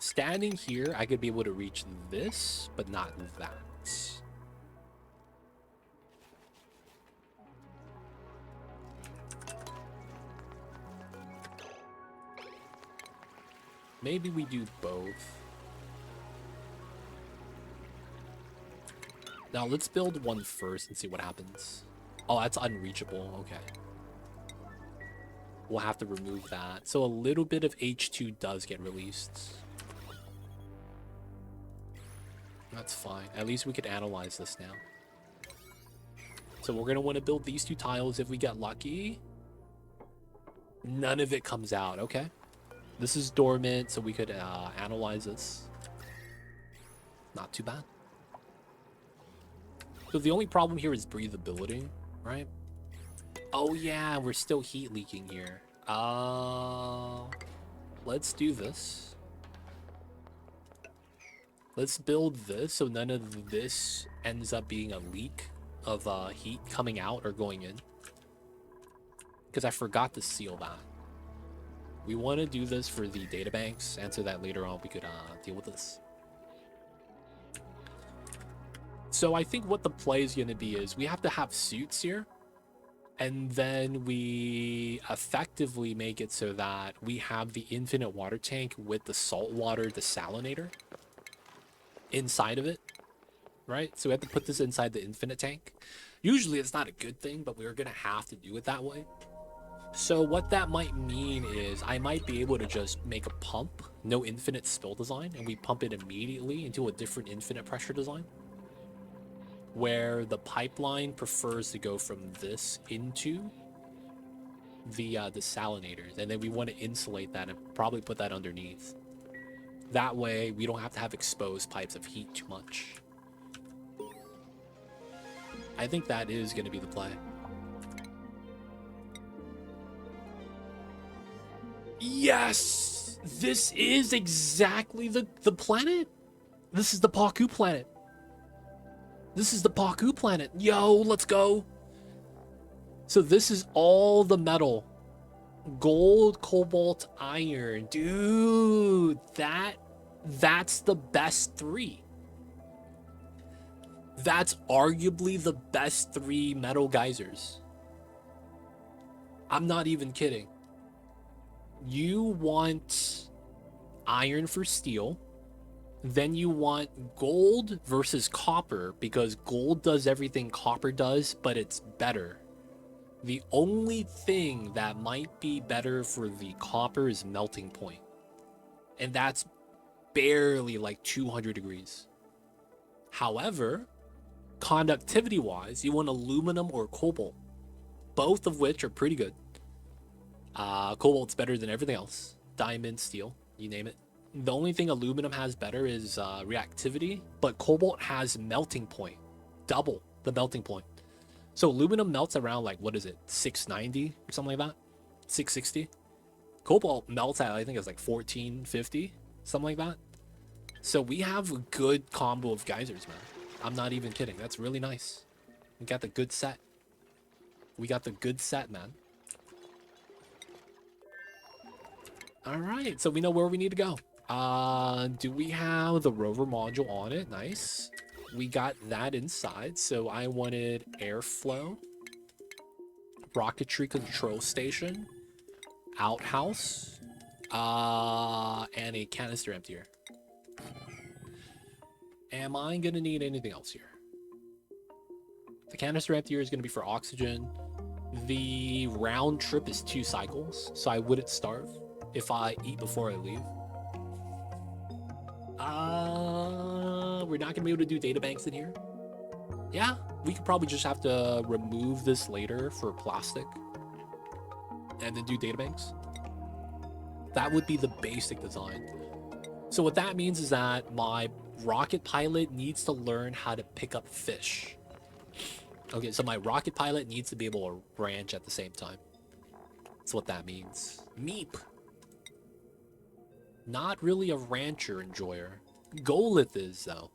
Standing here, I could be able to reach this, but not that. Maybe we do both. Now let's build one first and see what happens. Oh, that's unreachable. Okay. We'll have to remove that. So a little bit of H2 does get released. That's fine. At least we could analyze this now. So we're going to want to build these two tiles if we get lucky. None of it comes out. Okay. This is dormant, so we could analyze this. Not too bad. So the only problem here is breathability, right? Oh yeah, we're still heat leaking here. Let's do this. Let's build this so none of this ends up being a leak of heat coming out or going in. Because I forgot to seal that. We want to do this for the databanks, and so that later on we could deal with this. So I think what the play is going to be is we have to have suits here, and then we effectively make it so that we have the infinite water tank with the saltwater desalinator inside of it, right? So we have to put this inside the infinite tank. Usually it's not a good thing, but we're going to have to do it that way. So what that might mean is I might be able to just make a pump, no infinite spill design, and we pump it immediately into a different infinite pressure design, where the pipeline prefers to go from this into the desalinators, and then we want to insulate that and probably put that underneath. That way we don't have to have exposed pipes of heat too much. I think that is going to be the play. Yes! This is exactly the planet. This is the Paku planet. This is the Paku planet. Yo, let's go. So this is all the metal. Gold, cobalt, iron. Dude, that's the best three. That's arguably the best three metal geysers. I'm not even kidding. You want iron for steel. Then you want gold versus copper, because gold does everything copper does, but it's better. The only thing that might be better for the copper is melting point. And that's barely like 200 degrees. However, conductivity-wise, you want aluminum or cobalt, both of which are pretty good. Cobalt's better than everything else. Diamond, steel, you name it. The only thing aluminum has better is reactivity, but cobalt has melting point, double the melting point. So aluminum melts around like, what is it, 690 or something like that? 660. Cobalt melts at, I think it's like 1450, something like that. So we have a good combo of geysers, man. I'm not even kidding. That's really nice. We got the good set. We got the good set, man. All right, so we know where we need to go. Do we have the rover module on it? Nice. We got that inside, so I wanted airflow, rocketry control station, outhouse, and a canister emptier. Am I gonna need anything else here? The canister emptier is gonna be for oxygen. The round trip is 2 cycles, so I wouldn't starve if I eat before I leave. We're not gonna be able to do databanks in here. Yeah, we could probably just have to remove this later for plastic and then do databanks. That would be the basic design. So what that means is that my rocket pilot needs to learn how to pick up fish. Okay, so my rocket pilot needs to be able to ranch at the same time. That's what that means. Meep. Not really a rancher enjoyer. Golith is, though.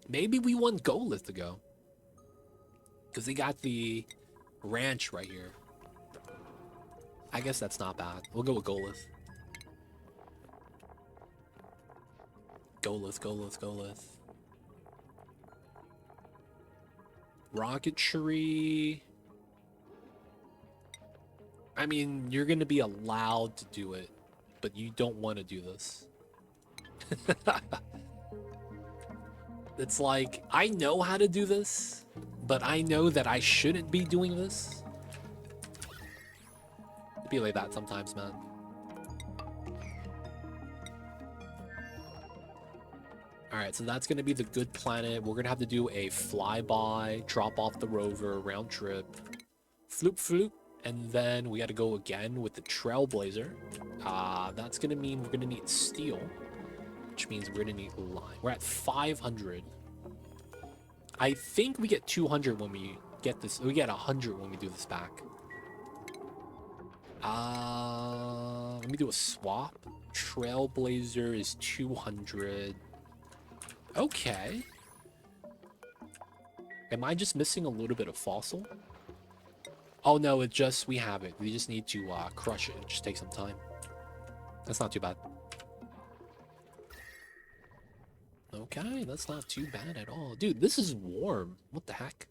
Maybe we want Golith to go. Because they got the ranch right here. I guess that's not bad. We'll go with Golith. Golith. Rocketry. I mean, you're going to be allowed to do it, but you don't want to do this. It's like, I know how to do this, but I know that I shouldn't be doing this. It'd be like that sometimes, man. Alright, so that's going to be the good planet. We're going to have to do a flyby, drop off the rover, round trip, floop, and then we got to go again with the Trailblazer. That's going to mean we're going to need steel, which means we're going to need lime. We're at 500. I think we get 200 when we get this. We get 100 when we do this back. Let me do a swap. Trailblazer is 200. Okay. Am I just missing a little bit of fossil? Oh no, it just, we have it. We just need to crush it. It just takes some time. That's not too bad. Okay, that's not too bad at all. Dude, this is warm. What the heck?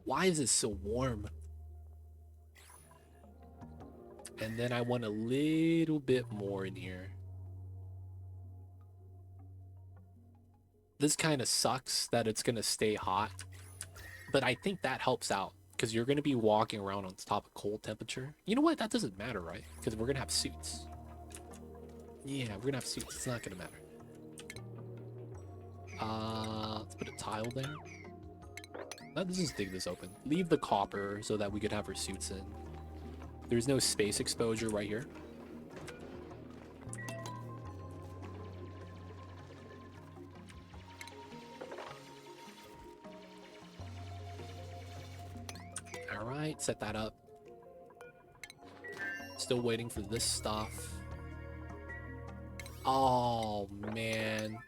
Why is it so warm? And then I want a little bit more in here. This kind of sucks that it's going to stay hot. But I think that helps out. Because you're going to be walking around on top of cold temperature. You know what? That doesn't matter, right? Because we're going to have suits. Yeah, we're going to have suits. It's not going to matter. Let's put a tile there. Let's just dig this open. Leave the copper so that we could have our suits in. There's no space exposure right here. Alright, set that up. Still waiting for this stuff. Oh, man.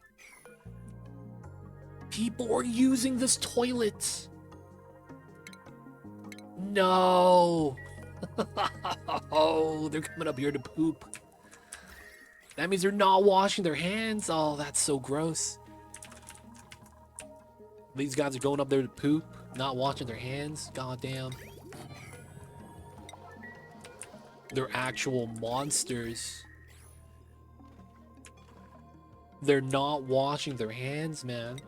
People are using this toilet. No. Oh, they're coming up here to poop. That means they're not washing their hands. Oh, that's so gross. These guys are going up there to poop, not washing their hands. God damn. They're actual monsters. They're not washing their hands, man.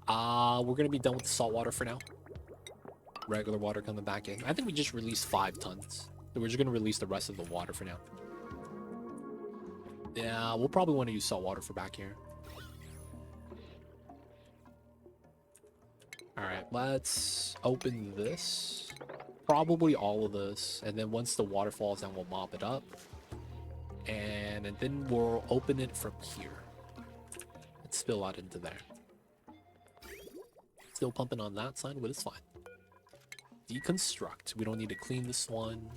We're gonna be done with the salt water for now. Regular water coming back in. I think we just released 5 tons. So we're just gonna release the rest of the water for now. Yeah, we'll probably want to use salt water for back here. Alright, let's open this. Probably all of this. And then once the water falls down, we'll mop it up. And then we'll open it from here. And spill out into there. Still pumping on that side, but it's fine. Deconstruct. We don't need to clean this one.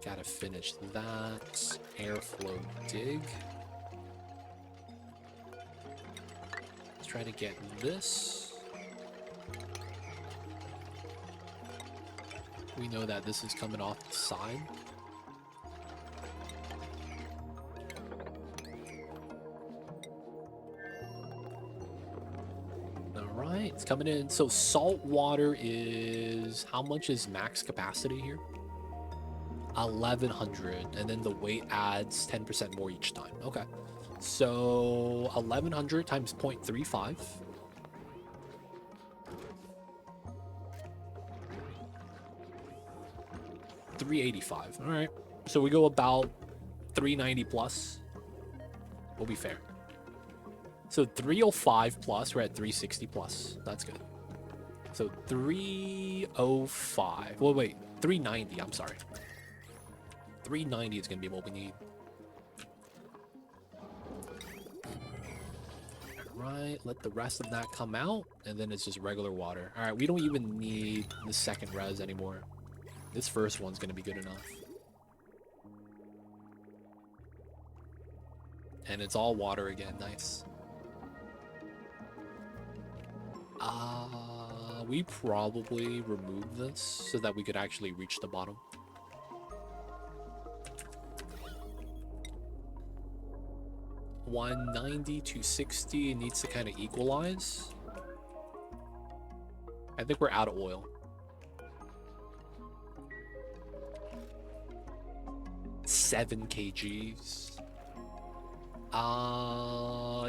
Gotta finish that. Airflow dig. Let's try to get this. We know that this is coming off the side. Alright, it's coming in. So salt water is... How much is max capacity here? 1100, and then the weight adds 10% more each time. Okay, so 1100 times 0.35. $385. All right, so we go about 390 plus. We'll be fair. So 305 plus, we're at 360 plus. That's good. So 305. Well, wait, 390. I'm sorry. 390 is going to be what we need. Alright, let the rest of that come out, and then it's just regular water. Alright, we don't even need the second res anymore. This first one's going to be good enough. And it's all water again, nice. We probably remove this so that we could actually reach the bottom. 190, 260 needs to kind of equalize. I think we're out of oil. 7 kgs.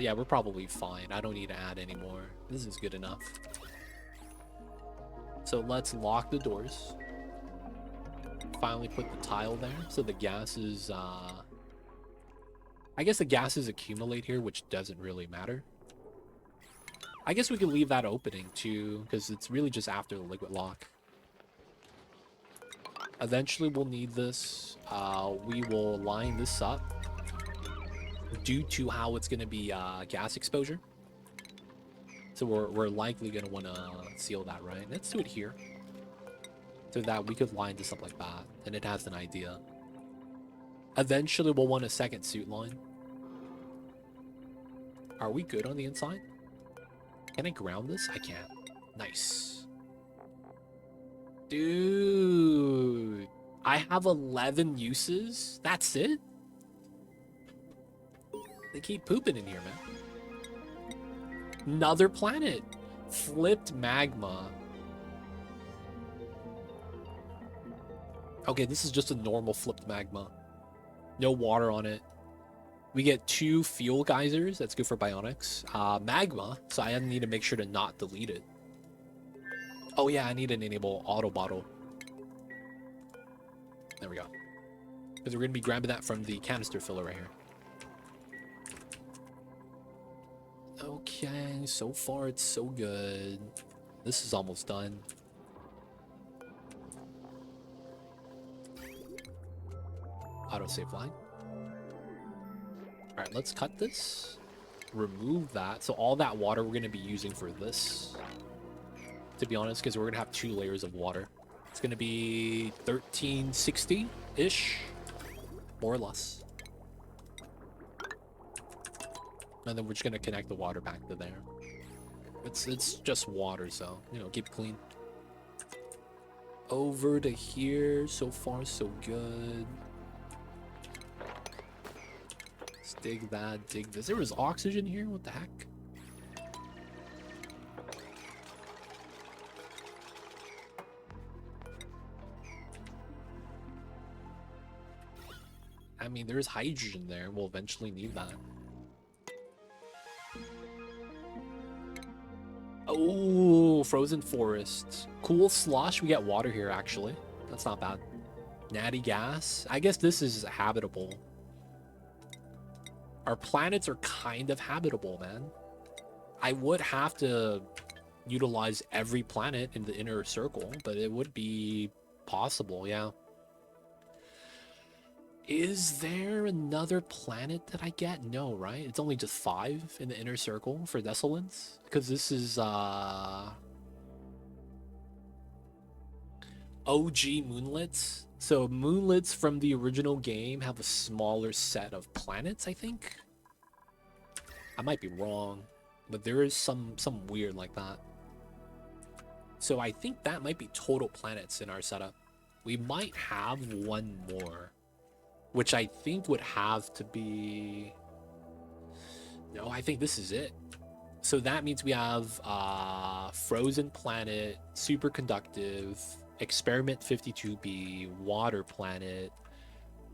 Yeah, we're probably fine. I don't need to add any more. This is good enough. So let's lock the doors. Finally put the tile there so the gases, I guess the gases accumulate here, which doesn't really matter. I guess we can leave that opening too, because it's really just after the liquid lock. Eventually we'll need this. We will line this up due to how it's going to be gas exposure. So we're likely going to want to seal that, right? Let's do it here. So that we could line this up like that, and it has an idea. Eventually, we'll want a second suit line. Are we good on the inside? Can I ground this? I can. Nice. Dude. I have 11 uses? That's it? They keep pooping in here, man. Another planet. Flipped magma. Okay, this is just a normal flipped magma. No water on it. We get 2 fuel geysers. That's good for bionics. Magma, so I need to make sure to not delete it. Oh yeah, I need to enable auto bottle. There we go. Because we're going to be grabbing that from the canister filler right here. Okay, so far it's so good. This is almost done. Autosave line. Alright, let's cut this. Remove that. So all that water we're going to be using for this. To be honest, because we're going to have 2 layers of water. It's going to be 1360-ish. More or less. And then we're just going to connect the water back to there. It's just water, so, you know, keep it clean. Over to here. So far, so good. Let's dig that, dig this. There was oxygen here? What the heck? I mean, there's hydrogen there. We'll eventually need that. Oh, frozen forest. Cool slush. We get water here, actually. That's not bad. Natty gas. I guess this is habitable. Our planets are kind of habitable, man. I would have to utilize every planet in the inner circle, but it would be possible, yeah. Is there another planet that I get? No, right? It's only just 5 in the inner circle for Desolands. Because this is OG moonlets. So moonlets from the original game have a smaller set of planets, I think. I might be wrong, but there is some weird like that. So I think that might be total planets in our setup. We might have one more, which I think would have to be... No, I think this is it. So that means we have Frozen Planet, Superconductive, Experiment 52B, Water Planet,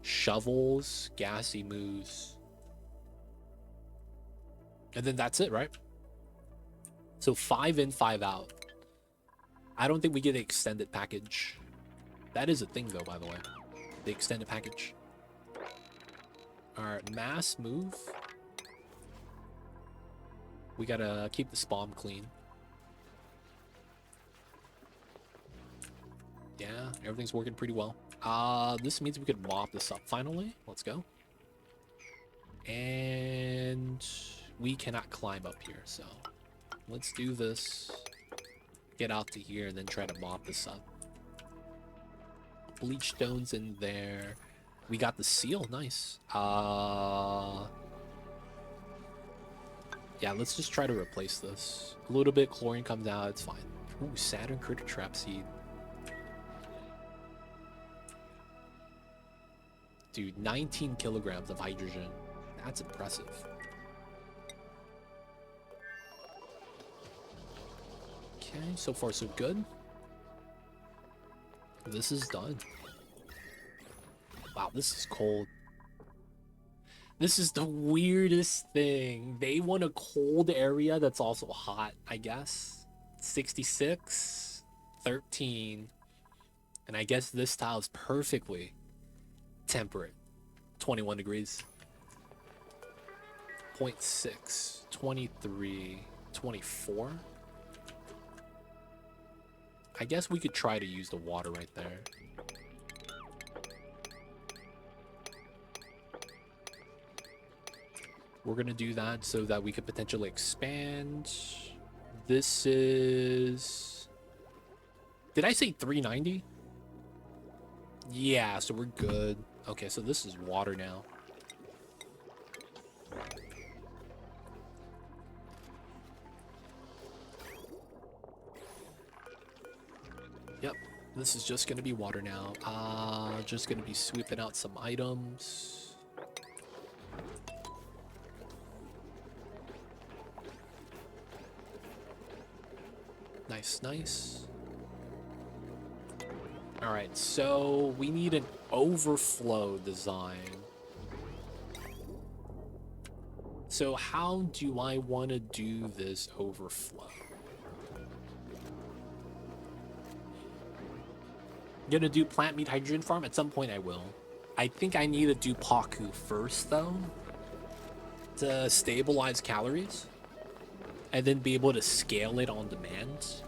Shovels, Gassy Moose. And then that's it, right? So 5 in, 5 out. I don't think we get the extended package. That is a thing, though, by the way. The extended package. Alright, mass move. We gotta keep the spawn clean. Yeah, everything's working pretty well. This means we could mop this up finally. Let's go. And we cannot climb up here, so let's do this. Get out to here and then try to mop this up. Bleach stones in there. We got the seal, nice. Yeah, let's just try to replace this. A little bit chlorine comes out, it's fine. Ooh, Saturn critter trap seed. Dude, 19 kilograms of hydrogen. That's impressive. Okay, so far so good. This is done. Wow, this is cold. This is the weirdest thing. They want a cold area that's also hot, I guess. 66, 13. And I guess this tile is perfectly temperate. 21 degrees. 0.6, 23, 24. I guess we could try to use the water right there. We're gonna do that so that we could potentially expand. This is... Did I say 390? Yeah, so we're good. Okay, so this is water now. Yep, this is just gonna be water now. Just gonna be sweeping out some items. Nice, nice. All right, so we need an overflow design. So how do I want to do this overflow? Gonna do plant meat hydrogen farm? At some point I will. I think I need to do Paku first though, to stabilize calories and then be able to scale it on demand.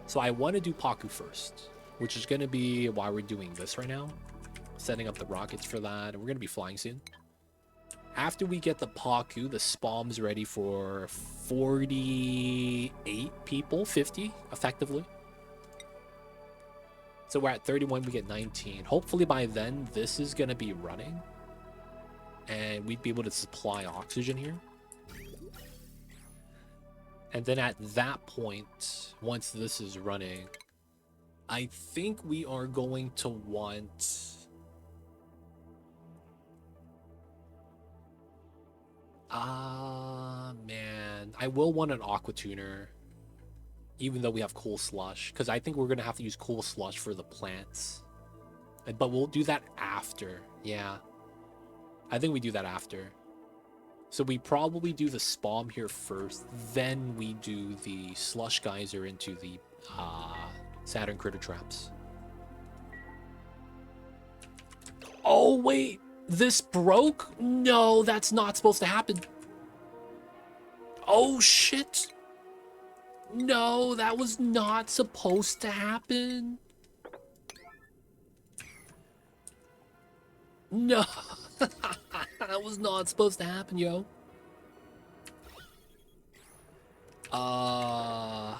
So I want to do Paku first, which is going to be why we're doing this right now. Setting up the rockets for that, and we're going to be flying soon. After we get the Paku, the spawn's ready for 48 people, 50 effectively. So we're at 31, we get 19. Hopefully by then, this is going to be running. And we'd be able to supply oxygen here. And then at that point, once this is running, I think we are going to want... man. I will want an aqua tuner, even though we have cool slush, because I think we're going to have to use cool slush for the plants. But we'll do that after. Yeah. I think we do that after. So we probably do the spawn here first, then we do the slush geyser into the Saturn critter traps. Oh, wait. This broke? No, that's not supposed to happen. Oh, shit. No, that was not supposed to happen. No. That was not supposed to happen, yo. Oh,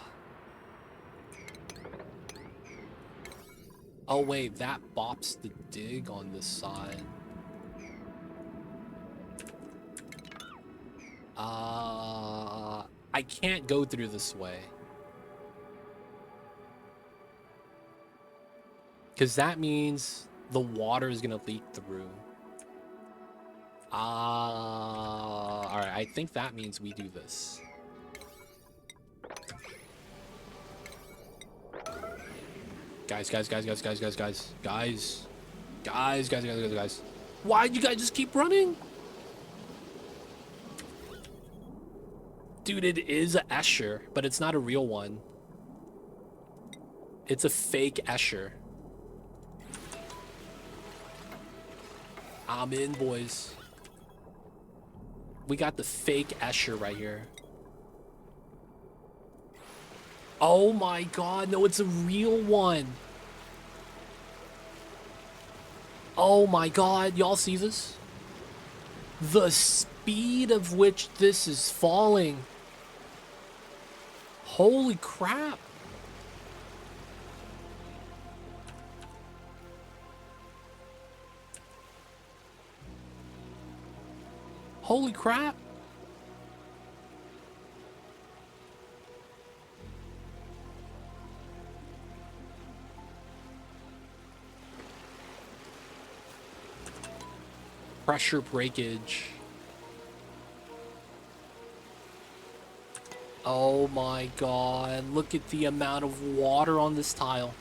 wait, that bops the dig on this side. I can't go through this way. Because that means the water is going to leak through. Alright, I think that means we do this. Guys. Why'd you guys just keep running? Dude, it is a Escher, but it's not a real one. It's a fake Escher. I'm in, boys. We got the fake Escher right here. Oh my god, no, it's a real one. Oh my god, y'all see this? The speed of which this is falling. Holy crap. Holy crap. Pressure breakage. Oh my god, look at the amount of water on this tile.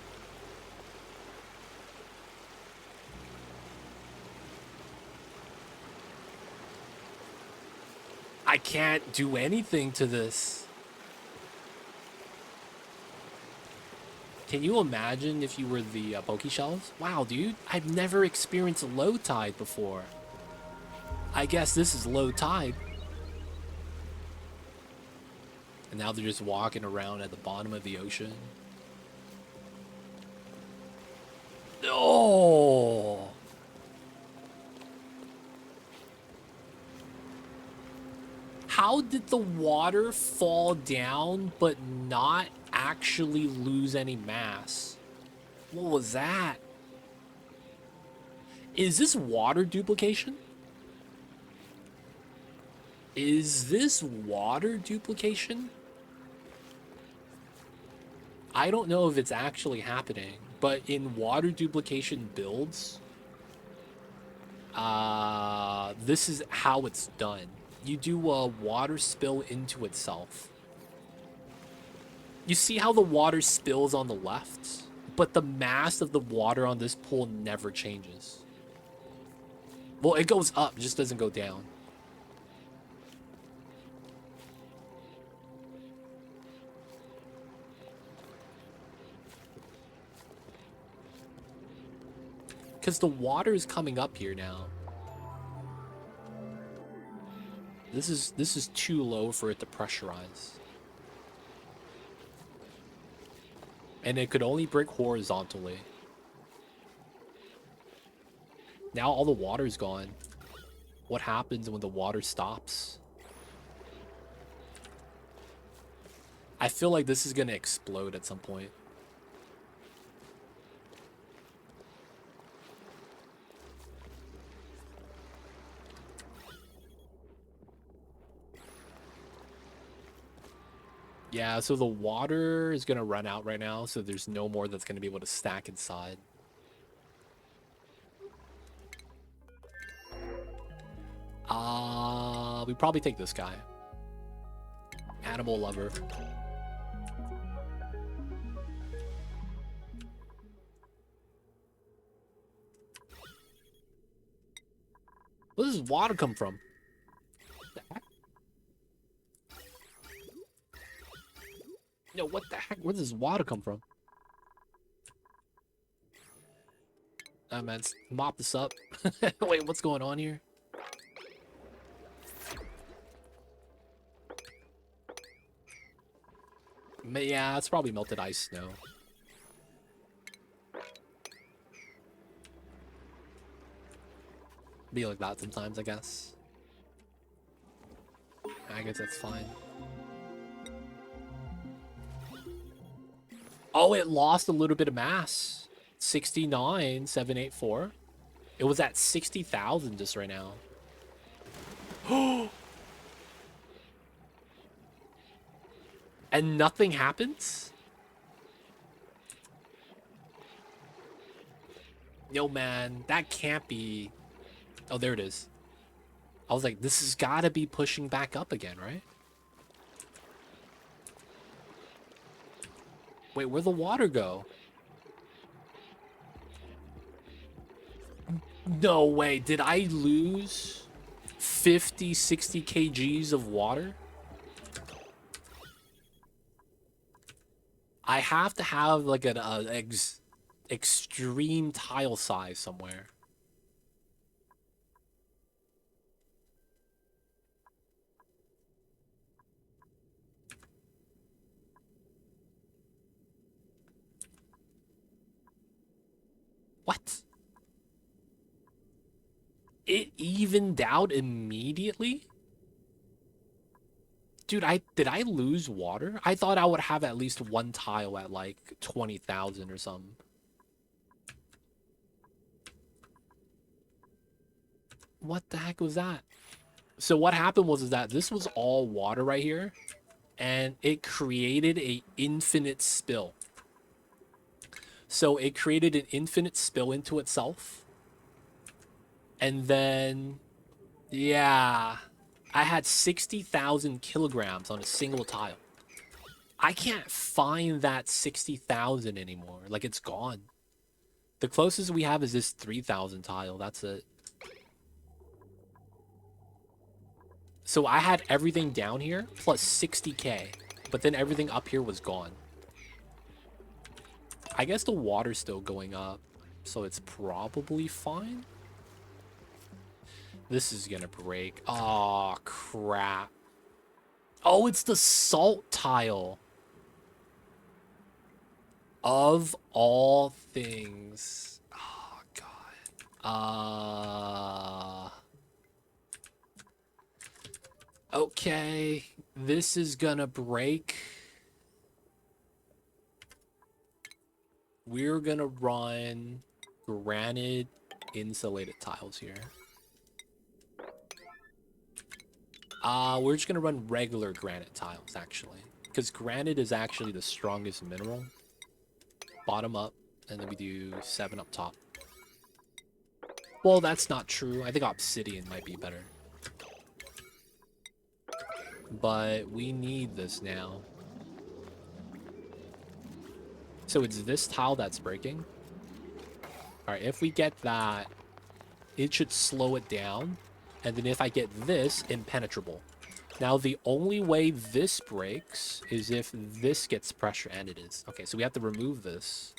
I can't do anything to this. Can you imagine if you were the Pokeshells? Wow, dude, I've never experienced low tide before. I guess this is low tide. And now they're just walking around at the bottom of the ocean. Oh! How did the water fall down but not actually lose any mass? What was that? Is this water duplication? Is this water duplication? I don't know if it's actually happening, but in water duplication builds, this is how it's done. You do a water spill into itself. You see how the water spills on the left, but the mass of the water on this pool never changes. Well, it goes up, it just doesn't go down. Because the water is coming up here now. This is too low for it to pressurize. And it could only break horizontally. Now all the water's gone. What happens when the water stops? I feel like this is gonna explode at some point. Yeah, so the water is going to run out right now, so there's no more that's going to be able to stack inside. We probably take this guy. Animal lover. Where does this water come from? What the heck? No, what the heck? Where does this water come from? Man, let's mop this up. Wait, what's going on here? Yeah, it's probably melted ice snow. Be like that sometimes, I guess. I guess that's fine. Oh, it lost a little bit of mass. 69,784. It was at 60,000 just right now. And nothing happens? Yo, man, that can't be... Oh, there it is. I was like, this has got to be pushing back up again, right? Wait, where'd the water go? No way. Did I lose 50, 60 kgs of water? I have to have like an extreme tile size somewhere. What? It evened out immediately? Dude, did I lose water? I thought I would have at least one tile at like 20,000 or something. What the heck was that? So what happened was that this was all water right here, and it created a infinite spill. So it created an infinite spill into itself. And then, yeah, I had 60,000 kilograms on a single tile. I can't find that 60,000 anymore. Like, it's gone. The closest we have is this 3,000 tile. That's it. So I had everything down here plus 60k, but then everything up here was gone. I guess the water's still going up, so it's probably fine. This is gonna break. Oh, crap. Oh, it's the salt tile. Of all things. Oh, God. Okay. This is gonna break. We're gonna run granite insulated tiles here. We're just gonna run regular granite tiles, actually. Because granite is actually the strongest mineral. Bottom up, and then we do 7 up top. Well, that's not true. I think obsidian might be better. But we need this now. So it's this tile that's breaking. Alright, if we get that, it should slow it down. And then if I get this, impenetrable. Now, the only way this breaks is if this gets pressure, and it is. Okay, so we have to remove this.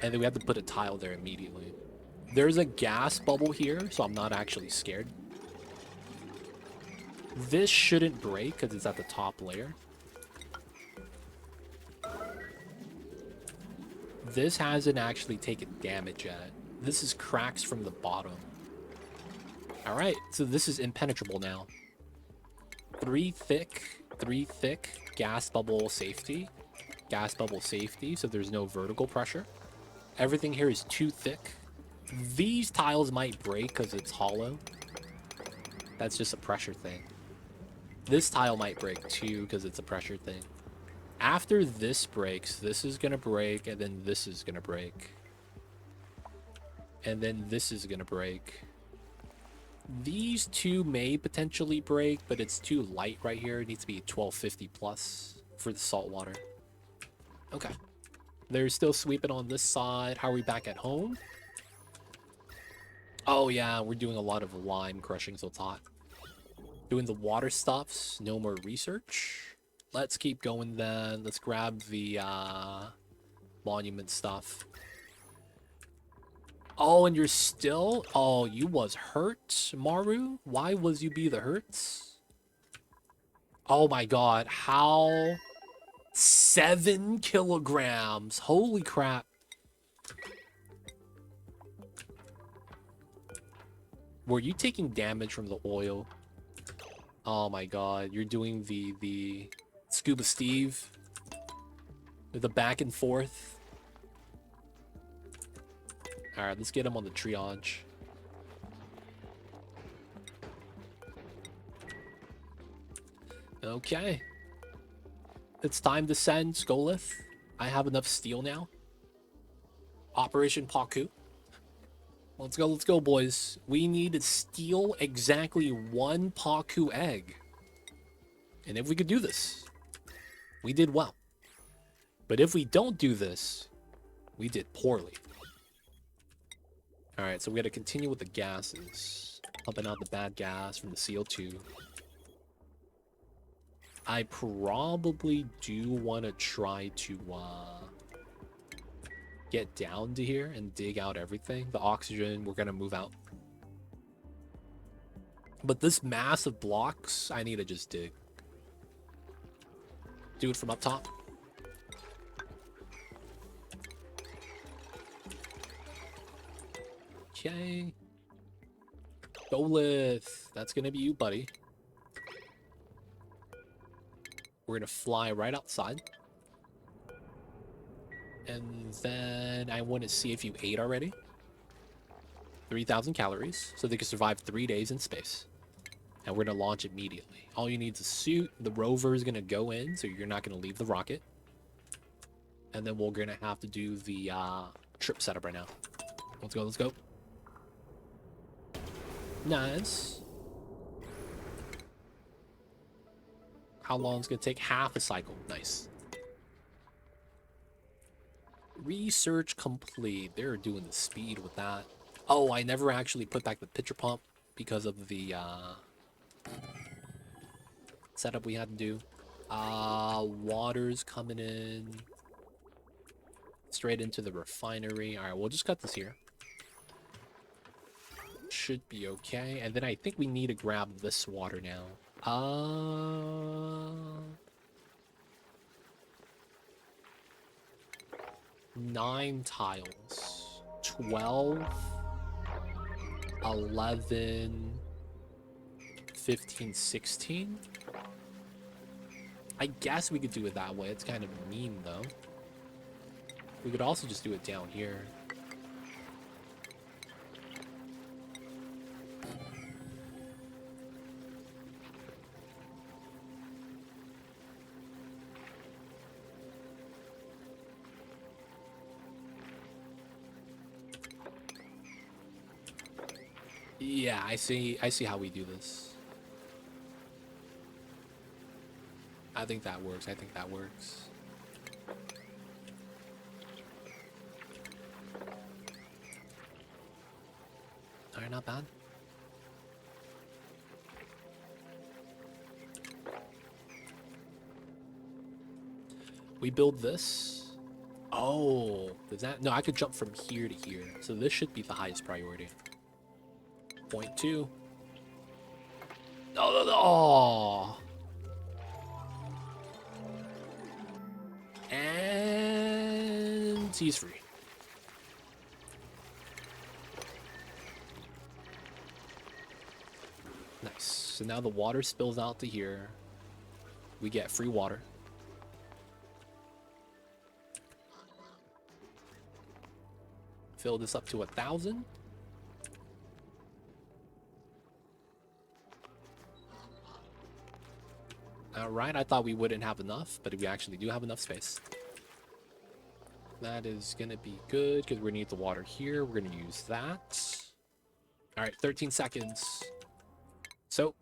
And then we have to put a tile there immediately. There's a gas bubble here, so I'm not actually scared. This shouldn't break because it's at the top layer. This hasn't actually taken damage yet. This is cracks from the bottom. Alright, so this is impenetrable now. 3 thick, gas bubble safety. Gas bubble safety, so there's no vertical pressure. Everything here is 2 thick. These tiles might break because it's hollow. That's just a pressure thing. This tile might break too because it's a pressure thing. After this breaks, this is going to break, and then this is going to break. And then this is going to break. These two may potentially break, but it's too light right here. It needs to be 1250 plus for the salt water. Okay. They're still sweeping on this side. How are we back at home? Oh, yeah, we're doing a lot of lime crushing, so it's hot. Doing the water stuffs. No more research. Let's keep going then. Let's grab the monument stuff. Oh, and you're still... Oh, you was hurt, Maru? Why was you be the hurts? Oh my god, how... 7 kilograms. Holy crap. Were you taking damage from the oil? Oh my god, you're doing the Scuba Steve. The back and forth. Alright, let's get him on the triage. Okay. It's time to send Skolith. I have enough steel now. Operation Paku. Let's go, boys. We need to steal exactly 1 Paku egg. And if we could do this, we did well. But if we don't do this, we did poorly. Alright, so we gotta continue with the gases. Pumping out the bad gas from the CO2. I probably do want to try to get down to here and dig out everything. The oxygen, we're going to move out. But this mass of blocks, I need to just dig. Do it from up top. Okay. Golith, that's going to be you, buddy. We're going to fly right outside. And then I want to see if you ate already. 3,000 calories, so they can survive 3 days in space. And we're going to launch immediately. All you need is a suit. The rover is going to go in, so you're not going to leave the rocket. And then we're going to have to do the trip setup right now. Let's go, let's go. Nice. How long is it going to take? Half a cycle. Nice. Research complete. They're doing the speed with that. Oh, I never actually put back the pitcher pump because of the setup we had to do. Water's coming in. Straight into the refinery. Alright, we'll just cut this here. Should be okay. And then I think we need to grab this water now. 9 tiles. 12, 11, 15, 16. I guess we could do it that way. It's kind of mean, though. We could also just do it down here. Yeah, I see how we do this. I think that works. I think that works. Alright, not bad. We build this. Oh, does that? No, I could jump from here to here. So this should be the highest priority. 0.2. Oh. And he's free. Nice. So now the water spills out to here. We get free water. Fill this up to 1,000. Alright, I thought we wouldn't have enough, but we actually do have enough space. That is going to be good, because we need the water here. We're going to use that. Alright, 13 seconds. So,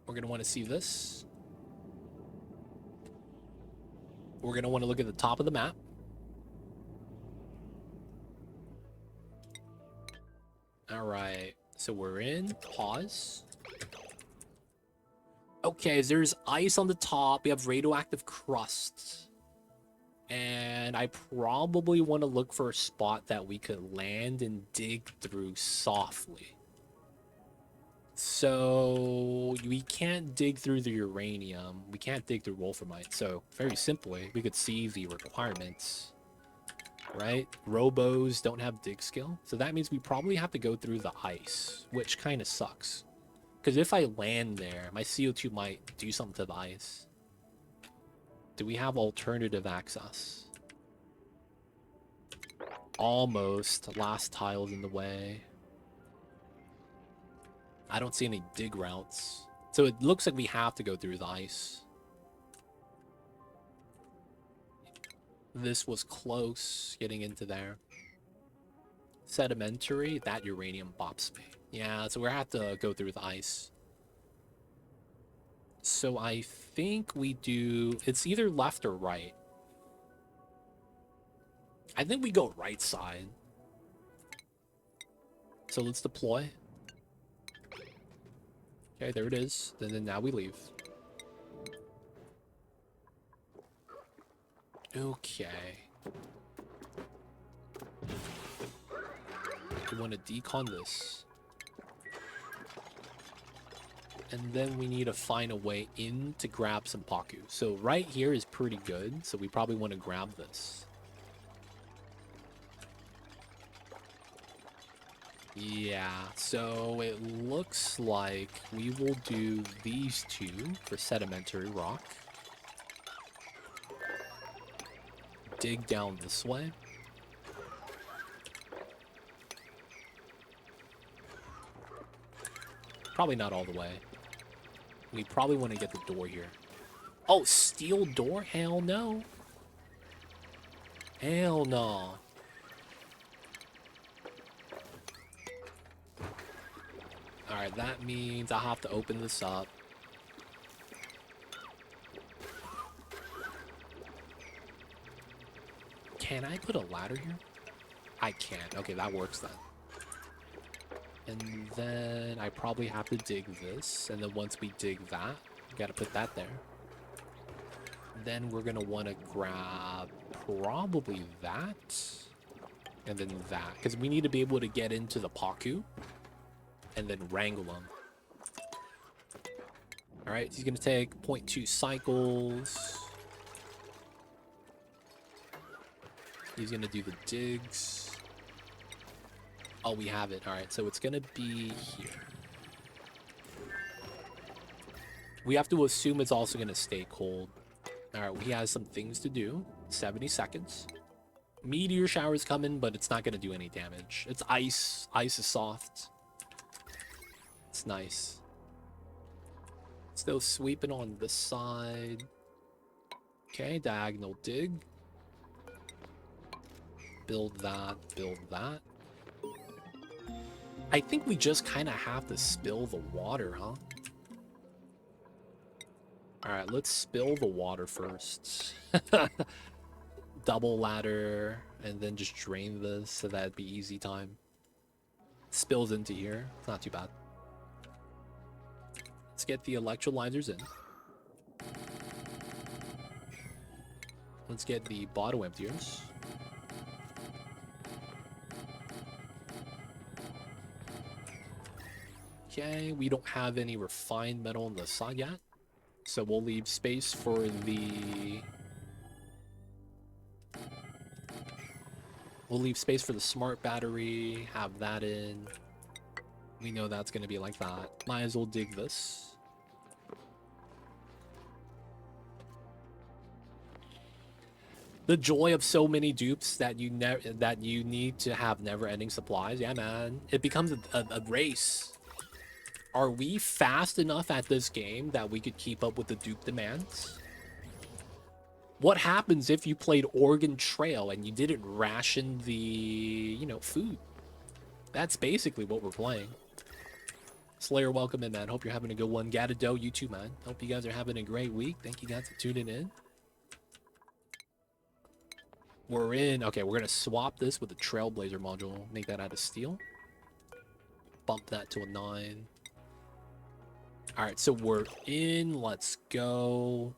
we're going to want to see this. We're going to want to look at the top of the map. Alright, so we're in. Pause. Okay, there's ice on the top. We have radioactive crust. And I probably want to look for a spot that we could land and dig through softly. So we can't dig through the uranium. We can't dig through wolframite. So very simply, we could see the requirements, right? Robos don't have dig skill. So that means we probably have to go through the ice, which kind of sucks. Because if I land there, my CO2 might do something to the ice. Do we have alternative access? Almost. Last tile's in the way. I don't see any dig routes. So it looks like we have to go through the ice. This was close getting into there. Sedimentary, that uranium bops me. Yeah, so we're have to go through the ice. So I think we do... It's either left or right. I think we go right side. So let's deploy. Okay, there it is. Then now we leave. Okay. We want to decon this. And then we need to find a way in to grab some Paku. So right here is pretty good. So we probably want to grab this. Yeah, so it looks like we will do these two for sedimentary rock. Dig down this way. Probably not all the way. We probably want to get the door here. Oh, steel door? Hell no. Hell no. Alright, that means I'll have to open this up. Can I put a ladder here? I can't. Okay, that works then. And then I probably have to dig this. And then once we dig that, we gotta put that there. Then we're gonna want to grab probably that. And then that. Because we need to be able to get into the Paku. And then wrangle them. Alright, he's gonna take 0.2 cycles. He's gonna do the digs. Oh, we have it. Alright, so it's gonna be here. We have to assume it's also gonna stay cold. Alright, he has some things to do. 70 seconds. Meteor shower's coming, but it's not gonna do any damage. It's ice. Ice is soft. It's nice. Still sweeping on this side. Okay, diagonal dig. Build that, build that. I think we just kind of have to spill the water, huh? Alright, let's spill the water first. Double ladder, and then just drain this so that'd be easy time. Spills into here. It's not too bad. Let's get the electrolyzers in. Let's get the bottle emptiers. Okay, we don't have any refined metal on the side yet. So we'll leave space for the... We'll leave space for the smart battery, have that in. We know that's going to be like that. Might as well dig this. The joy of so many dupes that you need to have never-ending supplies. Yeah, man. It becomes a race. Are we fast enough at this game that we could keep up with the dupe demands? What happens if you played Oregon Trail and you didn't ration the, you know, food? That's basically what we're playing. Slayer, welcome in, man. Hope you're having a good one. Gatado, you too, man. Hope you guys are having a great week. Thank you guys for tuning in. We're in. Okay, we're going to swap this with the Trailblazer module. Make that out of steel. Bump that to a 9. All right, so we're in. Let's go.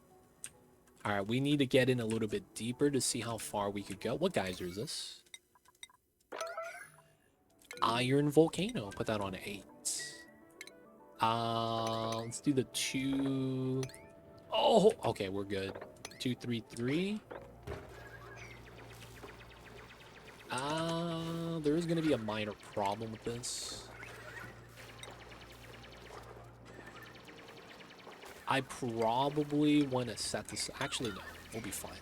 All right, we need to get in a little bit deeper to see how far we could go. What geyser is this? Iron volcano. Put that on 8. Let's do the 2. Oh, okay, we're good. 2, 3, 3. There is gonna be a minor problem with this. I probably want to set this. Actually, no, we'll be fine.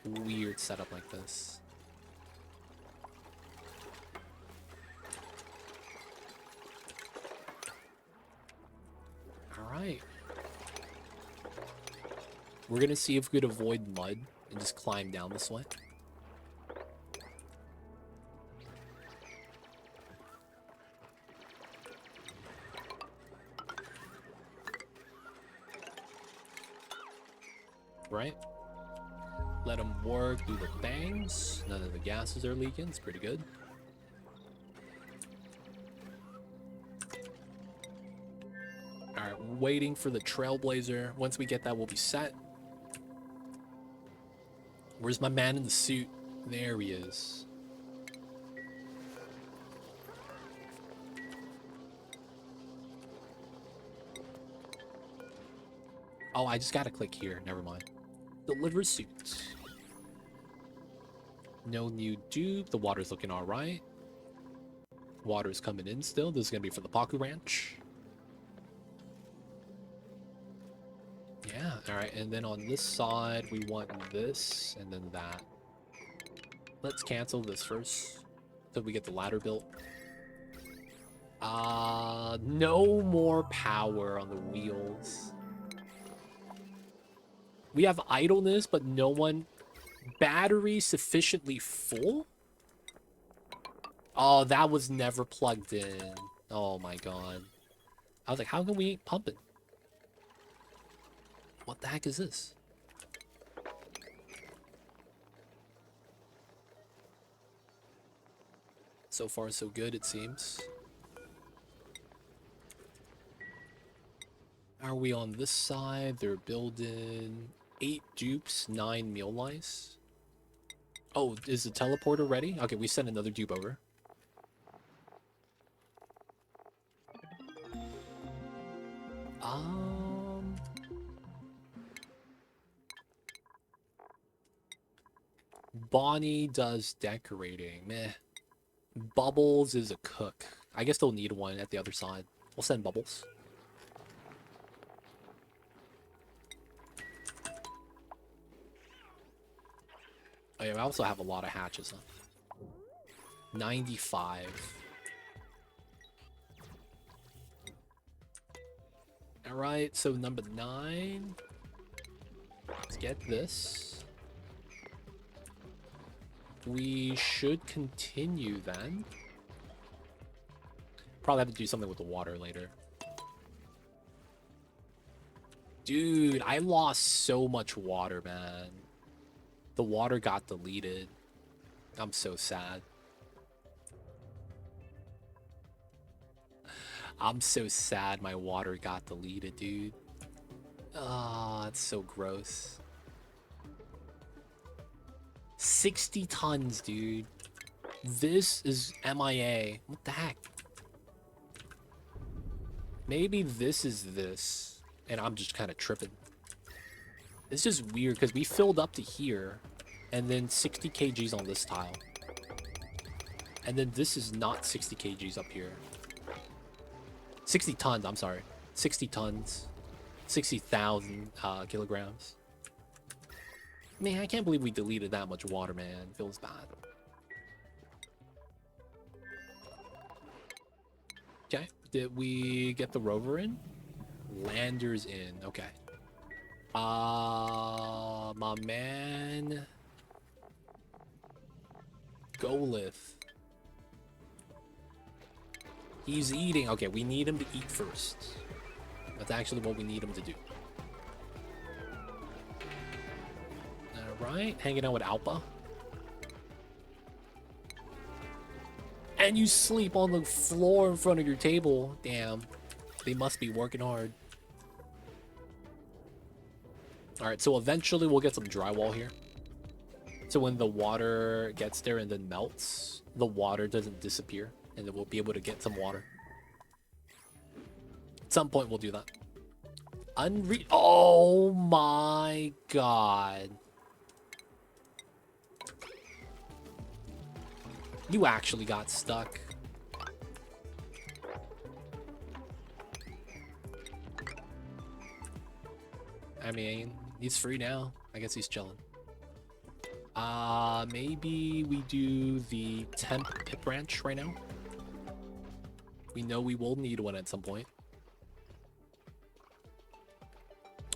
Weird setup like this. All right. We're gonna see if we could avoid mud and just climb down this way. Right? Let them work, do the bangs. None of the gases are leaking. It's pretty good. Alright, waiting for the Trailblazer. Once we get that, we'll be set. Where's my man in the suit? There he is. Oh, I just gotta click here. Never mind. Deliver suit. No new dupe. The water's looking alright. Water's coming in still. This is gonna be for the Paku Ranch. Yeah, alright. And then on this side, we want this and then that. Let's cancel this first so we get the ladder built. No more power on the wheels. We have idleness, but no one... Battery sufficiently full? Oh, that was never plugged in. Oh my god. I was like, how can we pump it? What the heck is this? So far, so good, it seems. Are we on this side? They're building 8 dupes, 9 meal lice. Oh, is the teleporter ready? Okay, we sent another dupe over. Bonnie does decorating. Meh. Bubbles is a cook. I guess they'll need one at the other side. We'll send Bubbles. Oh, yeah, I also have a lot of hatches, huh? 95. Alright, so number 9. Let's get this. We should continue then. Probably have to do something with the water later. Dude, I lost so much water, man. The water got deleted. I'm so sad. I'm so sad my water got deleted, dude. Ah, it's so gross. 60 tons, dude. This is MIA. What the heck? Maybe this is this, and I'm just kind of tripping. It's just weird because we filled up to here, and then 60 kgs on this tile. And then this is not 60 kgs up here. 60 tons, I'm sorry. 60 tons. 60,000 kilograms. Man, I can't believe we deleted that much water, man. It feels bad. Okay, did we get the rover in? Lander's in, okay. My man... Golith. He's eating. Okay, we need him to eat first. That's actually what we need him to do. Alright, hanging out with Alpa. And you sleep on the floor in front of your table. Damn. They must be working hard. All right, so eventually we'll get some drywall here. So when the water gets there and then melts, the water doesn't disappear, and then we'll be able to get some water. At some point, we'll do that. Oh my god. You actually got stuck. I mean, he's free now. I guess he's chilling. Maybe we do the temp pit branch right now. We know we will need one at some point.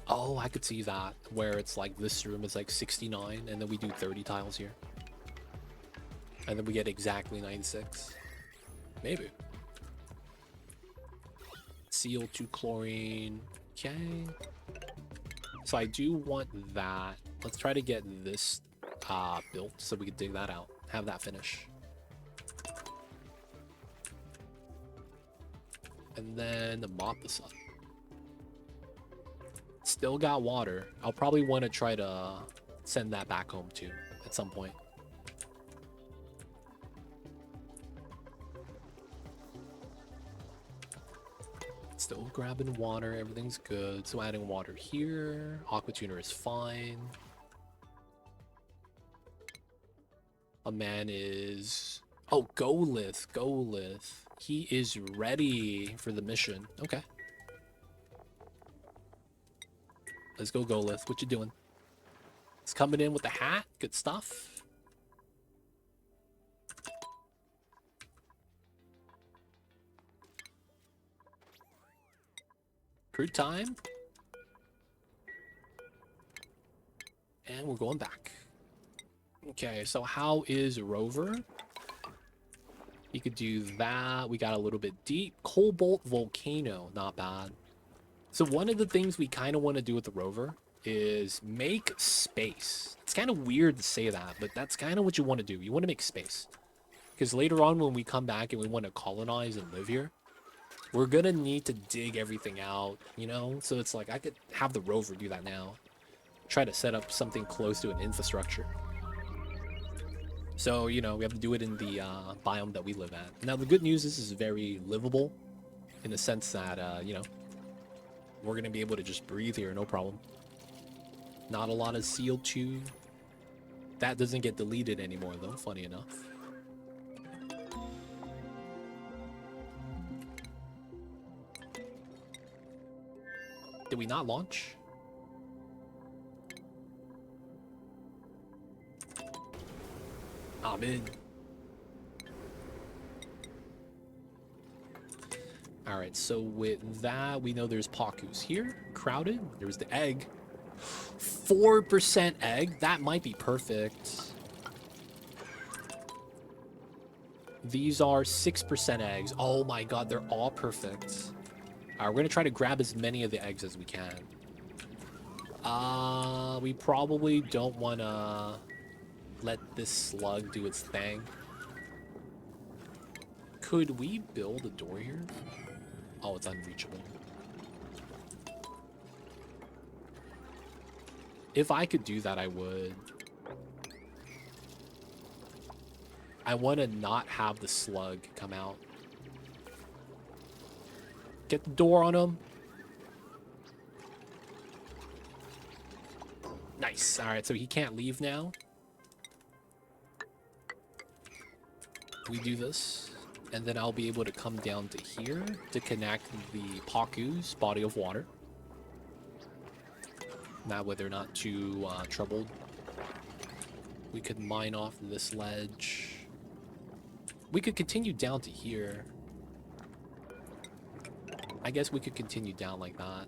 Oh, I could see that, where it's like this room is like 69, and then we do 30 tiles here. And then we get exactly 96. Maybe. CO2 chlorine. Okay. So I do want that. Let's try to get this built so we can dig that out. Have that finish. And then mop this up. Still got water. I'll probably want to try to send that back home too at some point. Still grabbing water. Everything's good. So adding water here. Aqua tuner is fine. A man is... Oh, Golith. Golith. He is ready for the mission. Okay. Let's go, Golith. What you doing? He's coming in with the hat. Good stuff. Crew time. And we're going back. Okay, so how is Rover? You could do that. We got a little bit deep. Cobalt Volcano. Not bad. So one of the things we kind of want to do with the Rover is make space. It's kind of weird to say that, but that's kind of what you want to do. You want to make space. Because later on when we come back and we want to colonize and live here, we're going to need to dig everything out, you know? So it's like I could have the Rover do that now. Try to set up something close to an infrastructure. So, you know, we have to do it in the biome that we live at. Now, the good news is this is very livable in the sense that, you know, we're going to be able to just breathe here, no problem. Not a lot of CO2. That doesn't get deleted anymore, though, funny enough. Did we not launch? I'm in. Alright, so with that, we know there's Pakus here. Crowded. There's the egg. 4% egg? That might be perfect. These are 6% eggs. Oh my god, they're all perfect. Alright, we're going to try to grab as many of the eggs as we can. We probably don't want to let this slug do its thing. Could we build a door here? Oh, it's unreachable. If I could do that, I would. I want to not have the slug come out. Get the door on him. Nice. All right, so he can't leave now. We do this, and then I'll be able to come down to here to connect the Paku's body of water. That way they're not too troubled. We could mine off this ledge. We could continue down to here. I guess we could continue down like that.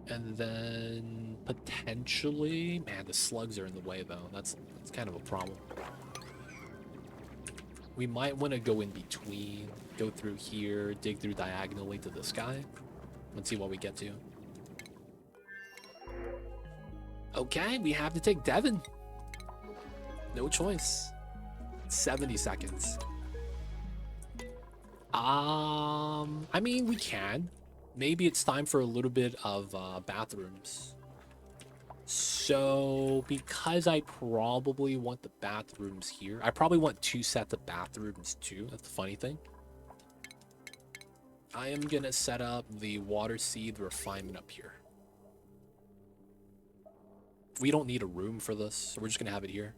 And then potentially... Man, the slugs are in the way, though. That's kind of a problem. We might want to go in between. Go through here, dig through diagonally to this guy. Let's see what we get to. Okay, we have to take Devon. No choice. 70 seconds. I mean, we can. maybe it's time for a little bit of bathrooms. So, because I probably want the bathrooms here, I probably want 2 sets of bathrooms too. That's the funny thing. I am gonna set up the water seed refinement up here. We don't need a room for this, so we're just gonna have it here.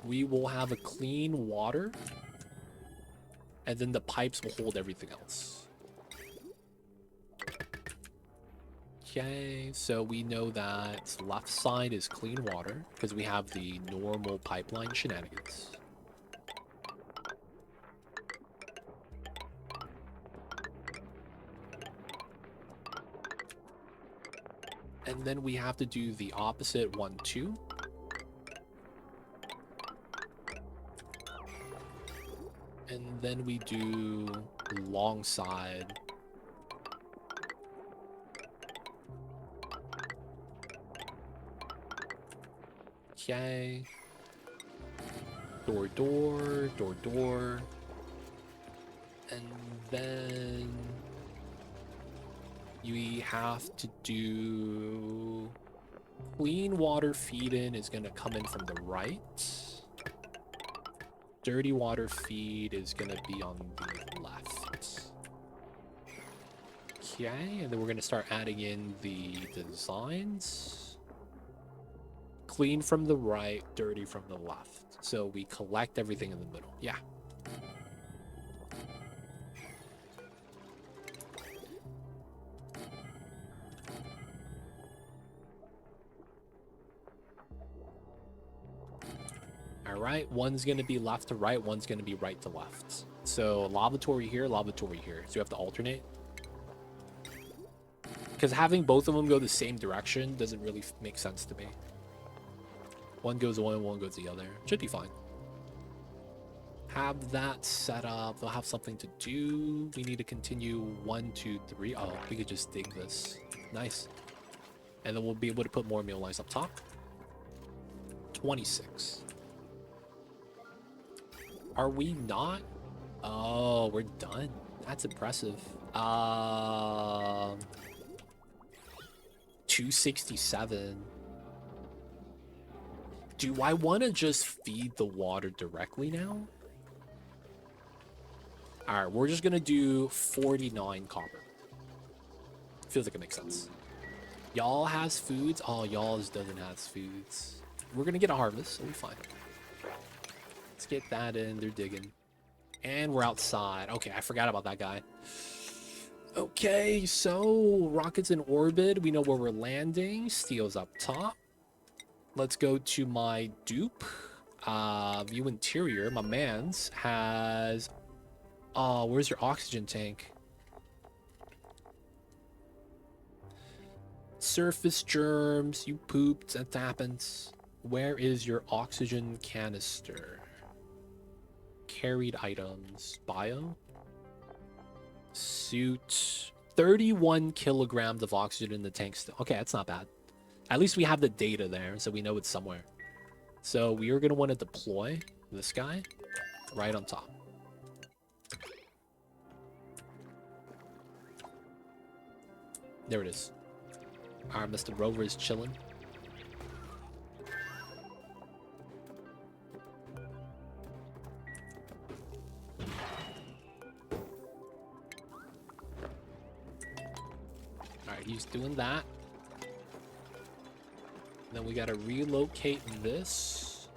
We will have a clean water, and then the pipes will hold everything else. Okay, so we know that left side is clean water because we have the normal pipeline shenanigans. And then we have to do the opposite 1, 2. And then we do long side. Okay. Door, door, door, door. And then we have to do clean water feed in is going to come in from the right. Dirty water feed is going to be on the left. Okay, and then we're going to start adding in the designs. Clean from the right, dirty from the left. So we collect everything in the middle. Yeah. All right, one's going to be left to right, one's going to be right to left. So lavatory here, lavatory here. So you have to alternate. Because having both of them go the same direction doesn't really make sense to me. One goes one, one goes the other. Should be fine. Have that set up. They'll have something to do. We need to continue 1, 2, 3. Oh, we could just dig this. Nice. And then we'll be able to put more meal lines up top. 26. Are we not? Oh, we're done. That's impressive. 267. Do I want to just feed the water directly now? All right, we're just going to do 49 copper. Feels like it makes sense. Y'all has foods. Oh, y'all's doesn't have foods. We're going to get a harvest. It'll be fine. Let's get that in. They're digging. And we're outside. Okay, I forgot about that guy. Okay, so rockets in orbit. We know where we're landing. Steel's up top. Let's go to my dupe. View interior. My man's has... Oh, where's your oxygen tank? Surface germs. You pooped. That happens. Where is your oxygen canister? Carried items. Bio. Suit. 31 kilograms of oxygen in the tank still. Okay, that's not bad. At least we have the data there, so we know it's somewhere. So we are going to want to deploy this guy right on top. There it is. Our Mr. Rover is chilling. Alright, he's doing that. Then we gotta relocate this.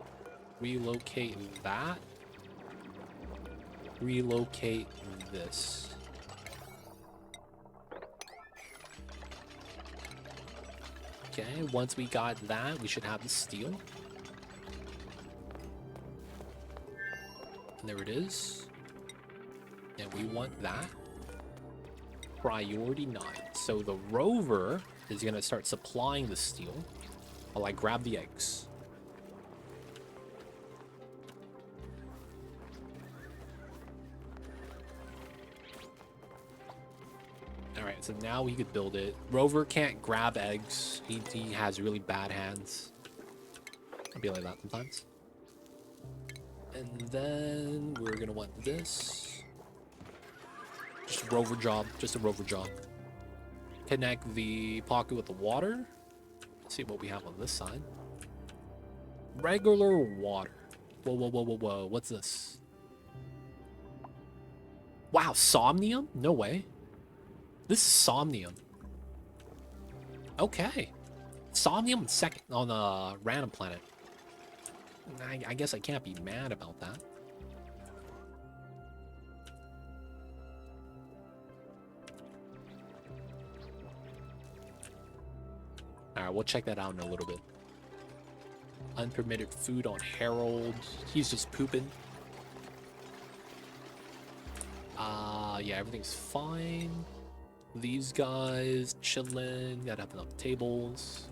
Relocate that. Relocate this. Okay, once we got that, we should have the steel. And there it is. And we want that. Priority 9. So the rover is going to start supplying the steel while I grab the eggs. Alright, so now we could build it. Rover can't grab eggs. He has really bad hands. I'll be like that sometimes. And then we're going to want this. Just a rover job. Just a rover job. Connect the pocket with the water. Let's see what we have on this side. Regular water. Whoa, whoa, whoa, whoa, whoa. What's this? Wow, somnium? No way. This is somnium. Okay. Somnium second on a random planet. I guess I can't be mad about that. Alright, we'll check that out in a little bit. Unpermitted food on Harold. He's just pooping. Yeah, everything's fine. These guys chilling. Gotta have enough tables.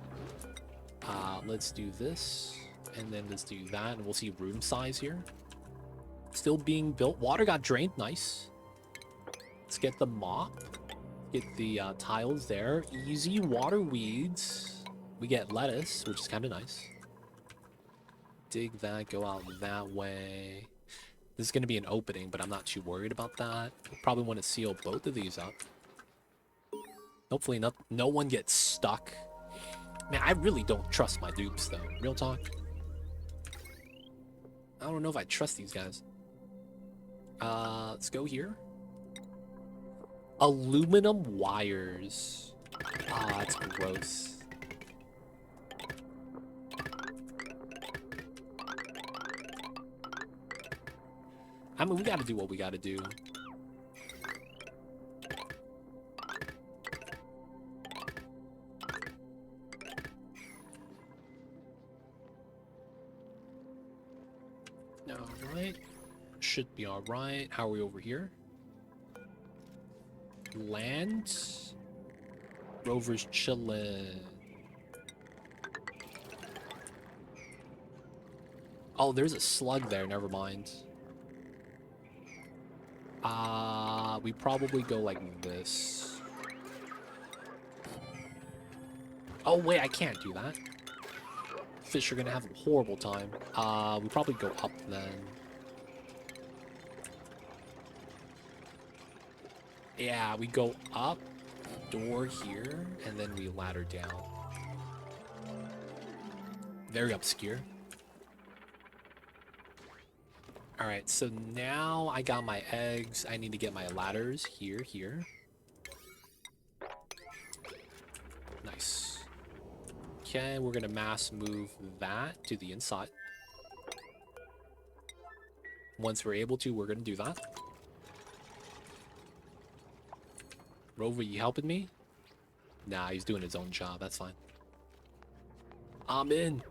Let's do this. And then let's do that. And we'll see room size here. Still being built. Water got drained. Nice. Let's get the mop. Get the tiles there. Easy water weeds. We get lettuce, which is kind of nice. Dig that. Go out that way. This is going to be an opening, but I'm not too worried about that. We'll probably want to seal both of these up. Hopefully no one gets stuck. Man, I really don't trust my dupes, though. Real talk. I don't know if I trust these guys. Let's go here. Aluminum wires. Ah, that's gross. I mean, we gotta do what we gotta do. Alright. Should be alright. How are we over here? Land. Rover's chillin'. Oh, there's a slug there. Never mind. We probably go like this. Oh, wait, I can't do that. Fish are gonna have a horrible time. We probably go up then. Yeah, we go up, door here, and then we ladder down. Very obscure. Alright, so now I got my eggs. I need to get my ladders here. Nice. Okay, we're gonna mass move that to the inside. Once we're able to, we're gonna do that. Rover, you helping me? Nah, he's doing his own job. That's fine. I'm in.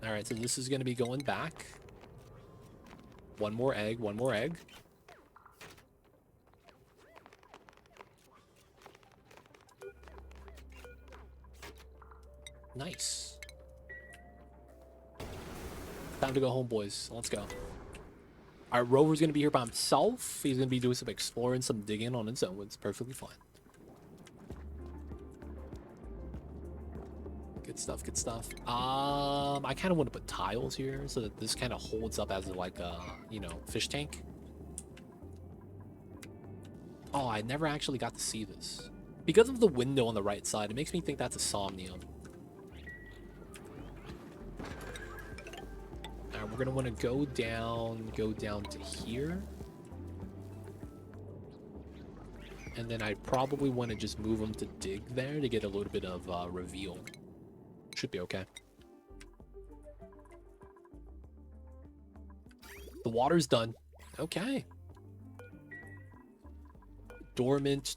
Alright, so this is gonna be going back. One more egg, one more egg. Nice. Time to go home, boys. Let's go. Our Rover's gonna be here by himself. He's gonna be doing some exploring, some digging on his own. It's perfectly fine. Good stuff, good stuff. I kind of want to put tiles here so that this kind of holds up as like a, you know, fish tank. Oh, I never actually got to see this. Because of the window on the right side, it makes me think that's a somnium. Alright, we're gonna want to go down to here. And then I probably want to just move them to dig there to get a little bit of reveal. Should be okay. The water's done. Okay. Dormant.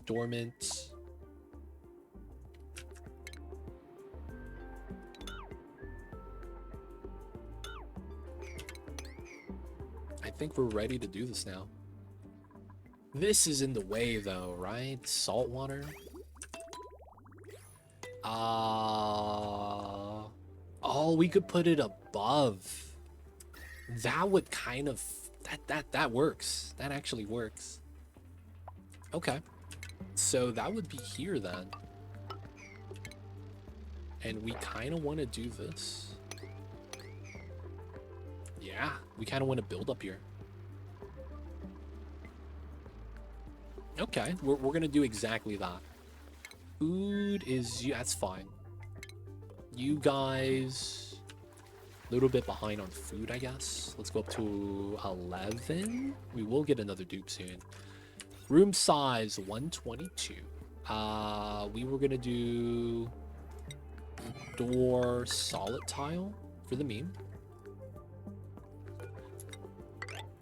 I think we're ready to do this now. This is in the way though, right? Salt water. Oh, we could put it above. That would kind of that works. That actually works. Okay. So that would be here then. And we kind of want to do this. Yeah, we kind of want to build up here. Okay, we're gonna do exactly that. Food is that's fine. You guys a little bit behind on food, I guess. Let's go up to 11. We will get another dupe soon. Room size 122. We were gonna do door solid tile for the meme.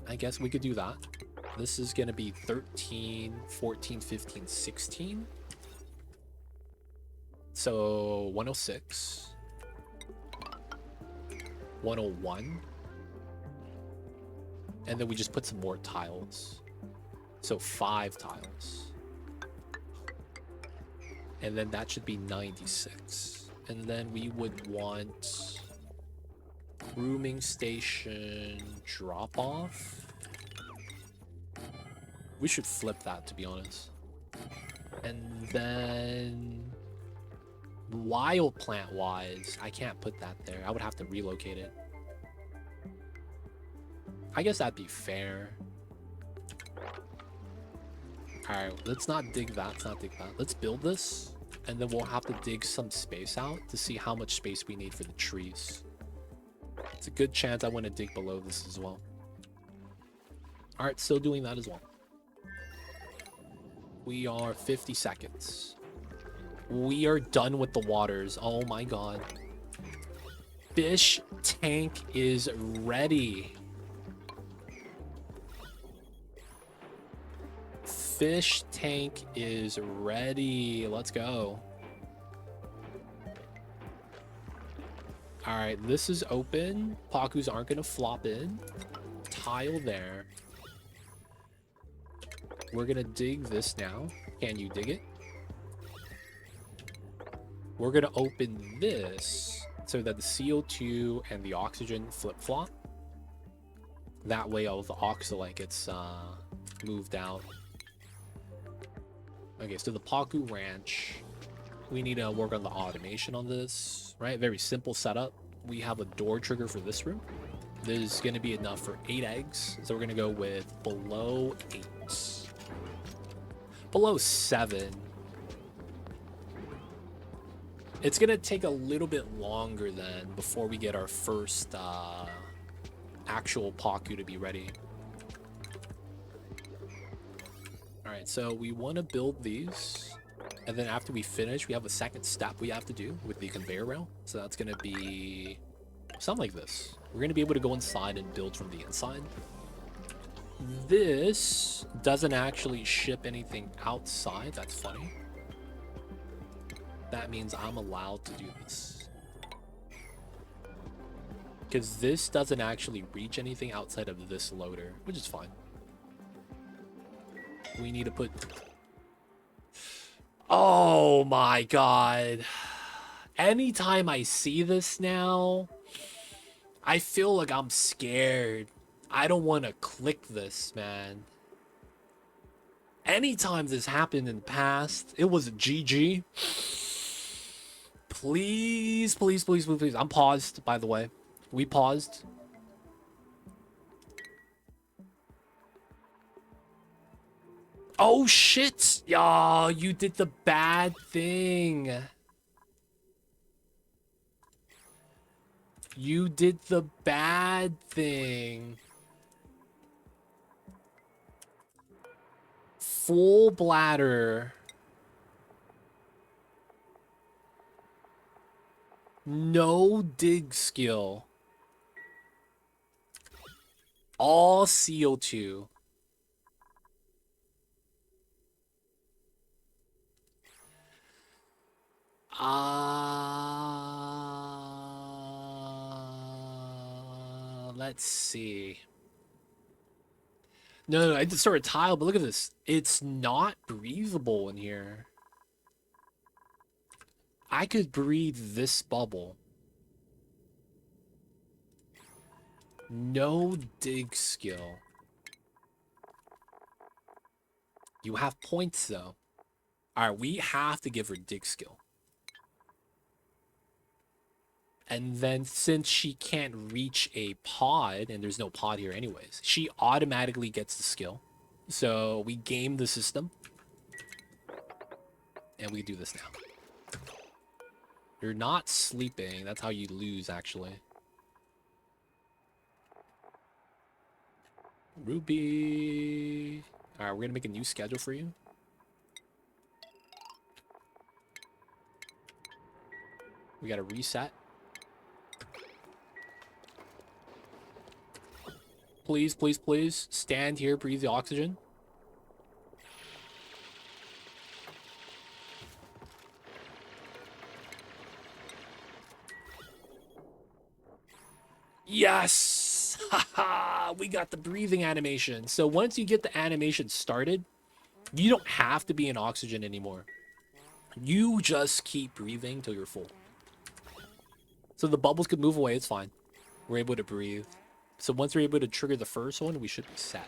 I guess we could do that. This is gonna be 13, 14, 15, 16. So 106. 101. And then we just put some more tiles. So 5 tiles. And then that should be 96. And then we would want grooming station drop off. We should flip that, to be honest. And then wild plant wise, I can't put that there. I would have to relocate it. I guess that'd be fair. Alright, let's not dig that. Let's not dig that. Let's build this, and then we'll have to dig some space out to see how much space we need for the trees. It's a good chance I want to dig below this as well. Alright, still doing that as well. We are 50 seconds. We are done with the waters. Oh my god. Fish tank is ready. Fish tank is ready. Let's go. Alright, this is open. Pakus aren't going to flop in. Tile there. We're going to dig this now. Can you dig it? We're going to open this so that the CO2 and the oxygen flip-flop. That way all the oxalate gets moved out. Okay, so the Paku Ranch. We need to work on the automation on this, right? Very simple setup. We have a door trigger for this room. This is going to be enough for 8 eggs. So we're going to go with below 8. Below 7. It's going to take a little bit longer then before we get our first actual Paku to be ready. Alright, so we want to build these. And then after we finish, we have a second step we have to do with the conveyor rail. So that's going to be something like this. We're going to be able to go inside and build from the inside. This doesn't actually ship anything outside. That's funny. That means I'm allowed to do this. Because this doesn't actually reach anything outside of this loader, which is fine. We need to put... Oh my god. Anytime I see this now, I feel like I'm scared. I don't want to click this, man. Anytime this happened in the past, it was a GG. Please, please, please, please, please. I'm paused, by the way. We paused. Oh, shit. Y'all, you did the bad thing. You did the bad thing. Full bladder. No dig skill. All CO2. Let's see. No, I just started tile, but look at this. It's not breathable in here. I could breathe this bubble. No dig skill. You have points, though. Alright, we have to give her dig skill. And then since she can't reach a pod, and there's no pod here anyways, she automatically gets the skill. So we game the system. And we do this now. You're not sleeping. That's how you lose, actually. Ruby. Alright, we're gonna make a new schedule for you. We gotta reset. Please, please, please. Stand here, breathe the oxygen. Yes! Haha! We got the breathing animation. So once you get the animation started, you don't have to be in oxygen anymore. You just keep breathing till you're full. So the bubbles could move away, it's fine. We're able to breathe. So once we're able to trigger the first one, we should be set.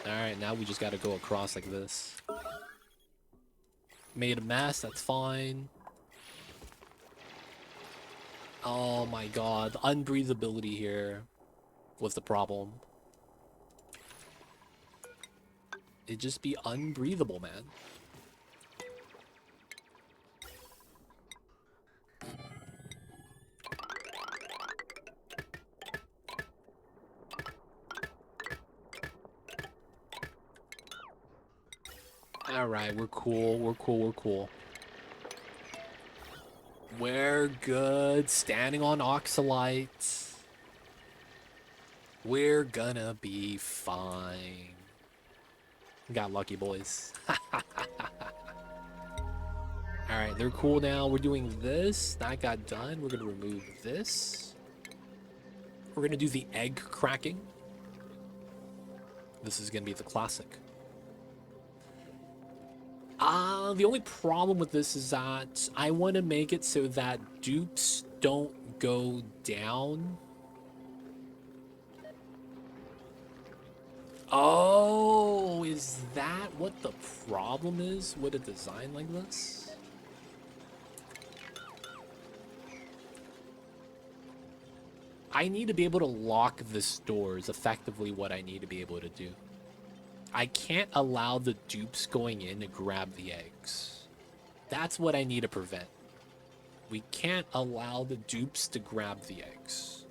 Alright, now we just gotta go across like this. Made a mess, that's fine. Oh my god, the unbreathability here was the problem. It'd just be unbreathable, man. Alright, we're cool, we're cool, we're cool. We're good. Standing on Oxalite. We're gonna be fine. Got lucky, boys. Alright, they're cool now. We're doing this. That got done. We're gonna remove this. We're gonna do the egg cracking. This is gonna be the classic. The only problem with this is that I want to make it so that dupes don't go down. Oh, is that what the problem is with a design like this? I need to be able to lock this door is effectively what I need to be able to do. I can't allow the dupes going in to grab the eggs. That's what I need to prevent. We can't allow the dupes to grab the eggs.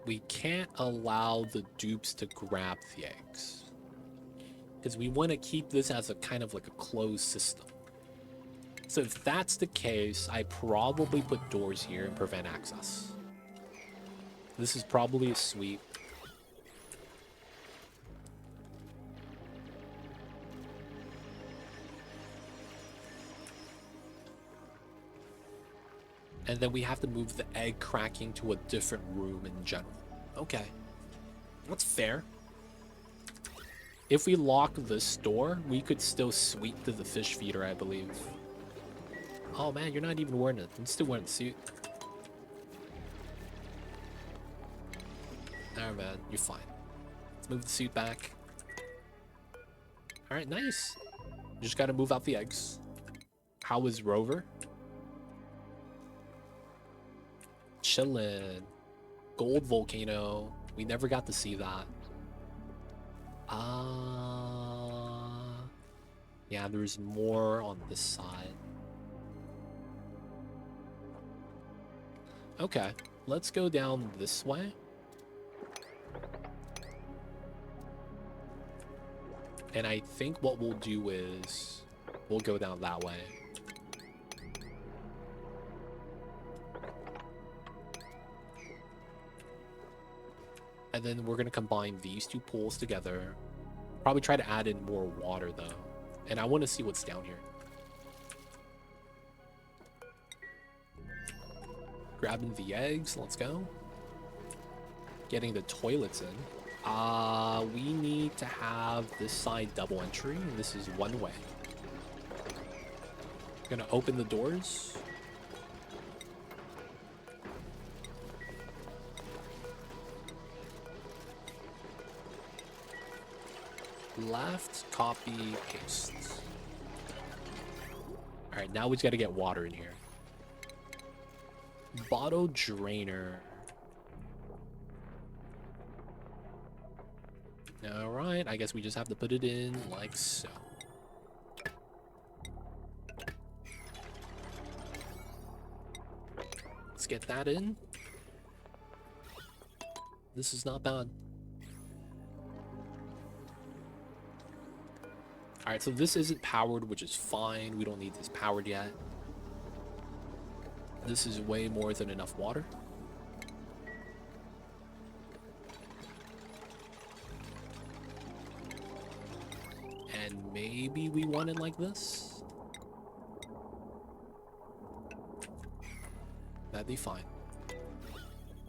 We can't allow the dupes to grab the eggs. Because we want to keep this as a kind of like a closed system. So if that's the case, I probably put doors here and prevent access. This is probably a sweep. And then we have to move the egg cracking to a different room in general. Okay. That's fair. If we lock this door, we could still sweep to the fish feeder, I believe. Oh man, you're not even wearing it. I'm still wearing the suit. Alright man, you're fine. Let's move the suit back. Alright, nice. You just gotta move out the eggs. How is Rover? Chillin'. Gold volcano. We never got to see that. Yeah, there's more on this side. Okay, let's go down this way. And I think what we'll do is we'll go down that way. And then we're going to combine these two pools together. Probably try to add in more water, though. And I want to see what's down here. Grabbing the eggs. Let's go. Getting the toilets in. We need to have this side double entry. And this is one way. Gonna open the doors. left, copy, paste. All right, now we just got to get water in here. Bottle drainer. All right, I guess we just have to put it in like so. Let's get that in. This is not bad. All right, so this isn't powered, which is fine. We don't need this powered yet. This is way more than enough water. And maybe we want it like this. That'd be fine.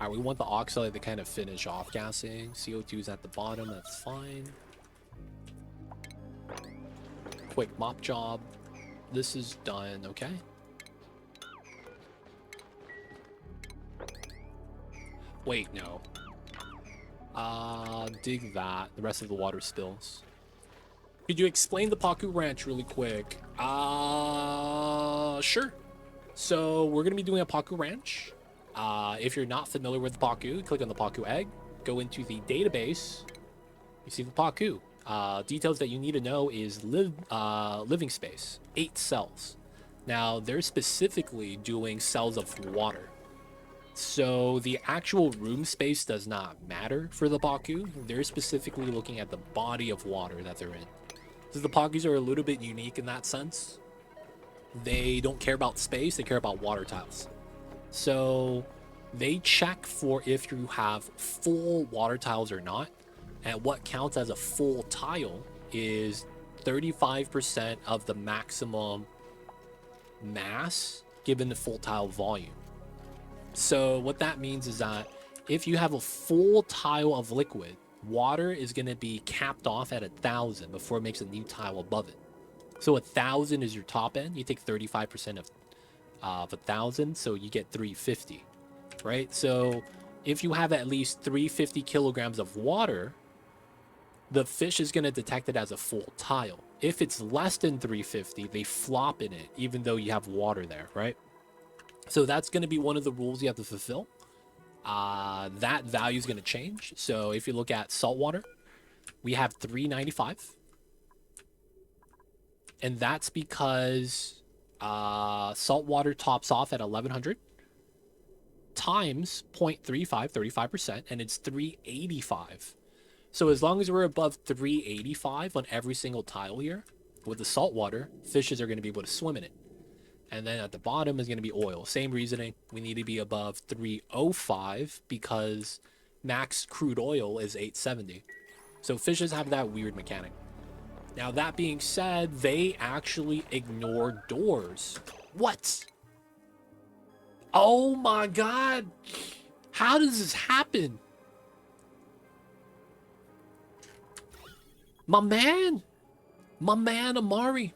All right, we want the oxide to kind of finish off gassing. CO2 is at the bottom, that's fine. Quick mop job. This is done, okay? Wait, no. Dig that. The rest of the water spills. Could you explain the Paku Ranch really quick? Sure. So we're gonna be doing a Paku Ranch. If you're not familiar with Paku, click on the Paku egg, go into the database, you see the Paku. Details that you need to know is living space, 8 cells. Now they're specifically doing cells of water. So the actual room space does not matter for the Paku. They're specifically looking at the body of water that they're in. So the Pakus are a little bit unique in that sense. They don't care about space, they care about water tiles. So they check for if you have full water tiles or not. And what counts as a full tile is 35% of the maximum mass given the full tile volume. So what that means is that if you have a full tile of liquid, water is going to be capped off at 1,000 before it makes a new tile above it. So 1,000 is your top end. You take 35% of 1,000, so you get 350, right? So if you have at least 350 kilograms of water, the fish is going to detect it as a full tile. If it's less than 350, they flop in it, even though you have water there, right? So that's going to be one of the rules you have to fulfill. That value is going to change. So if you look at saltwater, we have 395. And that's because saltwater tops off at 1100 times 0.35, 35%, and it's 385. So as long as we're above 385 on every single tile here, with the saltwater, fishes are going to be able to swim in it. And then at the bottom is going to be oil. Same reasoning. We need to be above 305 because max crude oil is 870. So fishes have that weird mechanic. Now, that being said, they actually ignore doors. What? Oh my God. How does this happen? My man Amari.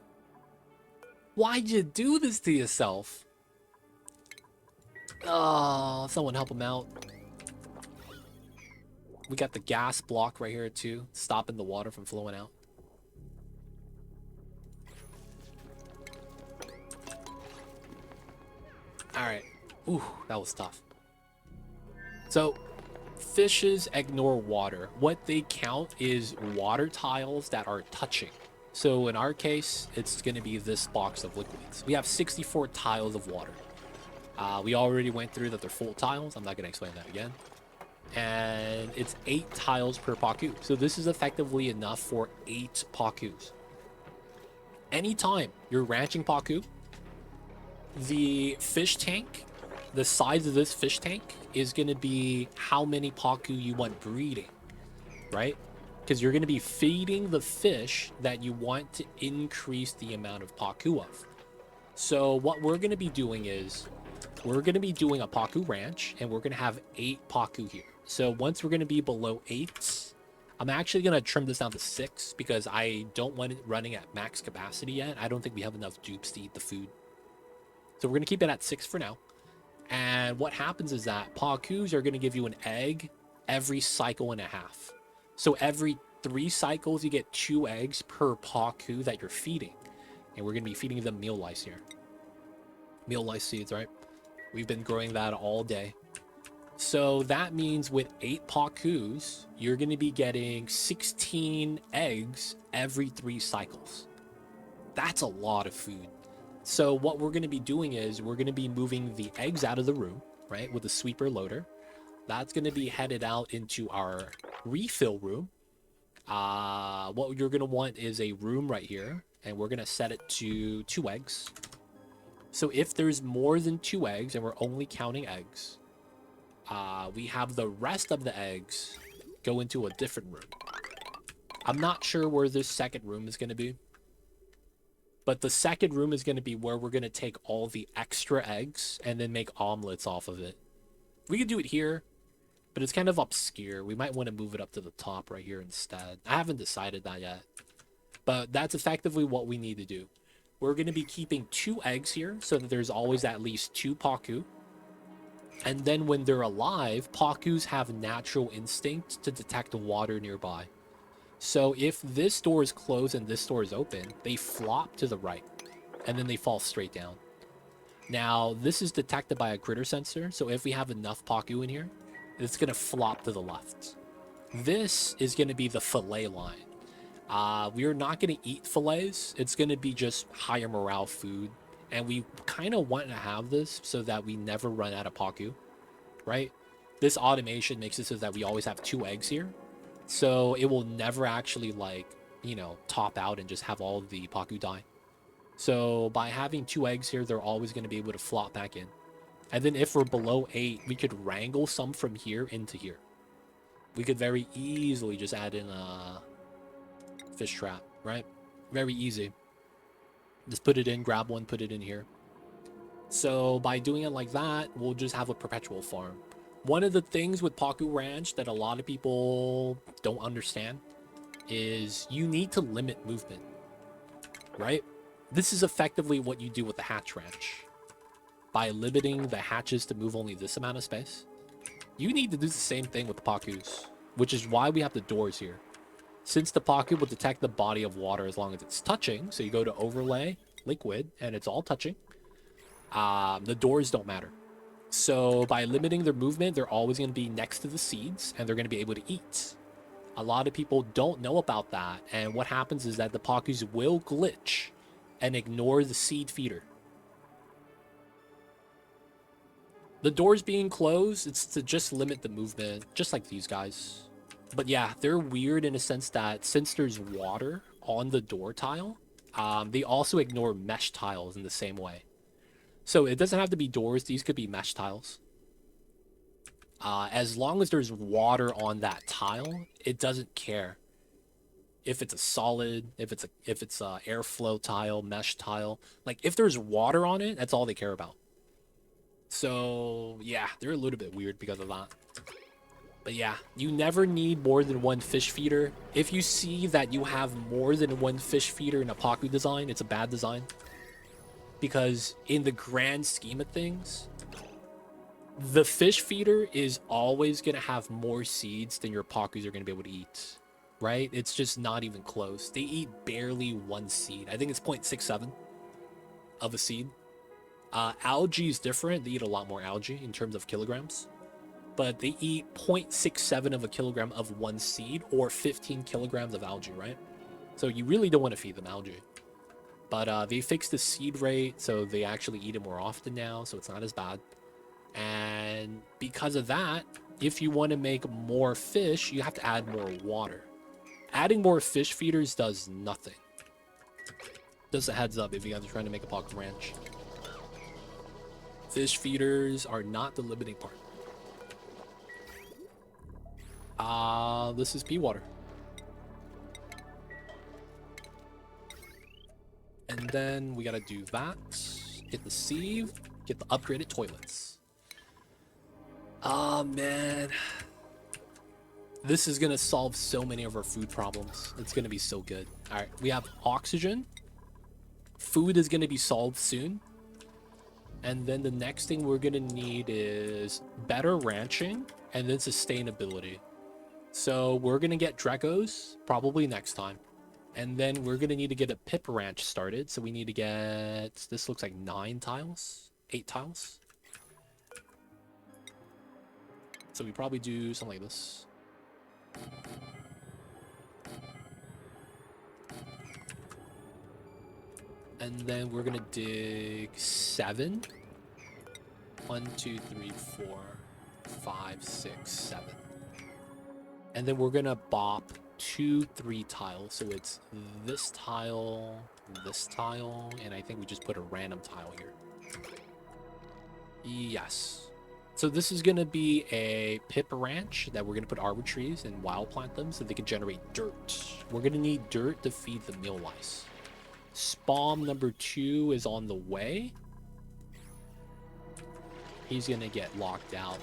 Why'd you do this to yourself? Oh, someone help him out. We got the gas block right here too, stopping the water from flowing out. All right. Ooh, that was tough. So, fishes ignore water. What they count is water tiles that are touching. So in our case, it's going to be this box of liquids. We have 64 tiles of water. We already went through that they're full tiles. I'm not going to explain that again. And it's 8 tiles per Paku. So this is effectively enough for 8 Pakus. Anytime you're ranching Paku, the fish tank, the size of this fish tank is going to be how many Paku you want breeding, right? Because you're going to be feeding the fish that you want to increase the amount of Paku of. So what we're going to be doing is we're going to be doing a Paku ranch, and we're going to have 8 Paku here. So once we're going to be below 8, I'm actually going to trim this down to 6 because I don't want it running at max capacity yet. I don't think we have enough dupes to eat the food. So we're going to keep it at 6 for now. And what happens is that Pakus are going to give you an egg every cycle and a half. So every 3 cycles, you get 2 eggs per Paku that you're feeding. And we're going to be feeding them meal lice here. Meal lice seeds, right? We've been growing that all day. So that means with 8 Pakus, you're going to be getting 16 eggs every 3 cycles. That's a lot of food. So what we're going to be doing is we're going to be moving the eggs out of the room, right, with the sweeper loader. That's going to be headed out into our refill room. What you're going to want is a room right here, and we're going to set it to 2 eggs. So if there's more than 2 eggs, and we're only counting eggs, we have the rest of the eggs go into a different room. I'm not sure where this second room is going to be, but the second room is going to be where we're going to take all the extra eggs and then make omelets off of it. We could do it here, but it's kind of obscure. We might want to move it up to the top right here instead. I haven't decided that yet, but that's effectively what we need to do. We're going to be keeping 2 eggs here so that there's always at least 2 Paku. And then when they're alive, Pakus have natural instinct to detect water nearby. So if this door is closed and this door is open, they flop to the right, and then they fall straight down. Now, this is detected by a critter sensor, so if we have enough Paku in here, it's going to flop to the left. This is going to be the fillet line. We are not going to eat fillets. It's going to be just higher morale food. And we kind of want to have this so that we never run out of Paku, right? This automation makes it so that we always have 2 eggs here. So it will never actually, like, you know, top out and just have all the Paku die. So by having 2 eggs here, they're always going to be able to flop back in. And then if we're below 8, we could wrangle some from here into here. We could very easily just add in a fish trap, right? Very easy. Just put it in, grab one, put it in here. So by doing it like that, we'll just have a perpetual farm. One of the things with Paku Ranch that a lot of people don't understand is you need to limit movement, right? This is effectively what you do with the Hatch Ranch. By limiting the hatches to move only this amount of space, you need to do the same thing with the Pakus, which is why we have the doors here. Since the Paku will detect the body of water as long as it's touching, so you go to overlay, liquid, and it's all touching, the doors don't matter. So by limiting their movement, they're always going to be next to the seeds, and they're going to be able to eat. A lot of people don't know about that, and what happens is that the Pakus will glitch and ignore the seed feeder. The doors being closed, it's to just limit the movement, just like these guys. But yeah, they're weird in a sense that since there's water on the door tile, they also ignore mesh tiles in the same way. So it doesn't have to be doors. These could be mesh tiles. As long as there's water on that tile, it doesn't care if it's a solid, if it's a airflow tile, mesh tile. Like if there's water on it, that's all they care about. So yeah, they're a little bit weird because of that. But yeah, you never need more than 1 fish feeder. If you see that you have more than 1 fish feeder in a Paku design, it's a bad design. Because in the grand scheme of things, the fish feeder is always going to have more seeds than your Pakus are going to be able to eat. Right? It's just not even close. They eat barely 1 seed. I think it's 0.67 of a seed. Algae is different. They eat a lot more algae in terms of kilograms. But they eat 0.67 of a kilogram of 1 seed or 15 kilograms of algae, right? So you really don't want to feed them algae. But they fixed the seed rate, so they actually eat it more often now, so it's not as bad. And because of that, if you want to make more fish, you have to add more water. Adding more fish feeders does nothing. Just a heads up if you guys are trying to make a Paku Ranch. Fish feeders are not the limiting part. This is pea water. And then we gotta do that. Get the sieve. Get the upgraded toilets. Oh, man. This is gonna solve so many of our food problems. It's gonna be so good. Alright, we have oxygen. Food is gonna be solved soon. And then the next thing we're gonna need is better ranching and then sustainability. So we're going to get Drecos probably next time. And then we're going to need to get a Pip Ranch started. So we need to get... This looks like 9 tiles. 8 tiles. So we probably do something like this. And then we're going to dig 7. 1, 2, 3, 4, 5, 6, 7. And then we're going to bop 2, 3 tiles. So it's this tile, and I think we just put a random tile here. Yes. So this is going to be a Pip Ranch that we're going to put arbor trees and wild plant them so they can generate dirt. We're going to need dirt to feed the meal lice. Spawn number 2 is on the way. He's going to get locked out.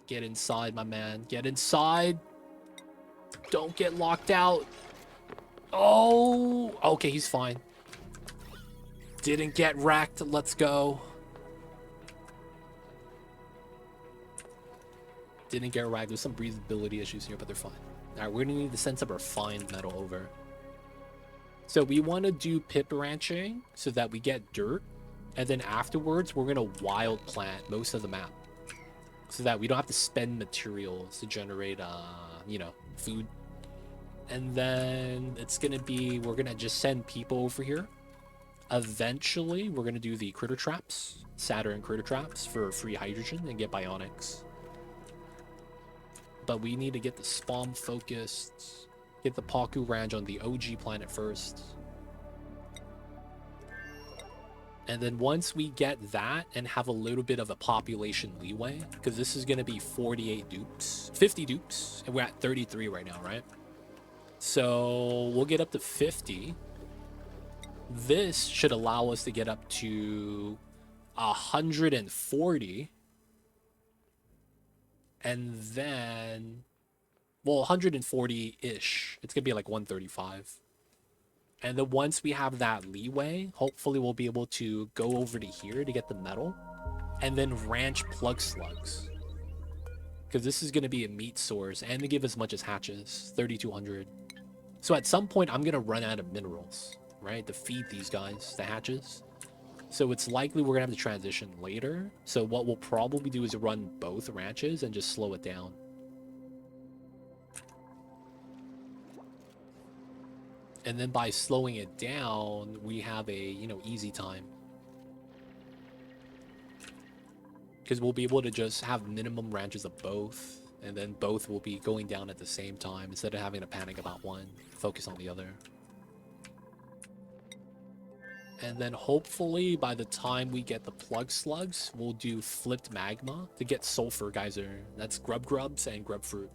Get inside, my man. Get inside. Don't get locked out. Oh, okay, he's fine. Didn't get wrecked. Let's go. Didn't get wrecked. There's some breathability issues here, but they're fine. All right, we're going to need to send some refined metal over. So we want to do pip ranching so that we get dirt. And then afterwards, we're going to wild plant most of the map. So that we don't have to spend materials to generate, you know, food. And then it's going to be, we're going to just send people over here. Eventually, we're going to do the critter traps, Saturn critter traps for free hydrogen and get bionics. But we need to get the spawn focused, get the Paku Ranch on the OG planet first. And then once we get that and have a little bit of a population leeway, because this is going to be 48 dupes, 50 dupes, and we're at 33 right now, right? So we'll get up to 50. This should allow us to get up to 140. And then, well, 140-ish. It's going to be like 135. And then once we have that leeway, hopefully we'll be able to go over to here to get the metal. And then ranch plug slugs. Because this is going to be a meat source and to give as much as hatches. 3,200. So at some point, I'm going to run out of minerals, right? To feed these guys, the hatches. So it's likely we're going to have to transition later. So what we'll probably do is run both ranches and just slow it down. And then by slowing it down, we have a, you know, easy time. Because we'll be able to just have minimum ranches of both. And then both will be going down at the same time. Instead of having to panic about one, focus on the other. And then hopefully by the time we get the plug slugs, we'll do flipped magma to get sulfur geyser. That's grub grubs and grub fruit.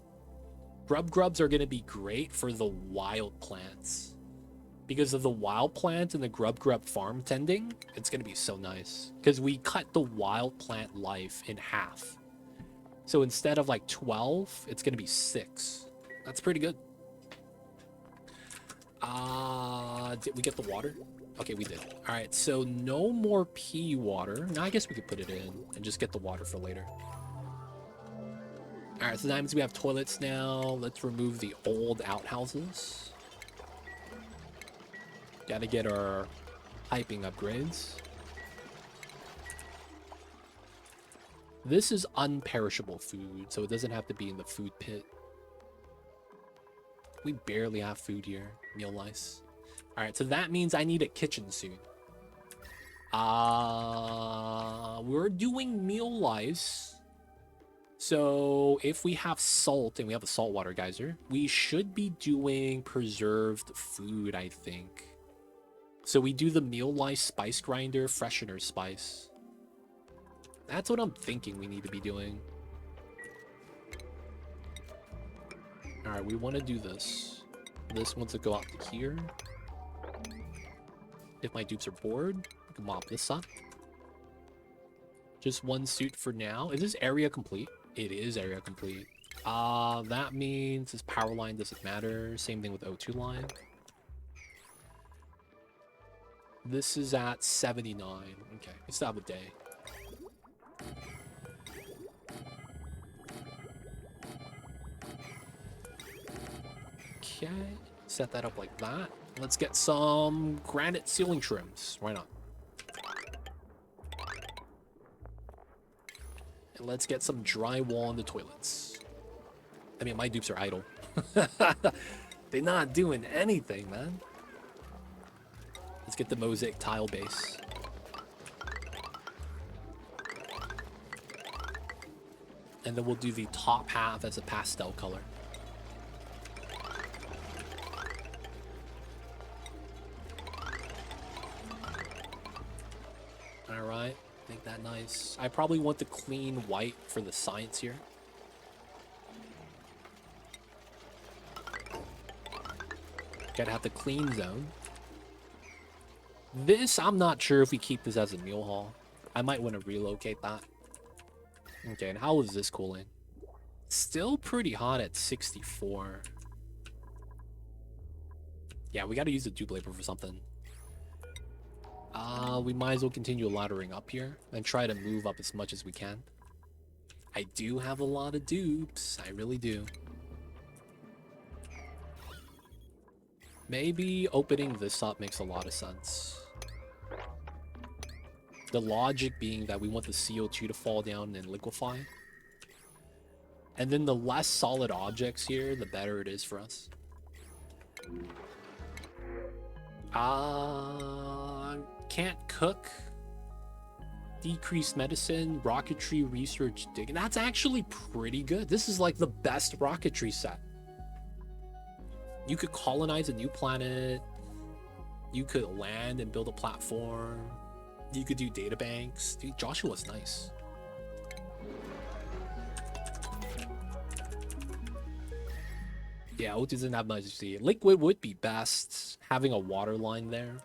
Grub grubs are going to be great for the wild plants. Because of the wild plant and the grub farm tending, it's going to be so nice. Because we cut the wild plant life in half. So instead of like 12, it's going to be 6. That's pretty good. Did we get the water? Okay, we did. All right, so no more pea water. Now I guess we could put it in and just get the water for later. All right, so that means we have toilets now. Let's remove the old outhouses. Gotta get our piping upgrades. This is unperishable food, so it doesn't have to be in the food pit. We barely have food here. Meal lice. Alright, so that means I need a kitchen soon. We're doing meal lice. So if we have salt and we have a saltwater geyser, we should be doing preserved food, I think. So we do the meal lice spice grinder, freshener spice. That's what I'm thinking we need to be doing. Alright, we want to do this. This wants to go out to here. If my dupes are bored, we can mop this up. Just one suit for now. Is this area complete? It is area complete. That means this power line doesn't matter. Same thing with O2 line. This is at 79. Okay, we still have a day. Okay, set that up like that. Let's get some granite ceiling trims. Why not? And let's get some drywall in the toilets. I mean, my dupes are idle. They're not doing anything, man. Let's get the mosaic tile base. And then we'll do the top half as a pastel color. All right, make that nice. I probably want the clean white for the science here. Gotta have the clean zone. This, I'm not sure if we keep this as a meal hall. I might want to relocate that. Okay, and how is this cooling? Still pretty hot at 64. Yeah, we gotta use the dupe labor for something. We might as well continue laddering up here and try to move up as much as we can. I do have a lot of dupes. I really do. Maybe opening this up makes a lot of sense. The logic being that we want the CO2 to fall down and liquefy. And then the less solid objects here, the better it is for us. Can't cook. Decreased medicine, rocketry, research, digging. That's actually pretty good. This is like the best rocketry set. You could colonize a new planet. You could land and build a platform. You could do data banks. Dude, Joshua's nice. Yeah, O2 doesn't have much to see. Liquid would be best. Having a water line there.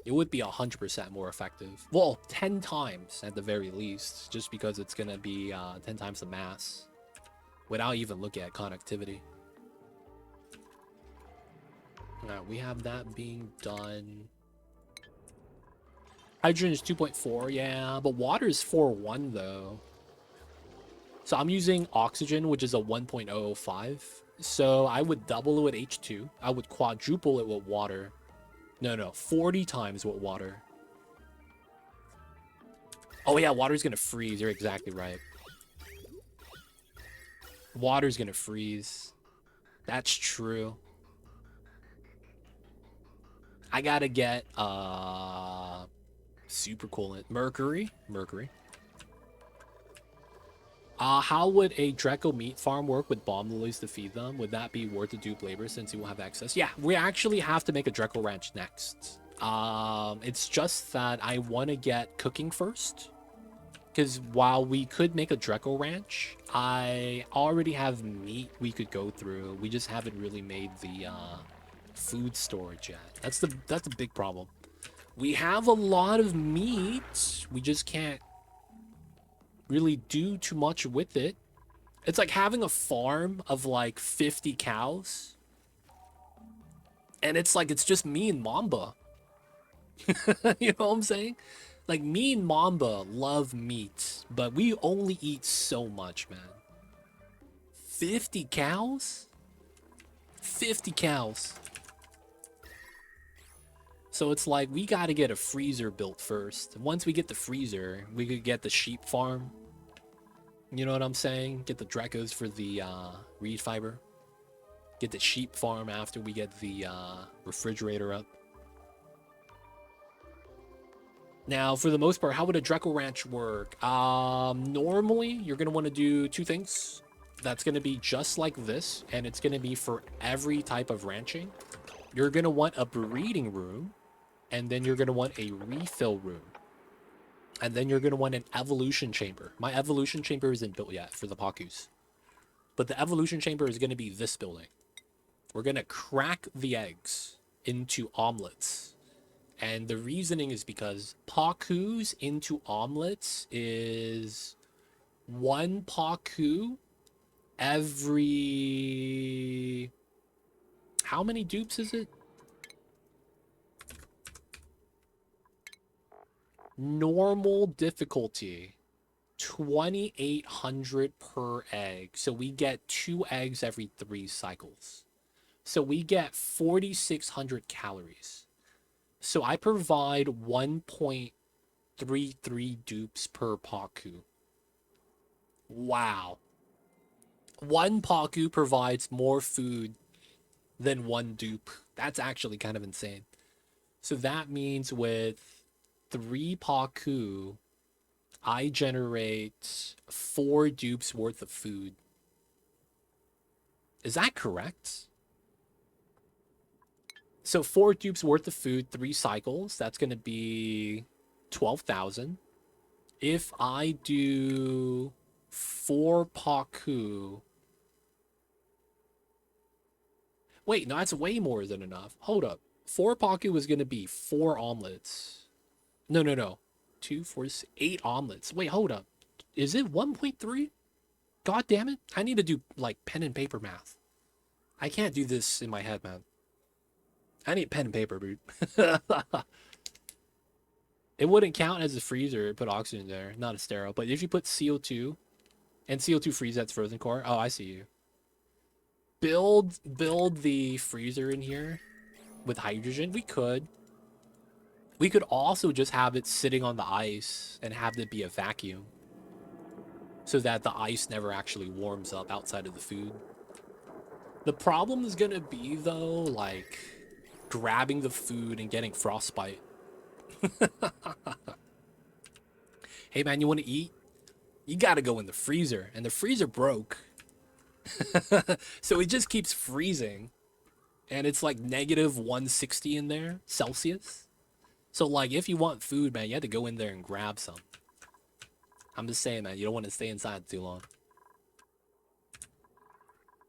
It would be 100% more effective. Well, 10 times at the very least. Just because it's going to be 10 times the mass. Without even looking at connectivity. Alright, we have that being done. Hydrogen is 2.4, yeah. But water is 4.1 though. So I'm using oxygen, which is a 1.005. So I would double it with H2. I would quadruple it with water. No, 40 times with water. Oh yeah, water's gonna freeze. You're exactly right. Water's gonna freeze. That's true. I gotta get super coolant. Mercury. How would a Draco meat farm work with bomb lilies to feed them? Would that be worth the dupe labor since you will have access? Yeah, we actually have to make a Draco ranch next. It's just that I want to get cooking first. Because while we could make a Draco ranch, I already have meat we could go through. We just haven't really made the food storage yet. That's the big problem. We have a lot of meat. We just can't really do too much with it. It's like having a farm of like 50 cows. And it's like, it's just me and Mamba. You know what I'm saying? Like, me and Mamba love meat, but we only eat so much, man. 50 cows? 50 cows. So it's like, we gotta get a freezer built first. Once we get the freezer, we could get the sheep farm. You know what I'm saying? Get the Dracos for the reed fiber. Get the sheep farm after we get the refrigerator up. Now, for the most part, how would a Draco ranch work? Normally, you're going to want to do two things. That's going to be just like this, and it's going to be for every type of ranching. You're going to want a breeding room, and then you're going to want a refill room. And then you're going to want an evolution chamber. My evolution chamber isn't built yet for the Pakus. But the evolution chamber is going to be this building. We're going to crack the eggs into omelets. And the reasoning is because Pakus into omelets is 1 Paku every... How many dupes is it? Normal difficulty, 2,800 per egg. So we get 2 eggs every 3 cycles. So we get 4,600 calories. So I provide 1.33 dupes per Paku. Wow. One Paku provides more food than one dupe. That's actually kind of insane. So that means with 3 Paku, I generate 4 dupes worth of food. Is that correct? So 4 dupes worth of food, 3 cycles. That's going to be 12,000. If I do 4 Paku. Wait, no, that's way more than enough. Hold up. 4 Paku is going to be 4 omelets. No, no, no. 2, 4, 6, 8 omelets. Wait, hold up. Is it 1.3? God damn it. I need to do like pen and paper math. I can't do this in my head, man. I need pen and paper, dude. It wouldn't count as a freezer. Put oxygen there, not a sterile. But if you put CO2 and CO2 freeze, that's frozen core. Oh, I see you. Build the freezer in here with hydrogen. We could. We could also just have it sitting on the ice and have it be a vacuum, so that the ice never actually warms up outside of the food. The problem is gonna be though, like grabbing the food and getting frostbite. Hey man, you want to eat? You gotta go in the freezer, and the freezer broke. So it just keeps freezing, and it's like negative 160 in there Celsius. So like if you want food, man, you have to go in there and grab some. I'm just saying, man, you don't want to stay inside too long.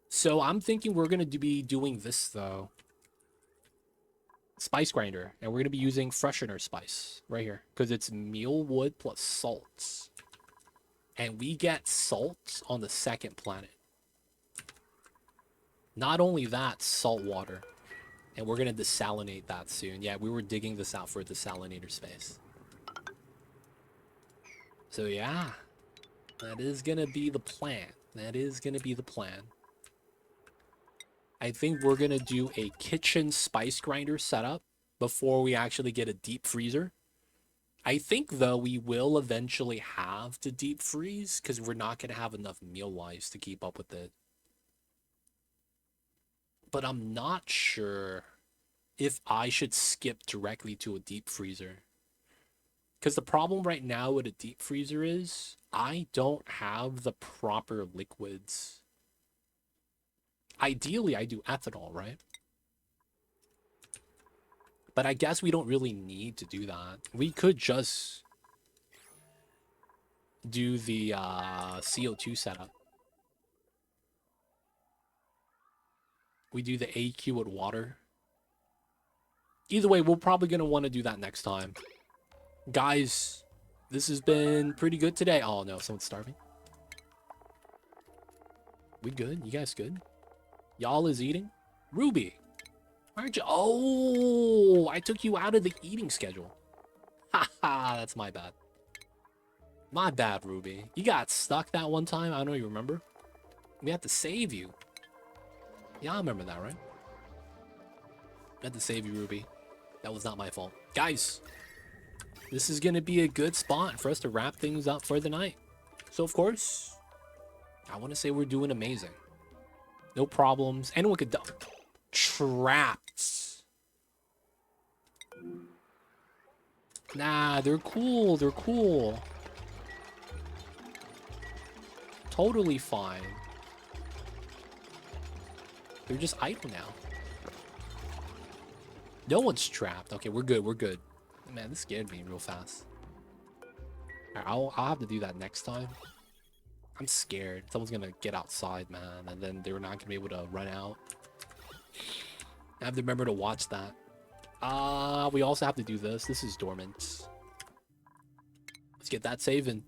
So I'm thinking we're gonna be doing this though. Spice grinder, and we're gonna be using freshener spice right here because it's mealwood plus salts, and we get salt on the second planet. Not only that, salt water, and we're gonna desalinate that soon. Yeah, we were digging this out for a desalinator space. So yeah, that is gonna be the plan. That is gonna be the plan. I think we're gonna do a kitchen spice grinder setup before we actually get a deep freezer. I think though we will eventually have to deep freeze because we're not gonna have enough meal wise to keep up with it. But I'm not sure if I should skip directly to a deep freezer. Because the problem right now with a deep freezer is I don't have the proper liquids. Ideally, I do ethanol, right? But I guess we don't really need to do that. We could just do the CO2 setup. We do the AQ with water. Either way, we're probably going to want to do that next time. Guys, this has been pretty good today. Oh, no, someone's starving. We good? You guys good? Y'all is eating? Ruby, why aren't you? Oh, I took you out of the eating schedule. Haha, that's my bad. My bad, Ruby. You got stuck that one time. I don't know you remember. We had to save you. Yeah, I remember that, right? I had to save you, Ruby. That was not my fault. Guys, this is going to be a good spot for us to wrap things up for the night. So, of course, I want to say we're doing amazing. No problems. Anyone could... Trapped. Nah, they're cool. They're cool. Totally fine. They're just idle now. No one's trapped. Okay, we're good. We're good. Man, this scared me real fast. Right, I'll have to do that next time. I'm scared. Someone's gonna get outside, man, and then they're not gonna be able to run out. I have to remember to watch that. We also have to do this. This is dormant. Let's get that saving.